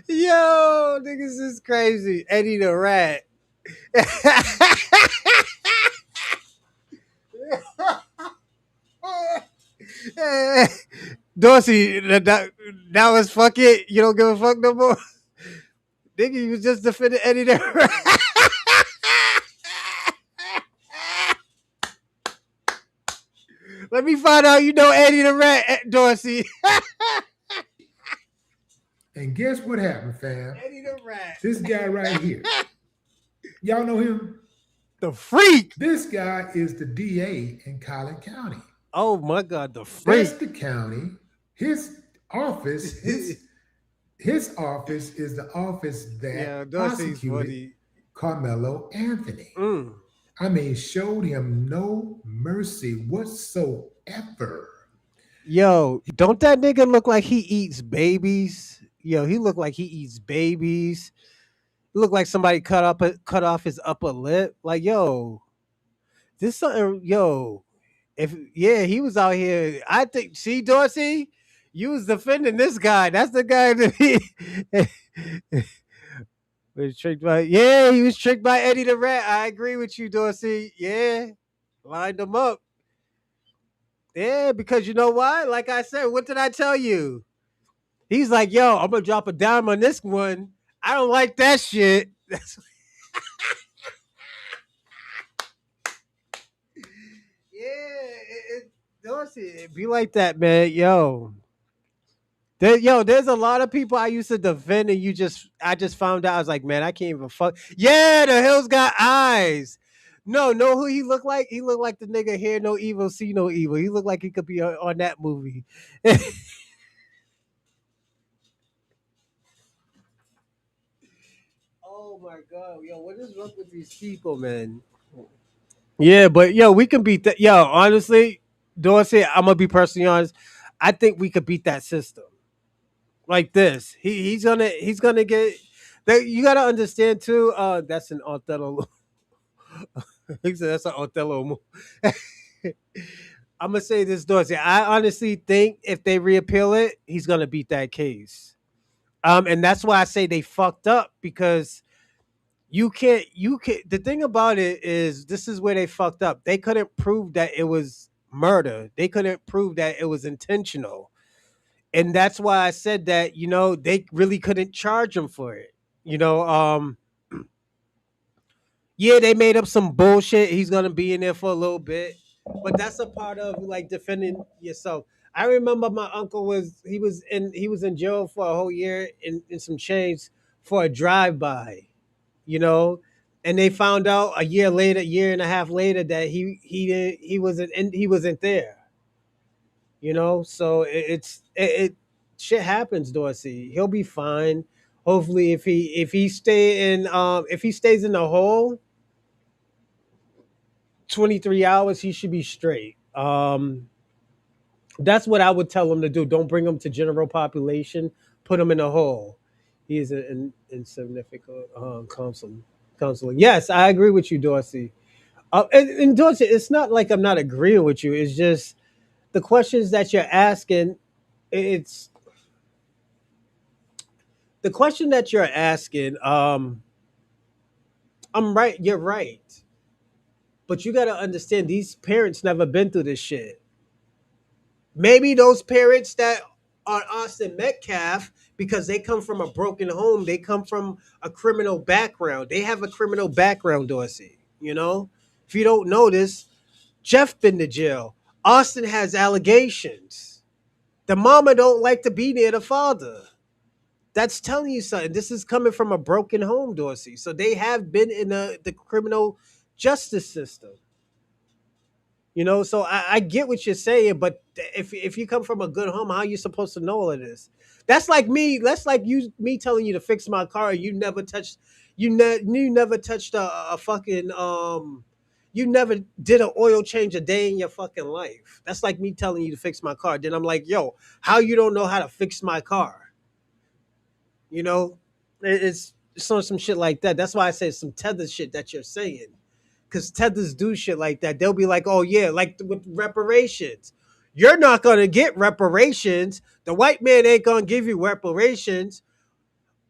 Speaker 1: Yo, niggas is crazy. Eddie the Rat. Dorsey, that was fuck it. You don't give a fuck no more. Nigga, you was just defending Eddie the Rat. Let me find out you know Eddie the Rat, Dorsey.
Speaker 14: And guess what happened, fam?
Speaker 1: Eddie the Rat.
Speaker 14: This guy right here. Y'all know him?
Speaker 1: The Freak.
Speaker 14: This guy is the DA in Collin County.
Speaker 1: Oh my God, the Freak.
Speaker 14: That's the county. His office, his office is the office that prosecuted Karmelo Anthony. I mean, showed him no mercy whatsoever.
Speaker 1: Yo, don't that nigga look like he eats babies? Yo, he look like he eats babies. He look like somebody cut off his upper lip. Like, yo, this something, yo. He was out here. I think, see, Dorsey, you was defending this guy. That's the guy that he was tricked by. Yeah, he was tricked by Eddie the Rat. I agree with you, Dorsey. Yeah, lined him up. Yeah, because you know why? Like I said, what did I tell you? He's like, yo, I'm gonna drop a dime on this one. I don't like that shit. Dorsey, it be like that, man. Yo, there's a lot of people I used to defend, and I just found out. I was like, man, I can't even fuck. Yeah, the Hills got eyes. No, know who he looked like? He looked like the nigga Hear No Evil, See No Evil. He looked like he could be on that movie. Oh my God, yo, what is wrong with these people, man? Yeah, but yo, we can beat that. Yo, honestly, Dorsey, I'm gonna be personally honest. I think we could beat that system like this. He's gonna get. You gotta understand too. That's an Othello. He said that's an Othello move. I'm gonna say this, Dorsey. I honestly think if they reappeal it, he's gonna beat that case. And that's why I say they fucked up, because you can't. The thing about it is, this is where they fucked up. They couldn't prove that it was murder. They couldn't prove that it was intentional. And that's why I said that, they really couldn't charge him for it. Yeah, they made up some bullshit. He's gonna be in there for a little bit, but that's a part of like defending yourself. I remember my uncle was in jail for a whole year in some change for a drive-by, and they found out a year and a half later that he wasn't there. So it shit happens, Dorsey. He'll be fine. Hopefully, if he stays in the hole 23 hours, he should be straight. That's what I would tell him to do. Don't bring him to general population. Put him in a hole. He is an insignificant counseling. Yes, I agree with you, Dorsey. And Dorsey, it's not like I'm not agreeing with you. It's just the questions that you're asking. It's the question that you're asking. I'm right. You're right. But you got to understand, these parents never been through this shit. Maybe those parents that are Austin Metcalf, because they come from a broken home, they come from a criminal background. They have a criminal background, Dorsey. You know, if you don't know this, Jeff been to jail. Austin has allegations. The mama don't like to be near the father. That's telling you something. This is coming from a broken home, Dorsey. So they have been in the criminal justice system. You know, so I get what you're saying, but if you come from a good home, how are you supposed to know all of this? That's like me. That's like me telling you to fix my car. And you never touched. You never touched a fucking You never did an oil change a day in your fucking life. That's like me telling you to fix my car. Then I'm like, yo, how you don't know how to fix my car? You know, it's on some shit like that. That's why I say some tether shit that you're saying. Because tethers do shit like that. They'll be like, oh yeah, like with reparations. You're not gonna get reparations. The white man ain't gonna give you reparations.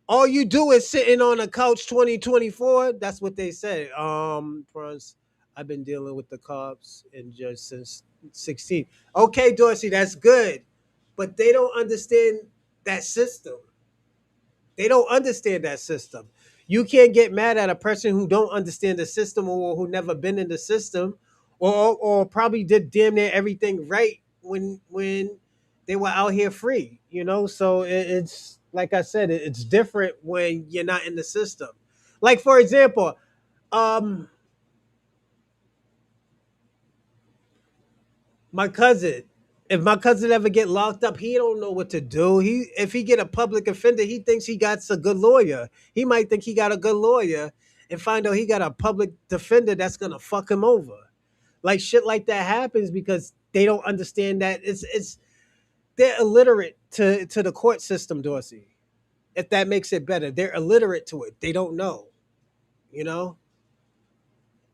Speaker 1: All you do is sitting on a couch 2024. That's what they say. Franz, I've been dealing with the cops and just since 16. Okay, Dorsey, that's good. But they don't understand that system. They don't understand that system. You can't get mad at a person who don't understand the system or who never been in the system or probably did damn near everything right when they were out here free, you know? So it's like I said, it's different when you're not in the system. Like for example, um my cousin, if my cousin ever get locked up, he don't know what to do. If he get a public offender, he thinks he got a good lawyer. He might think he got a good lawyer and find out he got a public defender that's gonna fuck him over. Like shit like that happens because they don't understand that it's they're illiterate to the court system, Dorsey. If that makes it better, they're illiterate to it. They don't know, you know.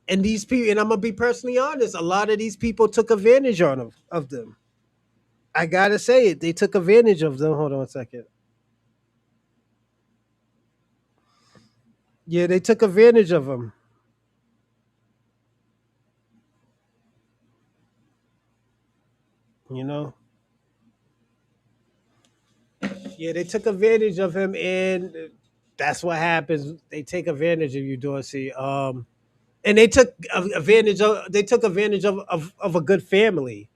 Speaker 1: And these people, and I'm gonna be personally honest, a lot of these people took advantage of them. I gotta say it. They took advantage of them. Hold on a second. Yeah, they took advantage of them. You know. Yeah, they took advantage of him, and that's what happens. They take advantage of you, Dorsey. And they took advantage of a good family.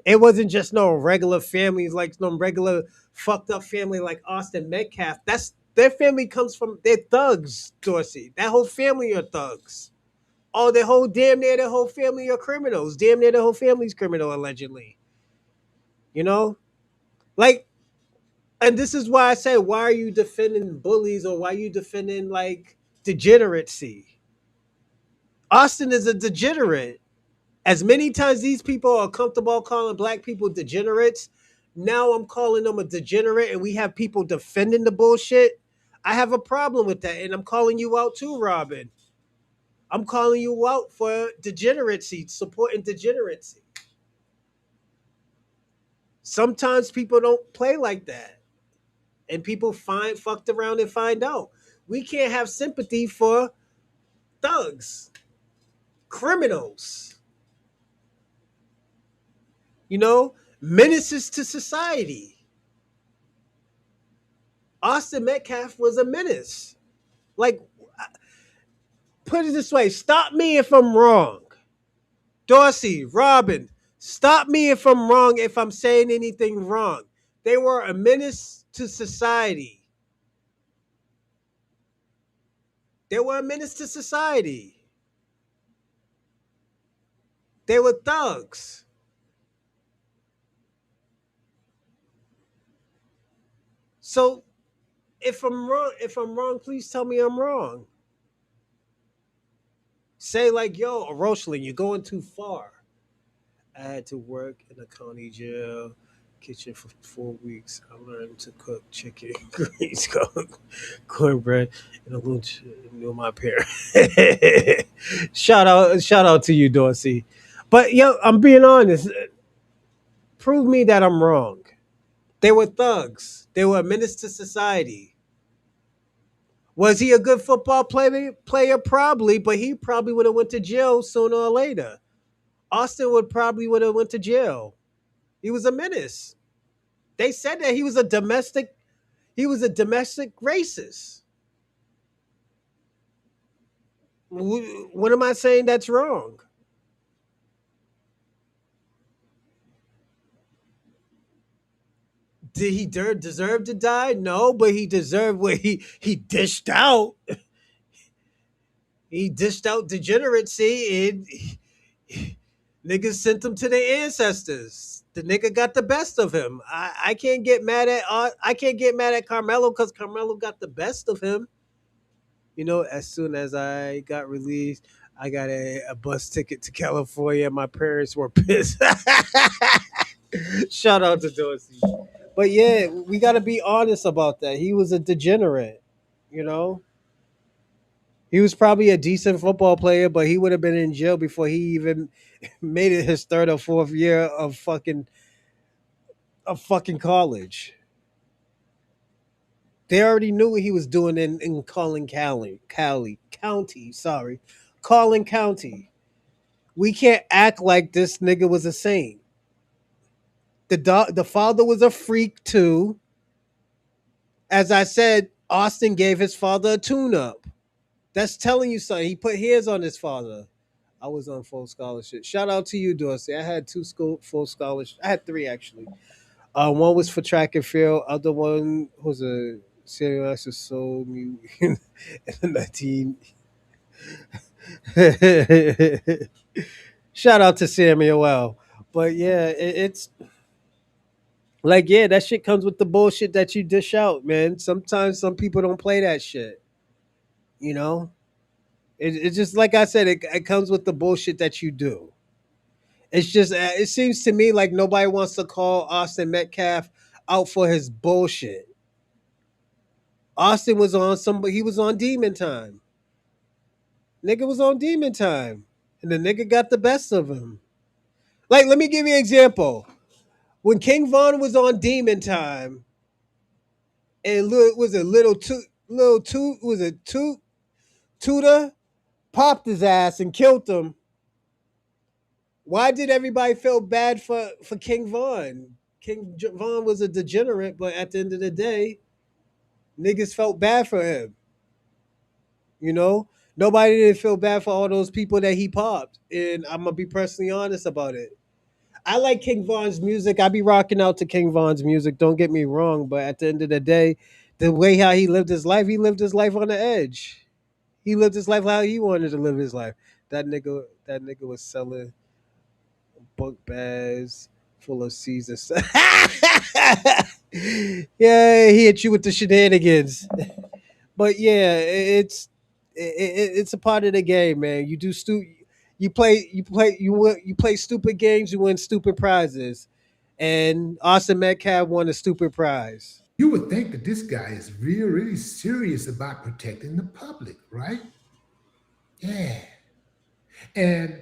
Speaker 1: It wasn't just no regular families like no regular fucked up family like Austin Metcalf. That's their family comes from they're thugs, Dorsey. That whole family are thugs. Oh, their whole family are criminals. Damn near the whole family's criminal allegedly. You know? Like, and this is why I say, why are you defending bullies or why are you defending like degeneracy? Austin is a degenerate. As many times these people are comfortable calling black people degenerates, now I'm calling them a degenerate and we have people defending the bullshit. I have a problem with that. And I'm calling you out too, Robin. I'm calling you out for degeneracy, supporting degeneracy. Sometimes people don't play like that. And people find fucked around and find out. We can't have sympathy for thugs, criminals, you know, menaces to society. Austin Metcalf was a menace. Like, put it this way, stop me if I'm wrong. Dorsey, Robin, stop me if I'm wrong, if I'm saying anything wrong. They were a menace to society. They were a menace to society. They were thugs. So if I'm wrong, please tell me I'm wrong. Say like, yo, Rochling, you're going too far. I had to work in a county jail kitchen for 4 weeks. I learned to cook chicken, greens, cornbread, and a little knew my parents. Shout out to you, Dorsey. But yo, I'm being honest. Prove me that I'm wrong. They were thugs. They were a menace to society. Was he a good football player? Probably, but he probably would have went to jail sooner or later. Austin would have went to jail. He was a menace. They said that he was a domestic racist. What am I saying that's wrong? Did he deserve to die? No, but he deserved what he dished out. He dished out degeneracy and niggas sent him to their ancestors. The nigga got the best of him. I can't get mad at Karmelo because Karmelo got the best of him. You know, as soon as I got released, I got a bus ticket to California. My parents were pissed. Shout out to Dorsey. But yeah, we got to be honest about that. He was a degenerate, you know? He was probably a decent football player, but he would have been in jail before he even made it his third or fourth year of fucking college. They already knew what he was doing in County. Sorry, Collin County. We can't act like this nigga was a saint. The father was a freak too. As I said, Austin gave his father a tune-up. That's telling you something. He put hairs on his father. I was on full scholarship. Shout out to you, Dorsey. I had full scholarships. I had three actually. One was for track and field. Other one was a serious soul in the 19. Shout out to Samuel. But yeah, it's like, yeah, that shit comes with the bullshit that you dish out, man. Sometimes some people don't play that shit. You know? It's just like I said, it comes with the bullshit that you do. It's just, it seems to me like nobody wants to call Austin Metcalf out for his bullshit. Austin was he was on demon time. Nigga was on demon time. And the nigga got the best of him. Like, let me give you an example. When King Von was on demon time, and was a Tudor popped his ass and killed him. Why did everybody feel bad for King Von? King Von was a degenerate, but at the end of the day, niggas felt bad for him. You know? Nobody didn't feel bad for all those people that he popped. And I'm going to be personally honest about it. I like King Von's music. I be rocking out to King Von's music. Don't get me wrong. But at the end of the day, the way how he lived his life on the edge. He lived his life how he wanted to live his life. That nigga was selling book bags full of Caesar. Yeah, he hit you with the shenanigans. But yeah, it's a part of the game, man. You play stupid games, you win stupid prizes. And Austin Metcalf won a stupid prize.
Speaker 14: You would think that this guy is really, really serious about protecting the public, right? Yeah. And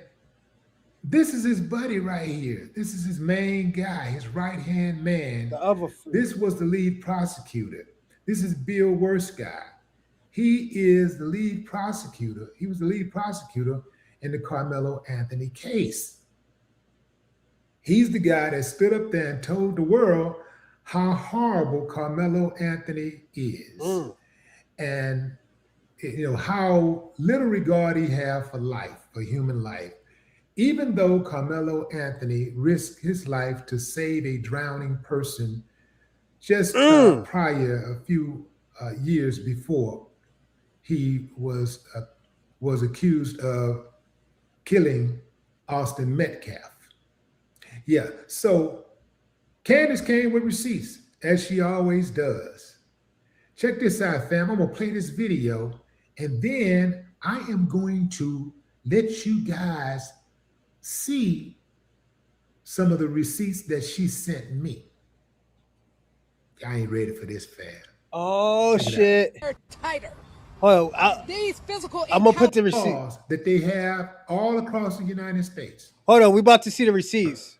Speaker 14: this is his buddy right here. This is his main guy, his right-hand man.
Speaker 1: The other freak.
Speaker 14: This was the lead prosecutor. This is Bill Wursky. He is the lead prosecutor. He was the lead prosecutor in the Karmelo Anthony case. He's the guy that stood up there and told the world how horrible Karmelo Anthony is. And you know how little regard he had for life, for human life. Even though Karmelo Anthony risked his life to save a drowning person just prior, a few years before, he was accused of killing Austin Metcalf. Yeah, so Candace came with receipts, as she always does. Check this out, fam. I'm going to play this video, and then I am going to let you guys see some of the receipts that she sent me. I ain't ready for this, fam.
Speaker 1: Oh shit!
Speaker 2: Tighter.
Speaker 1: Hold on,
Speaker 2: These physical
Speaker 1: I'm gonna put the receipt.
Speaker 14: Laws that they have all across the United States.
Speaker 1: Hold on, we about to see the receipts.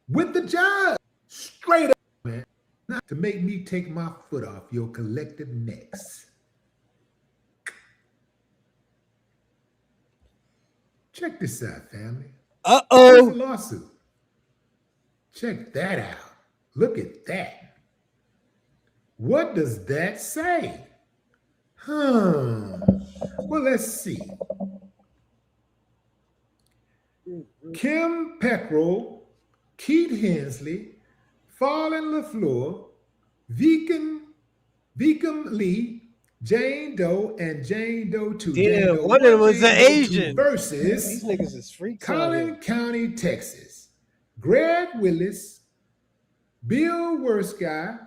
Speaker 14: With the judge, straight up, man, not to make me take my foot off your collective necks. Check this out, family.
Speaker 1: Uh-oh.
Speaker 14: Here's a lawsuit. Check that out. Look at that. What does that say? Well, let's see. Kim Peckrell, Keith Hensley, Fallen LaFleur, Vicom Lee, Jane Doe, and Jane Doe 2.
Speaker 1: Damn,
Speaker 14: Doe
Speaker 1: one of them was
Speaker 14: Jane
Speaker 1: an
Speaker 14: Doe 2
Speaker 1: Asian.
Speaker 14: versus
Speaker 1: These niggas is freaks.
Speaker 14: Collin County, Texas. Greg Willis, Bill Wursky,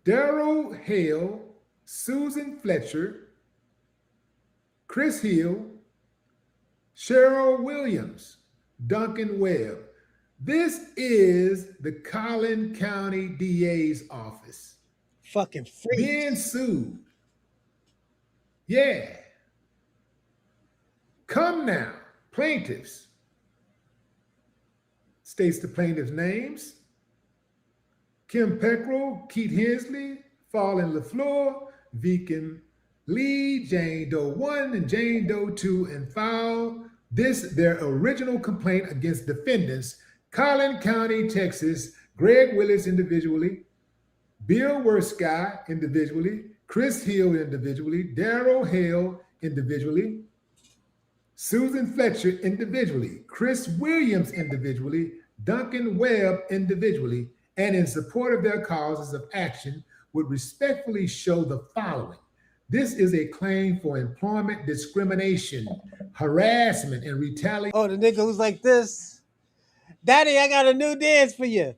Speaker 14: Daryl Hale, Susan Fletcher, Chris Hill, Cheryl Williams, Duncan Webb. This is the Collin County DA's office.
Speaker 1: Fucking freak.
Speaker 14: Being sued. Yeah. Come now, plaintiffs. States the plaintiffs' names. Kim Peckrell, Keith Hensley, Fallen LaFleur, Vicom Lee, Jane Doe 1 and Jane Doe 2, and filed their original complaint against defendants, Collin County, Texas, Greg Willis individually, Bill Wursky individually, Chris Hill individually, Daryl Hale individually, Susan Fletcher individually, Chris Williams individually, Duncan Webb individually, and in support of their causes of action would respectfully show the following. This is a claim for employment discrimination, harassment, and retaliation.
Speaker 1: Oh, the nigga who's like this. Daddy, I got a new dance for you.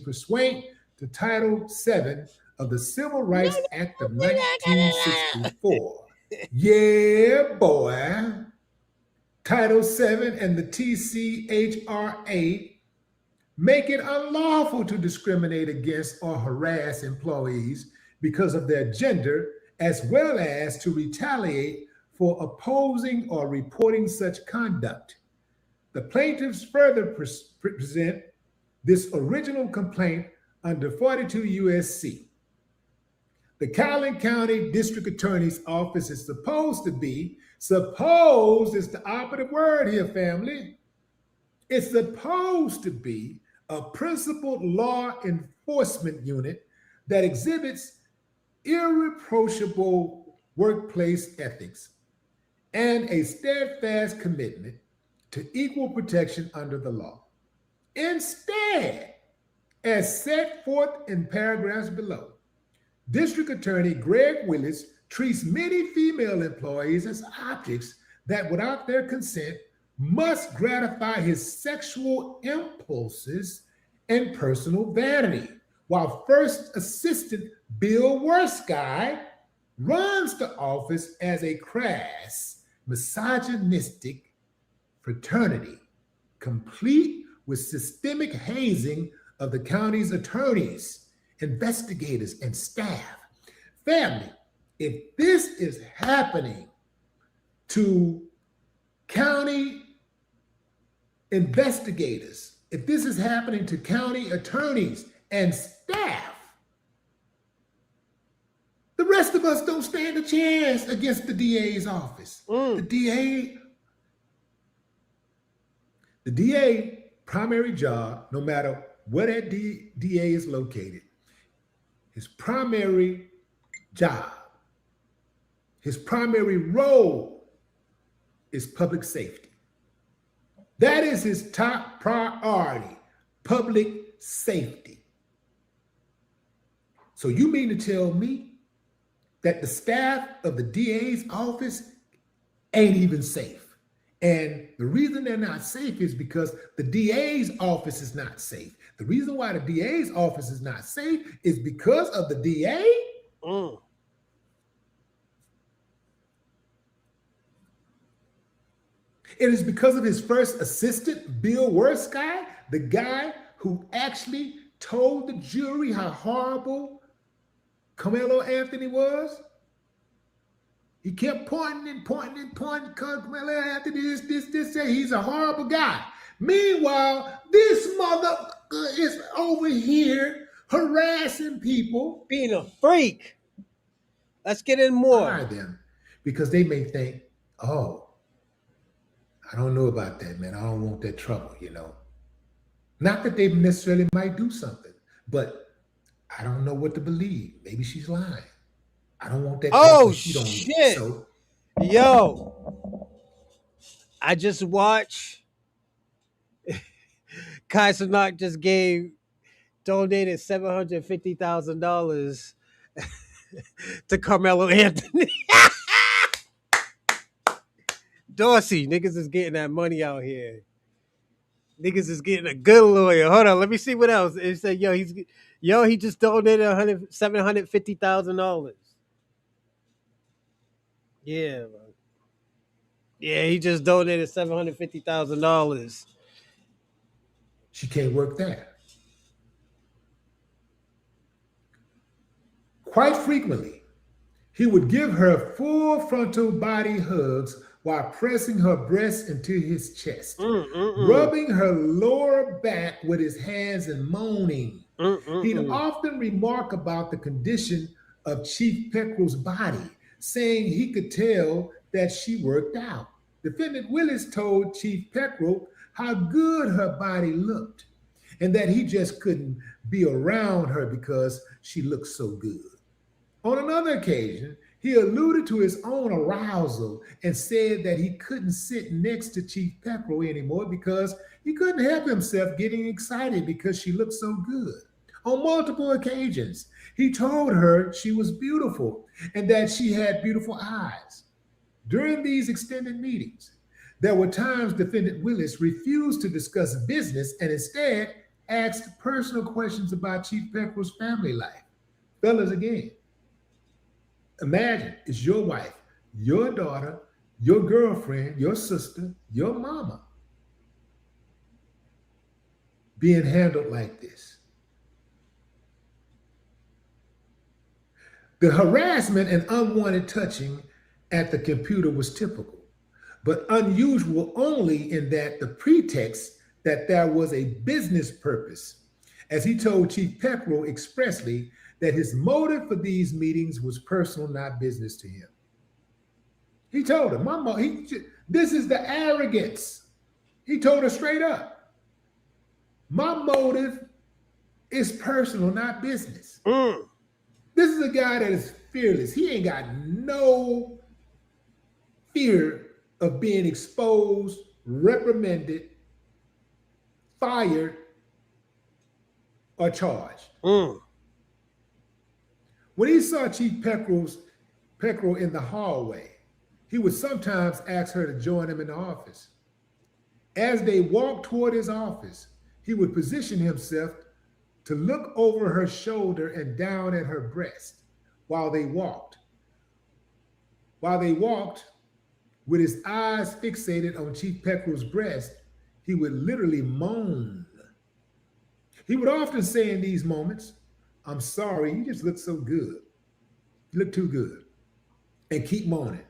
Speaker 14: Pursuant to Title VII of the Civil Rights Act of 1964. Yeah, boy. Title VII and the TCHRA make it unlawful to discriminate against or harass employees because of their gender, as well as to retaliate for opposing or reporting such conduct. The plaintiffs further present this original complaint under 42 U.S.C. The Collin County District Attorney's Office is supposed is the operative word here, family. It's supposed to be a principled law enforcement unit that exhibits irreproachable workplace ethics and a steadfast commitment to equal protection under the law. Instead, as set forth in paragraphs below, District Attorney Greg Willis treats many female employees as objects that, without their consent, must gratify his sexual impulses and personal vanity, while First Assistant Bill Wursky runs the office as a crass, misogynistic fraternity, complete with systemic hazing of the county's attorneys, investigators, and staff. Family, if this is happening to county investigators, if this is happening to county attorneys and staff, the rest of us don't stand a chance against the DA's office. The DA primary job, no matter where that DA is located, his primary job, his primary role is public safety. That is his top priority, public safety. So you mean to tell me that the staff of the DA's office ain't even safe? And the reason they're not safe is because the DA's office is not safe. The reason why the DA's office is not safe is because of the DA. It is because of his first assistant, Bill Wursky, the guy who actually told the jury how horrible Karmelo Anthony was. He kept pointing. Karmelo Anthony, this, say he's a horrible guy. Meanwhile, this mother is over here harassing people.
Speaker 1: Being a freak. Let's get in more.
Speaker 14: Them because they may think, oh, I don't know about that, man. I don't want that trouble, you know. Not that they necessarily might do something, but I don't know what to believe. Maybe she's lying. I don't want that.
Speaker 1: Oh,
Speaker 14: she don't
Speaker 1: shit.
Speaker 14: So.
Speaker 1: Yo, I just watched Kai Cenat just donated $750,000 to Karmelo Anthony. Dorsey, niggas is getting that money out here. Niggas is getting a good lawyer. Hold on, let me see what else. It said, he just donated $750,000. Yeah, man. Yeah, he just donated $750,000.
Speaker 14: She can't work that. Quite frequently, he would give her full frontal body hugs while pressing her breasts into his chest, rubbing her lower back with his hands and moaning. He'd often remark about the condition of Chief Peckrell's body, saying he could tell that she worked out. Defendant Willis told Chief Peckrell how good her body looked and that he just couldn't be around her because she looked so good. On another occasion, he alluded to his own arousal and said that he couldn't sit next to Chief Peckrell anymore because he couldn't help himself getting excited because she looked so good. On multiple occasions, he told her she was beautiful and that she had beautiful eyes. During these extended meetings, there were times Defendant Willis refused to discuss business and instead asked personal questions about Chief Peckrell's family life. Fellas, again, imagine it's your wife, your daughter, your girlfriend, your sister, your mama being handled like this. The harassment and unwanted touching at the computer was typical, but unusual only in that the pretext that there was a business purpose, as he told Chief Peckrell expressly that his motive for these meetings was personal, not business to him. He told her, this is the arrogance. He told her straight up, my motive is personal, not business. This is a guy that is fearless. He ain't got no fear of being exposed, reprimanded, fired, or charged. When he saw Chief Peckrell in the hallway, he would sometimes ask her to join him in the office. As they walked toward his office, he would position himself to look over her shoulder and down at her breast while they walked. With his eyes fixated on Chief Peckrell's breast, he would literally moan. He would often say in these moments, I'm sorry, you just look so good. You look too good. And keep moaning.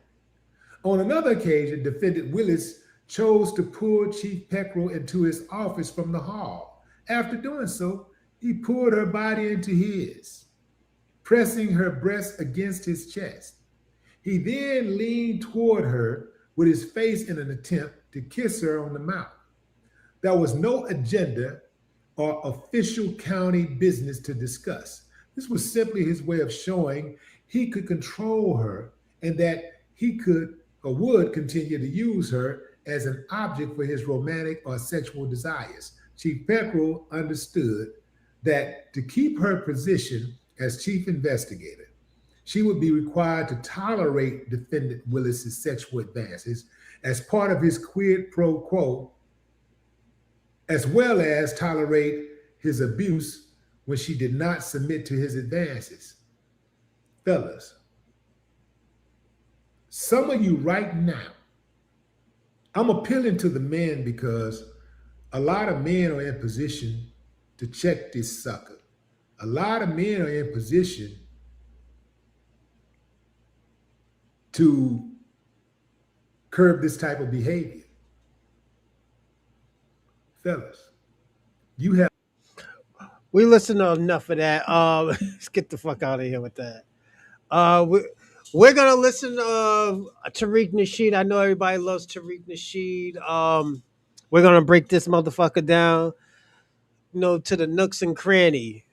Speaker 14: On another occasion, Defendant Willis chose to pull Chief Peckrell into his office from the hall. After doing so, he pulled her body into his, pressing her breast against his chest. He then leaned toward her with his face in an attempt to kiss her on the mouth. There was no agenda or official county business to discuss. This was simply his way of showing he could control her and that he could or would continue to use her as an object for his romantic or sexual desires. Chief Peckrell understood that to keep her position as chief investigator, she would be required to tolerate Defendant Willis's sexual advances as part of his quid pro quo, as well as tolerate his abuse when she did not submit to his advances. Fellas, some of you right now I'm appealing to the men because a lot of men are in position to check this sucker. A lot of men are in position to curb this type of behavior. Fellas, you have.
Speaker 1: We listen to enough of that. Let's get the fuck out of here with that. We're gonna listen to Tariq Nasheed. I know everybody loves Tariq Nasheed. We're gonna break this motherfucker down, to the nooks and cranny.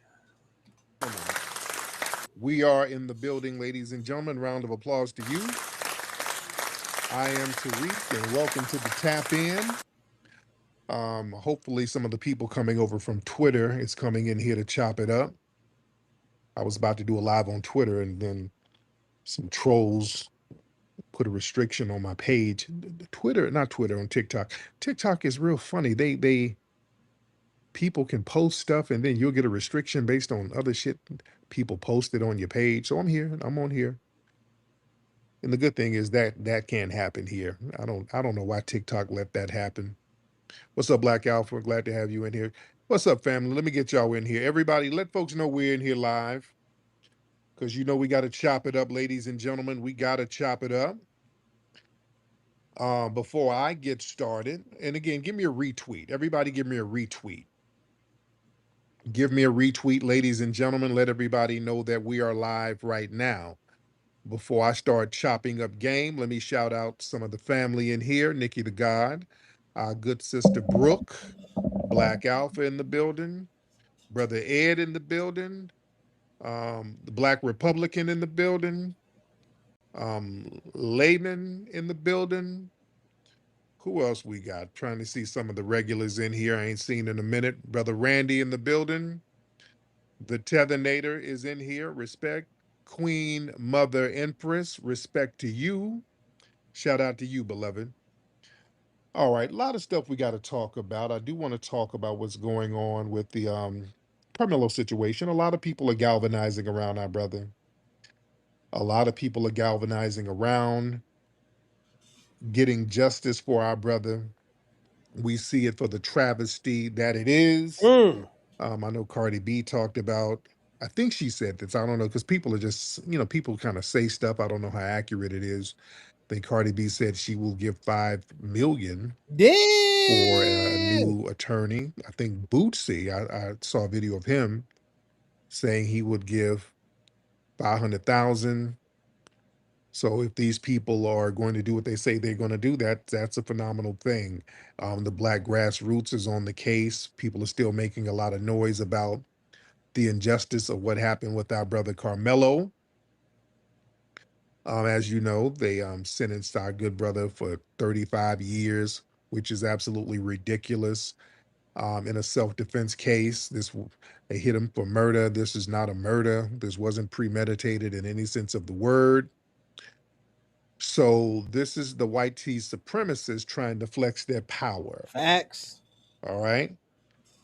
Speaker 13: We are in the building, ladies and gentlemen. Round of applause to you. I am Tariq, and welcome to the Tap In. Hopefully, some of the people coming over from Twitter is coming in here to chop it up. I was about to do a live on Twitter, and then some trolls put a restriction on my page. Twitter, not Twitter, on TikTok. TikTok is real funny. They people can post stuff, and then you'll get a restriction based on other shit people posted on your page. So I'm here. I'm on here. And the good thing is that that can't happen here. I don't know why TikTok let that happen. What's up, Black Alpha? Glad to have you in here. What's up, family? Let me get y'all in here. Everybody, let folks know we're in here live. Because we got to chop it up, ladies and gentlemen. We got to chop it up. Before I get started, and again, give me a retweet. Everybody give me a retweet. Give me a retweet, ladies and gentlemen. Let everybody know that we are live right now. Before I start chopping up game, let me shout out some of the family in here. Nikki the God, our good sister Brooke, Black Alpha in the building, Brother Ed in the building, the Black Republican in the building, Layman in the building. Who else we got? Trying to see some of the regulars in here I ain't seen in a minute. Brother Randy in the building. The Tethanator is in here. Respect. Queen Mother Empress. Respect to you. Shout out to you, beloved. All right, a lot of stuff we got to talk about. I do want to talk about what's going on with the Carmelo situation. A lot of people are galvanizing around our brother. A lot of people are galvanizing around getting justice for our brother. We see it for the travesty that it is. I know Cardi B talked about, I think she said this, I don't know, because people are just, people kind of say stuff. I don't know how accurate it is. I think Cardi B said she will give 5 million for a
Speaker 1: Damn.
Speaker 13: new attorney. I think Bootsy, I saw a video of him saying he would give 500,000. So if these people are going to do what they say they're going to do, that's a phenomenal thing. The Black grassroots is on the case. People are still making a lot of noise about the injustice of what happened with our brother Karmelo. As you know, they sentenced our good brother for 35 years, which is absolutely ridiculous. In a self-defense case, they hit him for murder. This is not a murder. This wasn't premeditated in any sense of the word. So this is the white tea supremacists trying to flex their power.
Speaker 1: Facts.
Speaker 13: All right.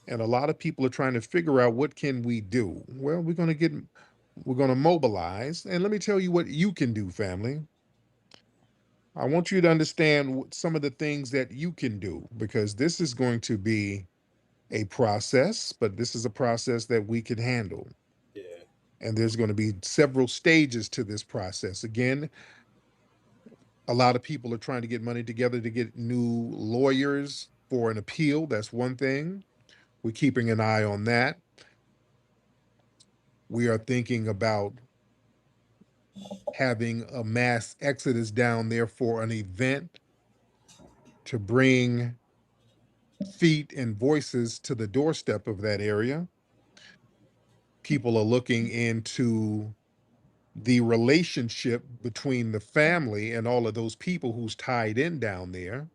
Speaker 13: And a lot of people are trying to figure out, what can we do? Well, we're going to mobilize. And let me tell you what you can do, family. I want you to understand some of the things that you can do, because this is going to be a process, but this is a process that we can handle.
Speaker 1: Yeah.
Speaker 13: And there's going to be several stages to this process. Again, a lot of people are trying to get money together to get new lawyers for an appeal. That's one thing. We're keeping an eye on that. We are thinking about having a mass exodus down there for an event to bring feet and voices to the doorstep of that area. People are looking into the relationship between the family and all of those people who's tied in down there.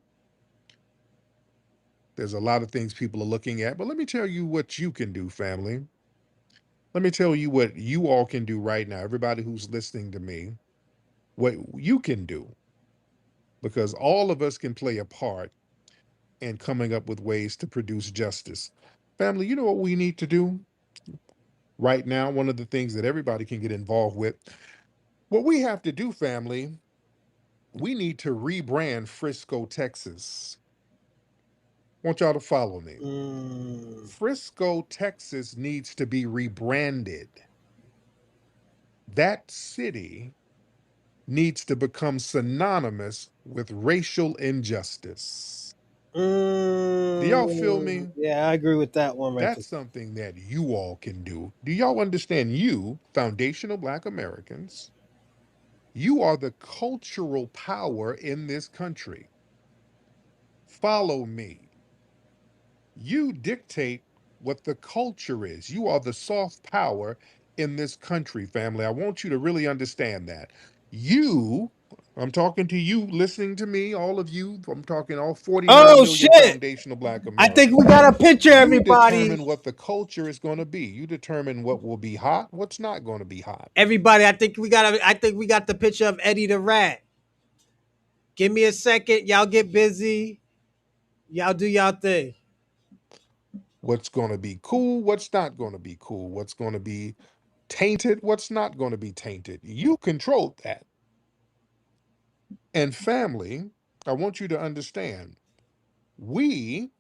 Speaker 13: There's a lot of things people are looking at, but let me tell you what you can do, family. Let me tell you what you all can do right now, everybody who's listening to me, what you can do, because all of us can play a part in coming up with ways to produce justice. Family, you know what we need to do right now? One of the things that everybody can get involved with, what we have to do, family, We need to rebrand Frisco, Texas. I want y'all to follow me. Frisco, Texas needs to be rebranded. That city needs to become synonymous with racial injustice. Do y'all feel me?
Speaker 1: Yeah, I agree with that one right
Speaker 13: That's
Speaker 1: there.
Speaker 13: something that you all can do. Do y'all understand? You, foundational Black Americans, you are the cultural power in this country. Follow me. You dictate what the culture is. You are the soft power in this country, family. I want you to really understand that. You, I'm talking to you, listening to me, all of you, I'm talking all 49
Speaker 1: Oh
Speaker 13: million
Speaker 1: shit!
Speaker 13: foundational Black
Speaker 1: I think we
Speaker 13: Americans.
Speaker 1: got a picture,
Speaker 13: You
Speaker 1: everybody.
Speaker 13: determine what the culture is going to be. You determine what will be hot, what's not going to be hot.
Speaker 1: Everybody, I think we got the picture of Eddie the Rat. Give me a second. Y'all get busy. Y'all do y'all thing.
Speaker 13: What's going to be cool, what's not going to be cool, what's going to be tainted, what's not going to be tainted. You control that. And family, I want you to understand, we,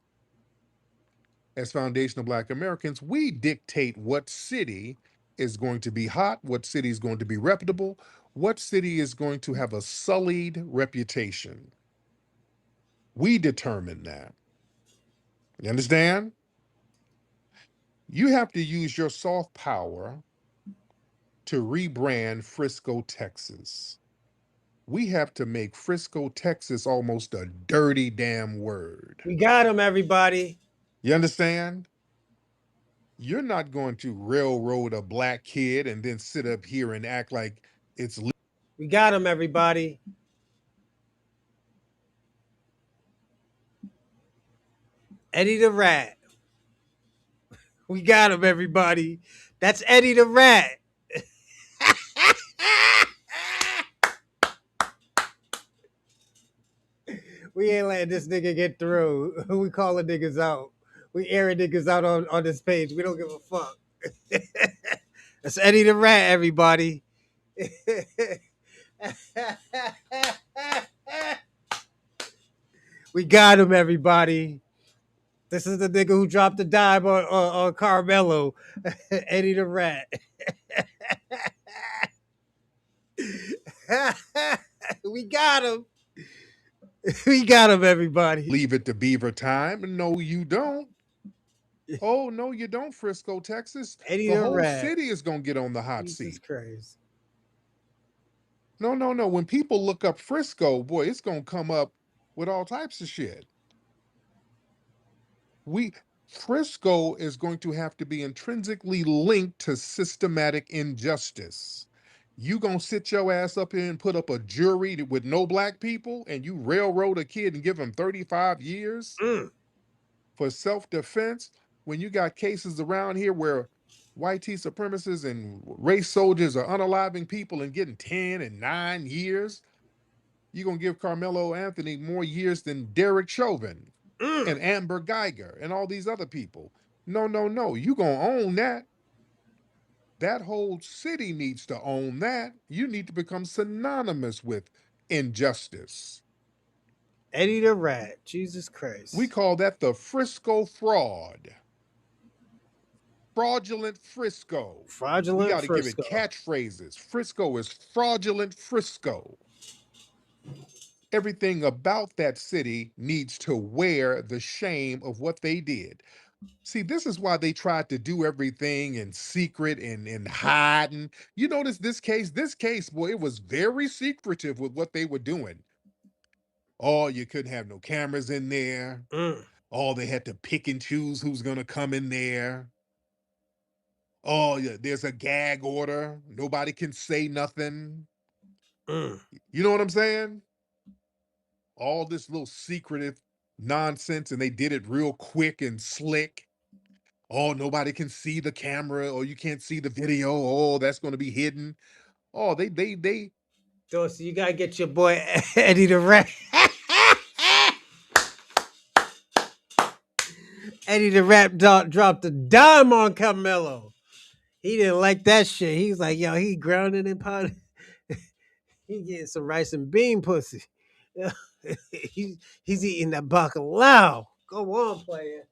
Speaker 13: as foundational Black Americans, we dictate what city is going to be hot, what city is going to be reputable, what city is going to have a sullied reputation. We determine that. You understand? You have to use your soft power to rebrand Frisco, Texas. We have to make Frisco, Texas almost a dirty damn word.
Speaker 1: We got him, everybody.
Speaker 13: You understand? You're not going to railroad a Black kid and then sit up here and act like it's.
Speaker 1: We got him, everybody. Eddie the Rat. We got him, everybody. That's Eddie the Rat. We ain't letting this nigga get through. We calling niggas out. We airing niggas out on this page. We don't give a fuck. That's Eddie the Rat, everybody. We got him, everybody. This is the nigga who dropped the dime on Karmelo. Eddie the Rat. We got him. We got him, everybody.
Speaker 13: Leave it to Beaver time. No, you don't. Oh, no, you don't, Frisco, Texas.
Speaker 1: Eddie
Speaker 13: The
Speaker 1: the
Speaker 13: whole
Speaker 1: Rat.
Speaker 13: city is going to get on the hot
Speaker 1: Jesus
Speaker 13: seat.
Speaker 1: Christ.
Speaker 13: No, no, no. When people look up Frisco, boy, it's going to come up with all types of shit. Frisco is going to have to be intrinsically linked to systematic injustice. You gonna sit your ass up here and put up a jury with no Black people and you railroad a kid and give him 35 years for self-defense when you got cases around here where white supremacists and race soldiers are unaliving people and getting 10 and 9 years? You're gonna give Karmelo Anthony more years than Derek Chauvin and Amber Geiger and all these other people. No, no, no. You gonna own that. That whole city needs to own that. You need to become synonymous with injustice.
Speaker 1: Eddie the Rat. Jesus Christ.
Speaker 13: We call that the Frisco fraud. Fraudulent Frisco.
Speaker 1: Fraudulent
Speaker 13: We got to give it
Speaker 1: Frisco.
Speaker 13: catchphrases. Frisco is fraudulent Frisco. Everything about that city needs to wear the shame of what they did. See, this is why they tried to do everything in secret and hiding. You notice this case, boy, it was very secretive with what they were doing. Oh, you couldn't have no cameras in there. Oh, they had to pick and choose who's going to come in there. Oh, yeah, there's a gag order. Nobody can say nothing. You know what I'm saying? All this little secretive nonsense, and they did it real quick and slick. Oh, nobody can see the camera, or you can't see the video. Oh, that's going to be hidden. Oh, they.
Speaker 1: So you gotta get your boy Eddie the Rat. Eddie the Rat dropped a dime on Karmelo. He didn't like that shit. He was like, yo, he grounded and pounded. He getting some rice and bean pussy. He's eating that bacalao. Go on, player.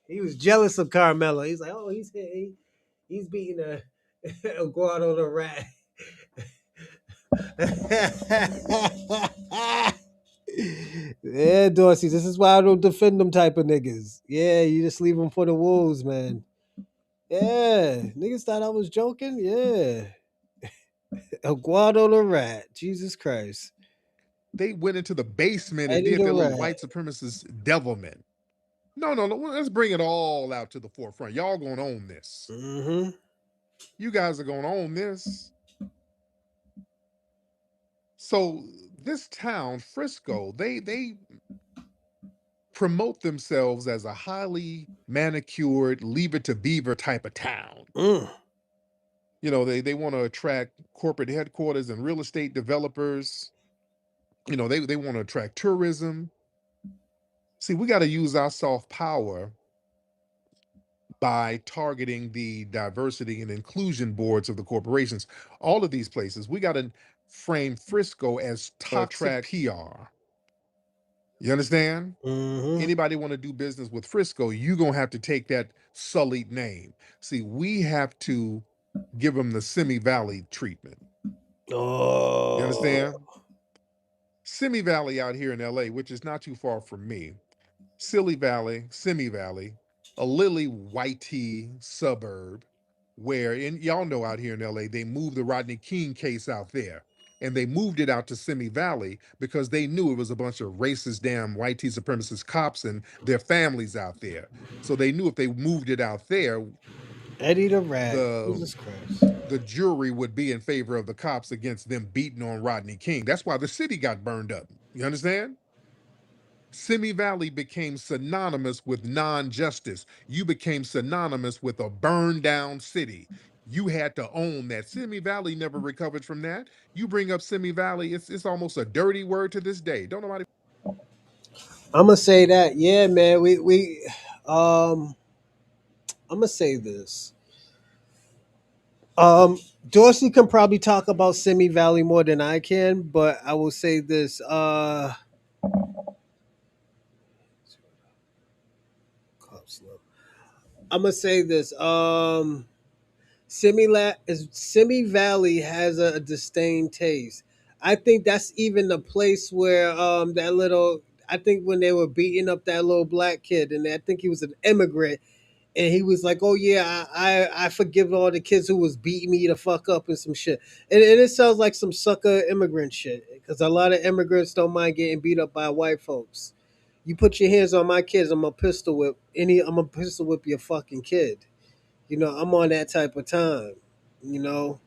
Speaker 1: He was jealous of Carmelo. He's like, oh, he's beating a Guado the rat. Yeah, Dorsey, this is why I don't defend them type of niggas. Yeah, you just leave them for the wolves, man. Yeah, niggas thought I was joking. Yeah, Guado the rat. Jesus Christ.
Speaker 13: They went into the basement and
Speaker 1: Eddie
Speaker 13: did
Speaker 1: the
Speaker 13: their little
Speaker 1: rat.
Speaker 13: white supremacist devilment. No, let's bring it all out to the forefront. Y'all gonna own this.
Speaker 1: Mm-hmm.
Speaker 13: You guys are gonna own this. So this town, Frisco, they promote themselves as a highly manicured, leave it to beaver type of town.
Speaker 1: Mm.
Speaker 13: You know, they want to attract corporate headquarters and real estate developers. You know, they want to attract tourism. See, we got to use our soft power by targeting the diversity and inclusion boards of the corporations. All of these places, we got to frame Frisco as toxic PR. You understand?
Speaker 1: Mm-hmm.
Speaker 13: Anybody want to do business with Frisco, you're going to have to take that sullied name. See, we have to give them the Simi Valley treatment.
Speaker 1: Oh.
Speaker 13: You understand? Simi Valley out here in LA, which is not too far from me. Simi Valley, a lily whitey suburb where, and y'all know out here in LA, they moved the Rodney King case out there. And they moved it out to Simi Valley because they knew it was a bunch of racist, damn white supremacist cops and their families out there. So they knew if they moved it out there,
Speaker 1: Eddie the rat. Jesus Christ.
Speaker 13: the jury would be in favor of the cops against them beating on Rodney King. That's why the city got burned up. You understand? Simi Valley became synonymous with non-justice. You became synonymous with a burned down city. You had to own that. Simi Valley never recovered from that. You bring up Simi Valley, it's almost a dirty word to this day. Don't nobody.
Speaker 1: I'm gonna say that. Yeah, man. I'm gonna say this. Dorsey can probably talk about Simi Valley more than I can, but I will say this. I'm gonna say this. Simi Valley has a disdain taste. I think that's even the place where that little. I think when they were beating up that little black kid, and I think he was an immigrant, and he was like, "Oh yeah, I forgive all the kids who was beating me the fuck up and some shit." And it sounds like some sucker immigrant shit because a lot of immigrants don't mind getting beat up by white folks. You put your hands on my kids, I'm a pistol whip your fucking kid. You know, I'm on that type of time. You know,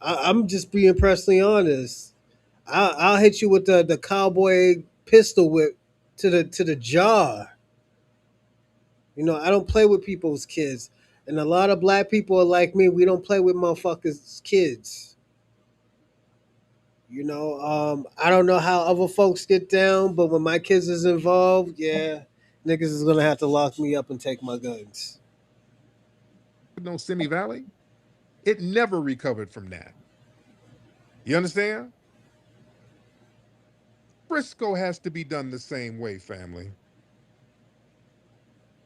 Speaker 1: I'm just being personally honest. I'll hit you with the cowboy pistol whip to the jaw. You know, I don't play with people's kids. And a lot of black people are like me. We don't play with motherfuckers' kids. You know, I don't know how other folks get down, but when my kids is involved, yeah, niggas is gonna have to lock me up and take my guns.
Speaker 13: know Simi Valley? It never recovered from that. You understand? Frisco has to be done the same way, family.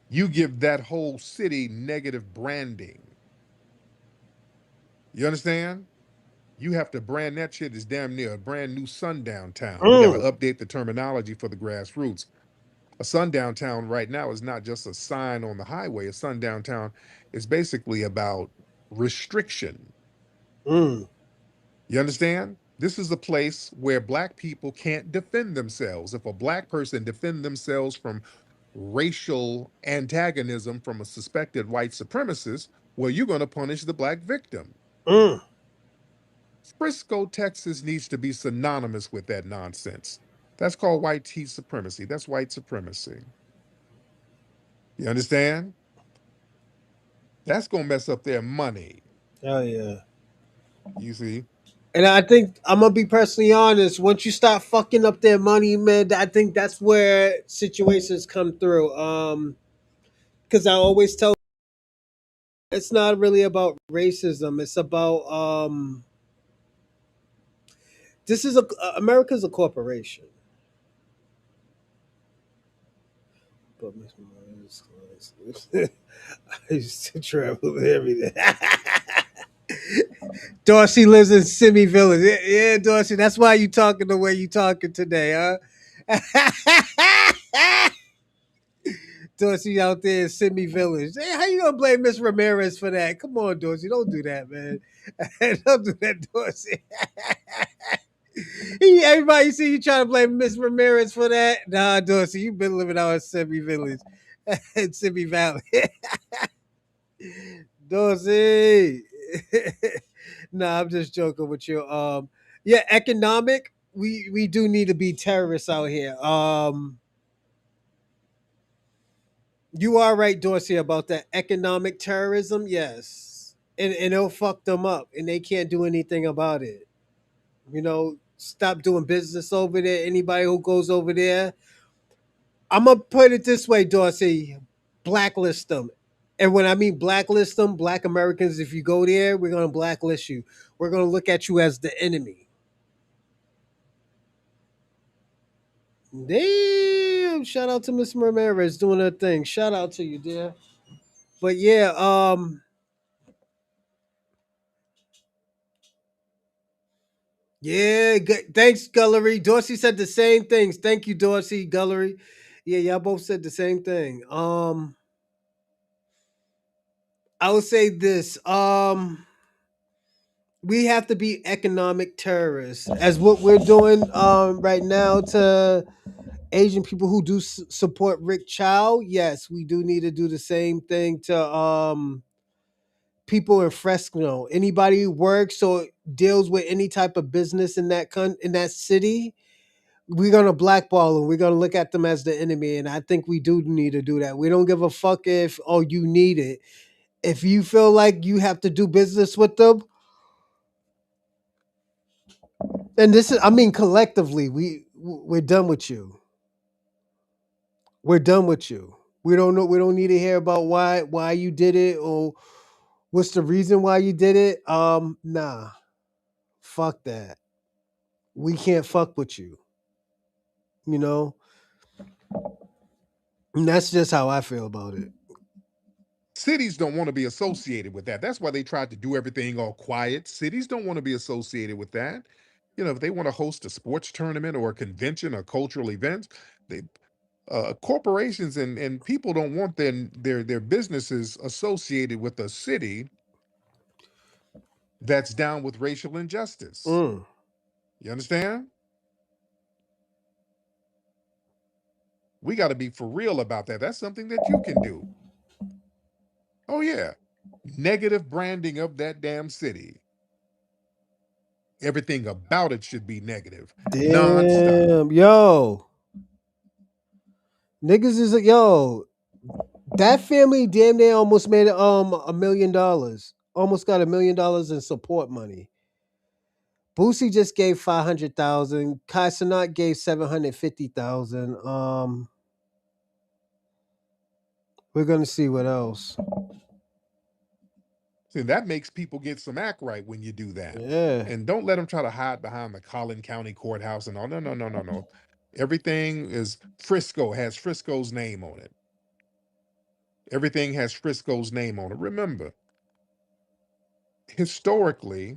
Speaker 13: You give that whole city negative branding. You understand? You have to brand that shit as damn near a brand new sundown town. We got to update the terminology for the grassroots. A sundown town right now is not just a sign on the highway. A sundown town is basically about restriction.
Speaker 1: Mm.
Speaker 13: You understand? This is a place where black people can't defend themselves. If a black person defend themselves from racial antagonism from a suspected white supremacist, well, you're going to punish the black victim.
Speaker 1: Mm.
Speaker 13: Frisco, Texas needs to be synonymous with that nonsense. That's called white supremacy. That's white supremacy. You understand? That's going to mess up their money.
Speaker 1: Oh yeah.
Speaker 13: You see?
Speaker 1: And I think I'm gonna be personally honest. Once you start fucking up their money, man, I think that's where situations come through. Because I always tell, it's not really about racism. It's about This is America's a corporation. But I used to travel every day. Dorsey lives in Simi Village. Yeah, Dorsey. That's why you talking the way you talking today, huh? Dorsey out there in Simi Village. Hey, how you gonna blame Miss Ramirez for that? Come on, Dorsey. Don't do that, man. Don't do that, Dorsey. Everybody see you trying to blame Miss Ramirez for that? Nah, Dorsey, you've been living out in Simi Village, in Simi Valley. Dorsey. Nah, I'm just joking with you. Yeah, economic. We do need to be terrorists out here. You are right, Dorsey, about that economic terrorism. Yes, and it'll fuck them up, and they can't do anything about it. Stop doing business over there. Anybody who goes over there, I'm gonna put it this way, Dorsey, blacklist them. And when I mean blacklist them, Black Americans, if you go there, we're gonna blacklist you. We're gonna look at you as the enemy. Damn! Shout out to Miss Ramirez doing her thing. Shout out to you, dear. But yeah, yeah. Thanks, Gullery. Dorsey said the same things. Thank you, Dorsey, Gullery. Yeah, y'all both said the same thing. I would say this. We have to be economic terrorists, as what we're doing right now to Asian people who do support Rick Chow. Yes, we do need to do the same thing to people in Fresno. Anybody who works or deals with any type of business in in that city, we're gonna blackball them. We're gonna look at them as the enemy, and I think we do need to do that. We don't give a fuck if you need it. If you feel like you have to do business with them, and this is, I mean, collectively, we're done with you. We're done with you. We don't know. We don't need to hear about why you did it or what's the reason why you did it. Nah, fuck that. We can't fuck with you. You know, and that's just how I feel about it.
Speaker 13: Cities don't want to be associated with that. That's why they tried to do everything all quiet. Cities don't want to be associated with that. If they want to host a sports tournament or a convention or cultural events, they corporations and people don't want their businesses associated with a city that's down with racial injustice.
Speaker 1: Mm.
Speaker 13: You understand? We got to be for real about that. That's something that you can do. Oh yeah. Negative branding of that damn city. Everything about it should be negative, nonstop.
Speaker 1: Damn, yo, niggas is yo. That family damn near almost made $1 million. Almost got $1 million in support money. Boosie just gave 500,000. Kai Cenat gave 750,000. We're gonna see what else.
Speaker 13: See, that makes people get some act right when you do that.
Speaker 1: Yeah.
Speaker 13: And don't let them try to hide behind the Collin County Courthouse and all. No, no, no, no, no. Everything is Frisco, has Frisco's name on it. Everything has Frisco's name on it. Remember, historically,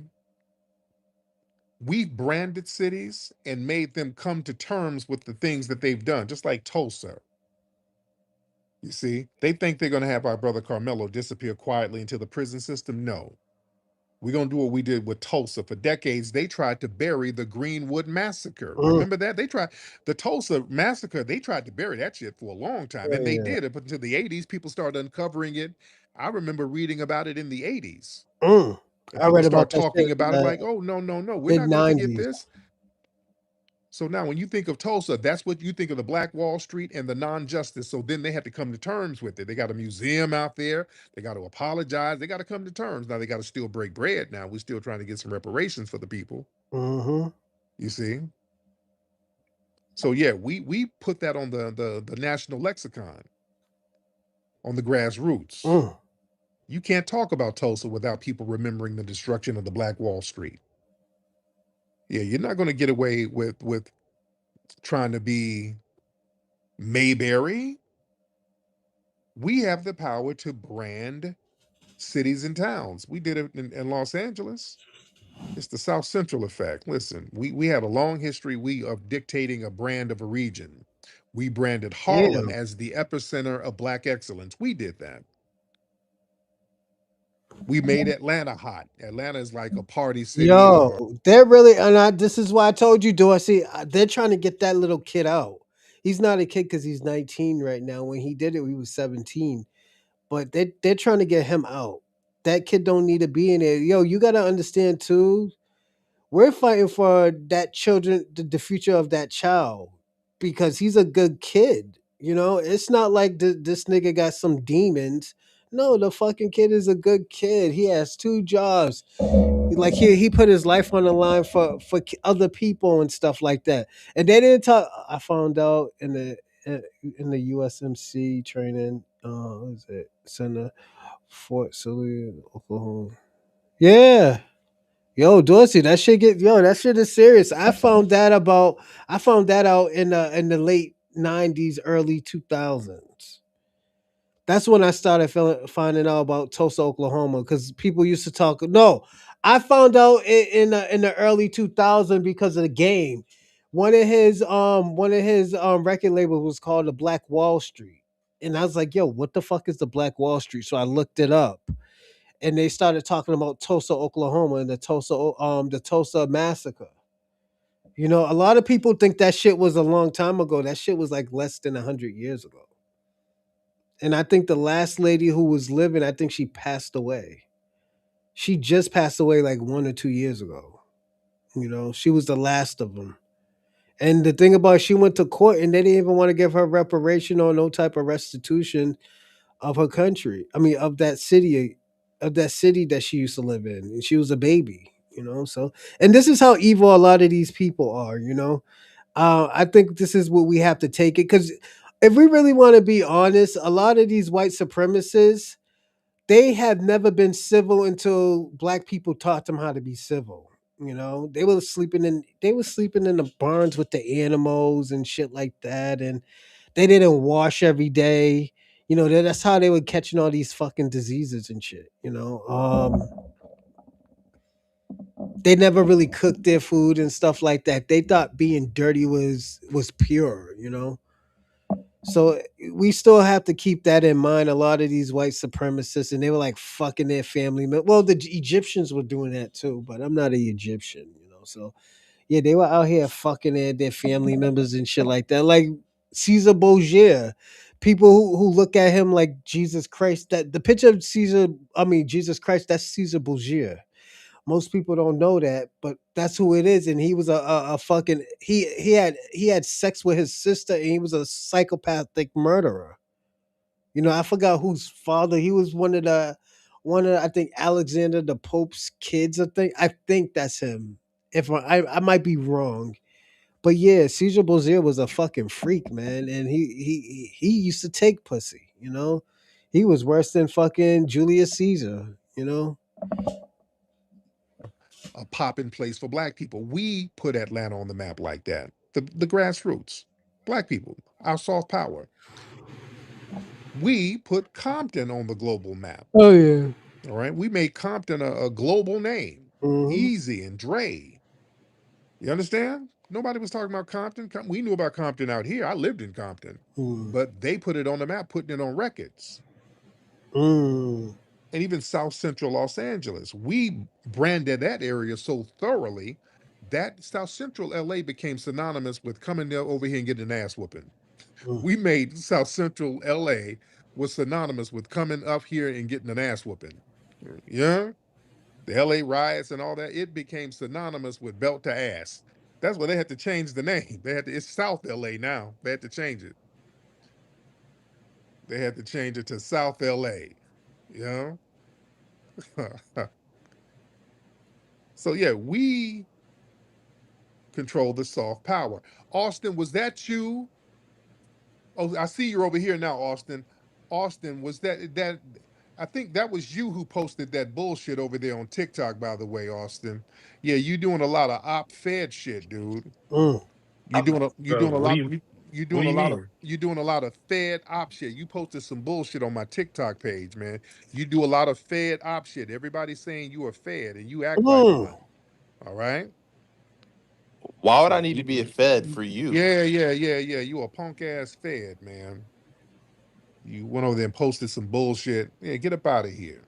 Speaker 13: we've branded cities and made them come to terms with the things that they've done, just like Tulsa. You see, they think they're going to have our brother Karmelo disappear quietly into the prison system. No. We're going to do what we did with Tulsa. For decades, they tried to bury the Greenwood Massacre.
Speaker 1: Mm.
Speaker 13: Remember that? They tried the Tulsa Massacre, they tried to bury that shit for a long time. And they
Speaker 1: Yeah.
Speaker 13: did it until the 80s. People started uncovering it. I remember reading about it in the 80s.
Speaker 1: Mm.
Speaker 13: And
Speaker 1: I
Speaker 13: people
Speaker 1: read about
Speaker 13: start
Speaker 1: that shit
Speaker 13: talking
Speaker 1: in
Speaker 13: about it
Speaker 1: the
Speaker 13: like, oh, no, no, no, we're
Speaker 1: mid
Speaker 13: not going to forget
Speaker 1: '90s.
Speaker 13: this. So now when you think of Tulsa, that's what you think of the Black Wall Street and the non-justice. So then they had to come to terms with it. They got a museum out there. They got to apologize. They got to come to terms. Now they got to still break bread. Now we're still trying to get some reparations for the people.
Speaker 1: Mm-hmm.
Speaker 13: You see? So yeah, we put that on the national lexicon, on the grassroots.
Speaker 1: Mm.
Speaker 13: You can't talk about Tulsa without people remembering the destruction of the Black Wall Street. Yeah, you're not going to get away with trying to be Mayberry. We have the power to brand cities and towns. We did it in Los Angeles. It's the South Central effect. Listen, we have a long history of dictating a brand of a region. We branded Harlem
Speaker 1: Damn.
Speaker 13: as the epicenter of Black excellence. We did that. We made Atlanta hot. Atlanta is like a party city, or
Speaker 1: Yo, they're really, and this is why I told you, Dorsey, they're trying to get that little kid out. He's not a kid because he's 19 right now. When he did it, he was 17. But they're trying to get him out. That kid don't need to be in there. Yo, you got to understand too. We're fighting for that children, the future of that child, because he's a good kid. You know, it's not like this nigga got some demons. No, the fucking kid is a good kid. He has two jobs. Like he put his life on the line for other people and stuff like that. And they didn't talk. I found out in the USMC training. What is it? Center, Fort Saluda, Oklahoma. Yeah. Yo, Dorsey, that shit is serious. I found that out in the late 90s, early 2000s. That's when I started finding out about Tulsa, Oklahoma, because people used to talk. No, I found out in the early 2000s because of the game. One of his record labels was called the Black Wall Street, and I was like, yo, what the fuck is the Black Wall Street? So I looked it up, and they started talking about Tulsa, Oklahoma, and the Tulsa massacre. You know, a lot of people think that shit was a long time ago. That shit was like less than 100 years ago. And I think the last lady who was living, I think she passed away. She just passed away like 1 or 2 years ago. You know, she was the last of them. And the thing about it, she went to court and they didn't even want to give her reparation or no type of restitution of her country. I mean, of that city that she used to live in. And she was a baby, you know. So, and this is how evil a lot of these people are, you know. I think this is what we have to take it because if we really want to be honest, a lot of these white supremacists, they have never been civil until black people taught them how to be civil. You know, they were sleeping in the barns with the animals and shit like that, and they didn't wash every day. You know, that's how they were catching all these fucking diseases and shit. You know, they never really cooked their food and stuff like that. They thought being dirty was pure. You know, so we still have to keep that in mind. A lot of these white supremacists, and they were like fucking their family. Well, the Egyptians were doing that too, but I'm not an Egyptian, you know. So yeah, they were out here fucking their family members and shit like that. Like Caesar Borgia, people who look at him like Jesus Christ. That the picture of Jesus Christ, that's Caesar Borgia. Most people don't know that, but that's who it is. And he was a fucking he had sex with his sister, and he was a psychopathic murderer. You know, I forgot whose father he was. One of I think Alexander the Pope's kids. I think that's him. If I might be wrong, but yeah, Caesar Borgia was a fucking freak, man, and he used to take pussy. You know, he was worse than fucking Julius Caesar. You know.
Speaker 13: a popping place for black people. We put Atlanta on the map like that. The grassroots, black people, our soft power. We put Compton on the global map.
Speaker 1: Oh yeah.
Speaker 13: All right. We made Compton a global name.
Speaker 1: Hmm.
Speaker 13: Easy and Dre. You understand? Nobody was talking about Compton. We knew about Compton out here. I lived in Compton.
Speaker 1: Mm.
Speaker 13: But they put it on the map, putting it on records.
Speaker 1: Mm.
Speaker 13: And even South Central Los Angeles. We branded that area so thoroughly that South Central LA became synonymous with coming there over here and getting an ass whooping.
Speaker 1: Mm.
Speaker 13: We made South Central LA was synonymous with coming up here and getting an ass whooping. Yeah. The LA riots and all that, it became synonymous with belt to ass. That's why they had to change the name. It's South LA now. They had to change it. They had to change it to South LA. You know? So yeah, we control the soft power. Austin, was that you? Oh, I see you're over here now, Austin. Austin, was that I think that was you who posted that bullshit over there on TikTok, by the way, Austin. Yeah, you doing a lot of op-fed shit, dude.
Speaker 1: Mm.
Speaker 13: You doing a
Speaker 15: What do
Speaker 13: lot
Speaker 15: you
Speaker 13: you
Speaker 15: What do
Speaker 13: doing a
Speaker 15: you
Speaker 13: lot of
Speaker 15: mean?
Speaker 13: you doing a lot of fed op shit. You posted some bullshit on my TikTok page, man. You do a lot of fed op shit. Everybody's saying you are fed and you act like
Speaker 1: Mm.
Speaker 13: one. All right.
Speaker 15: Why would I
Speaker 13: Yeah.
Speaker 15: need to be a fed for you?
Speaker 13: Yeah. You a punk ass fed, man. You went over there and posted some bullshit. Yeah, get up out of here.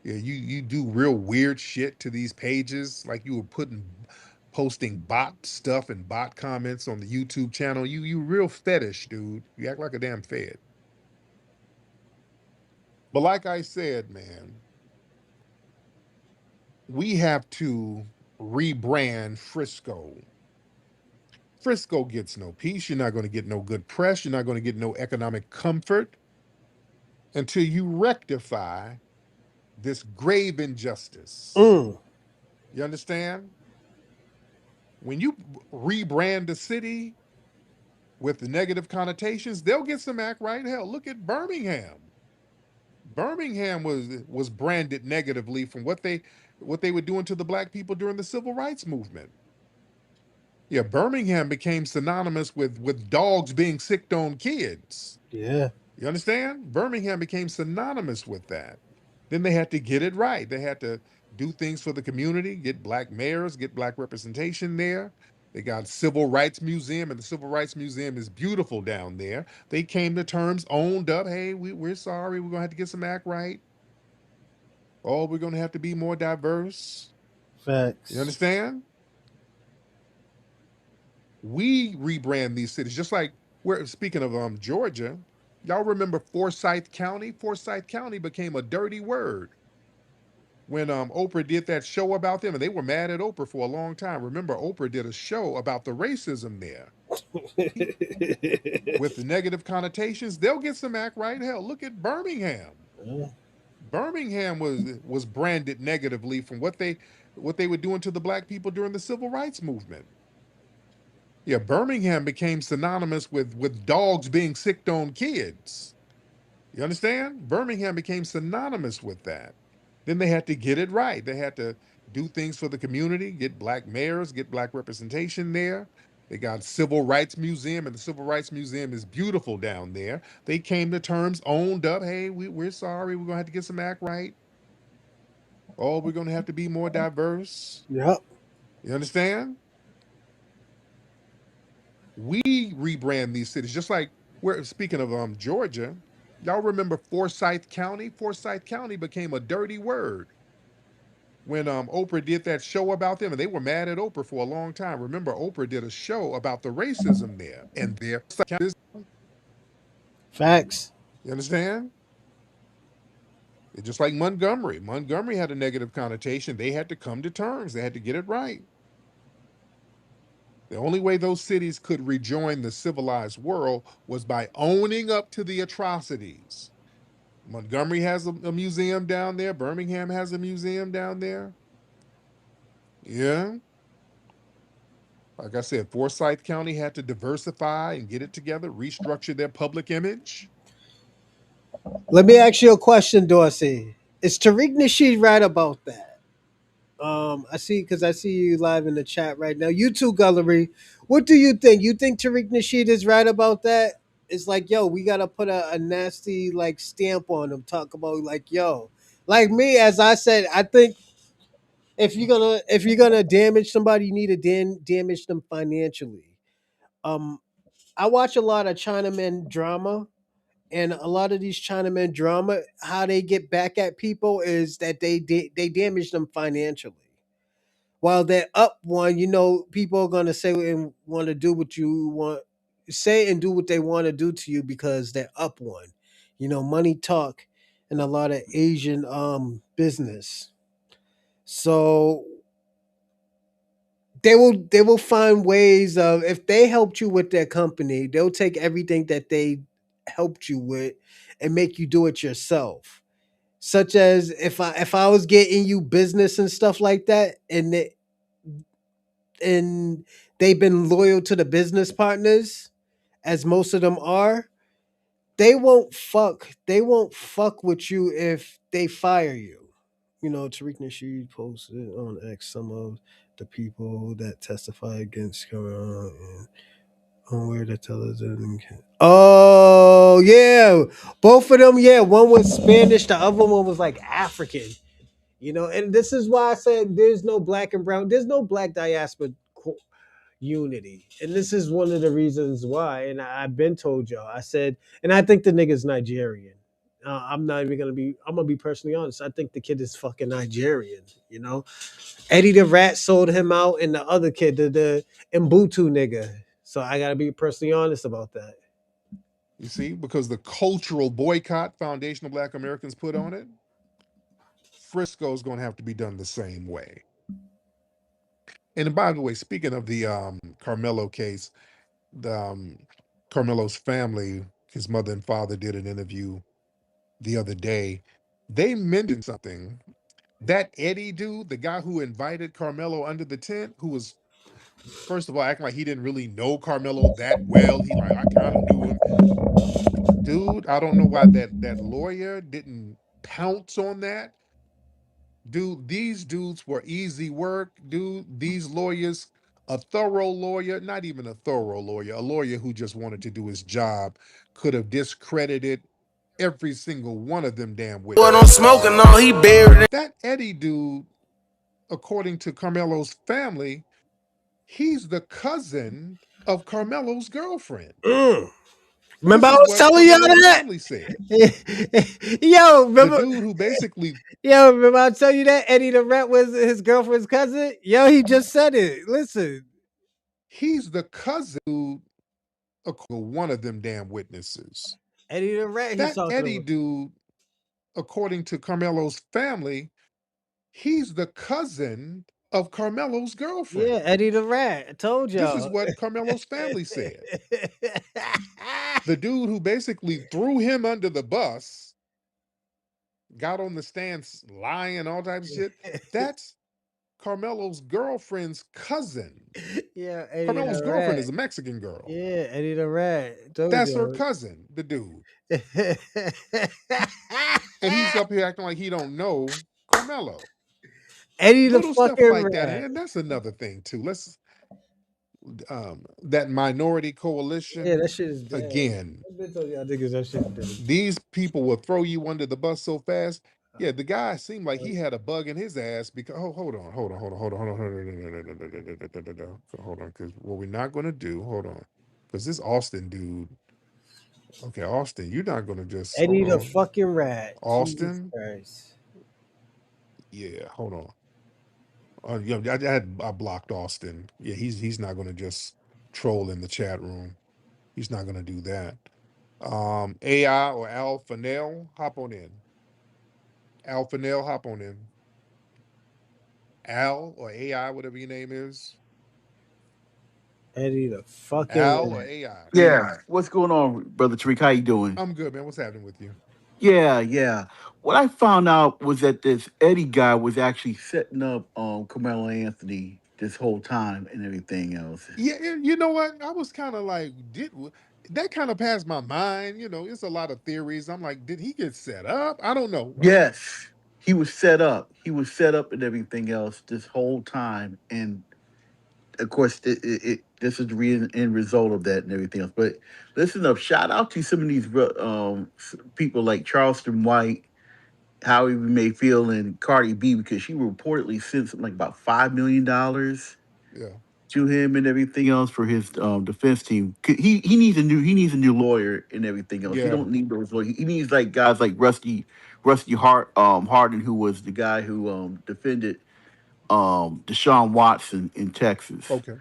Speaker 13: Yeah, you do real weird shit to these pages, like you were posting bot stuff and bot comments on the YouTube channel. You real fetish, dude. You act like a damn fed. But like I said, man, we have to rebrand Frisco. Frisco gets no peace. You're not going to get no good press. You're not going to get no economic comfort until you rectify this grave injustice.
Speaker 1: Mm.
Speaker 13: You understand? When you rebrand the city with the negative connotations, they'll get some act right. Hell, look at Birmingham. Birmingham was branded negatively from what they were doing to the black people during the civil rights movement. Yeah, Birmingham became synonymous with dogs being sicked on kids.
Speaker 1: Yeah.
Speaker 13: You understand? Birmingham became synonymous with that. Then they had to get it right. They had to do things for the community, get black mayors, get black representation there. They got Civil Rights Museum, and the Civil Rights Museum is beautiful down there. They came to terms, owned up. Hey, we're sorry. We're going to have to get some act right. Oh, we're going to have to be more diverse. You
Speaker 1: Facts.
Speaker 13: understand? We rebrand these cities, just like we're speaking of Georgia. Y'all remember Forsyth County? Forsyth County became a dirty word when Oprah did that show about them, and they were mad at Oprah for a long time. Remember, Oprah did a show about the racism there with the negative connotations. They'll get some act right. Hell, look at Birmingham.
Speaker 1: Yeah.
Speaker 13: Birmingham was branded negatively from what they were doing to the black people during the civil rights movement. Yeah, Birmingham became synonymous with dogs being sicked on kids. You understand? Birmingham became synonymous with that. Then they had to get it right. They had to do things for the community, get black mayors, get black representation there. They got Civil Rights Museum, and the Civil Rights Museum is beautiful down there. They came to terms, owned up. Hey, we're sorry. We're going to have to get some act right. Oh, we're going to have to be more diverse.
Speaker 1: Yep.
Speaker 13: You understand? We rebrand these cities, just like we're speaking of Georgia. Y'all remember Forsyth County? Forsyth County became a dirty word when Oprah did that show about them, and they were mad at Oprah for a long time. Remember, Oprah did a show about the racism there, and there.
Speaker 1: Facts.
Speaker 13: You understand? It's just like Montgomery. Montgomery had a negative connotation. They had to come to terms. They had to get it right. The only way those cities could rejoin the civilized world was by owning up to the atrocities. Montgomery has a museum down there. Birmingham has a museum down there. Yeah. Like I said, Forsyth County had to diversify and get it together, restructure their public image.
Speaker 1: Let me ask you a question, Dorsey. Is Tariq Nasheed right about that? I see you live in the chat right now. YouTube gallery. What do you think? You think Tariq Nasheed is right about that? It's like, yo, we gotta put a nasty like stamp on him. Talk about like, yo, like me, as I said, I think if you're gonna damage somebody, you need to damage them financially. Um, I watch a lot of Chinaman drama, and a lot of these Chinaman drama, how they get back at people is that they damage them financially. While they're up one, people are gonna say and want to do what you want, say and do what they want to do to you because they're up one. Money talk in a lot of Asian business. So they will find ways of, if they helped you with their company, they'll take everything that they helped you with and make you do it yourself. Such as if I was getting you business and stuff like that, and they've been loyal to the business partners, as most of them are, They won't fuck. They won't fuck with you if they fire you. You know, Tariq Nasheed posted on X some of the people that testify against Quran and on where the television. Oh yeah, both of them. Yeah, one was Spanish, the other one was like African. You know, and this is why I said there's no black and brown. There's no black diaspora unity. And this is one of the reasons why. And I've been told y'all. I said, and I think the nigga's Nigerian. I'm not even gonna be. I'm gonna be personally honest. I think the kid is fucking Nigerian. You know, Eddie the Rat sold him out, and the other kid, the Mbutu nigga. So I gotta be personally honest about that.
Speaker 13: You see, because the cultural boycott Foundation of Black Americans put on it, Frisco's going to have to be done the same way. And by the way, speaking of the Karmelo case, the Carmelo's family, his mother and father did an interview the other day. They mentioned something. That Eddie dude, the guy who invited Carmelo under the tent, who was first of all acting like he didn't really know Carmelo that well. He like, I kind of knew him. Dude, I don't know why that lawyer didn't pounce on that. Dude, these dudes were easy work. Dude, these lawyers, a thorough lawyer, not even a thorough lawyer, a lawyer who just wanted to do his job, could have discredited every single one of them damn witnesses.
Speaker 16: What I'm smoking on, he buried it.
Speaker 13: That Eddie dude, according to Carmelo's family, he's the cousin of Carmelo's girlfriend.
Speaker 1: Remember,
Speaker 13: This
Speaker 1: I
Speaker 13: is
Speaker 1: was
Speaker 13: what
Speaker 1: telling y'all
Speaker 13: Carmelo's
Speaker 1: that.
Speaker 13: family said.
Speaker 1: Yo,
Speaker 13: The
Speaker 1: remember?
Speaker 13: dude who basically,
Speaker 1: Yo, remember I tell you that Eddie the Rat was his girlfriend's cousin? Yo, he just said it. Listen,
Speaker 13: he's the cousin of one of them damn witnesses.
Speaker 1: Eddie the Rat. He's
Speaker 13: That
Speaker 1: talking
Speaker 13: Eddie
Speaker 1: about.
Speaker 13: dude, according to Carmelo's family, he's the cousin of Carmelo's
Speaker 1: Yeah,
Speaker 13: girlfriend.
Speaker 1: Eddie the Rat. I told
Speaker 13: This is
Speaker 1: y'all.
Speaker 13: what Carmelo's family said. The dude who basically threw him under the bus, got on the stand lying, all types of shit. That's Carmelo's girlfriend's cousin.
Speaker 1: Yeah, Eddie
Speaker 13: Carmelo's
Speaker 1: the
Speaker 13: girlfriend
Speaker 1: Rat.
Speaker 13: is a Mexican girl.
Speaker 1: Yeah, Eddie the Rat. Told
Speaker 13: That's her
Speaker 1: y'all.
Speaker 13: cousin, the dude. And he's up here acting like he don't know Carmelo.
Speaker 1: Eddie the
Speaker 13: Little stuff
Speaker 1: fucking
Speaker 13: like that.
Speaker 1: Rat.
Speaker 13: And that's another thing too. Let's that minority
Speaker 1: Yeah,
Speaker 13: coalition,
Speaker 1: that shit is dead.
Speaker 13: again,
Speaker 1: I've been telling y'all niggas that shit is dead.
Speaker 13: these people will throw you under the bus so fast. Yeah, the guy seemed like he had a bug in his ass because hold on, because what we're not gonna do, hold on. Because this Austin dude, okay, Austin, you're not gonna just
Speaker 1: Eddie
Speaker 13: hold
Speaker 1: the
Speaker 13: on.
Speaker 1: fucking Rat. Jesus
Speaker 13: Austin,
Speaker 1: Christ.
Speaker 13: yeah, hold on. Yeah, I blocked Austin. Yeah, he's not gonna just troll in the chat room. He's not gonna do that. AI or Al Fanel, hop on in. Al Fanel, hop on in. Al or AI, whatever your name is.
Speaker 1: Eddie the fucking
Speaker 13: Al or
Speaker 1: Rat.
Speaker 13: AI.
Speaker 16: Yeah, what's going on, brother Tariq? How you doing?
Speaker 13: I'm good, man. What's happening with you?
Speaker 16: Yeah. What I found out was that this Eddie guy was actually setting up Carmelo Anthony this whole time and everything else.
Speaker 13: Yeah, you know what? I was kind of like, that kind of passed my mind. You know, it's a lot of theories. I'm like, did he get set up? I don't know.
Speaker 16: Yes, he was set up. He was set up and everything else this whole time, and of course, this is the end result of that and everything else. But listen up, shout out to some of these people like Charleston White, how he may feel, and Cardi B, because she reportedly sent something like about $5 million
Speaker 13: Yeah.
Speaker 16: to him and everything else for his defense team. He needs a new lawyer and everything else. He
Speaker 13: Yeah.
Speaker 16: don't need those lawyers. He needs like guys like Rusty Harden, who was the guy who defended Deshaun Watson in Texas.
Speaker 13: Okay.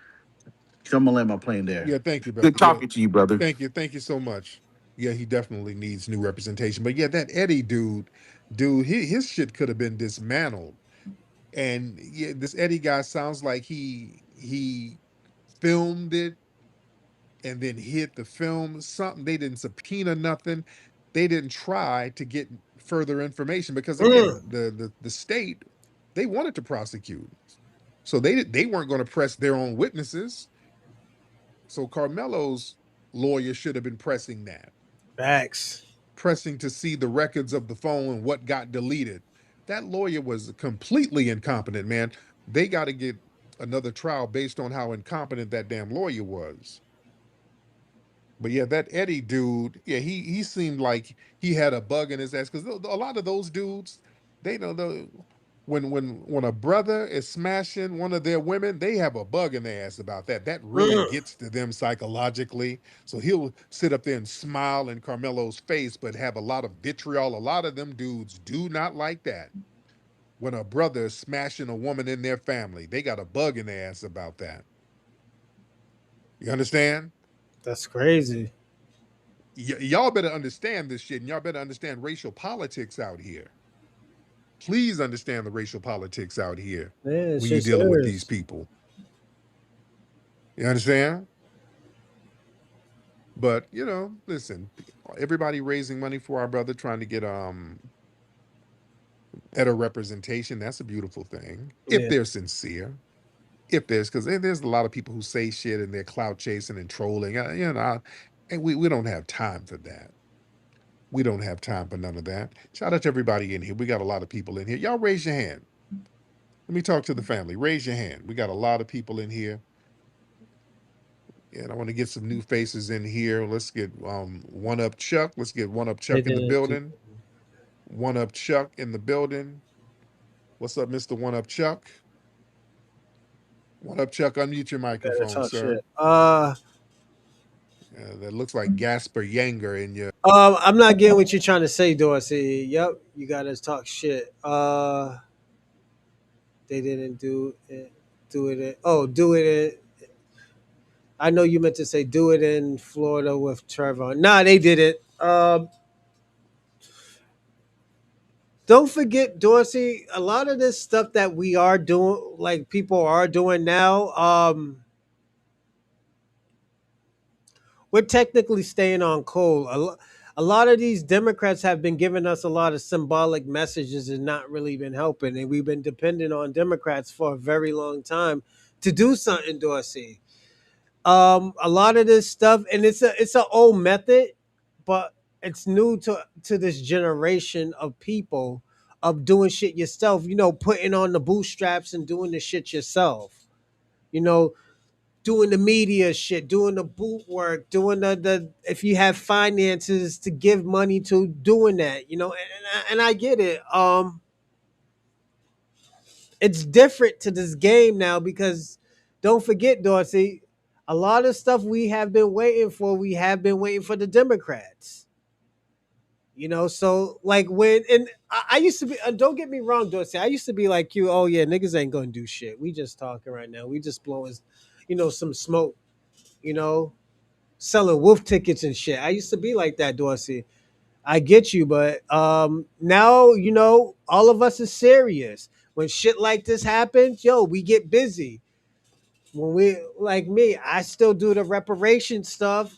Speaker 16: So I'm gonna land my plane there.
Speaker 13: Yeah, thank you, brother.
Speaker 16: Good
Speaker 13: Yeah.
Speaker 16: talking to you, brother.
Speaker 13: Thank you so much. Yeah, he definitely needs new representation. But yeah, that Eddie dude, his shit could have been dismantled. And yeah, this Eddie guy sounds like he filmed it and then hid the film. Something they didn't subpoena nothing. They didn't try to get further information because again, the state, they wanted to prosecute. So they weren't going to press their own witnesses. So Carmelo's lawyer should have been pressing that.
Speaker 1: Facts.
Speaker 13: pressing to see the records of the phone and what got deleted. That lawyer was completely incompetent, man. They got to get another trial based on how incompetent that damn lawyer was. But yeah, that Eddie dude, yeah, he seemed like he had a bug in his ass because a lot of those dudes, they know the when a brother is smashing one of their women, they have a bug in their ass about that. That really gets to them psychologically. So he'll sit up there and smile in Carmelo's face, but have a lot of vitriol. A lot of them dudes do not like that. When a brother is smashing a woman in their family, they got a bug in their ass about that. You understand?
Speaker 1: That's crazy.
Speaker 13: Y'all better understand this shit, and y'all better understand racial politics out here. Please understand the racial politics out here
Speaker 1: Yeah, it's
Speaker 13: when you're
Speaker 1: just
Speaker 13: dealing with these
Speaker 1: serious.
Speaker 13: people. You understand? But listen, everybody raising money for our brother, trying to get better representation. That's a beautiful thing if
Speaker 1: Yeah.
Speaker 13: they're sincere. If because there's a lot of people who say shit and they're clout chasing and trolling. And we don't have time for that. We don't have time for none of that. Shout out to everybody in here. We got a lot of people in here. Y'all raise your hand. Let me talk to the family. Raise your hand. We got a lot of people in here. And I want to get some new faces in here. Let's get One Up Chuck. Let's get One Up
Speaker 1: They
Speaker 13: Chuck in the
Speaker 1: didn't do.
Speaker 13: building. One Up Chuck in the building. What's up, Mr. One Up Chuck? One Up Chuck, unmute your
Speaker 1: Better
Speaker 13: microphone,
Speaker 1: talk
Speaker 13: sir.
Speaker 1: shit.
Speaker 13: That looks like Gasper Yanger in your.
Speaker 1: I'm not getting what you're trying to say, Dorsey. Yep, you gotta talk shit. They didn't do it. Do it. Do it. I know you meant to say do it in Florida with Trevor. Nah, they did it. Don't forget, Dorsey. A lot of this stuff that we are doing, like people are doing now. We're technically staying on coal. A lot of these Democrats have been giving us a lot of symbolic messages and not really been helping. And we've been dependent on Democrats for a very long time to do something, Dorsey. A lot of this stuff, and it's an old method, but it's new to this generation of people of doing shit yourself. Putting on the bootstraps and doing the shit yourself. You know, doing the media shit, doing the boot work, doing the if you have finances to give money to doing that, and I get it. It's different to this game now because don't forget, Dorsey, a lot of stuff we have been waiting for, we have been waiting for the Democrats. So like and I used to be, don't get me wrong, Dorsey, I used to be like you, oh yeah, niggas ain't gonna do shit. We just talking right now. We just blowing, some smoke, you know, selling wolf tickets and shit. I used to be like that, Dorsey. I get you, but now all of us is serious. When shit like this happens, yo, we get busy. When we like me, I still do the reparation stuff.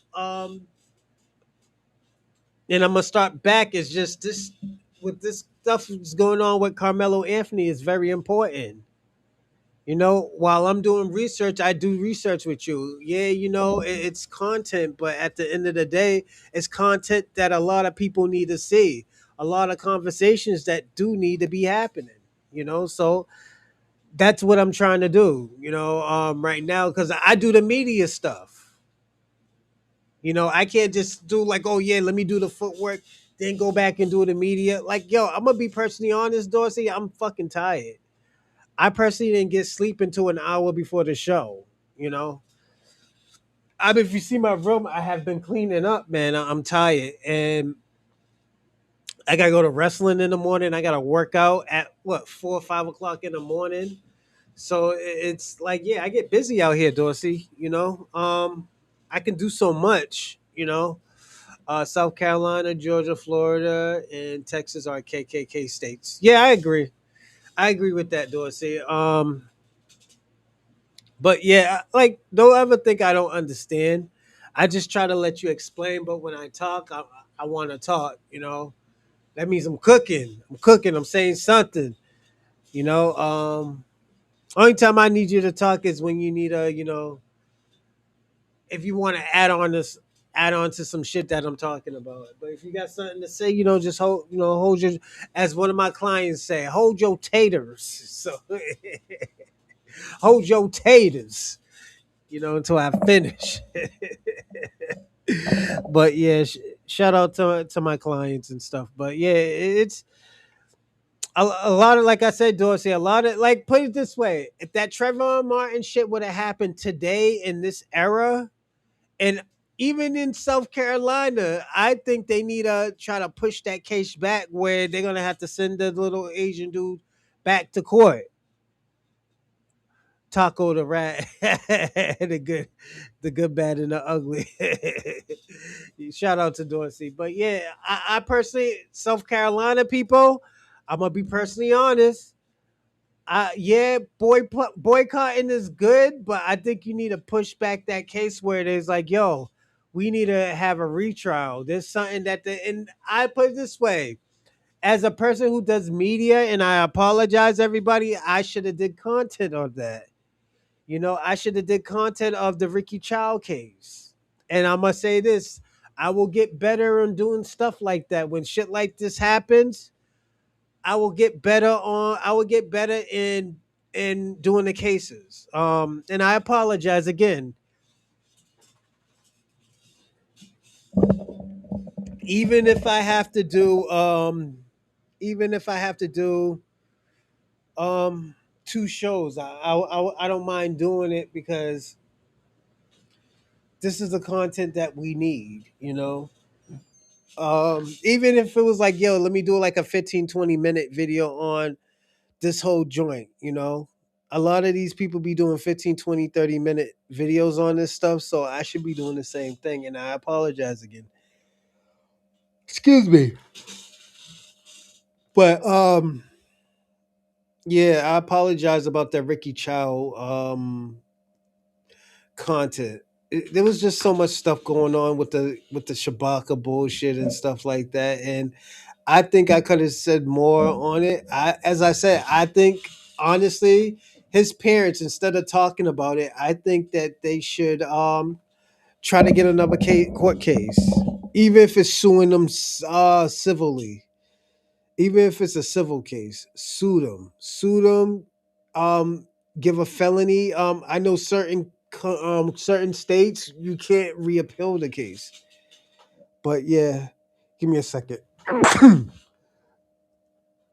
Speaker 1: And I'm gonna start back. It's just this with this stuff that's going on with Karmelo Anthony is very important. While I'm doing research, I do research with you. Yeah, it's content, but at the end of the day, it's content that a lot of people need to see. A lot of conversations that do need to be happening. So that's what I'm trying to do. Right now because I do the media stuff. I can't just do like, oh yeah, let me do the footwork, then go back and do the media. Like, yo, I'm gonna be personally honest, Dorsey. I'm fucking tired. I personally didn't get sleep until an hour before the show. You know, if you see my room, I have been cleaning up, man. I'm tired, and I gotta go to wrestling in the morning. I gotta work out at 4 or 5 o'clock in the morning. So it's like, yeah, I get busy out here, Dorsey. I can do so much. South Carolina, Georgia, Florida, and Texas are KKK states. Yeah, I agree. I agree with that, Dorsey. But yeah, like, don't ever think I don't understand. I just try to let you explain. But when I talk, I want to talk. That means I'm cooking. I'm cooking. I'm saying something. You know. Only time I need you to talk is when you need if you want to add on this add on to some shit that I'm talking about. But if you got something to say, just hold your, as one of my clients say, hold your taters. So hold your taters, until I finish. But yeah, shout out to my clients and stuff. But yeah, it's a lot of, like I said, Dorsey, a lot of, like, put it this way: if that Trayvon Martin shit would have happened today in this era, and even in South Carolina, I think they need to try to push that case back where they're gonna have to send the little Asian dude back to court. Taco the rat, the good, bad, and the ugly. Shout out to Dorsey, but yeah, I personally, South Carolina people, I'm gonna be personally honest. Yeah, boycotting is good, but I think you need to push back that case where it is like, yo, we need to have a retrial. There's something and I put it this way: as a person who does media, and I apologize, everybody, I should have did content on that. I should have did content of the Ricky Child case. And I must say this: I will get better on doing stuff like that. When shit like this happens, I will get better in doing the cases. And I apologize again. Even if I have to do even if I have to do two shows, I don't mind doing it because this is the content that we need. Even if it was like, yo, let me do like a 15-20 minute video on this whole joint. A lot of these people be doing 15, 20, 30 minute videos on this stuff, so I should be doing the same thing, and I apologize again. Excuse me. But yeah, I apologize about that Ricky Chow content. There was just so much stuff going on with the Shabaka bullshit and stuff like that, and I think I could have said more on it. As I said, I think honestly, his parents, instead of talking about it, I think that they should try to get another court case, even if it's suing them civilly, even if it's a civil case. Sue them, give a felony. I know certain states you can't reappeal the case, but yeah, give me a second.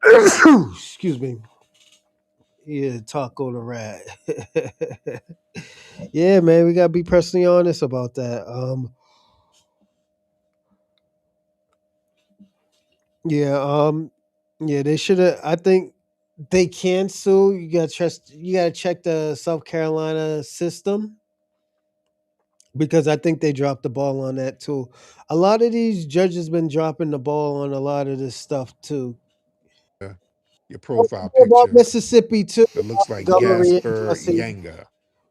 Speaker 1: Excuse me. Yeah, taco the rat. Yeah, man, we gotta be personally honest about that. Yeah, yeah, they should have. I think they can sue. You gotta trust. You gotta check the South Carolina system because I think they dropped the ball on that too. A lot of these judges been dropping the ball on a lot of this stuff too.
Speaker 13: Your profile
Speaker 1: About
Speaker 13: picture
Speaker 1: Mississippi too,
Speaker 13: that looks like
Speaker 1: Montgomery and
Speaker 13: Gasper
Speaker 1: Jesse.
Speaker 13: Yanga.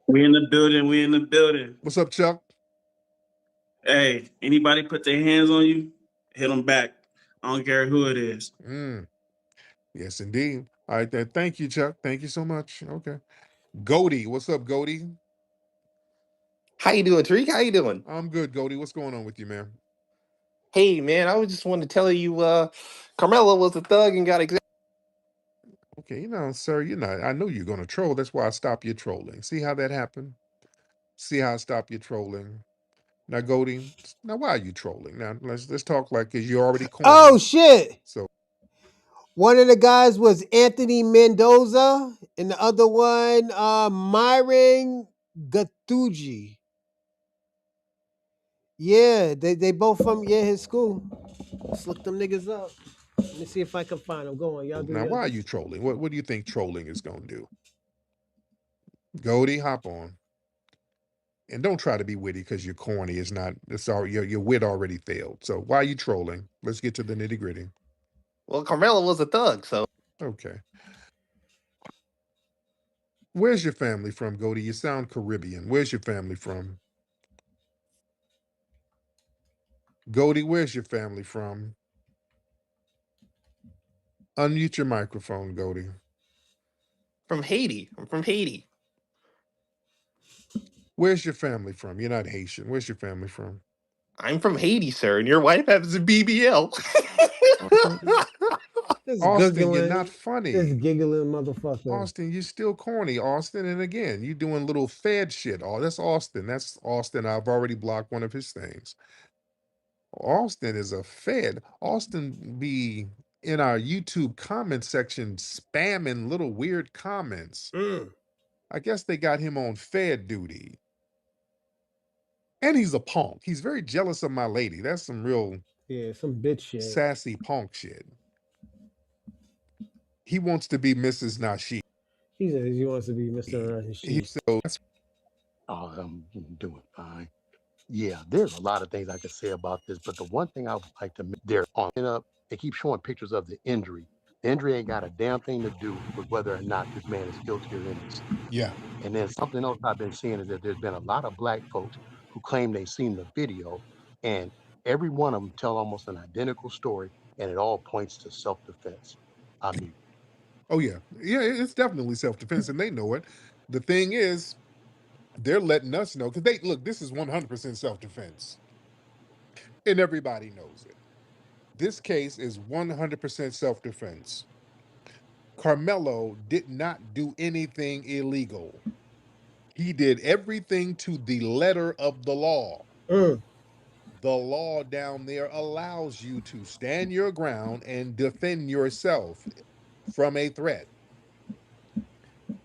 Speaker 17: We in the building. We in the building.
Speaker 13: What's up, Chuck?
Speaker 17: Hey, anybody put their hands on you, hit them back. I don't care who it is.
Speaker 13: Yes, indeed. All right, then. Thank you, Chuck. Thank you so much. Okay. Goldie, what's up, Goldie?
Speaker 15: How you doing, Tariq? How you doing?
Speaker 13: I'm good, Goldie. What's going on with you, man?
Speaker 15: Hey, man, I was just wanting to tell you, Carmelo was a thug and got
Speaker 13: Okay, sir, I know you're gonna troll. That's why I stop your trolling. See how that happened? See how I stop your trolling? Now, Goldie, now why are you trolling? Now let's talk like because you're already
Speaker 1: Oh
Speaker 13: corny.
Speaker 1: shit!
Speaker 13: So
Speaker 1: One of the guys was Anthony Mendoza, and the other one, Myron Gattugi. Yeah, they both from his school. Let's look them niggas up. Let me see if I can find them. Go on, y'all do
Speaker 13: now
Speaker 1: your
Speaker 13: why are
Speaker 1: thing.
Speaker 13: you trolling? What do you think trolling is gonna do? Goldie, hop on. And don't try to be witty because you're corny. It's not. It's all your wit already failed. So why are you trolling? Let's get to the nitty gritty.
Speaker 15: Well, Carmelo was a thug, so.
Speaker 13: Okay. Where's your family from, Goldie? You sound Caribbean. Where's your family from? Goldie, where's your family from? Unmute your microphone, Goldie.
Speaker 15: From Haiti. I'm from Haiti.
Speaker 13: Where's your family from? You're not Haitian. Where's your family from?
Speaker 15: I'm from Haiti, sir, and your wife has a BBL.
Speaker 1: This
Speaker 13: Austin, you're not
Speaker 1: giggling, this
Speaker 13: funny.
Speaker 1: giggling motherfucker.
Speaker 13: Austin, you're still corny, Austin. And again, you doing little Fed shit. Oh, that's Austin. That's Austin. I've already blocked one of his things. Austin is a Fed. Austin be in our YouTube comment section spamming little weird comments. I guess they got him on Fed duty. And he's a punk. He's very jealous of my lady. That's some real
Speaker 1: some bitch shit.
Speaker 13: Sassy punk shit. He wants to be Mrs. Nasheed.
Speaker 1: He says he wants to be Mr. Nasheed.
Speaker 13: So
Speaker 18: Oh, I'm doing fine. Yeah, there's a lot of things I could say about this, but the one thing I would like to make there on it up, they keep showing pictures of the injury. The injury ain't got a damn thing to do with whether or not this man is guilty or innocent.
Speaker 13: Yeah.
Speaker 18: And then something else I've been seeing is that there's been a lot of black folks who claim they've seen the video, and every one of them tell almost an identical story, and it all points to self-defense. I mean,
Speaker 13: oh yeah, it's definitely self-defense, and they know it. The thing is, they're letting us know because they look. This is 100% self-defense, and everybody knows it. This case is 100% self-defense. Karmelo did not do anything illegal. He did everything to the letter of the law. The law down there allows you to stand your ground and defend yourself from a threat.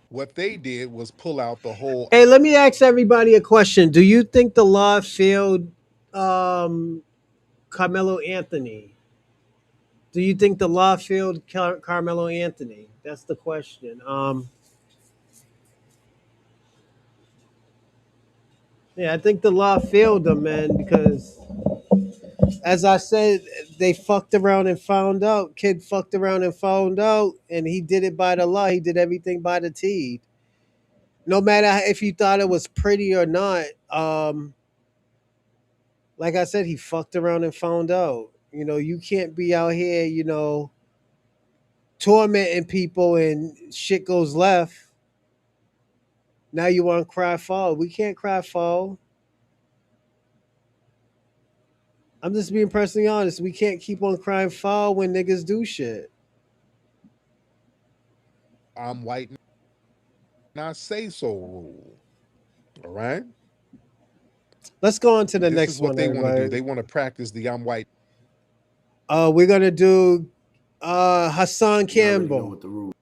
Speaker 13: What they did was pull out the whole.
Speaker 1: Hey, let me ask everybody a question. Do you think the law failed Carmelo Anthony? Do you think the law failed Carmelo Anthony? That's the question. Yeah, I think the law failed him, man, because as I said, they fucked around and found out. Kid fucked around and found out, and he did it by the law. He did everything by the T. No matter if you thought it was pretty or not, like I said, he fucked around and found out. You know, you can't be out here, tormenting people and shit goes left. Now you want to cry foul. We can't cry foul. I'm just being personally honest. We can't keep on crying foul when niggas do shit.
Speaker 13: I'm white, not say so rule. All right.
Speaker 1: Let's go on to the
Speaker 13: This
Speaker 1: next
Speaker 13: is what
Speaker 1: one.
Speaker 13: they want to do.
Speaker 1: Everybody.
Speaker 13: They want to practice the I'm white.
Speaker 1: We're gonna do Hassan
Speaker 19: You already know
Speaker 1: Campbell.
Speaker 19: what the rules.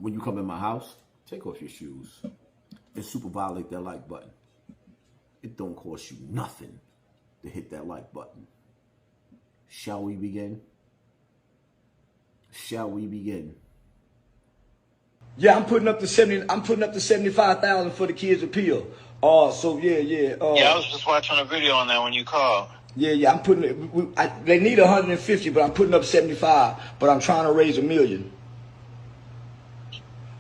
Speaker 19: When you come in my house, take off your shoes and super violate that like button. It don't cost you nothing to hit that like button. Shall we begin? Shall we begin?
Speaker 20: Yeah, I'm putting up the 75,000 for the kids' appeal. So yeah.
Speaker 21: Yeah, I was just watching a video on that when you called.
Speaker 20: Yeah, I'm putting it. They need 150, but I'm putting up 75. But I'm trying to raise $1 million.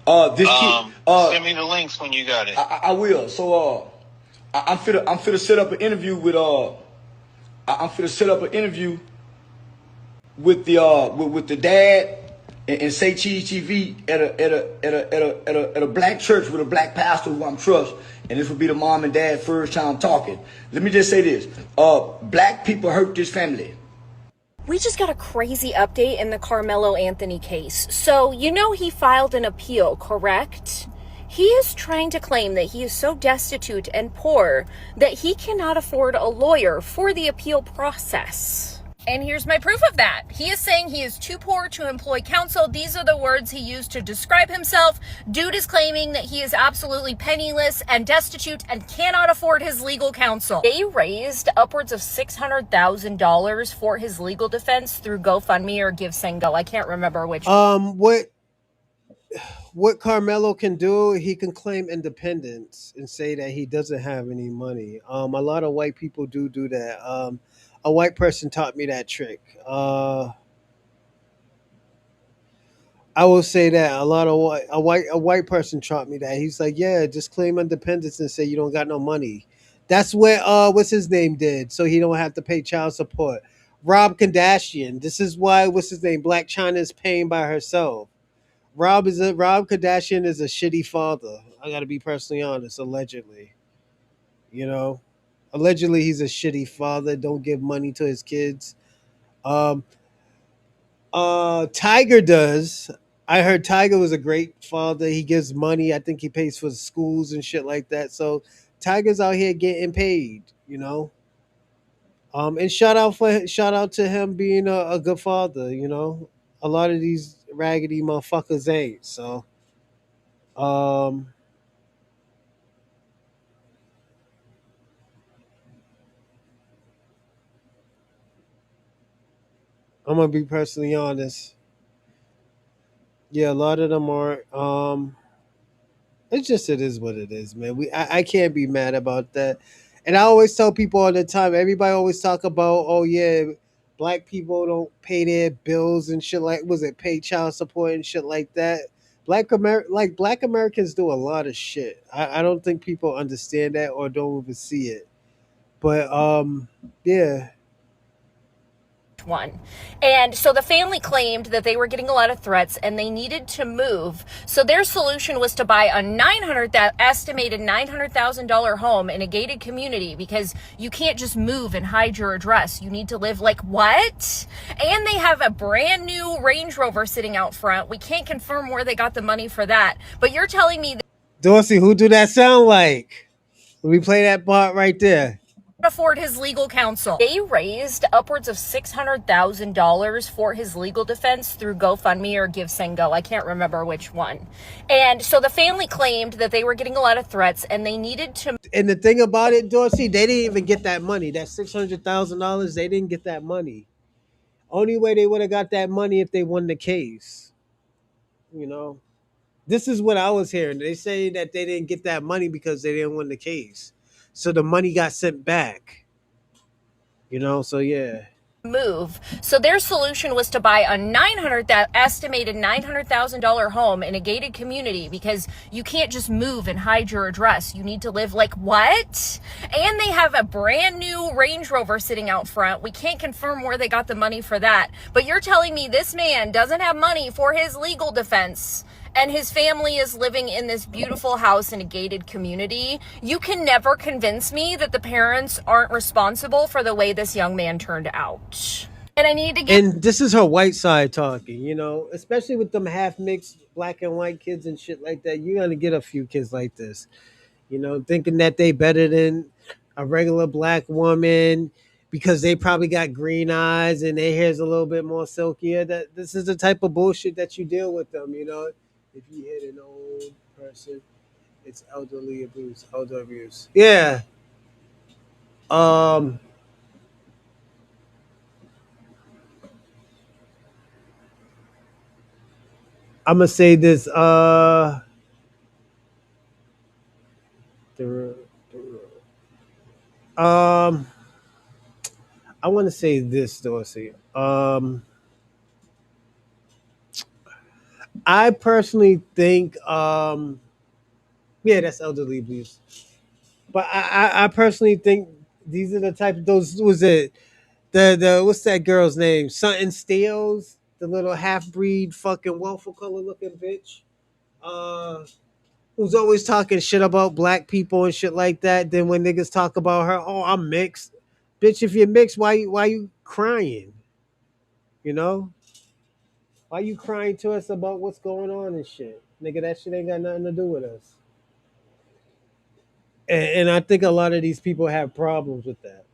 Speaker 21: Send me the links when you got it.
Speaker 20: I will. So I'm finna set up an interview with I'm finna set up an interview with the dad and say Cheese TV at a black church with a black pastor who I'm trust, and this will be the mom and dad first time talking. Let me just say this: black people hurt this family.
Speaker 22: We just got a crazy update in the Karmelo Anthony case. So, he filed an appeal, correct? He is trying to claim that he is so destitute and poor that he cannot afford a lawyer for the appeal process. And here's my proof of that. He is saying he is too poor to employ counsel. These are the words he used to describe himself. Dude is claiming that he is absolutely penniless and destitute and cannot afford his legal counsel. They raised upwards of $600,000 for his legal defense through GoFundMe or GiveSendGo. I can't remember which.
Speaker 1: What Carmelo can do, he can claim independence and say that he doesn't have any money. A lot of white people do that. A white person taught me that trick. I will say that a white person taught me that. He's like, yeah, just claim independence and say you don't got no money. That's what what's his name did, so he don't have to pay child support. Rob Kardashian. This is why what's his name? Black China is paying by herself. Rob Kardashian is a shitty father. I gotta be personally honest, allegedly. You know, allegedly he's a shitty father. Don't give money to his kids. Um, Tiger does. I heard Tiger was a great father. He gives money. I think he pays for the schools and shit like that. So Tiger's out here getting paid. You know. And shout out to him being a good father. You know, a lot of these raggedy motherfuckers ain't. So, um, I'm gonna be personally honest. Yeah, a lot of them aren't. It is what it is, man. I can't be mad about that. And I always tell people all the time. Everybody always talk about, oh yeah, black people don't pay their bills and shit like was it pay child support and shit like that. Black Americans do a lot of shit. I don't think people understand that or don't even see it. But yeah.
Speaker 22: one. And so the family claimed that they were getting a lot of threats and they needed to move. So their solution was to buy a estimated $900,000 home in a gated community because you can't just move and hide your address. You need to live like what? And they have a brand new Range Rover sitting out front. We can't confirm where they got the money for that. But you're telling me that
Speaker 1: Dorsey, who do that sound like? Let me play that part right there.
Speaker 22: afford his legal counsel. They raised upwards of $600,000 for his legal defense through GoFundMe or Give Send Go. I can't remember which one. And so the family claimed that they were getting a lot of threats and they needed to.
Speaker 1: And the thing about it, Dorsey, they didn't even get that money. That $600,000, they didn't get that money. Only way they would have got that money if they won the case. You know, this is what I was hearing. They say that they didn't get that money because they didn't win the case, so the money got sent back. You know, so yeah.
Speaker 22: Move. So their solution was to buy a estimated $900,000 home in a gated community because you can't just move and hide your address. You need to live like what? And they have a brand new Range Rover sitting out front. We can't confirm where they got the money for that. But you're telling me this man doesn't have money for his legal defense and his family is living in this beautiful house in a gated community. You can never convince me that the parents aren't responsible for the way this young man turned out. And I need to get.
Speaker 1: And this is her white side talking, you know, especially with them half mixed black and white kids and shit like that. You're gonna get a few kids like this, you know, thinking that they better than a regular black woman because they probably got green eyes and their hair's a little bit more silkier. That this is the type of bullshit that you deal with them, you know. If you hit an old person, it's elderly abuse, elder abuse. Yeah. Um I'm gonna say this. The, um, I want to say this, Dorsey. I personally think, yeah, that's elderly abuse. But I personally think these are the type of those was it the what's that girl's name? Something Steels, the little half breed fucking waffle color looking bitch. Uh, who's always talking shit about black people and shit like that. Then when niggas talk about her, oh, I'm mixed. Bitch, if you're mixed, why you crying? You know? Why you crying to us about what's going on and shit? Nigga, that shit ain't got nothing to do with us. And I think a lot of these people have problems with that.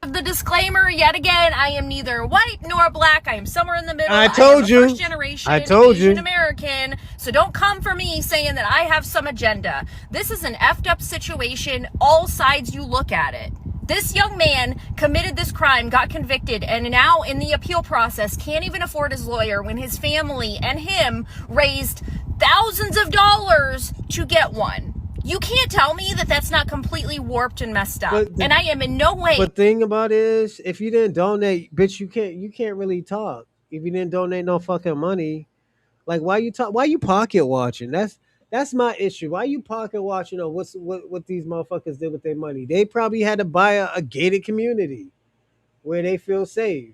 Speaker 22: The disclaimer yet again, I am neither white nor black. I am somewhere in the middle.
Speaker 1: I told you.
Speaker 22: First generation
Speaker 1: I told
Speaker 22: Asian
Speaker 1: you.
Speaker 22: American. So don't come for me saying that I have some agenda. This is an effed up situation. All sides you look at it. This young man committed this crime, got convicted, and now in the appeal process can't even afford his lawyer when his family and him raised thousands of dollars to get one. You can't tell me that that's not completely warped and messed up. And I am in no way.
Speaker 1: But thing about it is, if you didn't donate, bitch, you can't really talk. If you didn't donate no fucking money, like why you pocket watching? That's my issue. Why you pocket watching on what these motherfuckers did with their money? They probably had to buy a gated community where they feel safe.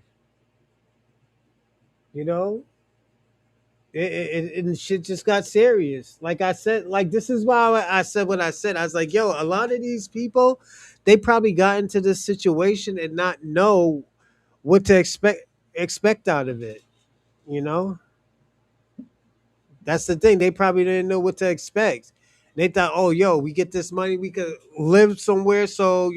Speaker 1: You know? And shit just got serious. Like I said, like this is why I said what I said. I was like, yo, a lot of these people, they probably got into this situation and not know what to expect out of it. You know, that's the thing. They probably didn't know what to expect. They thought, oh, yo, we get this money, we could live somewhere, so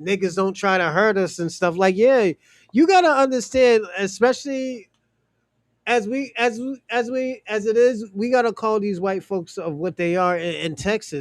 Speaker 1: niggas don't try to hurt us and stuff. Like, yeah, you gotta understand, especially as it is, we gotta call these white folks of what they are in Texas.